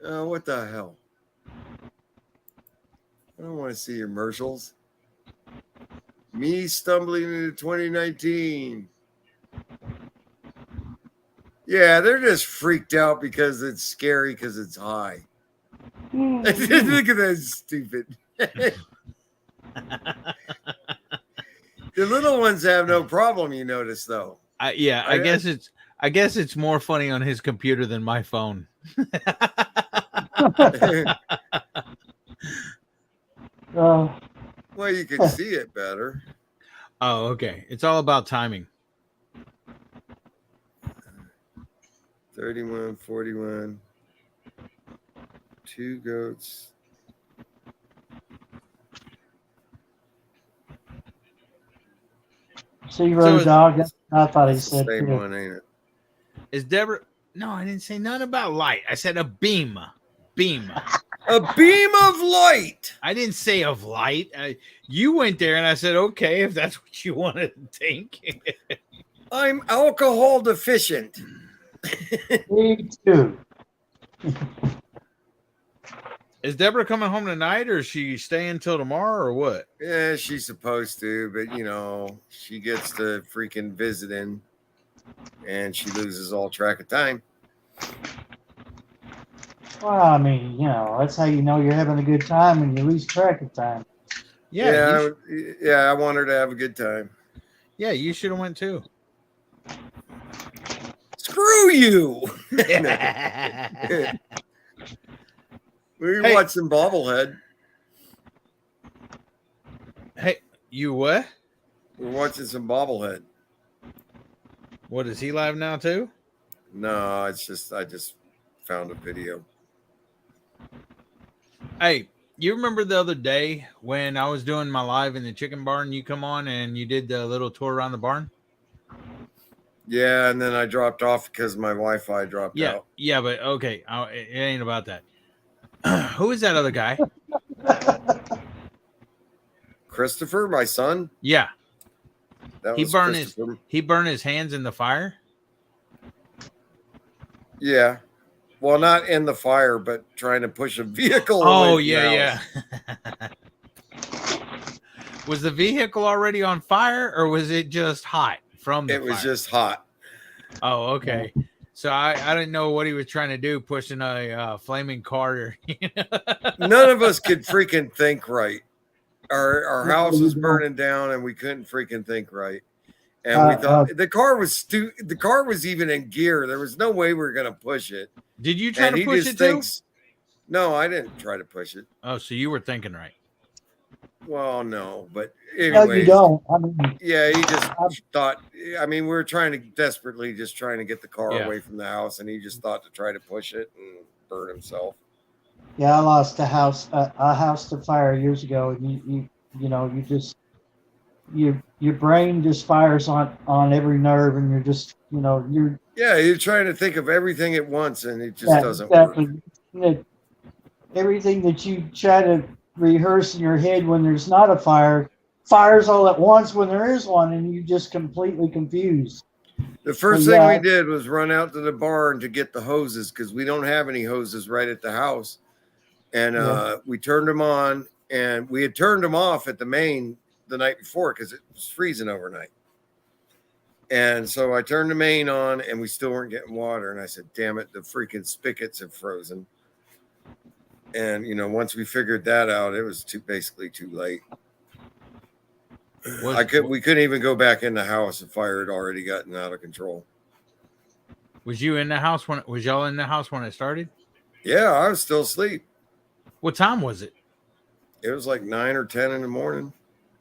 What the hell? I don't want to see your commercials. Me stumbling into 2019. Yeah, they're just freaked out because it's scary because it's high. Look at that stupid. The little ones have no problem, you notice, though. I guess it's more funny on his computer than my phone. Well, you can see it better. Oh, okay. It's all about timing. 31, 41. 2 goats. See, Road Dog. I thought he It's the said same too. one, ain't it? Is Debra? No, I didn't say nothing about light. I said a beam. Beam. A beam of light. I didn't say of light. You went there, and I said, okay, if that's what you wanted to think. I'm alcohol deficient. Me too. Is Debra coming home tonight, or is she staying till tomorrow, or what? Yeah, she's supposed to, but you know, she gets to freaking visiting, and she loses all track of time. Well, I mean, you know, that's how you know you're having a good time when you lose track of time. Yeah, I want her to have a good time. Yeah, you should have went too. Screw you. We were watching Bobblehead. Hey, you what? We're watching some Bobblehead. What, is he live now too? No, it's just I just found a video. Hey, you remember the other day when I was doing my live in the chicken barn, you come on and you did the little tour around the barn? Yeah, and then I dropped off because my Wi-Fi dropped out. Yeah, but okay, it ain't about that. Who is that other guy? Christopher, my son. Yeah, He burned his hands in the fire. Yeah, well, not in the fire, but trying to push a vehicle. Oh yeah. Was the vehicle already on fire, or was it just hot from the fire? It was just hot. Oh, okay. So I didn't know what he was trying to do, pushing a flaming car. None of us could freaking think right. Our house was burning down, and we couldn't freaking think right. And we thought the car was the car was even in gear. There was no way we were gonna push it. Did you try to push it too? No, I didn't try to push it. Oh, so you were thinking right. Well, no, but No, you don't. I mean, yeah, he just thought. I mean, we were desperately trying to get the car away from the house, and he just thought to try to push it and burn himself. yeah, I lost a house to fire years ago, and you know, you just your brain just fires on every nerve, and you're just, you know, you're trying to think of everything at once, and it just doesn't work. Everything that you try to rehearse in your head when there's not a fire fires all at once when there is one, and you just completely confused. The first thing we did was run out to the barn to get the hoses, because we don't have any hoses right at the house. And we turned them on, and we had turned them off at the main the night before because it was freezing overnight. And so I turned the main on, and we still weren't getting water. And I said, damn it, the freaking spigots have frozen. And, you know, once we figured that out, it was basically too late. We couldn't even go back in the house. The fire had already gotten out of control. Was you in the house was y'all in the house when it started? Yeah, I was still asleep. What time was it? It was like 9 or 10 in the morning.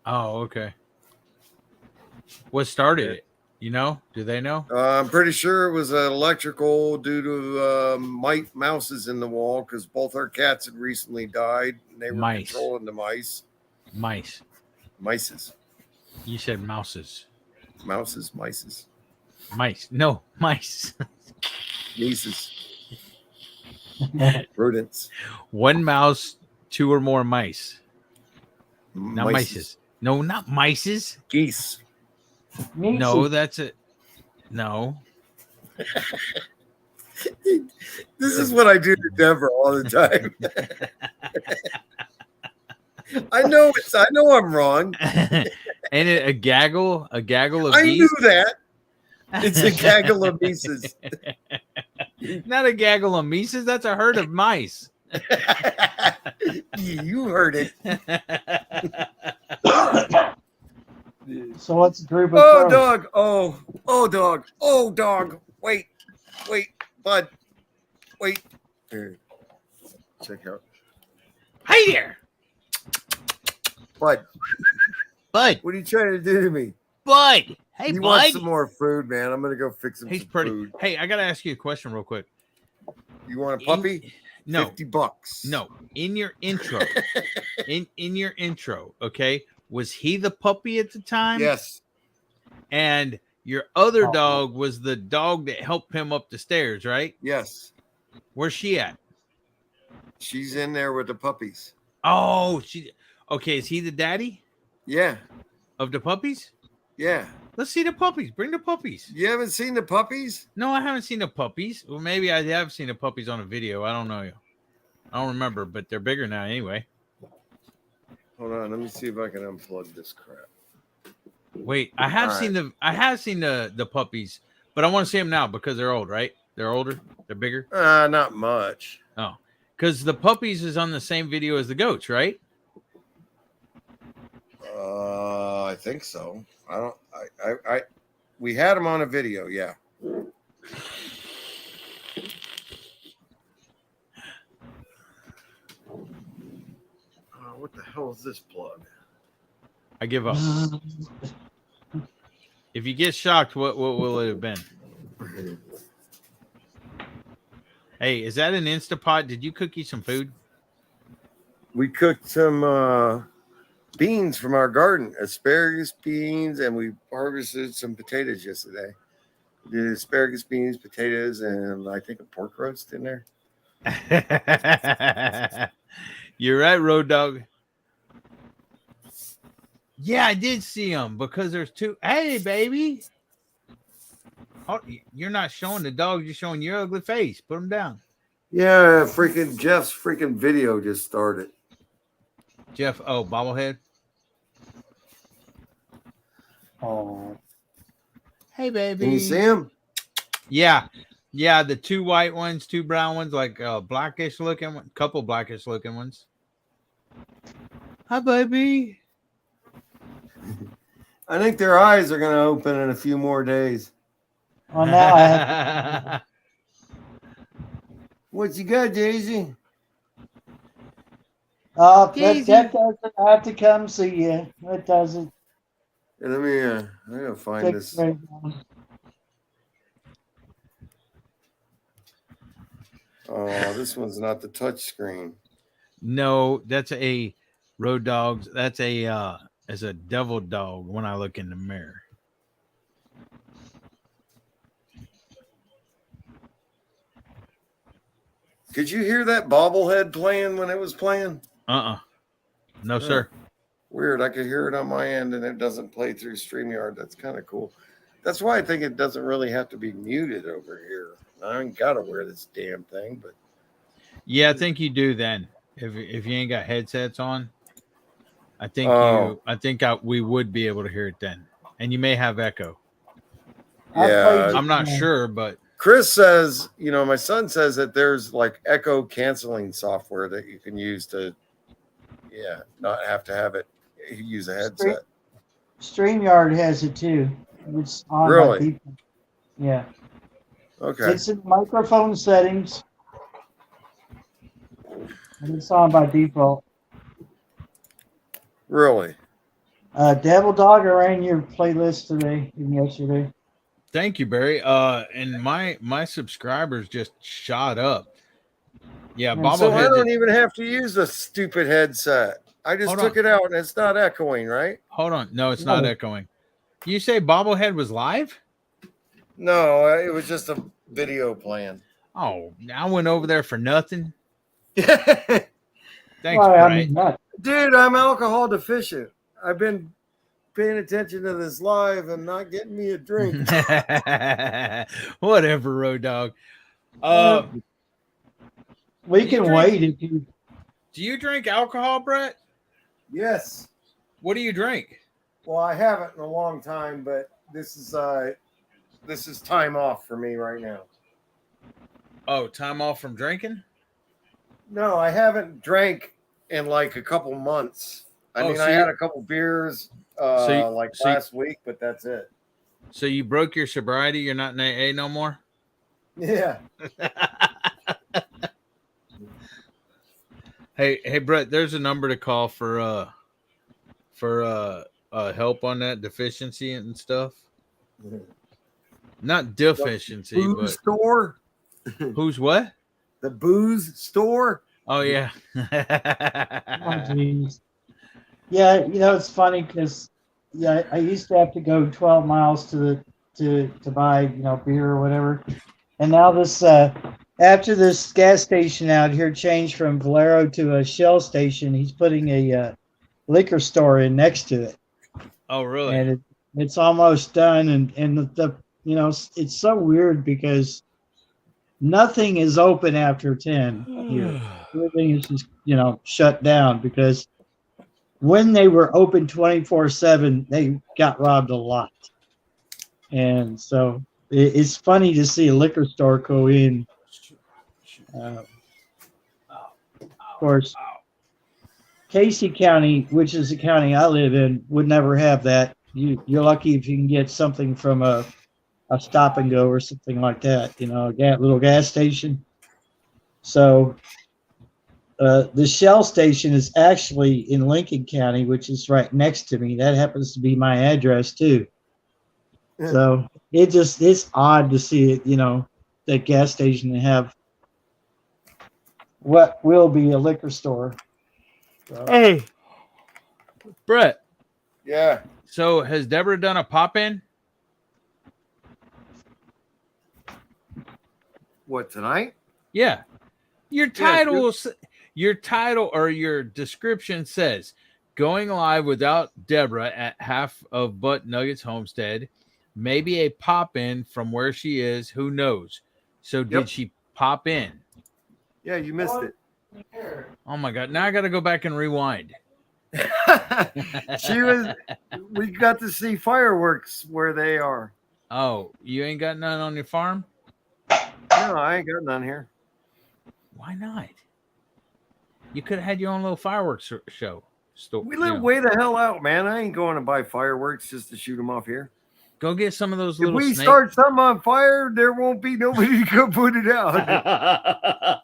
Oh, okay. What started it? You know? Do they know? I'm pretty sure it was electrical due to mouses in the wall, because both our cats had recently died, and they were controlling the mice. Mices. You said mouses. Mices. Mice. No, mice. Mices. Rodents. One mouse, 2 or more mice. Not Mices. mices. No, not mices. Geese. No, that's it. No. This is what I do to Debra all the time. I know I'm wrong. Ain't it a gaggle of geese? I knew that. It's a gaggle of mices. Not a gaggle of mices. That's a herd of mice. You heard it. So what's a group of crows? Dog. Oh, dog. Oh, dog. Wait, bud. Wait. Here. Check out. Hey there. Bud. What are you trying to do to me? Bud. Hey, you Bud. want some more food, man? I'm gonna go fix him He's some pretty. food. Hey, I gotta ask you a question real quick. You want a puppy? No. $50. No. In your intro, in your intro, okay, was he the puppy at the time? Yes. And your other dog was the dog that helped him up the stairs, right? Yes. Where's she at? She's in there with the puppies. Oh, okay. Is he the daddy? Yeah. Of the puppies? Yeah. Let's see the puppies. Bring the puppies. You haven't seen the puppies? No, I haven't seen the puppies. Well, maybe I have seen the puppies on a video. I don't know. I don't remember, but they're bigger now anyway. Hold on, let me see if I can unplug this crap. Wait, I have seen the puppies, but I want to see them now because they're old, right? They're older, they're bigger. Not much. Oh, because the puppies is on the same video as the goats, right? I think so. We had them on a video, yeah. What the hell is this plug? I give up. If you get shocked, what will it have been? Hey, is that an Instapot? Did you cook you some food? We cooked some beans from our garden, asparagus beans, and we harvested some potatoes yesterday. We did asparagus beans, potatoes, and I think a pork roast in there. You're right, Road Dog. Yeah, I did see them because there's two. Hey, baby. Oh, you're not showing the dog. You're showing your ugly face. Put them down. Yeah, freaking Jeff's freaking video just started. Jeff, bobblehead. Oh. Hey, baby. Can you see him? Yeah. Yeah, the two white ones, two brown ones, like blackish looking one, couple blackish looking ones. Hi, baby. I think their eyes are going to open in a few more days. Oh, now I have What you got, Daisy? that doesn't have to come see you. It doesn't. Hey, let me, I gotta find this. Oh, this one's not the touch screen. No, that's a Road Dogs. That's a devil dog when I look in the mirror. Could you hear that bobblehead playing when it was playing? No, sir. Weird. I could hear it on my end and it doesn't play through StreamYard. That's kind of cool. That's why I think it doesn't really have to be muted over here. I ain't got to wear this damn thing, but. Yeah, I think you do then. If you ain't got headsets on, I think we would be able to hear it then. And you may have echo. Yeah. I'm not sure, but Chris says, my son says that there's like echo canceling software that you can use to, not have to have it use a headset. StreamYard has it too. It's on Really? by default. Yeah. Okay. It's in microphone settings. And it's on by default. Really? Devil Dog, I ran your playlist today and yesterday. thank you, Barry. And my subscribers just shot up. Yeah, And Bobblehead. So I don't even have to use a stupid headset. I just took it out and it's not echoing, right? Hold on. No, it's not echoing. You say Bobblehead was live? No, it was just a video playing. Oh, I went over there for nothing. Thanks, Brett. Dude, I'm alcohol deficient. I've been paying attention to this live and not getting me a drink. Whatever, Road Dog. We can wait if you. Do you drink alcohol, Brett? Yes. What do you drink? Well, I haven't in a long time, but this is time off for me right now. Oh, time off from drinking? No, I haven't drank in like a couple months. I mean, I had a couple beers last week, but that's it. So you broke your sobriety? You're not in AA no more? Yeah. Hey, Brett, there's a number to call for help on that deficiency and stuff? Not deficiency, Booze but store. who's what? The booze store. Oh yeah. Oh, geez. Yeah, it's funny because I used to have to go 12 miles to buy beer or whatever, and now this after this gas station out here changed from Valero to a Shell station, he's putting a liquor store in next to it. Oh really? And it's almost done, and the it's so weird because nothing is open after 10 here. Everything is just shut down because when they were open 24/7, they got robbed a lot. And so it's funny to see a liquor store go in. Of course, Casey County, which is the county I live in, would never have that. You're lucky if you can get something from a stop and go or something like that, a little gas station. So the Shell station is actually in Lincoln County, which is right next to me. That happens to be my address too. So it's odd to see it, that gas station and have what will be a liquor store. So. Hey, Brett. Yeah. So has Debra done a pop-in? What, tonight? Yeah. Your title or your description says going live without Debra at half of Butt Nuggets Homestead. Maybe a pop-in from where she is. Who knows? So did she pop in? Yeah, you missed it. Oh my God. Now I got to go back and rewind. We got to see fireworks where they are. Oh, you ain't got none on your farm? No, I ain't got none here. Why not? You could have had your own little fireworks show. We live way the hell out, man. I ain't going to buy fireworks just to shoot them off here. Go get some of those If little we snake... start something on fire, there won't be nobody to go put it out.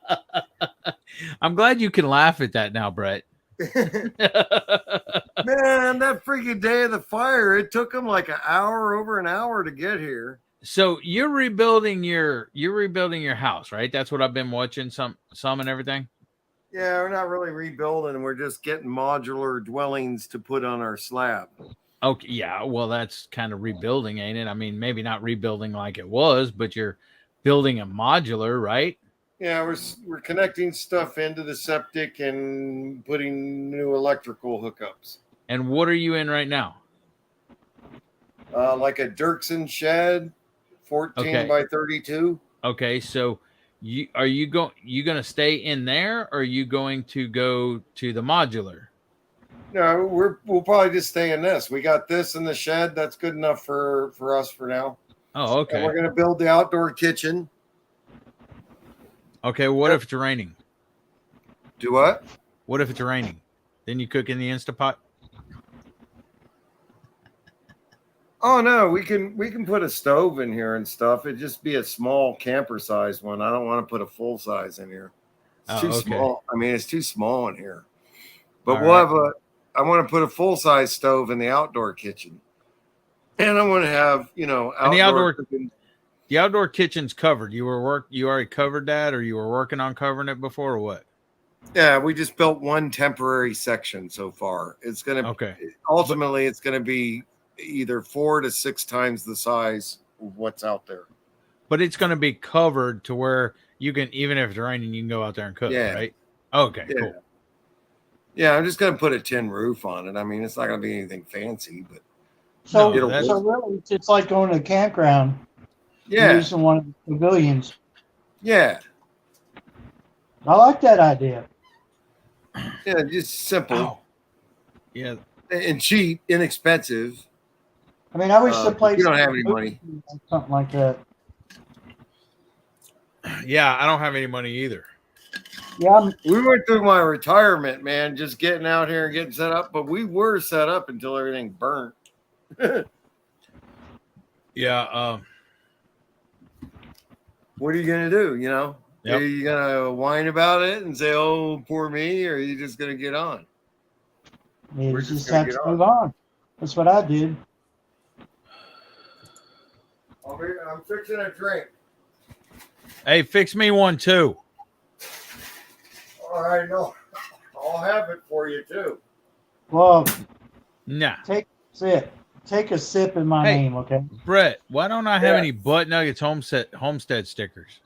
I'm glad you can laugh at that now, Brett. Man, that freaking day of the fire, it took them like over an hour to get here. So you're rebuilding your house, right? That's what I've been watching some and everything. Yeah, we're not really rebuilding. We're just getting modular dwellings to put on our slab. Okay, yeah. Well, that's kind of rebuilding, ain't it? I mean, maybe not rebuilding like it was, but you're building a modular, right? Yeah, we're connecting stuff into the septic and putting new electrical hookups. And what are you in right now? Like a Dirksen shed, 14 by 32. Okay, so you going to stay in there, or are you going to go to the modular? No, we'll probably just stay in this. We got this in the shed. That's good enough for us for now. Oh, okay. And we're going to build the outdoor kitchen. Okay, what if it's raining? Do what? What if it's raining? Then you cook in the Instapot? Oh no, we can put a stove in here and stuff. It'd just be a small camper size one. I don't want to put a full size in here. It's too small. I mean, it's too small in here. But I want to put a full size stove in the outdoor kitchen. And I want to have, the outdoor kitchen's covered. You already covered that, or you were working on covering it before, or what? Yeah, we just built one temporary section so far. It's gonna ultimately it's gonna be either 4 to 6 times the size of what's out there. But it's gonna be covered to where you can, even if it's raining, you can go out there and cook, right? Okay, cool. Yeah, I'm just gonna put a tin roof on it. I mean, it's not gonna be anything fancy, but so really it's like going to a campground. Yeah. Using one of the pavilions. Yeah. I like that idea. Yeah, just simple. Oh. Yeah. And cheap, inexpensive. I mean, I wish the place. You don't have any money. Something like that. Yeah, I don't have any money either. Yeah. We went through my retirement, man, just getting out here and getting set up, but we were set up until everything burnt. Yeah. What are you going to do? Are you going to whine about it and say, oh, poor me, or are you just going to get on? We just have to move on. That's what I did. I'm fixing a drink. Hey, fix me one too. All right, no, I'll have it for you too. Well, Nah. take a sip in my Hey, name, okay? Brett, why don't I have Yeah. any Butt Nuggets Homestead stickers?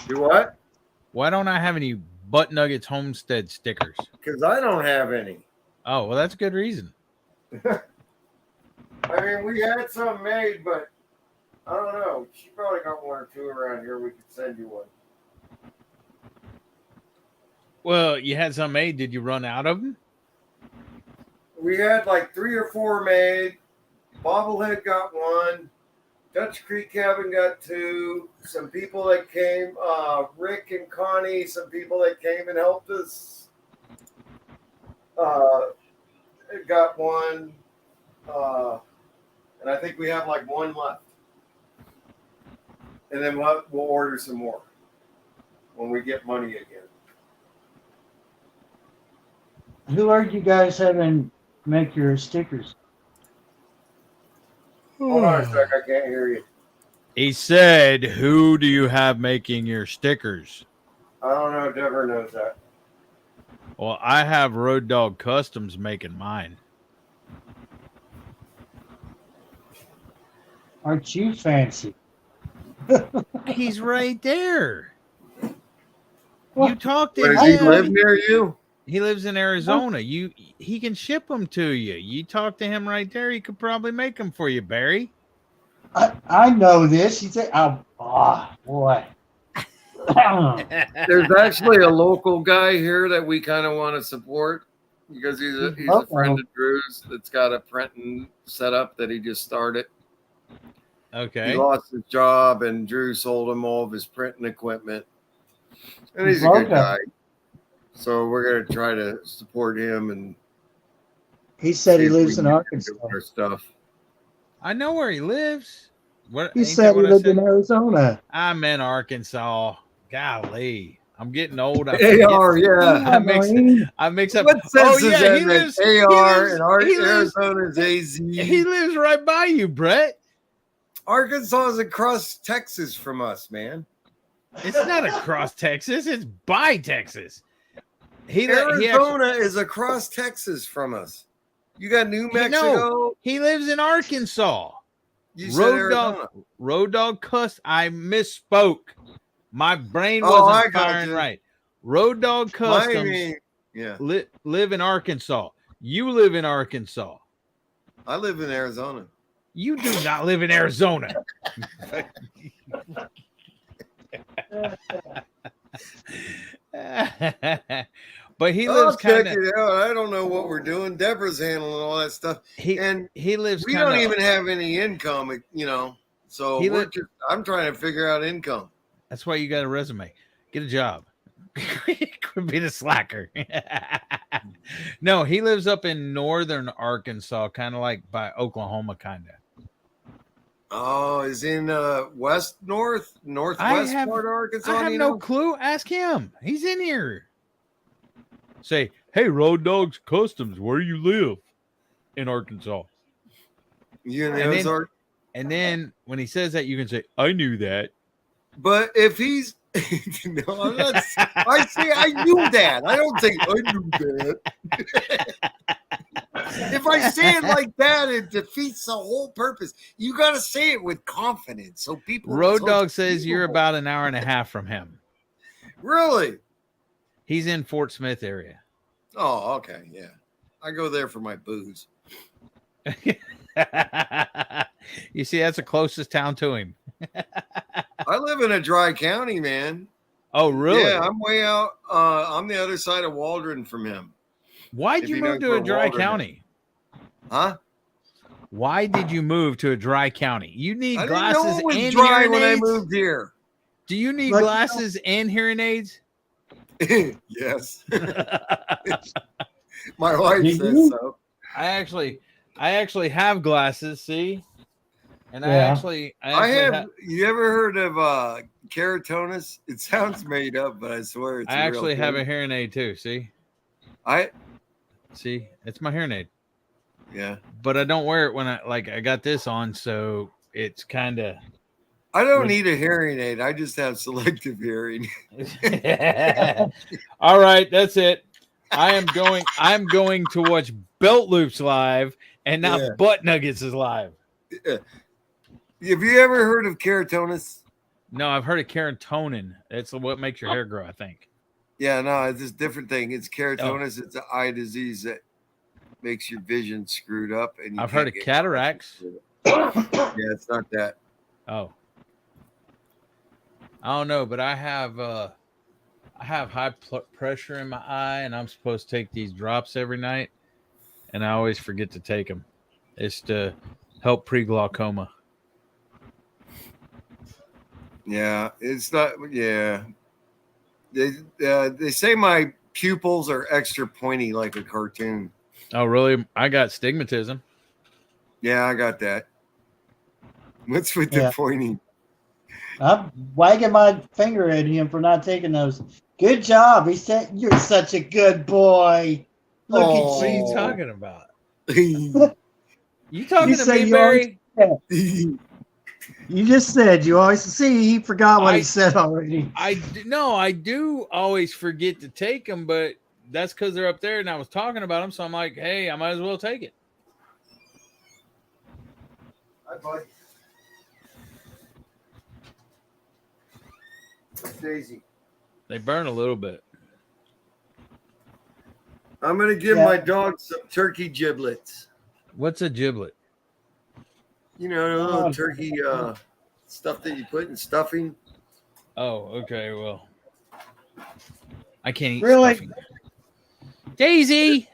Do what? Why don't I have any Butt Nuggets Homestead stickers? Because I don't have any. Oh, well, that's a good reason. I mean, we had some made, but I don't know. She probably got one or two around here. We could send you one. Well, you had some made. Did you run out of them? We had like 3 or 4 made. Bobblehead got one. Dutch Creek Cabin got 2. Some people that came, Rick and Connie, some people that came and helped us got one. And I think we have like 1 left. And then we'll order some more when we get money again. Who are you guys having make your stickers? Hold on a sec, I can't hear you. He said, who do you have making your stickers? I don't know. Debra knows that. Well, I have Road Dog Customs making mine. Aren't you fancy? He's right there. What? You talk to Does him. he live near you? He lives in Arizona. He can ship them to you. You talk to him right there. He could probably make them for you, Barry. I know this. He said, "Oh, boy." There's actually a local guy here that we kind of want to support because he's a friend of Drew's that's got a printing setup that he just started. Okay. He lost his job and Drew sold him all of his printing equipment. And he's a good guy. So we're going to try to support him. And he said he lives in Arkansas. Our stuff. I know where he lives. What, He said he lived in Arizona. I'm in Arkansas. Golly. I'm getting old. AR, yeah. I mix up. What sense is that? He lives, AR he and lives, Arizona's AZ. He lives right by you, Brett. Arkansas is across Texas from us, man. It's not across Texas. It's by Texas. Arizona is across Texas from us. You got New Mexico. No, he lives in Arkansas. You said Arizona. Road Dog Customs. I misspoke. My brain wasn't firing right. Road Dog Customs. Live in Arkansas. You live in Arkansas. I live in Arizona. You do not live in Arizona. But he lives kind of. I don't know what we're doing. Debra's handling all that stuff. He lives. We don't even have any income, So I'm trying to figure out income. That's why you got a resume. Get a job. Quit being a slacker. No, he lives up in northern Arkansas, kind of like by Oklahoma, kind of. Oh, is in northwest part of Arkansas? I have no clue. Ask him. He's in here. Say, hey, Road Dogs Customs, where do you live? In Arkansas. You in the Ozark? And then when he says that, you can say, I knew that. But if he's no, I'm not, I say I knew that. I don't think I knew that. If I say it like that, it defeats the whole purpose. You got to say it with confidence, so people. Road Dog says you're about an hour and a half from him. Really? He's in Fort Smith area. Oh, okay, yeah. I go there for my booze. You see, that's the closest town to him. I live in a dry county, man. Oh, really? Yeah, I'm way out. I'm the other side of Waldron from him. Why'd you move to a dry county? Huh? Why did you move to a dry county? You need glasses and hearing aids? dry when I moved here. Do you need glasses and hearing aids? Yes. My wife says so. I actually have glasses, see? And I actually have. You ever heard of keratosis? It sounds made up, but I swear it's. I actually have a hearing aid too. See, it's my hearing aid. Yeah. But I don't wear it when I got this on, so it's kind of. I don't need a hearing aid. I just have selective hearing. All right, that's it. I'm going to watch Belt Loops live, and now Butt Nuggets is live. Have you ever heard of keratosis? No, I've heard of keratonin. It's what makes your hair grow, I think. Yeah, no, it's a different thing. It's keratosis. It's an eye disease that makes your vision screwed up. And I've heard of cataracts. Yeah, it's not that. Oh, I don't know, but I have high pressure in my eye, and I'm supposed to take these drops every night, and I always forget to take them. It's to help pre-glaucoma. Yeah, it's not. Yeah, they say my pupils are extra pointy like a cartoon. Oh, really? I got stigmatism. Yeah, I got that. What's with the pointing? I'm wagging my finger at him for not taking those. Good job. He said, "You're such a good boy." Look at you. What are you talking about? You talking to me, you Barry? You just said you always see. He forgot what he said already. I do always forget to take them, but that's because they're up there, and I was talking about them, so I'm like, hey, I might as well take it. Hi, bud. Daisy. They burn a little bit. I'm gonna give my dog some turkey giblets. What's a giblet? You know, the little turkey stuff that you put in stuffing. Oh, okay. Well, I can't eat Really? stuffing. Daisy.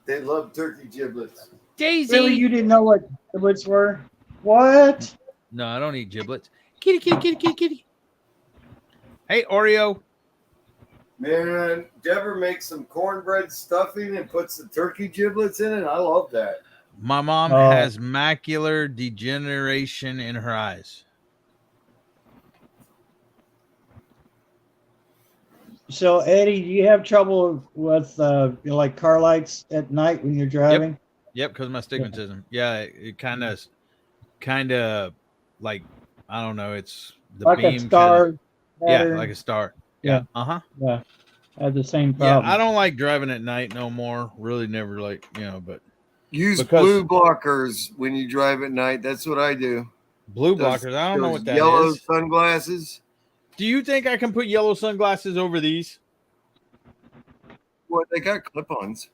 They love turkey giblets. Daisy. Really, you didn't know what giblets were? What? No, I don't eat giblets. Kitty, kitty, kitty, kitty, kitty. Hey, Oreo. Man, Debra makes some cornbread stuffing and puts the turkey giblets in it. I love that. My mom has macular degeneration in her eyes. So, Eddie, do you have trouble with like car lights at night when you're driving? Yep, because of my astigmatism. Yeah, it kind of like, I don't know. It's the like beam. A star. Yeah, like a star. Yeah. Yeah. I have the same problem. Yeah, I don't like driving at night no more. Really never but use blue blockers when you drive at night. That's what I do. Blue blockers. I don't know what that yellow is. Sunglasses. Do you think I can put yellow sunglasses over these? Well, they got clip-ons.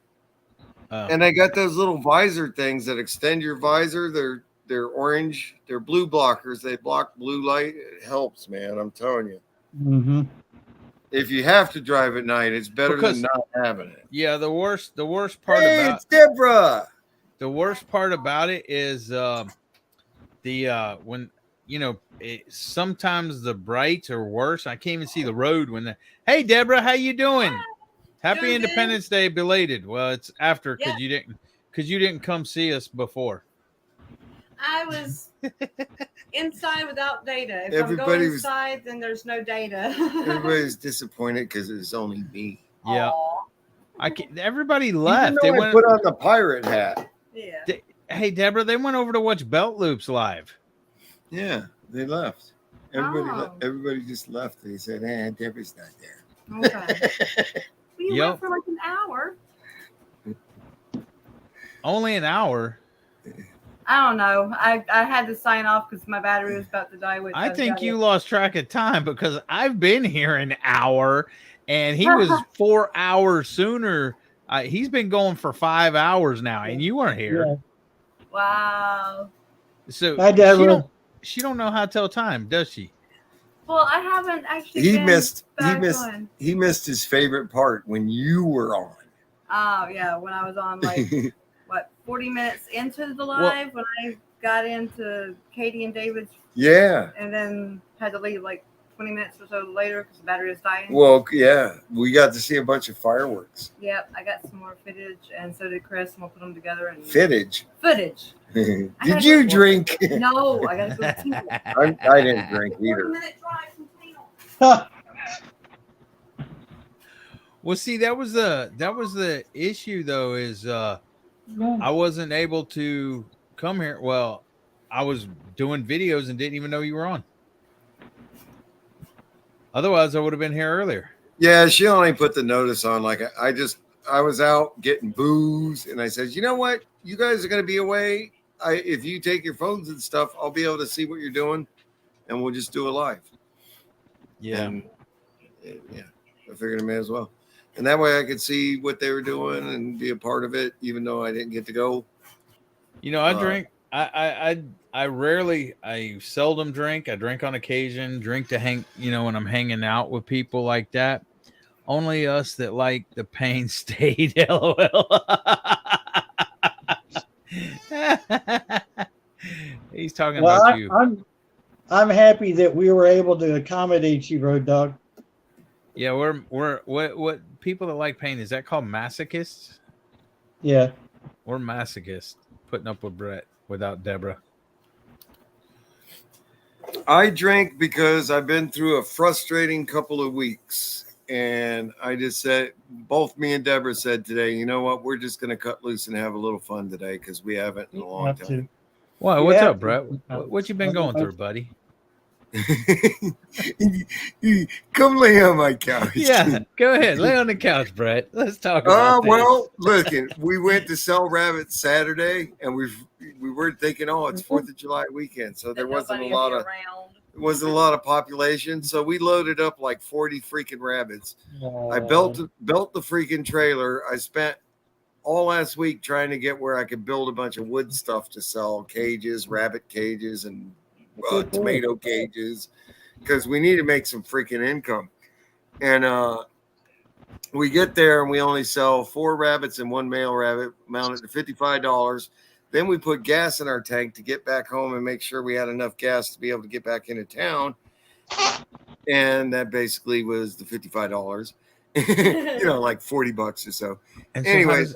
And they got those little visor things that extend your visor. They're orange. They're blue blockers. They block blue light. It helps, man. I'm telling you. Mm-hmm. If you have to drive at night, it's better than not having it. Yeah, the worst part Hey, about it's Debra. The worst part about it is when sometimes the brights are worse. I can't even see the road when hey Debra, how you doing? Happy Doing Independence Day belated. Well, it's after because you didn't come see us before. I was inside without data. If Everybody I'm going was- inside, then there's no data. Everybody's disappointed because it's only me. Yeah, everybody Even left. though They I went. put on the pirate hat. Yeah. Hey Debra, they went over to watch Belt Loops live. Yeah, they left. Everybody just left. They said, Debra's not there. Okay. We went for like an hour. Only an hour. I don't know. I had to sign off because my battery was about to die. I think you lost track of time because I've been here an hour and he was 4 hours sooner. He's been going for 5 hours now and you weren't here. Yeah. Wow. So Hi, Debra. She don't know how to tell time, does she? Well, I haven't actually. He been missed back on. he missed his favorite part when you were on. Oh yeah, when I was on like 40 minutes into the live when I got into Katie and David's. Yeah. And then had to leave like 20 minutes or so later because the battery was dying. Well, yeah, we got to see a bunch of fireworks. Yep, I got some more footage, and so did Chris, and we'll put them together. And Footage. Did you drink? No, I got to go to Tingle. I didn't drink either. 40-minute drive from Tingle. Well, see, that was the issue though, is I wasn't able to come here. Well, I was doing videos and didn't even know you were on. Otherwise, I would have been here earlier. Yeah, she only put the notice on. Like I was out getting booze, and I said, you know what? You guys are going to be away. If you take your phones and stuff, I'll be able to see what you're doing, and we'll just do it live. Yeah. And, yeah, I figured I may as well. And that way I could see what they were doing and be a part of it, even though I didn't get to go. You know, I drink. I seldom drink. I drink on occasion. Drink to hang. You know, when I'm hanging out with people like that. Only us that like the pain state. LOL. He's talking about you. I'm happy that we were able to accommodate you, Road Dog. Yeah, we're what people that like pain, is that called masochists? Yeah. We're masochists, putting up with Brett without Debra. I drink because I've been through a frustrating couple of weeks. And I just said, both me and Debra said today, you know what? We're just going to cut loose and have a little fun today because we haven't in a long time. Well, what's up, Brett? What you been going through, buddy? Come lay on my couch. Yeah, go ahead. Lay on the couch, Brett. Let's talk about this. Well, looking, we went to sell rabbits Saturday, and we were thinking, oh, it's 4th of July weekend, so there wasn't a lot of population. So we loaded up like 40 freaking rabbits. I built the freaking trailer. I spent all last week trying to get where I could build a bunch of wood stuff to sell, cages, rabbit cages, and tomato cages, because we need to make some freaking income. And we get there and we only sell 4 rabbits and 1 male rabbit, mounted to $55. Then we put gas in our tank to get back home and make sure we had enough gas to be able to get back into town. And that basically was the $55. You know, like $40 or so. And so anyways,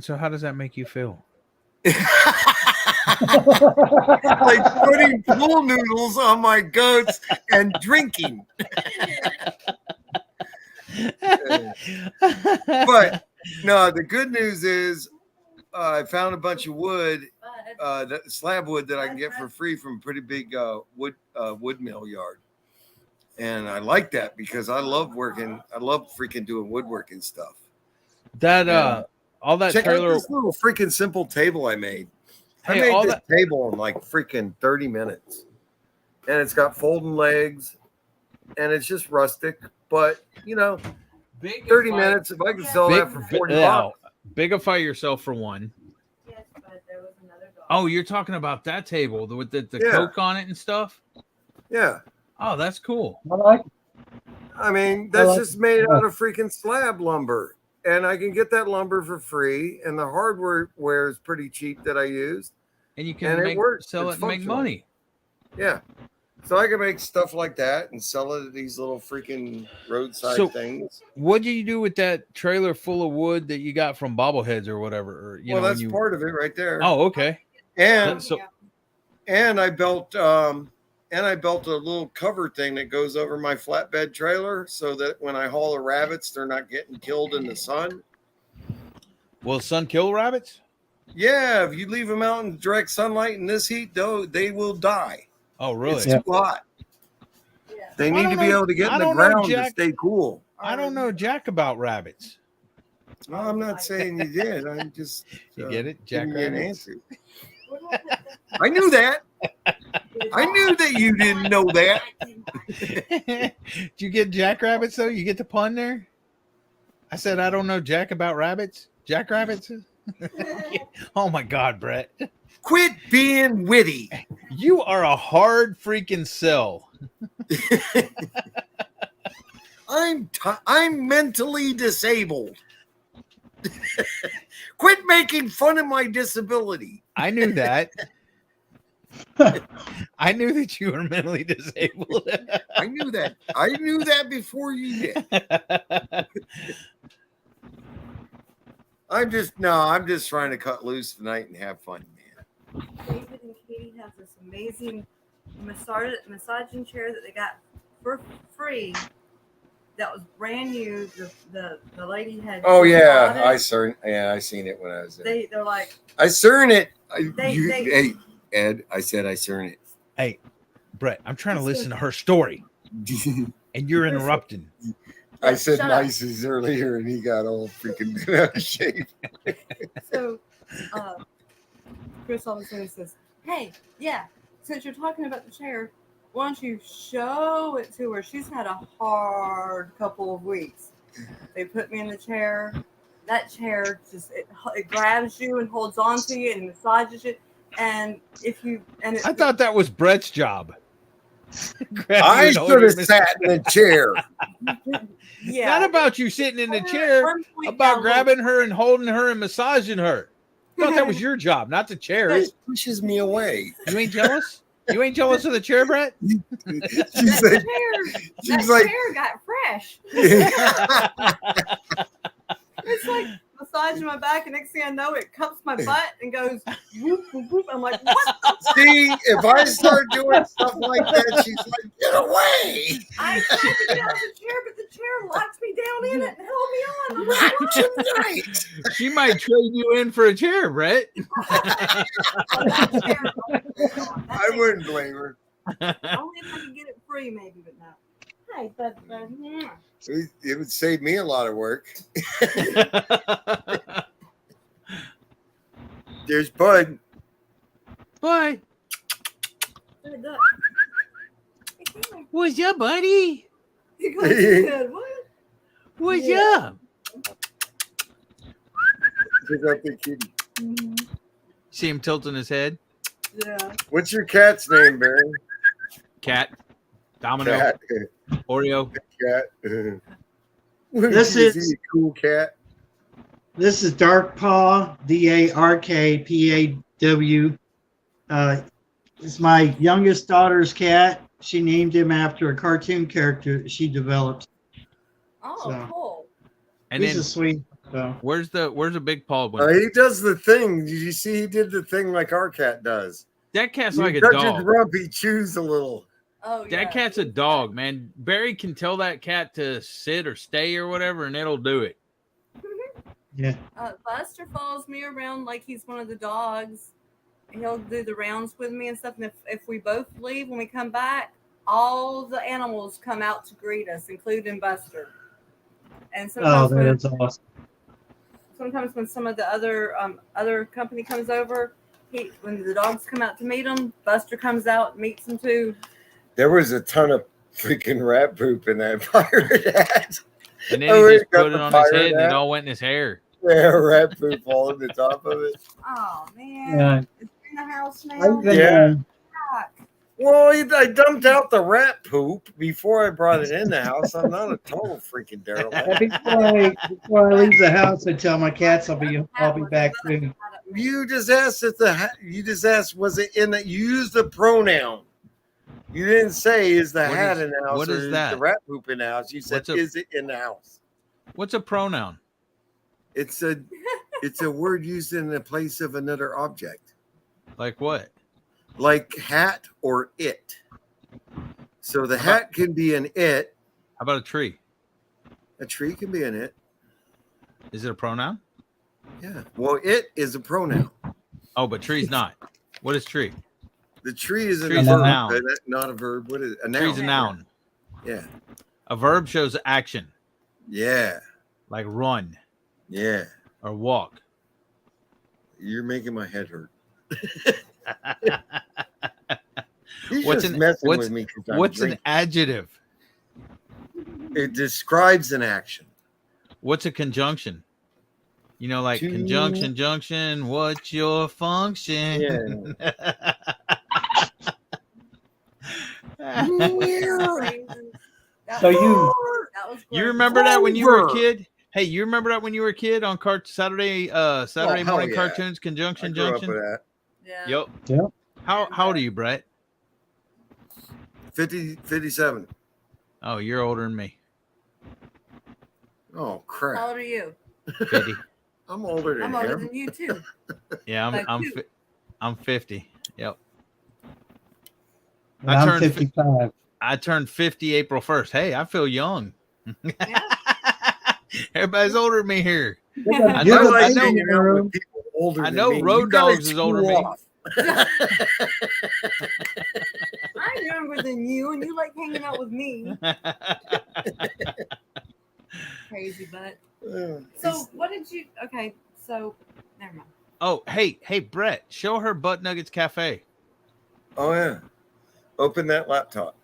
how does that make you feel? Like putting pool noodles on my goats and drinking. But no, the good news is I found a bunch of wood, slab wood that I can get for free from a pretty big wood mill yard. And I like that because I love freaking doing woodworking stuff. That all that check trailer, out this little freaking simple table I made. Hey, I made this table in like freaking 30 minutes. And it's got folding legs and it's just rustic, but you know, 30 minutes, if I could sell that for $40. Bigify yourself for one. Yes, but there was another dog. Oh, you're talking about that table with the Coke on it and stuff? Yeah. Oh, that's cool. I mean, that's just made out of freaking slab lumber. And I can get that lumber for free. And the hardware is pretty cheap that I used. And you can sell it and make money. Yeah. So I can make stuff like that and sell it at these little freaking roadside things. What do you do with that trailer full of wood that you got from bobbleheads or whatever? Or, that's part of it right there. Oh, okay. And I built a little cover thing that goes over my flatbed trailer so that when I haul the rabbits, they're not getting killed in the sun. Will sun kill rabbits? Yeah, if you leave them out in direct sunlight in this heat, though, they will die. Oh, really? It's too hot. They need to be able to get in the ground to stay cool. I don't know jack about rabbits. No, I'm not saying you did. I'm just you get it, Jack an answer. I knew that. I knew that you didn't know that. Did you get jackrabbits though? You get the pun there? I said I don't know jack about rabbits. Jackrabbits? Oh my God, Brett. Quit being witty. You are a hard freaking sell. I'm mentally disabled. Quit making fun of my disability. I knew that. I knew that you were mentally disabled. I knew that. I knew that before you did. I'm just trying to cut loose tonight and have fun, man. David and Katie have this amazing massaging chair that they got for free that was brand new. The lady had. Oh yeah, bought it. I seen it when I was there. They're like. I CERN it. They- Hey, Ed, I said I CERN it. Hey, Brett, I'm trying to listen to her story, and you're interrupting. I said Shut up. nices earlier, and he got all freaking out of shape. So, Chris all of a sudden says, "Hey, yeah, since you're talking about the chair, why don't you show it to her? She's had a hard couple of weeks." They put me in the chair. That chair just it grabs you and holds on to you and massages you. And I thought that was Brett's job. I should have sat in the chair. Yeah, Not about you sitting in the chair, about grabbing her and holding her and massaging her. I thought that was your job, not the chair. It pushes me away. You ain't jealous? You ain't jealous of the chair, Brett? She's that like, chair got fresh. It's like massaging my back, and next thing I know, it cups my butt and goes whoop, whoop, whoop. I'm like, what the see, if I start doing stuff like that, she's like, get away. I tried to get out of the chair, but the chair locked me down in it and held me on. I'm like, what? Tonight. She might trade you in for a chair, Brett. I wouldn't blame her. Only if I could get it free, maybe, but no. Hey, but yeah. It would save me a lot of work. There's Bud. Bud. What's up, buddy? He goes, said, what? What's up? Pick up the kitty. See him tilting his head? Yeah. What's your cat's name, Barry? Cat. Domino. Cat. Oreo. Cat. This is a cool cat. This is Dark Paw, DARKPAW. It's my youngest daughter's cat. She named him after a cartoon character she developed. Oh, So, cool. And he's then a sweet. So. where's the big paw one? He does the thing. Did you see he did the thing like our cat does? That cat's You like a touch dog. his rump, he chews a little. Oh, That cat's a dog, man. Barry can tell that cat to sit or stay or whatever, and it'll do it. Yeah. Buster follows me around like he's one of the dogs. He'll do the rounds with me and stuff. And if we both leave, when we come back, all the animals come out to greet us, including Buster. And sometimes that's awesome. sometimes when some of the other company comes over, when the dogs come out to meet them, Buster comes out and meets them too. There was a ton of freaking rat poop in that pirate hat. And then he just put it on his head, and it all went in his hair. Yeah, rat poop all on the top of it. Oh man, Yeah. it's in the house now. Yeah. Well, I dumped out the rat poop before I brought it in the house. I'm not a total freaking derelict. Before I leave the house, I tell my cats I'll be back soon. You just asked was it in the? You used the pronoun. You didn't say is the hat in the house. What is or that? The rat poop in the house. You said is it in the house? What's a pronoun? It's a word used in the place of another object. Like what? Like hat or it. So the hat can be an it. How about a tree? A tree can be an it. Is it a pronoun? Yeah. Well, it is a pronoun. Oh, but tree's not. What is tree? The tree is a Tree's verb, a noun. not a verb. What is it? A noun? Tree's a noun. Yeah. A verb shows action. Yeah. Like run. Yeah. Or walk. You're making my head hurt. What's What's an adjective? It describes an action. What's a conjunction? You know, like conjunction, junction. What's your function? Yeah. So you remember that when you were a kid? Hey, you remember that when you were a kid on Saturday morning cartoons, conjunction, junction? Yeah. Yep. Yep. How old are you, Brett? 57. Oh, you're older than me. Oh crap. How old are you? 50. I'm older than I'm older him. than you too. Yeah, I'm 50. Yep. I'm 55. I turned 50 April 1st. Hey, I feel young. Everybody's older than me here. I know Road Dogs is older than me. I'm younger than you, and you like hanging out with me. Crazy butt. So, what did you? Okay, so never mind. Oh, hey, Brett, show her Butt Nuggets Cafe. Oh yeah, open that laptop.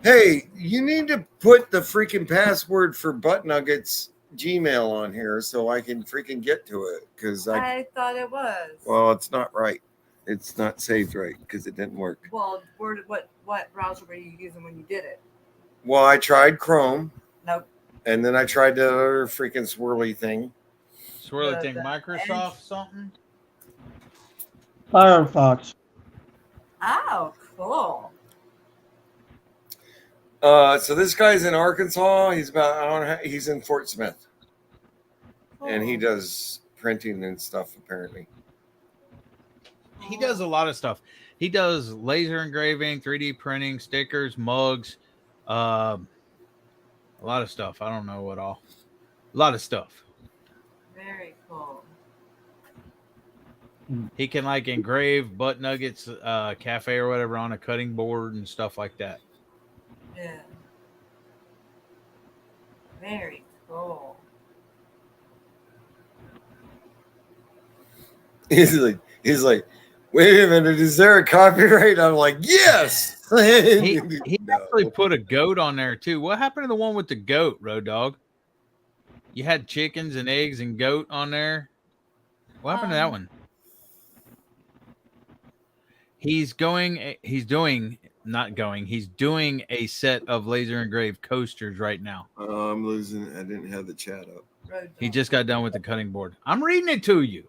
Hey, you need to put the freaking password for Butt Nuggets Gmail on here so I can freaking get to it because I thought it was. Well, it's not right. It's not saved right because it didn't work. Well, what browser were you using when you did it? Well, I tried Chrome. Nope. And then I tried the other freaking swirly thing. Swirly thing, Microsoft something? Firefox. Oh, cool. So this guy's in Arkansas. He's in Fort Smith. Cool. And he does printing and stuff apparently. He does a lot of stuff. He does laser engraving, 3D printing, stickers, mugs, a lot of stuff. I don't know what all. A lot of stuff. Very cool. He can like engrave Butt Nuggets Cafe or whatever on a cutting board and stuff like that. Yeah. Very cool. He's like, wait a minute, is there a copyright? I'm like, yes. he actually put a goat on there too. What happened to the one with the goat, Road Dog? You had chickens and eggs and goat on there. What happened to that one? He's doing a set of laser engraved coasters right now. Oh, I'm losing. I didn't have the chat up. He just got done with the cutting board. I'm reading it to you.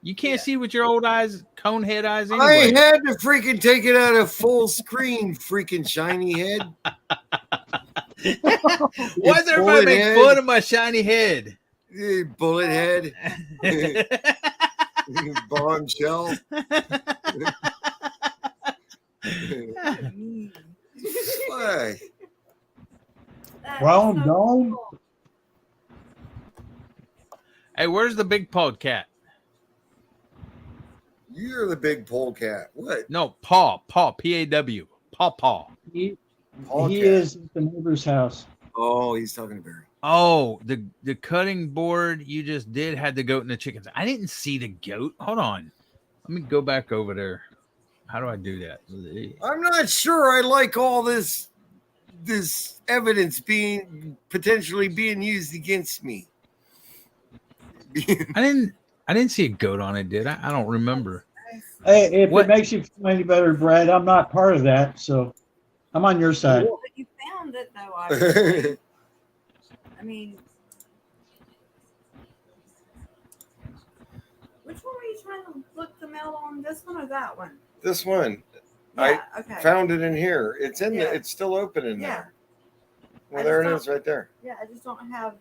You can't see with your old eyes, conehead eyes anyway. I had to freaking take it out of full screen, freaking shiny head. Why does everybody make fun of my shiny head? Bullet head. Bombshell. Why? Well done. Hey, where's the big podcat? You're the big polecat. What? No, Paw, P-A-W. Paw. He is at the neighbor's house. Oh, he's talking to Barry. Oh, the cutting board you just did had the goat and the chickens. I didn't see the goat. Hold on. Let me go back over there. How do I do that? I'm not sure I like all this evidence potentially being used against me. I didn't see a goat on it, did I? I don't remember. Hey, if it makes you feel any better, Brad, I'm not part of that, so I'm on your side. But you found it, though, obviously. I mean, which one were you trying to look the mail on? This one or that one? This one. Yeah, I found it in here. It's in Yeah. it's still open in Yeah. there. Well, there it is right there. Yeah, I just don't have,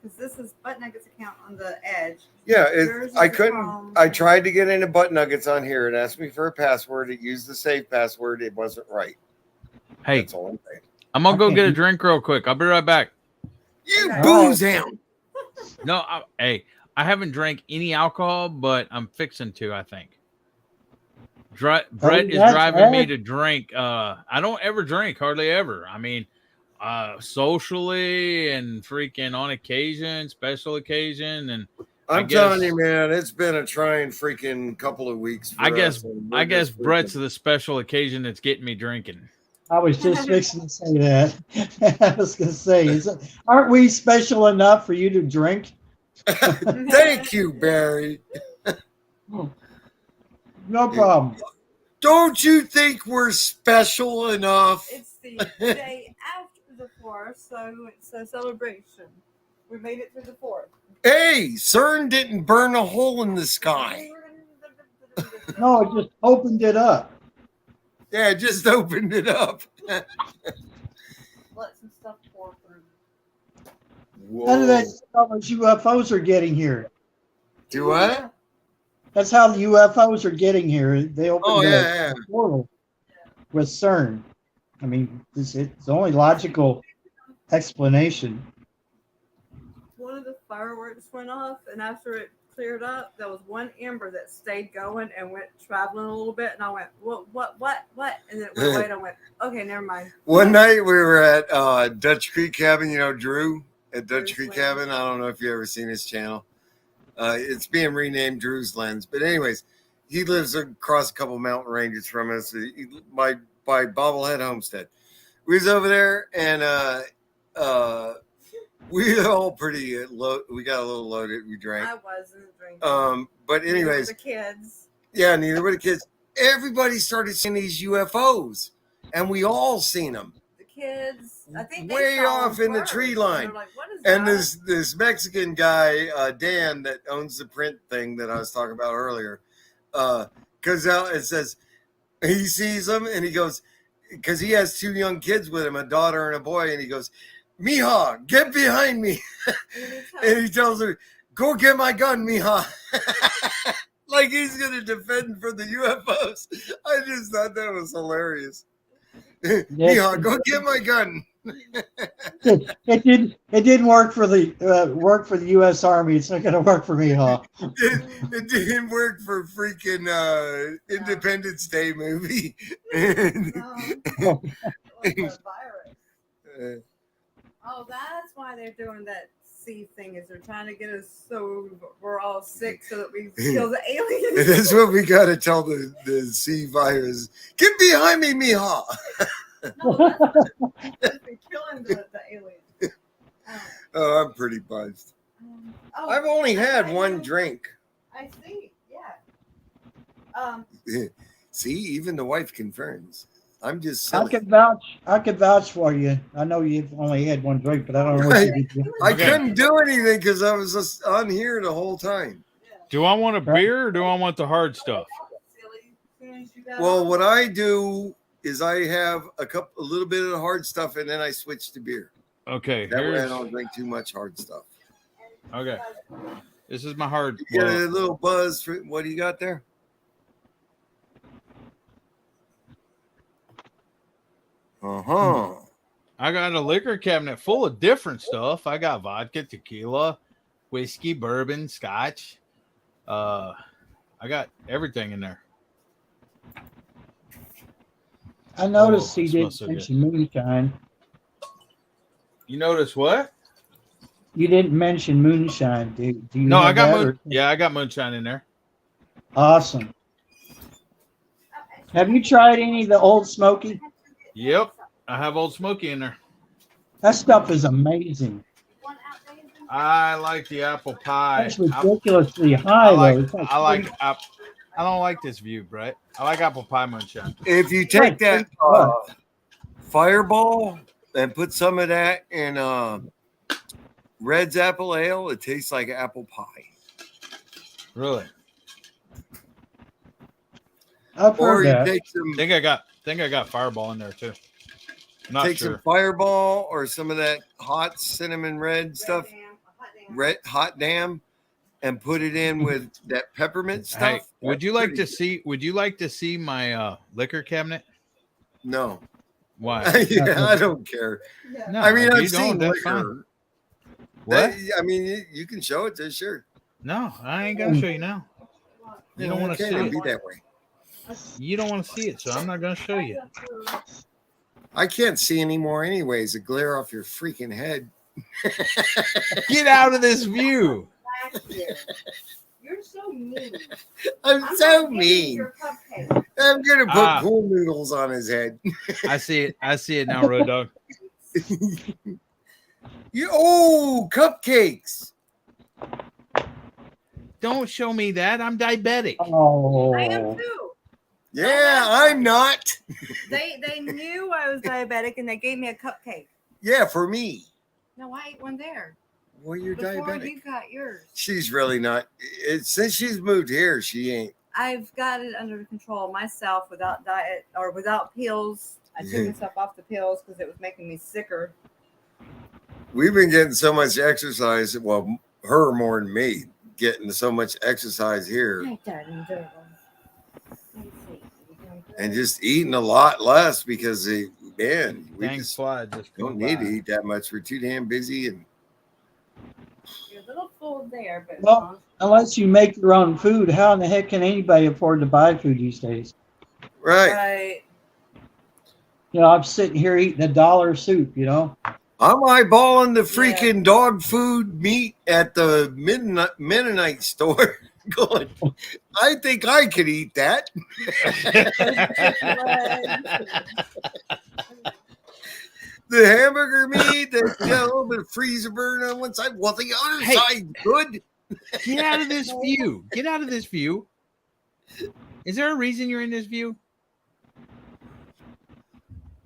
because this is Butt Nuggets account on the edge. Yeah, Yours is I the couldn't. Chrome. I tried to get into Butt Nuggets on here. It asked me for a password. It used the save password. It wasn't right. Hey, That's all I'm saying. I'm gonna go get a drink real quick. I'll be right back. You booze hound. No, I haven't drank any alcohol, but I'm fixing to. I think. Brett is driving me to drink. I don't ever drink, hardly ever. I mean, socially and freaking on occasion, special occasion, and I'm telling you, man, it's been a trying freaking couple of weeks. For I guess us. Brett's the special occasion that's getting me drinking. I was just fixing to say that. I was going to say, aren't we special enough for you to drink? Thank you, Barry. No problem. Don't you think we're special enough? It's the day after the 4th, so it's a celebration. We made it through the 4th. Hey, CERN didn't burn a hole in the sky. No, it just opened it up. Yeah, it just opened it up. Let some stuff pour through. How did that how much UFOs are getting here? Do what? That's how the UFOs are getting here. They opened yeah. portal with CERN. I mean, it's only logical explanation. One of the fireworks went off, and after it cleared up, there was one ember that stayed going and went traveling a little bit, and I went, what, and then it went away, and I went, okay, never mind. One night we were at Dutch Creek Cabin, you know, Drew at Dutch Creek Cabin. I don't know if you ever seen his channel. It's being renamed Drew's Lens. But anyways, he lives across a couple mountain ranges from us by Bobblehead Homestead. We was over there, and we were all pretty low. We got a little loaded. We drank. I wasn't drinking. But anyways, the kids. Yeah, neither were the kids. Everybody started seeing these UFOs, and we all seen them. The kids, I think they way saw off them in the first, tree line. And, like, what is and that? this Mexican guy, Dan, that owns the print thing that I was talking about earlier, comes out and says he sees them, and he goes, because he has two young kids with him, a daughter and a boy, and he goes, "Mija, get behind me," and he tells her, "Go get my gun, Mija." Like he's going to defend for the UFOs. I just thought that was hilarious. Yes. Mija, go get my gun. It didn't work for the U.S. Army. It's not going to work for me, huh? It didn't work for freaking Independence Day movie. Oh, that's why they're doing that C thing, is they're trying to get us so we're all sick so that we kill the aliens. That's what we got to tell the C virus. Get behind me, Mija. No, that's been killing the aliens. Oh, I'm pretty buzzed. I've only had one drink. I see, yeah. See, even the wife confirms. I'm just I silly. could vouch for you. I know you've only had one drink, but I don't know what you did. I couldn't do anything because I was just on here the whole time. Do I want a beer or do I want the hard stuff? Well, what I do is I have a little bit of the hard stuff, and then I switch to beer. Okay. That way I don't drink too much hard stuff. Okay. This is my hard. You get a little buzz. What do you got there? I got a liquor cabinet full of different stuff. I got vodka, tequila, whiskey, bourbon, scotch. I got everything in there. I noticed he didn't mention moonshine. You notice what? You didn't mention moonshine. Do you No, have I got that, yeah, I got moonshine in there. Awesome. Have you tried any of the Old Smoky? Yep, I have Old Smoky in there. That stuff is amazing. I like the apple pie. It's ridiculously high, though. I don't like this view, Brett. I like apple pie moonshine. If you take that Fireball and put some of that in Red's apple ale, it tastes like apple pie. Really? I've heard that. Take some. Think I got Fireball in there too. Not Take sure. some Fireball or some of that hot cinnamon red stuff, hot damn, and put it in with that peppermint stuff. Hey, would you like to see my liquor cabinet? No. Why? Yeah, I don't care. No, I mean, if I've you don't, seen that's liquor. What? I mean, you can show it to sure. No, I ain't gonna show you now. You don't want to see it. Be that way. You don't want to see it, so I'm not gonna show you. I can't see anymore, anyways. The glare off your freaking head. Get out of this view. You're so mean. I'm so mean. I'm gonna put pool noodles on his head. I see it. I see it now, Road Dog. Cupcakes. Don't show me that. I'm diabetic. Oh. I am too. Yeah, I'm not. They knew I was diabetic and they gave me a cupcake. Yeah, for me. No, I ate one there. Well, you're Before diabetic. you got yours. She's really not. Since she's moved here, she ain't. I've got it under control myself without diet or without pills. I took myself off the pills because it was making me sicker. We've been getting so much exercise. Well, her more than me, getting so much exercise here. Hi, And just eating a lot less because Man, we Dang just fly just don't flew need by. to eat that much. We're too damn busy. And You're a little full there, but Well, unless you make your own food, how in the heck can anybody afford to buy food these days? right. You know, I'm sitting here eating $1 soup, you know. I'm eyeballing the freaking dog food meat at the Mennonite store. Going, I think I could eat that. The hamburger meat, the a little bit of freezer burn on one side. Well, the other side's good. Get out of this view. Get out of this view. Is there a reason you're in this view?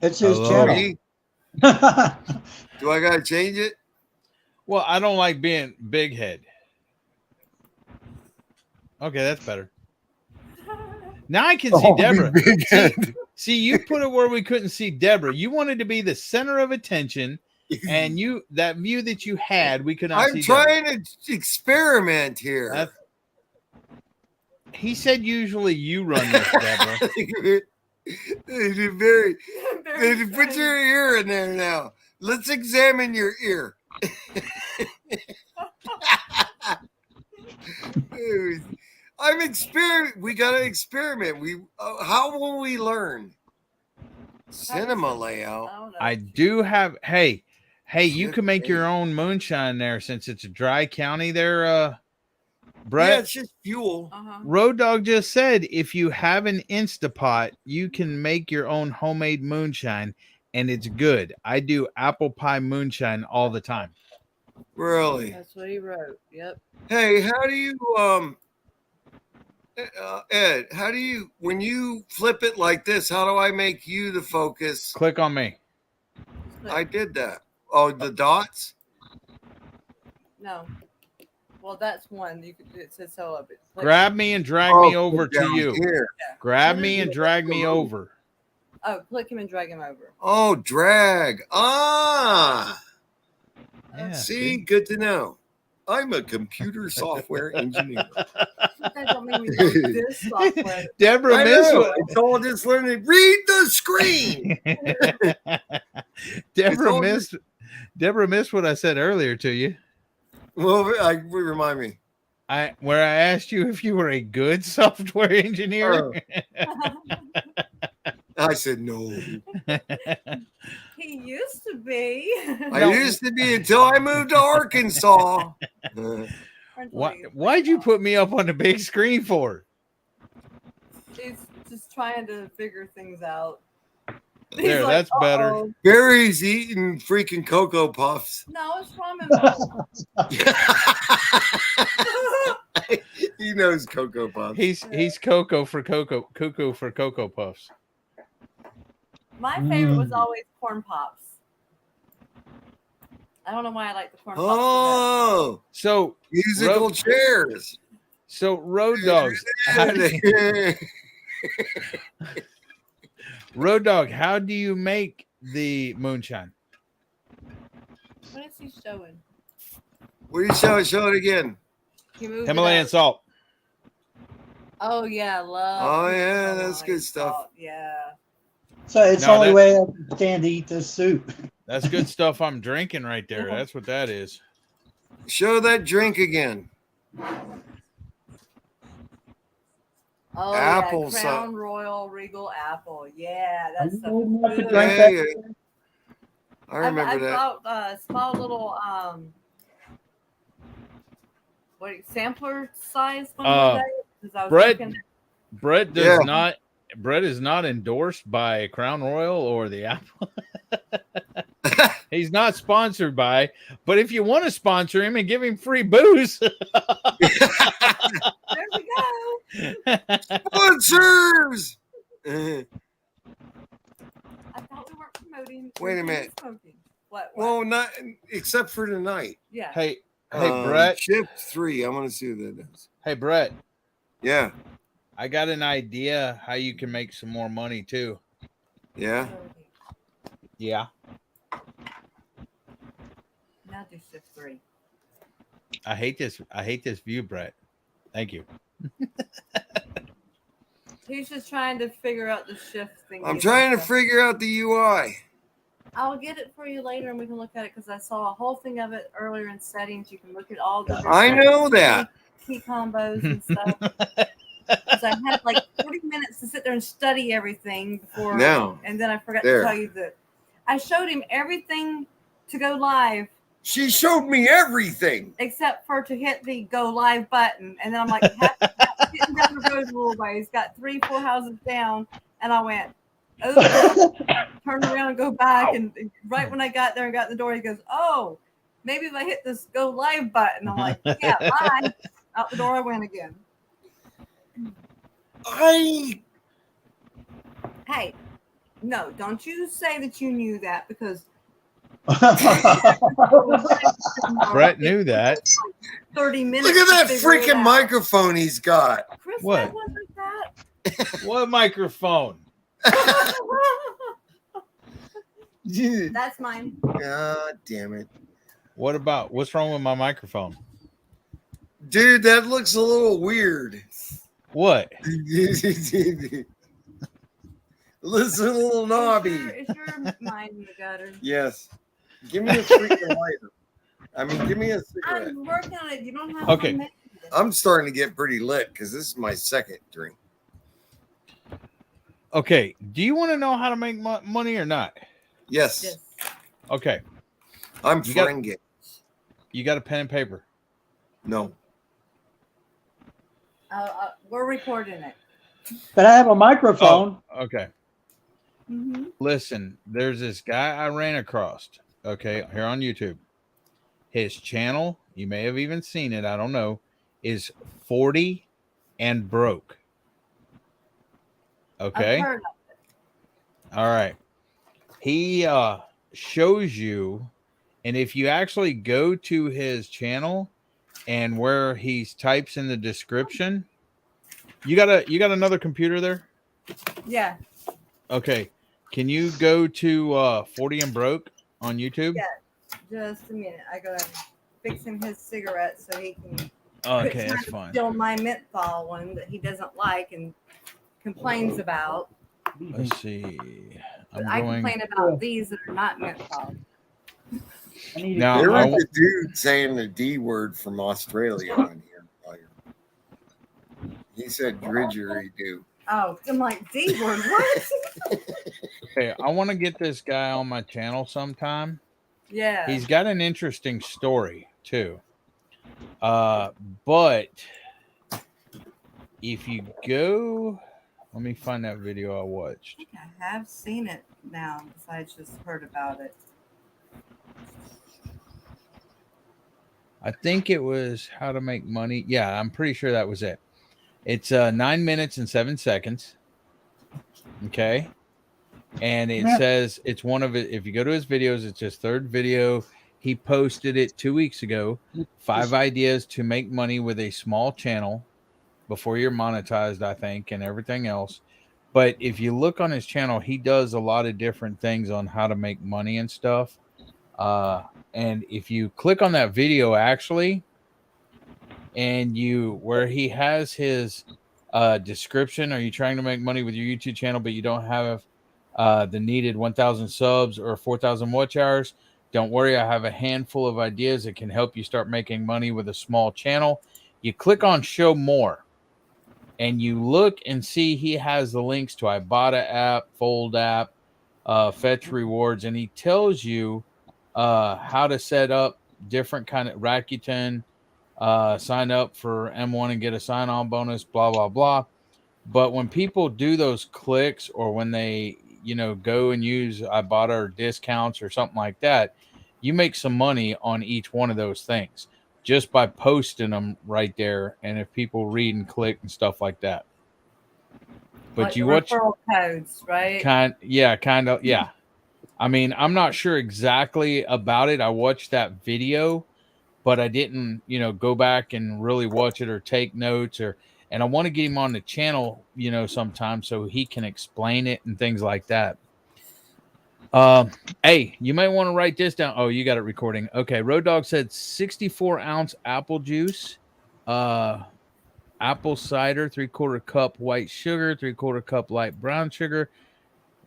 It's his Hello. channel. Do I gotta change it? Well, I don't like being big head. Okay, that's better. Now I can see Debra. See, you put it where we couldn't see Debra. You wanted to be the center of attention, and that view that you had, we could not see. I'm trying to experiment here. He said usually you run this, Debra. Very, put your ear in there now. Let's examine your ear. I'm experiment. We gotta experiment. How will we learn? Cinema layout. I do have. Hey, you can make your own moonshine there since it's a dry county there. Brett, yeah, it's just fuel. Road Dog just said if you have an Instapot, you can make your own homemade moonshine, and it's good. I do apple pie moonshine all the time. Really? That's what he wrote. Yep. Hey, how do you Ed, how do you when you flip it like this, how do I make you the focus? Click on me. I did that. Oh, the dots? No. Well, that's one. You could. It says so up. Grab me and drag me over to you. Here. Grab me and drag me over. Oh, click him and drag him over. Oh, drag. Ah. Yeah, see, good to know. I'm a computer software engineer. That don't mean we know this software. Deborah missed what it's all just learning. Read the screen. Deborah missed what I said earlier to you. Well, remind me. Where I asked you if you were a good software engineer. I said no. He used to be. I used to be until I moved to Arkansas. Why'd you put me up on the big screen for? He's just trying to figure things out. There, like, that's better. Barry's eating freaking Cocoa Puffs. No, it's ramen bowls. He knows Cocoa Puffs. He's cuckoo for Cocoa Puffs. My favorite was always corn pops. I don't know why I like the corn pops. Oh, so musical chairs. So Road Dogs. Road Dog, how do you make the moonshine? What is he showing? What are you showing? Show it again. Himalayan salt. Oh yeah, love. Oh yeah, that's good stuff. Salt. Yeah. So it's the only way I understand to eat this soup. That's good stuff I'm drinking right there. That's what that is. Show that drink again. Oh, apple yeah, Crown Royal Regal Apple. Yeah, that's the I remember that. I saw a little sampler size one day because I was Brett does not. Brett is not endorsed by Crown Royal or the Apple. He's not sponsored by, but if you want to sponsor him and give him free booze, there we go. Sponsors. I thought we weren't promoting. Wait a minute. Smoking. What? Well, not except for tonight. Yeah. Hey, Brett. Shift 3. I want to see what that is. Hey, Brett. Yeah. I got an idea how you can make some more money too. Yeah. Yeah. Now do shift 3. I hate this view, Brett. Thank you. He's just trying to figure out the shift thing. I'm trying to figure out the UI. I'll get it for you later and we can look at it because I saw a whole thing of it earlier in settings. You can look at all the I know that. key combos and stuff. Because I had like 40 minutes to sit there and study everything before. No. And then I forgot There. to tell you that I showed him everything to go live. She showed me everything. Except for to hit the go live button. And then I'm like, getting down the road a little ways, got 3-4 houses down. And I went, oh, turn around and go back. And right when I got there and got in the door, he goes, oh, maybe if I hit this go live button. I'm like, yeah, bye. Out the door I went again. Hey, no, don't you say that you knew that because Brett knew that. 30 minutes. Look at that freaking microphone he's got. Chris What? one like that. What microphone? That's mine. God damn it. What's wrong with my microphone? Dude, that looks a little weird. What? Listen, a little knobby. Is your mind in the gutter? Yes. Give me a freaking lighter. I mean, give me a cigarette. I'm working on it. You don't have Okay. one. I'm starting to get pretty lit because this is my second drink. Okay. Do you want to know how to make money or not? Yes. Okay. I'm You got- fringing. You got a pen and paper? No. We're recording it. But I have a microphone. Oh, okay. Mm-hmm. Listen, there's this guy I ran across, okay, here on YouTube. His channel, you may have even seen it, I don't know, is 40 and broke. Okay. I've heard of it. All right. He shows you, and if you actually go to his channel and where he types in the description, you got another computer there? Yeah. Okay. Can you go to 40 and broke on YouTube? Yeah. Just a minute. I gotta fix him his cigarette so he can. Okay, that's fine. Still my menthol one that he doesn't like and complains about. Let's see. But I complain about these that are not menthol. Now, There was a dude saying the D word from Australia on here. He said didgeridoo. Oh, I'm like, D word, what? Okay, I want to get this guy on my channel sometime. Yeah. He's got an interesting story too. But if you go, let me find that video I watched. I think I have seen it now, besides just heard about it. I think it was how to make money. Yeah, I'm pretty sure that was it. It's 9 minutes and 7 seconds. Okay. And it says it's one of it. If you go to his videos, it's his third video. He posted it 2 weeks ago. 5 ideas to make money with a small channel before you're monetized, I think, and everything else. But if you look on his channel, he does a lot of different things on how to make money and stuff. And if you click on that video, actually, and where he has his description, are you trying to make money with your YouTube channel, but you don't have the needed 1,000 subs or 4,000 watch hours? Don't worry, I have a handful of ideas that can help you start making money with a small channel. You click on show more, and you look and see he has the links to Ibotta app, Fold app, Fetch Rewards, and he tells you how to set up different kind of Rakuten, sign up for M1 and get a sign-on bonus, blah, blah, blah. But when people do those clicks, or when they, go and use Ibotta or discounts or something like that, you make some money on each one of those things just by posting them right there. And if people read and click and stuff like that. But like you watch referral codes, right? kind of. Yeah. I mean, I'm not sure exactly about it. I watched that video, but I didn't, go back and really watch it or take notes, and I want to get him on the channel, sometime so he can explain it and things like that. Hey, you might want to write this down. Oh, you got it recording. Okay. Road Dog said 64-ounce apple juice. apple cider, 3/4 cup white sugar, 3/4 cup light brown sugar,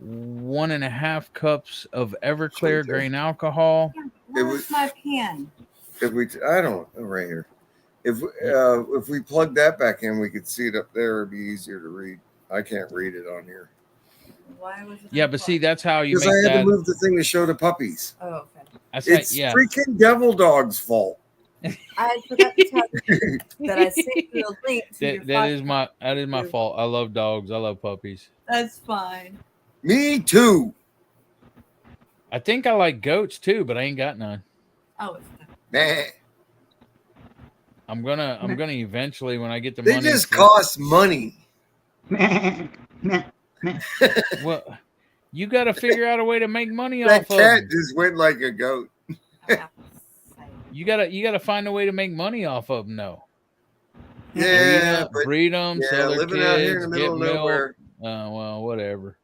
1.5 cups of Everclear grain alcohol. Where's my pen? I don't right here. If we plug that back in, we could see it up there. It'd be easier to read. I can't read it on here. Why was it? Yeah, but see, that's how you Because make I had that. to move the thing to show the puppies. Oh, okay. It's freaking Devil Dog's fault. I forgot to tell you that I sent you a link to your That is my fault. I love dogs. I love puppies. That's fine. Me too. I think I like goats too, but I ain't got none. Oh, it's Nah. I'm gonna eventually when I get the They money. They just cost money. Well, you got to figure out a way to make money That off of cat them. just went like a goat. You gotta find a way to make money off of them, though. Yeah, breed them, sell their living kids, out here in the middle get of milk. nowhere. Well, whatever.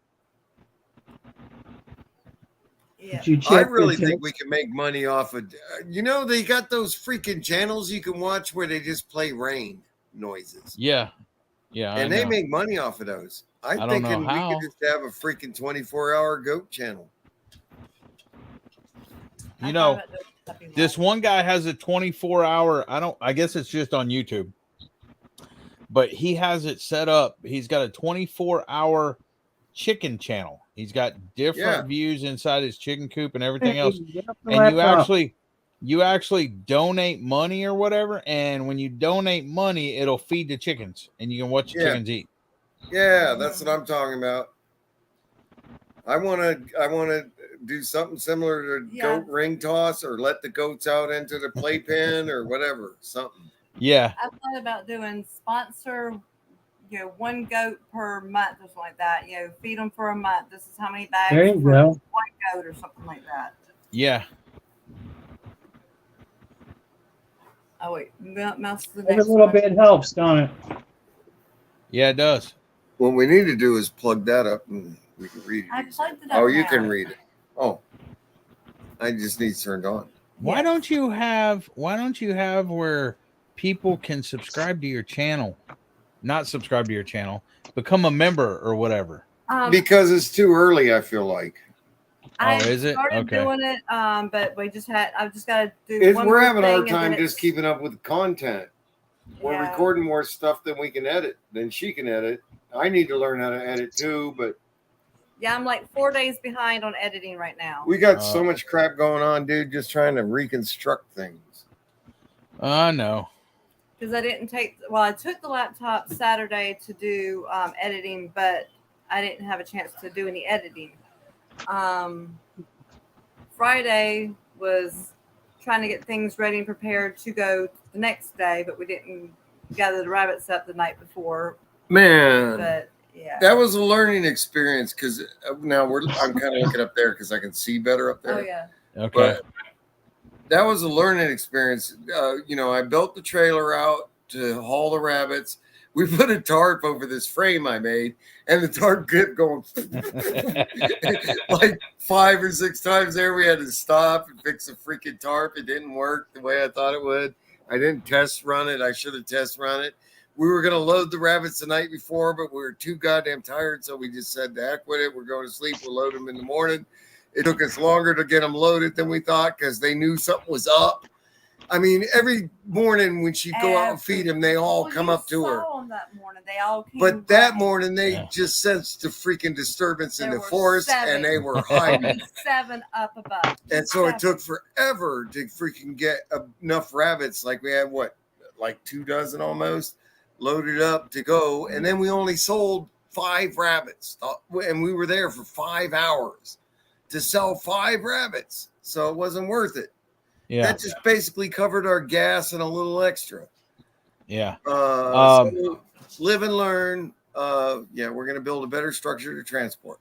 Yeah. I really think we can make money off of. They got those freaking channels you can watch where they just play rain noises. Yeah. And they make money off of those. I'm thinking we could just have a freaking 24-hour goat channel. You know, this one guy has a 24-hour. I guess it's just on YouTube, but he has it set up. He's got a 24-hour chicken channel. He's got different views inside his chicken coop and everything else. And you actually donate money or whatever. And when you donate money, it'll feed the chickens and you can watch the chickens eat. Yeah, that's what I'm talking about. I want to do something similar to goat ring toss, or let the goats out into the playpen or whatever, something. Yeah. I thought about doing sponsor, one goat per month or something like that. Feed them for a month. This is how many bags There you for go. one goat or something like that. Yeah. Oh wait, mouse to the Every next little one. bit helps, don't it? Yeah, it does. What we need to do is plug that up and we can read it. I plugged it up. Oh, you now. can read it. Oh, I just need turned on. Why don't you have where people can subscribe to your channel? Not subscribe to your channel, become a member or whatever. Because it's too early, I feel like. Is it? Started Okay. doing it, but I've just got to do one We're more having a hard thing and time then just keeping up with content. We're recording more stuff than we can edit, than she can edit. I need to learn how to edit too, but I'm like 4 days behind on editing right now. we got so much crap going on, dude, just trying to reconstruct things. I know. Because I took the laptop Saturday to do editing, but I didn't have a chance to do any editing. Friday was trying to get things ready and prepared to go the next day, but we didn't gather the rabbits up the night before. Man, But yeah, that was a learning experience because now I'm kind of looking up there because I can see better up there. Oh yeah. Okay. But that was a learning experience. I built the trailer out to haul the rabbits. We put a tarp over this frame I made, and the tarp kept going like 5 or 6 times there. We had to stop and fix the freaking tarp. It didn't work the way I thought it would. I didn't test run it. I should have test run it. We were going to load the rabbits the night before, but we were too goddamn tired, so we just said, the heck with it. We're going to sleep. We'll load them in the morning. It took us longer to get them loaded than we thought because they knew something was up. I mean, every morning when she'd go out and feed them, they all come up to her. That morning, they all came But that morning, they just sensed the freaking disturbance in the forest, and they were hiding. 7 up above. And so it took forever to freaking get enough rabbits. Like we had, like 2 dozen almost loaded up to go. And then we only sold 5 rabbits. And we were there for 5 hours to sell 5 rabbits. So it wasn't worth it. Yeah. That just basically covered our gas and a little extra. Yeah. So live and learn. We're going to build a better structure to transport.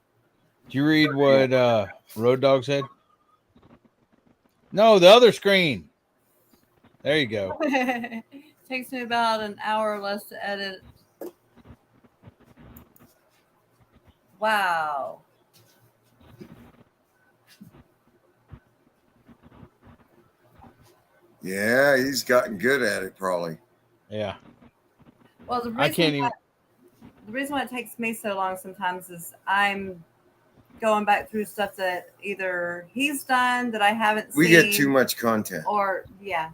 Do you read what Road Dog said? No, the other screen. There you go. Takes me about an hour or less to edit. Wow. Yeah, he's gotten good at it, probably. Yeah. Well, the I can't even. reason why it takes me so long sometimes is I'm going back through stuff that either he's done that I haven't seen. We get too much content. Or, yeah.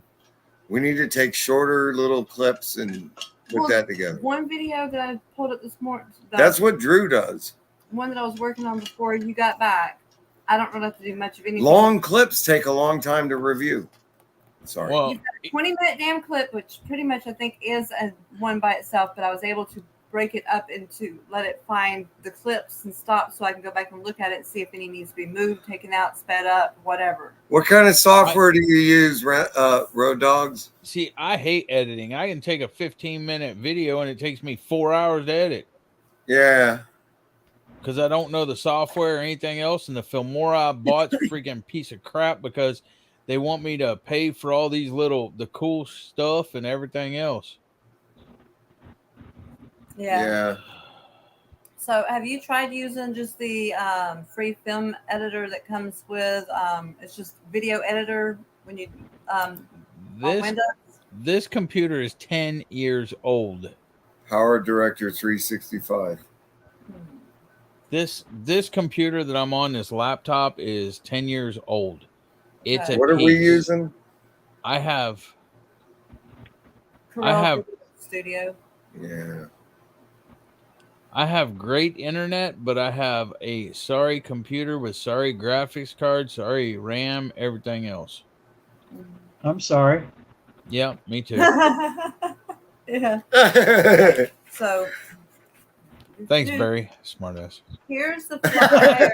We need to take shorter little clips and put that together. One video that I pulled up this morning. That's what Drew does. One that I was working on before you got back. I don't really have to do much of anything. Long clips take a long time to review. Sorry. You've got a 20-minute damn clip, which pretty much I think is one by itself, but I was able to break it up into let it find the clips and stop so I can go back and look at it and see if any needs to be moved, taken out, sped up, whatever. What kind of software do you use, Road Dogs? See, I hate editing. I can take a 15-minute video and it takes me 4 hours to edit. Yeah. Because I don't know the software or anything else, and the Filmora I bought's a freaking piece of crap because they want me to pay for all these the cool stuff and everything else. Yeah. So have you tried using just the free film editor that comes with it's just video editor when you on Windows? This computer is 10 years old. Power Director 365. This computer that I'm on, this laptop, is 10 years old. It's what are we using? I have Studio. Yeah. I have great internet, but I have a sorry computer with sorry graphics card, sorry RAM, everything else. I'm sorry. Yeah, me too. Yeah. So thanks, Barry. Smartass. Here's the flyer.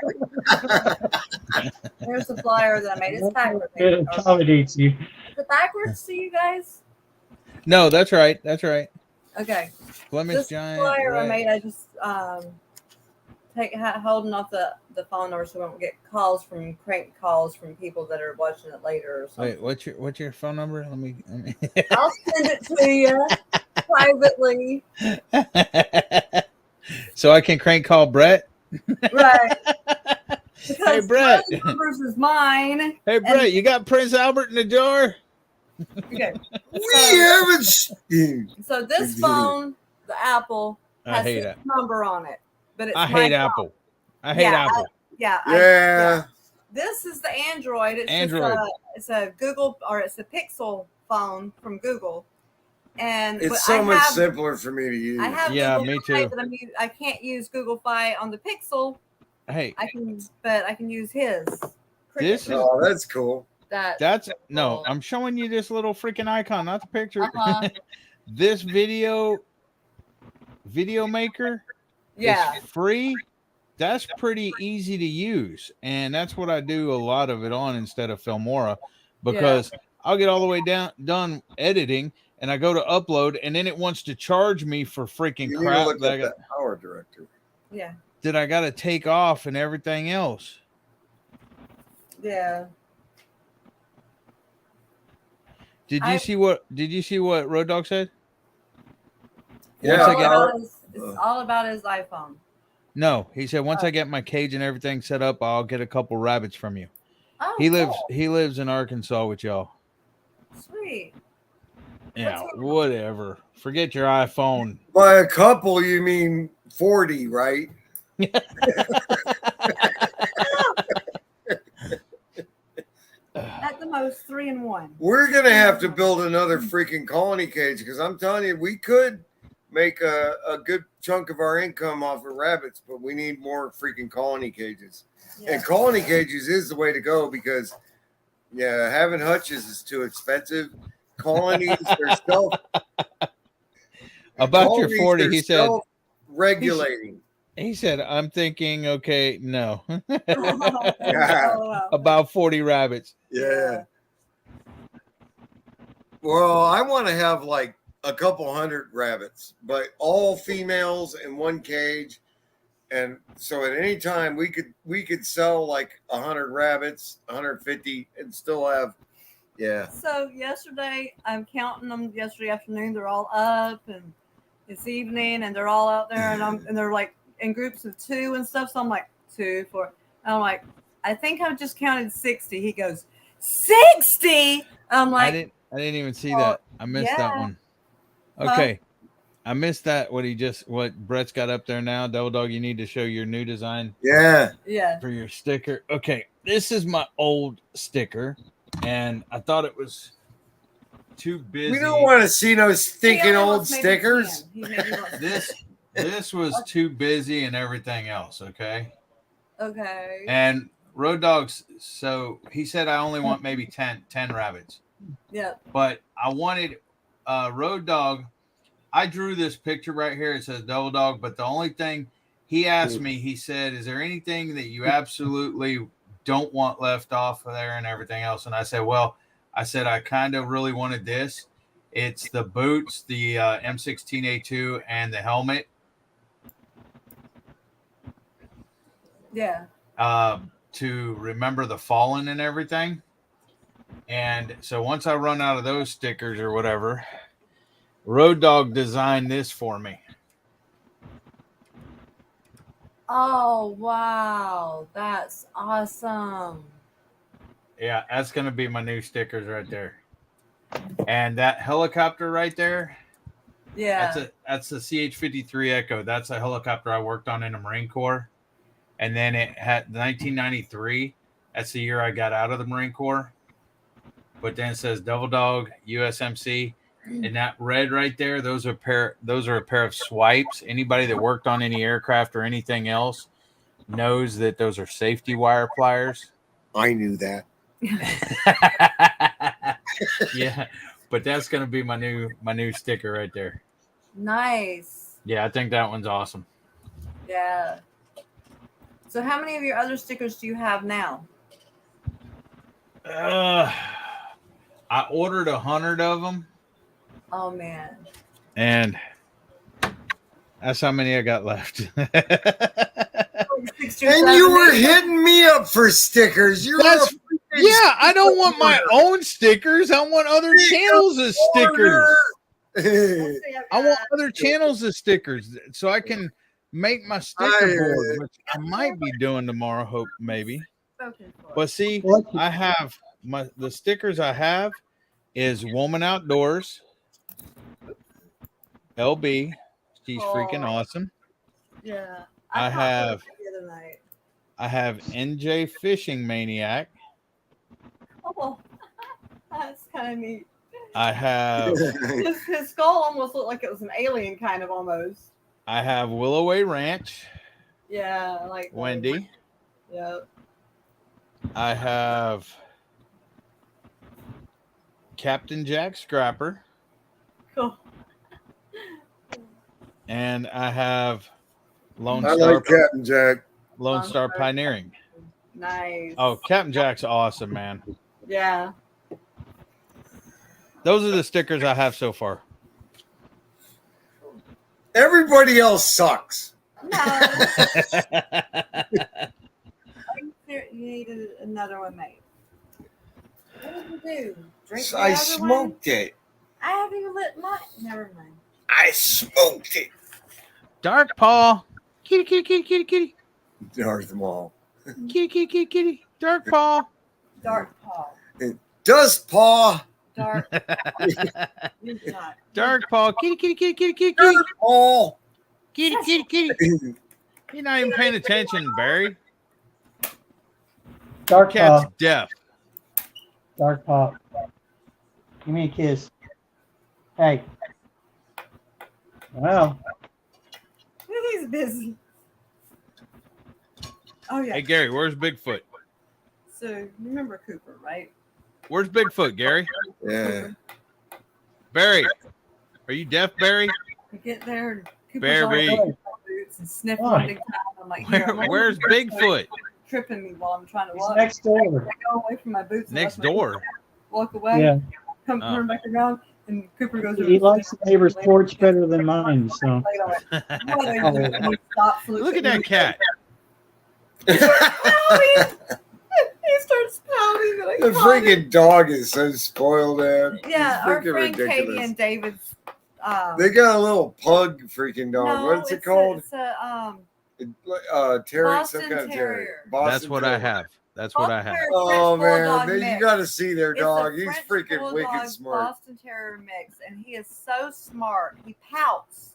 Here's the flyer that I made. It's backwards. It accommodates you. Is it backwards to you guys? No, that's right. That's right. Okay. Flemish this Giant. flyer Red. I made, I just holding off the phone number so we won't get crank calls from people that are watching it later or something. Wait, what's your phone number? Let me I'll send it to you privately. So I can crank call Brett? Right. Because hey Brett. Numbers is mine. Hey Brett, you got Prince Albert in the jar? Okay. So this phone, the Apple, has this number on it. But I hate Apple. I hate Apple. Yeah. This is the Android. It's Android. It's a Google or it's a Pixel phone from Google. And it's so much simpler for me to use. I have Google me Fi, too. But I can't use Google Fi on the Pixel. Hey, I can use his. That's cool. No, I'm showing you this little freaking icon, not the picture. This video maker is free. That's pretty easy to use, and that's what I do a lot of it on instead of Filmora, because I'll get all the way done editing, and I go to upload, and then it wants to charge me for freaking crap that I got. Power Director. Yeah. That I got to take off and everything else. Yeah. Did you see what Road Dog said? Yeah. It's all about his iPhone. No, he said once I get my cage and everything set up, I'll get a couple rabbits from you. Oh, he lives in Arkansas with y'all. Sweet. Yeah, whatever. Forget your iPhone. By a couple, you mean 40, right? At the most 3 and 1. We're gonna have to build another freaking colony cage because I'm telling you, we could make a good chunk of our income off of rabbits, but we need more freaking colony cages. Yeah. And colony cages is the way to go because having hutches is too expensive. Colonies are about your 40, he said regulating. He said, I'm thinking, okay, no. About 40 rabbits. Yeah. Well, I want to have like a couple hundred rabbits, but all females in one cage. And so at any time we could sell like 100 rabbits, 150 and still have So yesterday, I'm counting them yesterday afternoon. They're all up and it's evening and they're all out there and they're like in groups of 2 and stuff. So I'm like 2, 4. And I'm like, I think I've just counted 60. He goes, 60? I'm like, I didn't even see that. I missed that one. Okay. I missed that. What Brett's got up there now. Double Dog, you need to show your new design. Yeah. Yeah. For your sticker. Okay, this is my old sticker, and I thought it was too busy. We don't want to see no stinking old stickers. This was too busy and everything else. Okay. Okay. And Road Dogs. So he said I only want maybe 10 rabbits. Yeah. But I wanted Road Dog. I drew this picture right here. It says Double Dog, but the only thing he asked me, he said, "Is there anything that you absolutely don't want left off of there and everything else?" And I said, "Well, I kind of really wanted this. It's the boots, the M16A2, and the helmet." Yeah. To remember the fallen and everything. And so once I run out of those stickers or whatever, Road Dog designed this for me. Oh, wow. That's awesome. Yeah, that's going to be my new stickers right there. And that helicopter right there. Yeah. That's the CH-53 Echo. That's a helicopter I worked on in the Marine Corps. And then it had 1993. That's the year I got out of the Marine Corps. But then it says Double Dog USMC. And that red right there, those are a pair of swipes. Anybody that worked on any aircraft or anything else knows that those are safety wire pliers. I knew that. Yeah, but that's gonna be my new sticker right there. Nice. Yeah, I think that one's awesome. Yeah. So how many of your other stickers do you have now? I ordered 100 of them. Oh man. And that's how many I got left. And you were hitting me up for stickers. I don't want my own stickers. I want other channels as stickers. I want other channels as stickers so I can make my sticker board, which I might be doing tomorrow, maybe. But see, I have the stickers I have is Woman Outdoors. LB, she's freaking awesome. Yeah. I have the other night. I have NJ Fishing Maniac. Oh, that's kind of neat. I have his skull almost looked like it was an alien, kind of almost. I have Willoway Ranch. Yeah, like Wendy. Yeah. I have Captain Jack Scrapper. Cool. And I have Lone I Star. like Captain Jack. Lone Star Pioneering. Nice. Oh, Captain Jack's awesome, man. Yeah. Those are the stickers I have so far. Everybody else sucks. No. You need another one made. What did you do? Drink the I other smoked one? it. I haven't even lit mine. Never mind. I smoked it. Dark Paw. Kitty, kitty, kitty, kitty, kitty. Darth Maul. Kitty, kitty, kitty, kitty. Dark Paw. Dark Paw. Dust Paw. Dark. You're not. Dark Paw. Kitty, kitty, kitty, kitty, kitty, kitty. Darth Paul. Kitty, kitty, kitty. You're not even paying attention, Barry. Dark Cat's Paw. deaf. Dark Paw. Give me a kiss. Hey. Well. He's busy. Oh yeah. Hey, Gary, where's Bigfoot? So you remember Cooper, right? Where's Bigfoot, Gary? Yeah. Barry, are you deaf, Barry? You get there and Cooper's Barry. all in boots and sniffing Why? big time. I'm like, here, I'm Where's Bigfoot? tripping me while I'm trying to He's walk. next door. I go away from my boots. and Next let my door. Walk away. Yeah. Come Oh. turn back around, and Cooper goes. He likes the neighbor's porch better than mine, so. What are you? He stops, looks Look at me. that cat. He starts pouting. And I The caught him. freaking dog is so spoiled, man. Yeah, It's our freaking friend Katie ridiculous. and David's. They got a little pug freaking dog. No, What's it it's called? It's a Terrier, Boston some kind of terrier. Terrier. Boston That's what Terrier. I have. That's what I have. Oh man, Bulldog you mix. got to see their It's a dog. He's French freaking Bulldog wicked smart. Boston Terrier mix, and he is so smart. He pouts.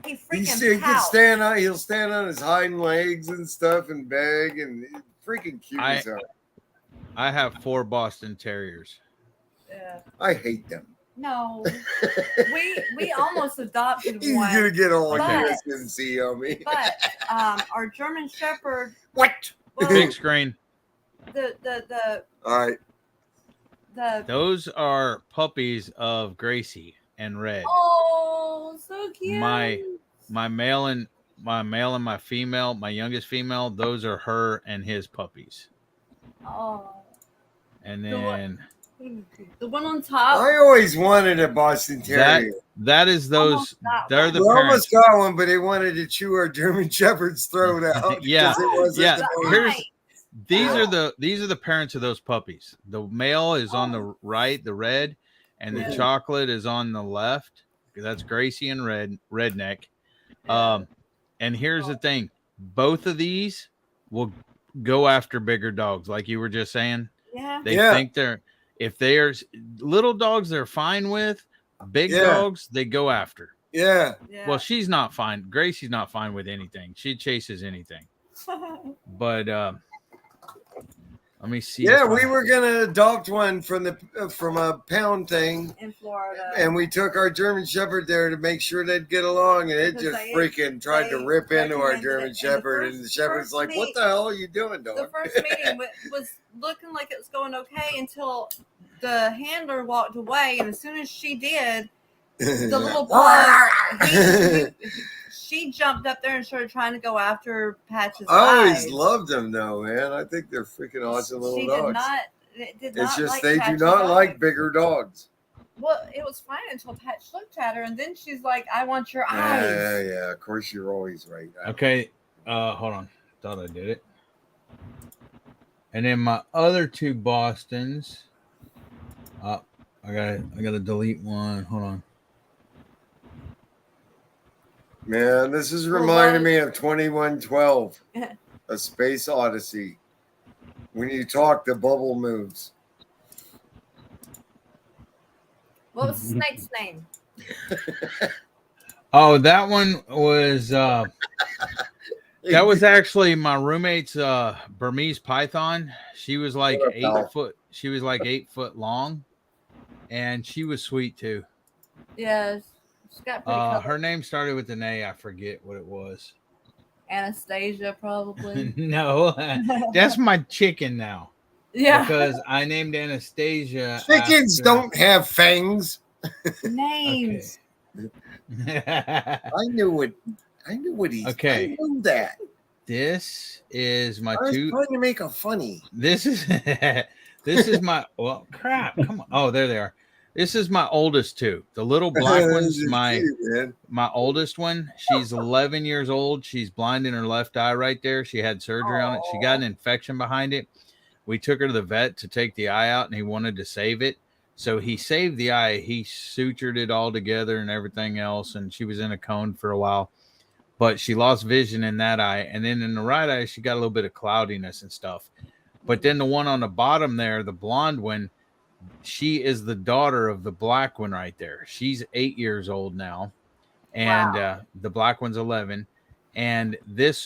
He He freaking can pouts. stand on. He'll stand on his hind legs and stuff and beg and freaking cute as hell. I have 4 Boston Terriers. Yeah. I hate them. No, we almost adopted He's one. gonna get all but- USMC on me. But our German Shepherd. What? Well, Big screen. The All right. Those are puppies of Gracie and Red. Oh, so cute. My male and my female, my youngest female, those are her and his puppies. Oh. And then The one on top. I always wanted a Boston Terrier. that is those. They're the we parents. almost got one, but they wanted to chew our German Shepherd's throat out. Yeah, because it wasn't yeah. the baby. These are the parents of those puppies. The male is on the right, the red, and the chocolate is on the left. That's Gracie and Redneck. And here's the thing: both of these will go after bigger dogs, like you were just saying. Yeah. They think if they're little dogs, they're fine with. Big dogs, they go after. Yeah. Well, she's not fine. Gracie's not fine with anything. She chases anything. But let me see. Yeah, we were gonna adopt one from a pound thing in Florida, and we took our German Shepherd there to make sure they'd get along, and it Because just freaking tried to rip into our German Shepherd, and the Shepherd's like, "What the hell are you doing, dog?" The first meeting was looking like it was going okay until the handler walked away, and as soon as she did, the little pug, she jumped up there and started trying to go after Patch's I always eyes. loved them though, man. I think they're freaking awesome little She dogs. did It's not just like they do Patch's not eyes. like bigger dogs. Well, it was fine until Patch looked at her, and then she's like, "I want your Yeah, eyes." yeah. Of course, you're always right. Okay, hold on. Thought I did it. And then my other 2 Bostons. I gotta delete one. Hold on. Man, this is reminding me of 2112, A Space Odyssey. When you talk, the bubble moves. What was the snake's name? Oh, that one was that was actually my roommate's Burmese python. She was like 8 foot. She was like 8 foot long, and she was sweet too. Yeah, she's got pretty color. Her name started with an A. I forget what it was. Anastasia, probably. No, that's my chicken now. Yeah. Because I named Anastasia. Chickens don't have fangs. Names. I knew what he. Okay. I knew that. This is my I was 2. trying to make a funny. This is my crap. Come on. Oh, there they are. This is my oldest 2. The little black one's my oldest one. She's 11 years old. She's blind in her left eye right there. She had surgery on it. She got an infection behind it. We took her to the vet to take the eye out, and he wanted to save it. So he saved the eye. He sutured it all together and everything else, and she was in a cone for a while. But she lost vision in that eye. And then in the right eye, she got a little bit of cloudiness and stuff. But then the one on the bottom there, the blonde one, she is the daughter of the black one right there. She's 8 years old now. And the black one's 11. And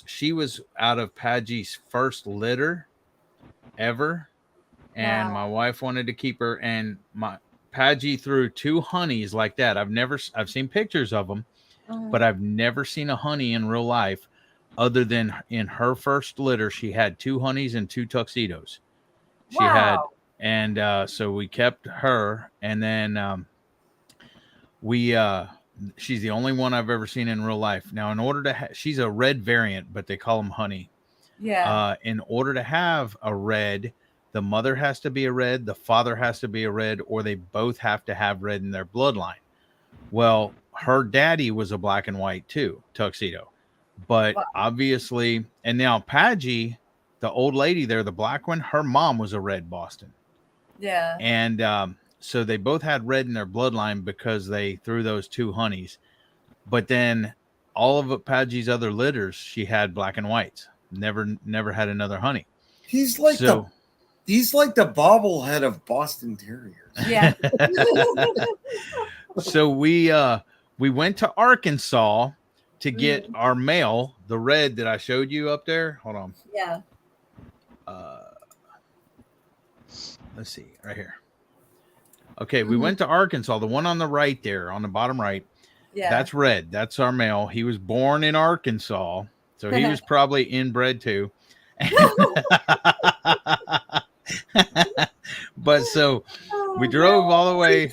she was out of Padgy's first litter ever. And my wife wanted to keep her. And Padgy threw 2 honeys like that. I've seen pictures of them. But I've never seen a honey in real life other than in her first litter. She had 2 honeys and 2 tuxedos. She had, and so we kept her. And then she's the only one I've ever seen in real life. Now, in order to she's a red variant, but they call them honey. Yeah. In order to have a red, the mother has to be a red, the father has to be a red, or they both have to have red in their bloodline. Well, her daddy was a black and white too, tuxedo. But obviously, and now Padgy, the old lady there, the black one, her mom was a red Boston. Yeah. And so they both had red in their bloodline because they threw those 2 honeys. But then all of Padgy's other litters, she had black and whites. Never had another honey. He's like So- he's like the bobblehead of Boston Terriers. Yeah. So we went to Arkansas to get our male, the red that I showed you up there. Hold on. Yeah. Let's see, right here. Okay, we went to Arkansas, the one on the right there, on the bottom right. Yeah. That's red. That's our male. He was born in Arkansas, so he was probably inbred too. But so we drove all the way.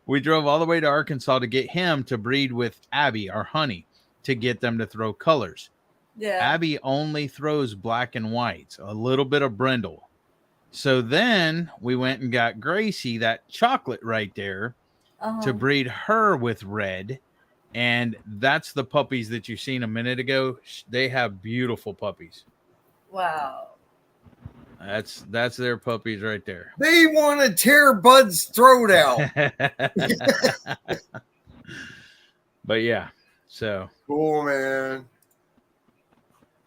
We drove all the way to Arkansas to get him to breed with Abby, our honey, to get them to throw colors. Yeah. Abby only throws black and whites, a little bit of brindle. So then we went and got Gracie, that chocolate right there, to breed her with red. And that's the puppies that you seen a minute ago. They have beautiful puppies. Wow. That's their puppies right there. They want to tear Bud's throat out. But yeah, so cool, man.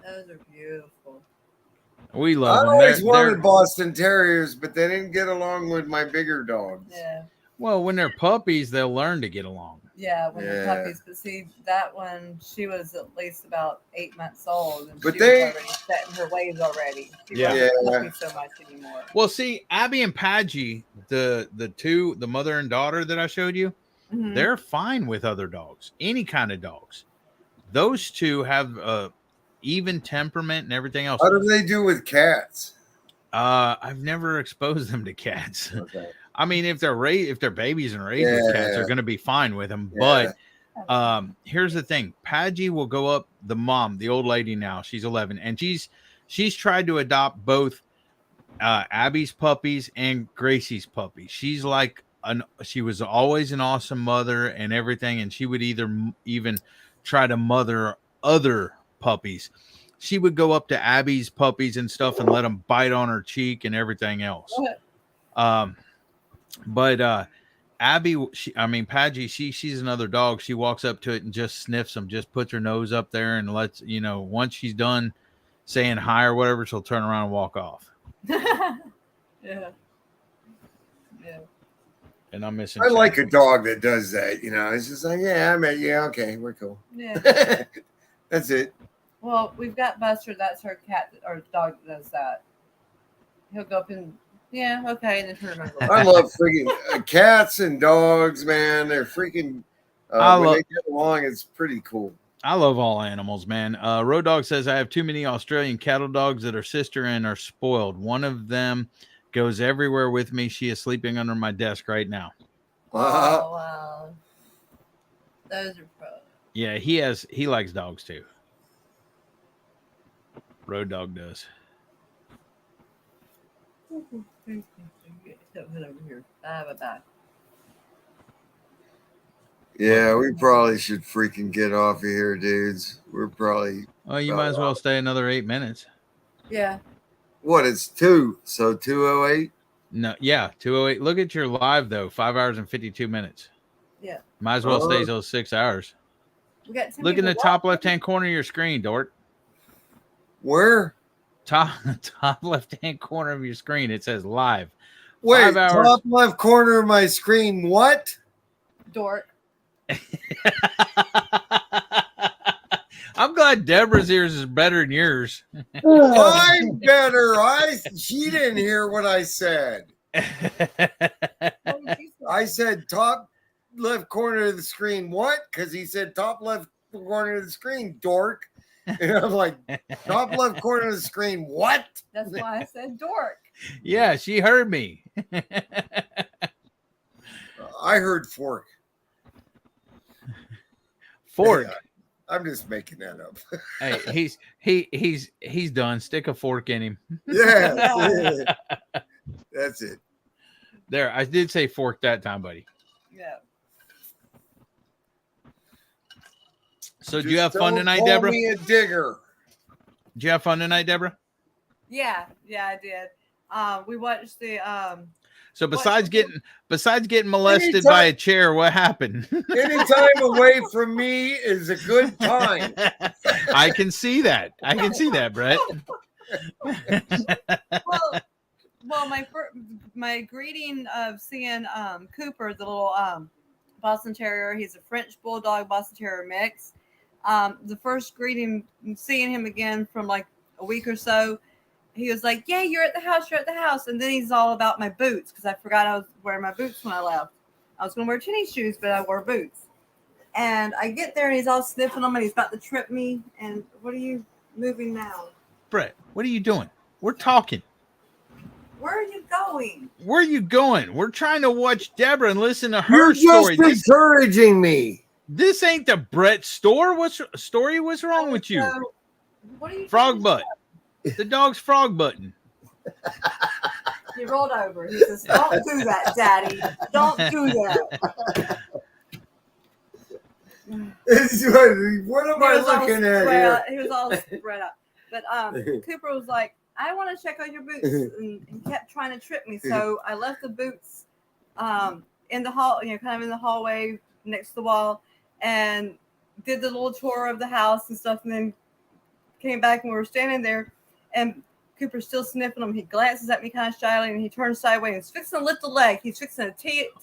Those are beautiful. We I love them. always wanted Boston Terriers, but they didn't get along with my bigger dogs. Yeah. Well, when they're puppies, they'll learn to get along. Yeah, when they're puppies. But see, that one, she was at least about 8 months old, and But she they- was already set in her ways already. She Yeah. wasn't puppy so much anymore. Well, see, Abby and Padgy, the mother and daughter that I showed you, Mhm. they're fine with other dogs, any kind of dogs. Those two have even temperament and everything else. How do they do with cats? I've never exposed them to cats. Okay. I mean, if they're babies and raised with cats, they're going to be fine with them. Yeah. But here's the thing: Padgy will go up. The mom, the old lady now, she's 11, and she's tried to adopt both Abby's puppies and Gracie's puppies. She's like she was always an awesome mother and everything, and she would even try to mother other puppies. She would go up to Abby's puppies and stuff and let them bite on her cheek and everything else. But Abby, Padgy, she's another dog. She walks up to it and just sniffs them, just puts her nose up there and lets, once she's done saying hi or whatever, she'll turn around and walk off. Yeah. And I'm missing. I like a dog that does that. It's just like, yeah, I met you. Okay, we're cool. Yeah. That's it. Well, we've got Buster. That's her cat or dog that does that. He'll go up and okay, and then turn around. I love freaking cats and dogs, man. They're freaking. When they get along, it's pretty cool. I love all animals, man. Road Dog says I have too many Australian cattle dogs that are sister and are spoiled. One of them goes everywhere with me. She is sleeping under my desk right now. Oh wow, those are fun. Yeah, he likes dogs too. Road Dog does. Over here. Bye. Yeah, we probably should freaking get off of here, dudes. We're probably. Well, you might as well stay another 8 minutes. Yeah. What? It's 2. So 2:08. No, yeah, 2:08. Look at your live though. 5 hours and 52 minutes. Yeah. Might as well stay those 6 hours. We got Look in the top left-hand corner of your screen, Dort. Where? Top left-hand corner of your screen. It says live. Wait, 5 hours. top left corner of my screen. What? Dork. I'm glad Debra's ears is better than yours. I'm better. She didn't hear what I said. I said top left corner of the screen. What? Because he said top left corner of the screen, dork. And I'm like, top left corner of the screen. What? That's why I said dork. Yeah, she heard me. I heard fork. Fork. I'm just making that up. Hey, he's done. Stick a fork in him. Yeah. That's it. There, I did say fork that time, buddy. Yeah. So, did you have fun tonight, call Debra? Me a digger. Did you have fun tonight, Debra? Yeah, I did. We watched the So besides getting molested by a chair, what happened? Any time away from me is a good time. I can see that. Brett. Well, my greeting of seeing Cooper, the little Boston Terrier, he's a French Bulldog Boston Terrier mix. The first greeting, seeing him again from like a week or so, he was like, "Yeah, you're at the house," and then he's all about my boots because I forgot I was wearing my boots when I left. I was going to wear tennis shoes, but I wore boots. And I get there and he's all sniffing them and he's about to trip me. And what are you moving now? Brett, what are you doing? We're talking. Where are you going? Where are you going? We're trying to watch Debra and listen to her story. You're just encouraging me. This ain't the Brett store. What's wrong with you? What are you frog butt. The dog's frog button. He rolled over. He says, "Don't do that, Daddy. Don't do that." What am I looking at here? He was all spread out. But Cooper was like, "I want to check out your boots," and he kept trying to trip me. So I left the boots in the hall, kind of in the hallway next to the wall, and did the little tour of the house and stuff, and then came back and we were standing there, and Cooper's still sniffing them. He glances at me kind of shyly, and he turns sideways. He's fixing to lift the leg. He's fixing to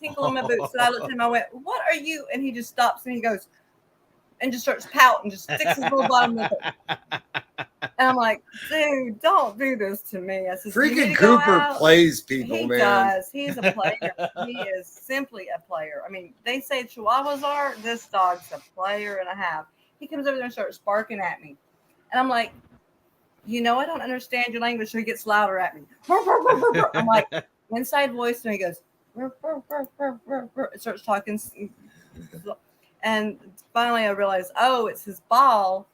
tinkle in my boots. And I looked at him. I went, "What are you?" And he just stops and he goes, and just starts pouting, just sticks his little bottom lip. And I'm like, "Dude, don't do this to me." I said, "Freaking Cooper plays people, he man." Does. He's a player. He is simply a player. I mean, they say Chihuahuas are. This dog's a player and a half. He comes over there and starts barking at me, and I'm like, I don't understand your language, so he gets louder at me. I'm like, inside voice, and he goes, it starts talking. And finally I realized, oh, it's his ball.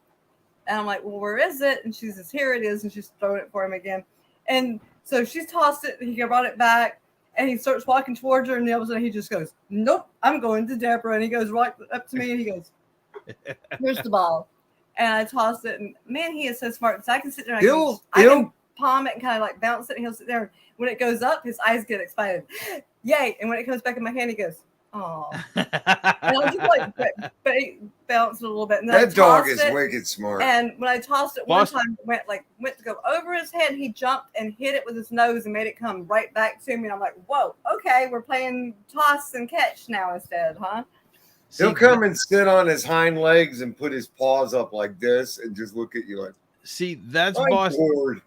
And I'm like, "Well, where is it?" And she says, "Here it is." And she's throwing it for him again. And so she's tossed it, and he brought it back, and he starts walking towards her, and all of a sudden he just goes, "Nope, I'm going to Debra." And he goes right up to me, and he goes, "Here's the ball." And I tossed it, and man, he is so smart. So I can sit there and I can palm it and kind of like bounce it, and he'll sit there. And when it goes up, his eyes get excited. Yay. And when it comes back in my hand, he goes, "Oh." And I'll just like bounce it a little bit. And then that dog is wicked smart. And when I tossed it one time, went to go over his head, he jumped and hit it with his nose and made it come right back to me. And I'm like, "Whoa, okay, we're playing toss and catch now instead, huh?" He'll come and sit on his hind legs and put his paws up like this and just look at you like. See, that's I'm Boston. bored.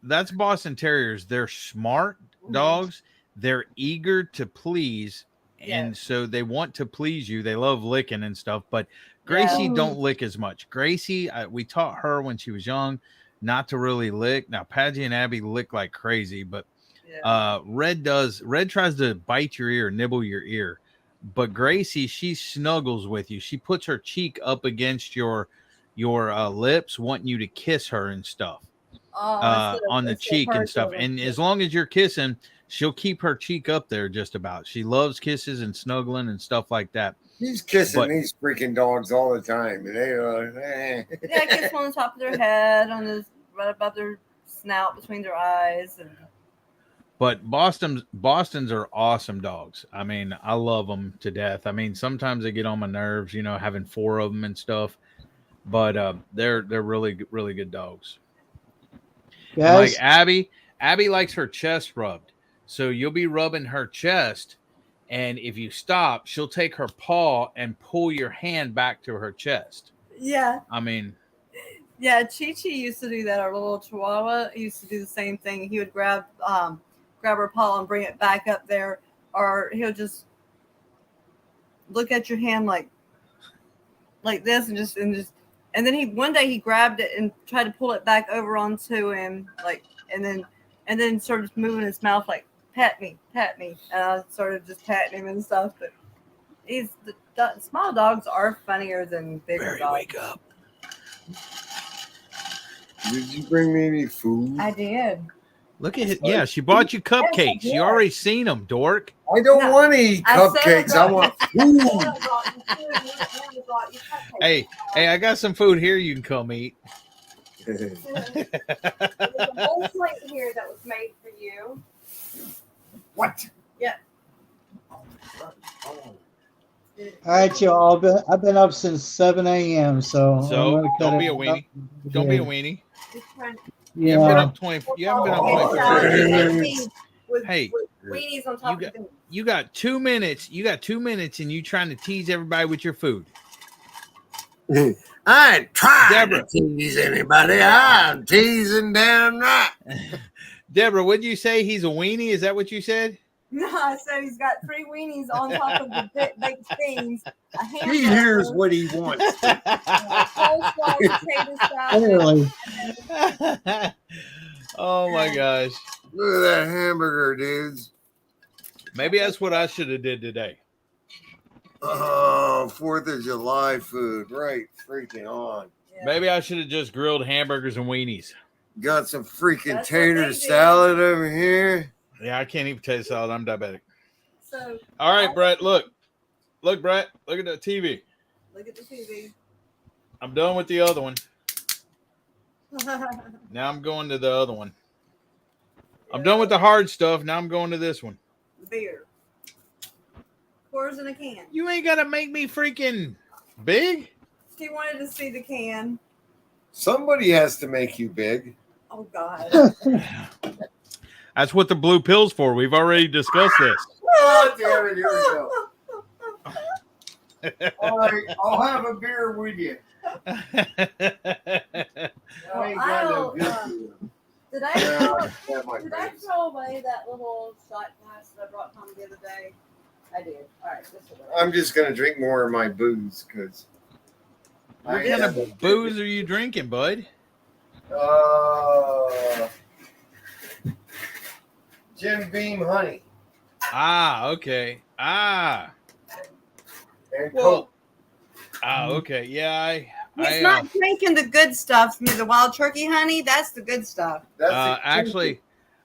that's Boston Terriers. They're smart dogs. They're eager to please, and so they want to please you. They love licking and stuff. But Gracie don't lick as much. Gracie, we taught her when she was young not to really lick. Now Padgy and Abby lick like crazy, but Red tries to bite your ear, nibble your ear. But Gracie, she snuggles with you. She puts her cheek up against your lips, wanting you to kiss her and stuff on the cheek and stuff. And as long as you're kissing, she'll keep her cheek up there just about. She loves kisses and snuggling and stuff like that. He's kissing these freaking dogs all the time. And they Yeah, I kiss one on the top of their head, right above their snout, between their eyes. But Boston's are awesome dogs. I mean, I love them to death. I mean, sometimes they get on my nerves, having 4 of them and stuff. But they're really, really good dogs. Like Abby likes her chest rubbed. So you'll be rubbing her chest, and if you stop, she'll take her paw and pull your hand back to her chest. Yeah. I mean, yeah, Chi-Chi used to do that. Our little Chihuahua used to do the same thing. He would grab her paw and bring it back up there, or he'll just look at your hand like this and then one day he grabbed it and tried to pull it back over onto him, and then started moving his mouth like, pat me. And I started just patting him and stuff. But small dogs are funnier than bigger dogs. Wake up. Did you bring me any food? I did. Look at it. Yeah, she bought you cupcakes. You already seen them, dork. I don't want to eat cupcakes. I want food. Hey, I got some food here you can come eat. There's a whole plate here that was made for you. What? Yeah. All right, y'all. I've been up since 7 a.m. So I'm So gonna cut don't it be a out. weenie. Don't be a weenie. You haven't been Yeah. up 20. You haven't been up 24 hours. Hey, Weenies on top of the you got 2 minutes. You got 2 minutes, and you trying to tease everybody with your food. I ain't trying Debra. to tease anybody. I'm teasing downright. Deborah, what did you say? He's a weenie? Is that what you said? No, I said he's got 3 weenies on top of the baked beans. A hamburger. He hears what he wants. Coleslaw, potato salad. Clearly. Oh my gosh. Look at that hamburger, dudes. Maybe that's what I should have did today. Oh, 4th of July food. Right freaking on. Yeah. Maybe I should have just grilled hamburgers and weenies. Got some freaking That's what tater they do. salad over here. Yeah, I can't eat potato salad. I'm diabetic. So, All right, Brett, look. Look, Brett, look at the TV. look at the TV. I'm done with the other one. Now I'm going to the other one. I'm done with the hard stuff. Now I'm going to this one. Beer. Quarters in a can. You ain't got to make me freaking big. He wanted to see the can. Somebody has to make you big. Oh, God. That's what the blue pill's for. We've already discussed this. Oh, damn it. Here we go. All right. I'll have a beer with you. I ain't got no good beer. Did I throw away that little shot glass that I brought home the other day? I did. All right. I'm just going to drink more of my booze because. What kind of booze are you drinking, bud? Jim Beam honey. Ah, okay. Ah. And Well, Coke. okay. Yeah, He's not drinking the good stuff. The wild turkey honey, that's the good stuff. Actually,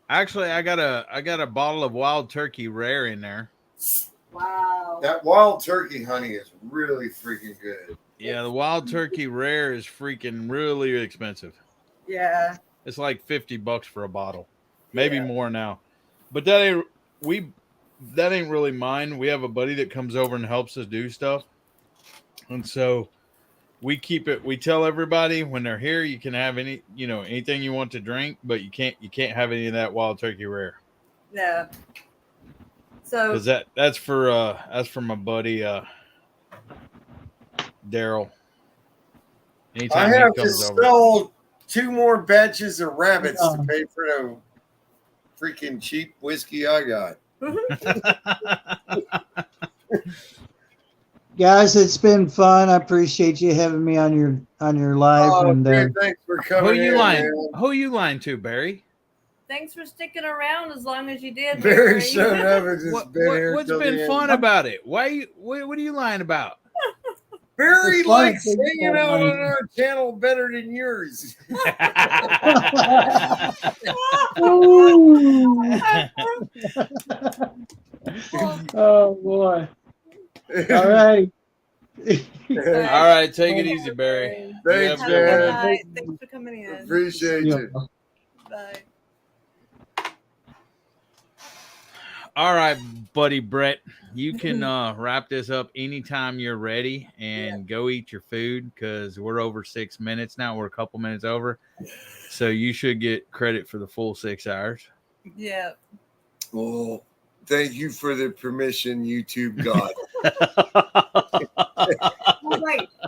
I got a bottle of wild turkey rare in there. Wow. That wild turkey honey is really freaking good. Yeah, the wild turkey rare is freaking really expensive. Yeah. It's like $50 for a bottle, maybe more now. But that ain't really mine. We have a buddy that comes over and helps us do stuff, and so we keep it. We tell everybody when they're here, you can have anything you want to drink, but you can't have any of that wild turkey rare. Yeah. So Because that's for my buddy Daryl. I have to sell 2 more batches of rabbits to pay for the freaking cheap whiskey I got. Guys, it's been fun. I appreciate you having me on your live. Oh, and man, thanks for coming. Who you lying to, Barry? thanks for sticking around as long as you did. Barry showed up and just been here. What's been fun about it? What are you lying about? Barry likes hanging out on our channel better than yours. Oh boy. All right. All right, take it easy, Barry. Thanks, Have a good man. night. Thanks for coming in. Appreciate you. Bye. All right, buddy Brett, you can wrap this up anytime you're ready and go eat your food because we're over 6 minutes now. We're a couple minutes over. So you should get credit for the full 6 hours. Yeah. Well, thank you for the permission, YouTube God.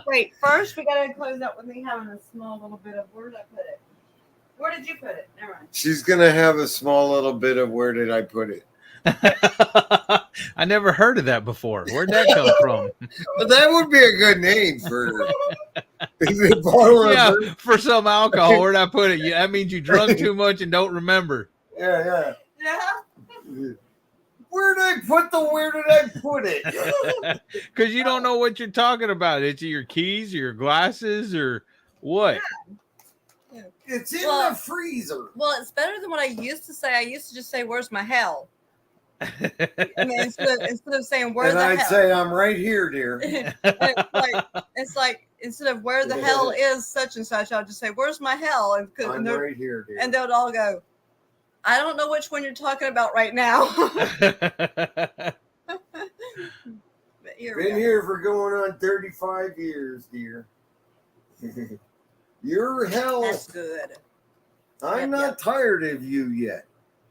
Wait. First, we got to close out with me having a small little bit of, where did I put it? Where did you put it? Never mind. She's going to have a small little bit of where did I put it? I never heard of that before. Where'd that come from? Well, that would be a good name for for some alcohol. Where'd I put it? Yeah, that means you drunk too much and don't remember. Yeah. Where did I put it? Because you don't know what you're talking about. It's your keys, your glasses, or what? It's in the freezer. Well, it's better than what I used to say. I used to just say, "Where's my hell?" I mean, instead of saying "Where and the I'd hell," say, "I'm right here, dear." it's like instead of "Where the hell is such and such," I'll just say, "Where's my hell?" I'm right here, dear. And they'll all go, I don't know which one you're talking about right now. But here we Been go. here for going on 35 years, dear. Your health. That's good. I'm not tired of you yet.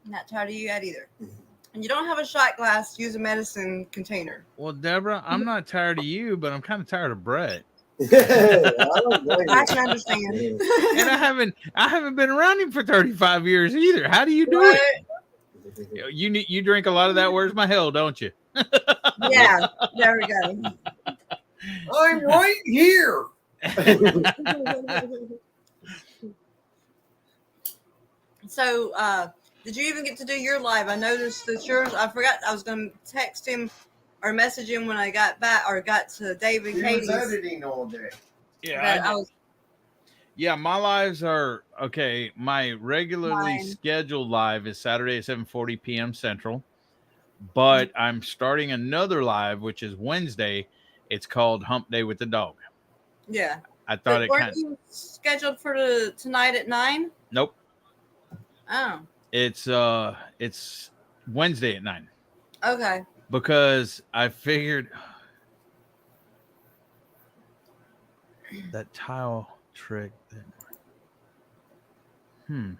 Not tired of you yet either. And you don't have a shot glass. Use a medicine container. Well, Deborah, I'm not tired of you, but I'm kind of tired of Brett. I can understand. And I haven't been around him for 35 years either. How do you do it? You drink a lot of that Where's My Hell, don't you? Yeah, there we go. I'm right here. So, did you even get to do your live? I noticed that yours, I forgot, I was going to text him or message him when I got back or got to David He Katie's. was editing all day. Yeah, yeah, my lives are okay. My regularly scheduled live is Saturday at 7:40 p.m. Central, but I'm starting another live, which is Wednesday. It's called Hump Day with the Dog. Yeah. I thought weren't you scheduled for tonight at 9? Nope. Oh. It's Wednesday at 9. Okay. Because I figured that tile trick didn't work.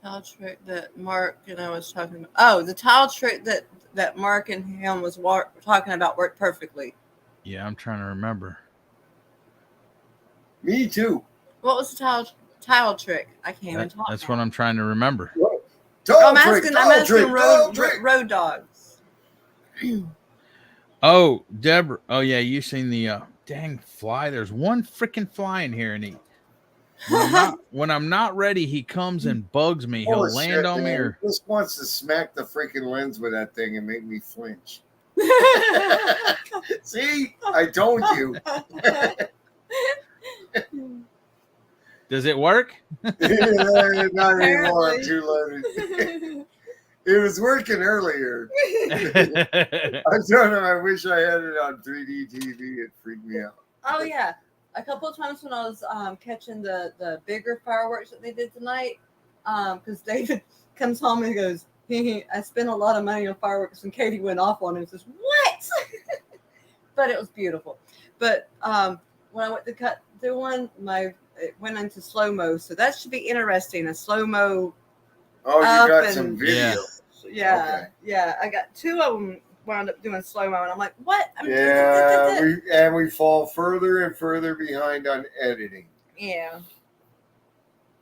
Tile trick that Mark and I was talking about. Oh, the tile trick that Mark and him was talking about worked perfectly. Yeah, I'm trying to remember. Me too. What was the tile trick? I can't even talk. That's what I'm trying to remember. I'm asking road dogs. Oh, Debra. Oh, yeah. You seen the dang fly? There's one freaking fly in here, and when I'm not ready, he comes and bugs me. He'll land on me. Or just wants to smack the freaking lens with that thing and make me flinch. See, I told you. Does it work? Not anymore. I'm too loaded. It was working earlier. I don't know. I wish I had it on 3D TV. It freaked me out. Oh yeah, a couple of times when I was catching the bigger fireworks that they did tonight, because David comes home and he goes, I spent a lot of money on fireworks, and Katie went off on him and says, "What?" But it was beautiful. But when I went to cut the one, it went into slow-mo, so that should be interesting. A slow-mo. Oh, you got some video. Yeah, okay. Yeah. I got 2 of them wound up doing slow-mo, and I'm like, what? We fall further and further behind on editing. Yeah.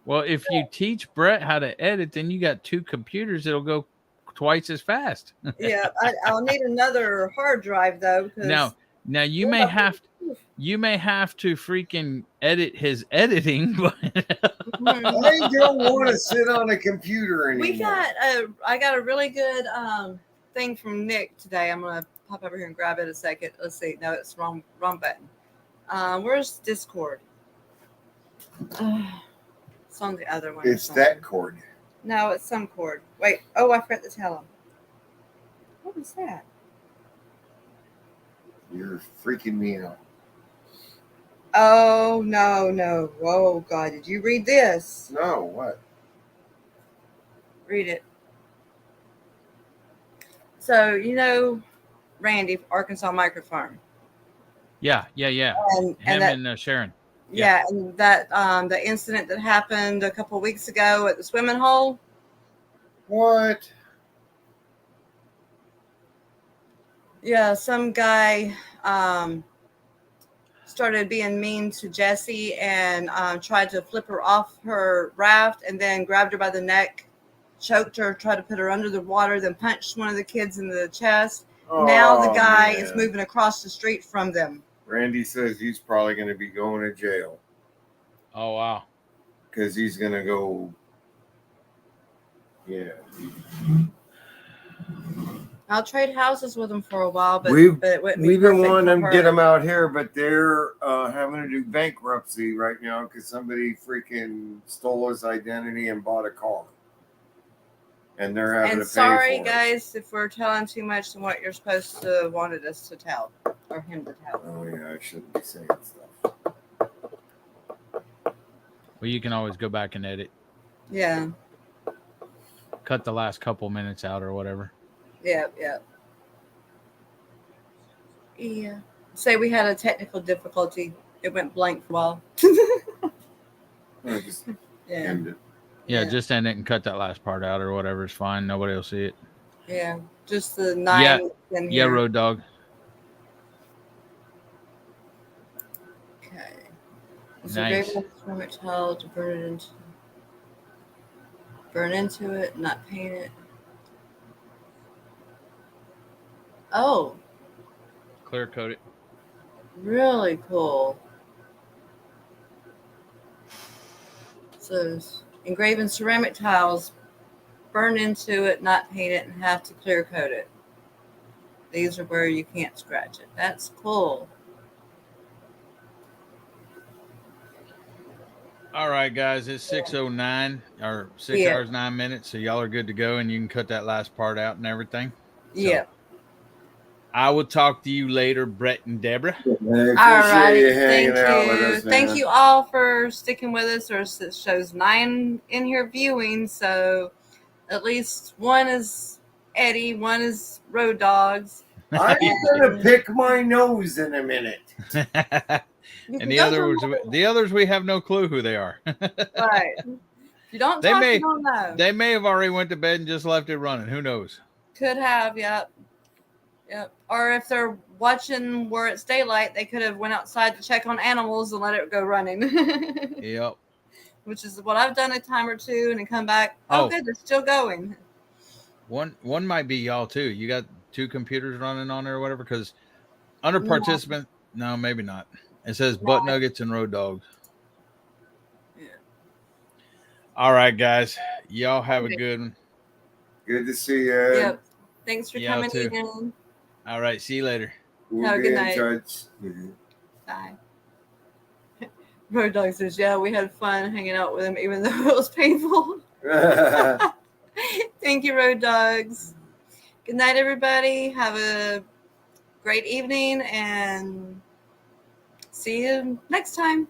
Well, if you teach Brett how to edit, then you got 2 computers that'll go twice as fast. Yeah, I'll need another hard drive though. Now you may have to freaking edit his editing, but I don't want to sit on a computer anymore. I got a really good thing from Nick today. I'm gonna pop over here and grab it a second. Let's see. No, it's wrong button. Where's Discord? It's on the other one. It's that cord. No, it's some cord. Wait. Oh, I forgot to tell him. What was that? You're freaking me out. Oh, no. Oh, God. Did you read this? No, what? Read it. So, you know, Randy, Arkansas Micro Farm. Yeah. And Sharon. Yeah, and that the incident that happened a couple of weeks ago at the swimming hole. What? Yeah, some guy started being mean to Jessie and tried to flip her off her raft and then grabbed her by the neck, choked her, tried to put her under the water, then punched one of the kids in the chest. Now the guy is moving across the street from them. Randy says he's probably going to be going to jail. Oh, wow. Because he's going to go. Yeah. I'll trade houses with them for a while, but we've been wanting to get them out here, but they're having to do bankruptcy right now because somebody freaking stole his identity and bought a car. And they're having to pay sorry, for guys, if we're telling too much than what you're supposed to wanted us to tell or him to tell. Oh yeah, I shouldn't be saying stuff. Well, you can always go back and edit. Yeah. Cut the last couple minutes out or whatever. Yep. Yep. Yeah. Say we had a technical difficulty. It went blank for a while. Yeah. Yeah, just end it and cut that last part out or whatever is fine. Nobody will see it. Yeah. Just the 9 in Yeah, here. Road Dog. Okay. Is Nice. the ceramic tile to burn into it, not paint it. Oh, Clear coat it. really cool. So engraven ceramic tiles, burn into it, not paint it, and have to clear coat it. These are where you can't scratch it. That's cool. All right, guys, it's 6:09 or 6 Yeah. hours 9 minutes, so y'all are good to go, and you can cut that last part out and everything. Yeah. So, I will talk to you later, Brett and Debra. All right. Thank you. Thank you all for sticking with us. It shows 9 in here viewing, so at least one is Eddie, one is Road Dogs. I'm gonna pick my nose in a minute. And the others, we have no clue who they are. Right. If you don't talk, you don't know. They may have already went to bed and just left it running. Who knows? Could have, yep. Yep. Or if they're watching where it's daylight, they could have went outside to check on animals and let it go running. Yep. Which is what I've done a time or two, and then come back. Oh, good, they're still going. One might be y'all too. You got 2 computers running on there or whatever, because under participant, no, maybe not. It says Butt Nuggets and Road Dogs. Yeah. All right, guys. Y'all have a good one. Good to see you. Yep. Thanks for coming too. in. All right. See you later. Have a good night. Touch. Bye. Road Dog says, yeah, we had fun hanging out with him, even though it was painful. Thank you, Road Dogs. Good night, everybody. Have a great evening, and see you next time.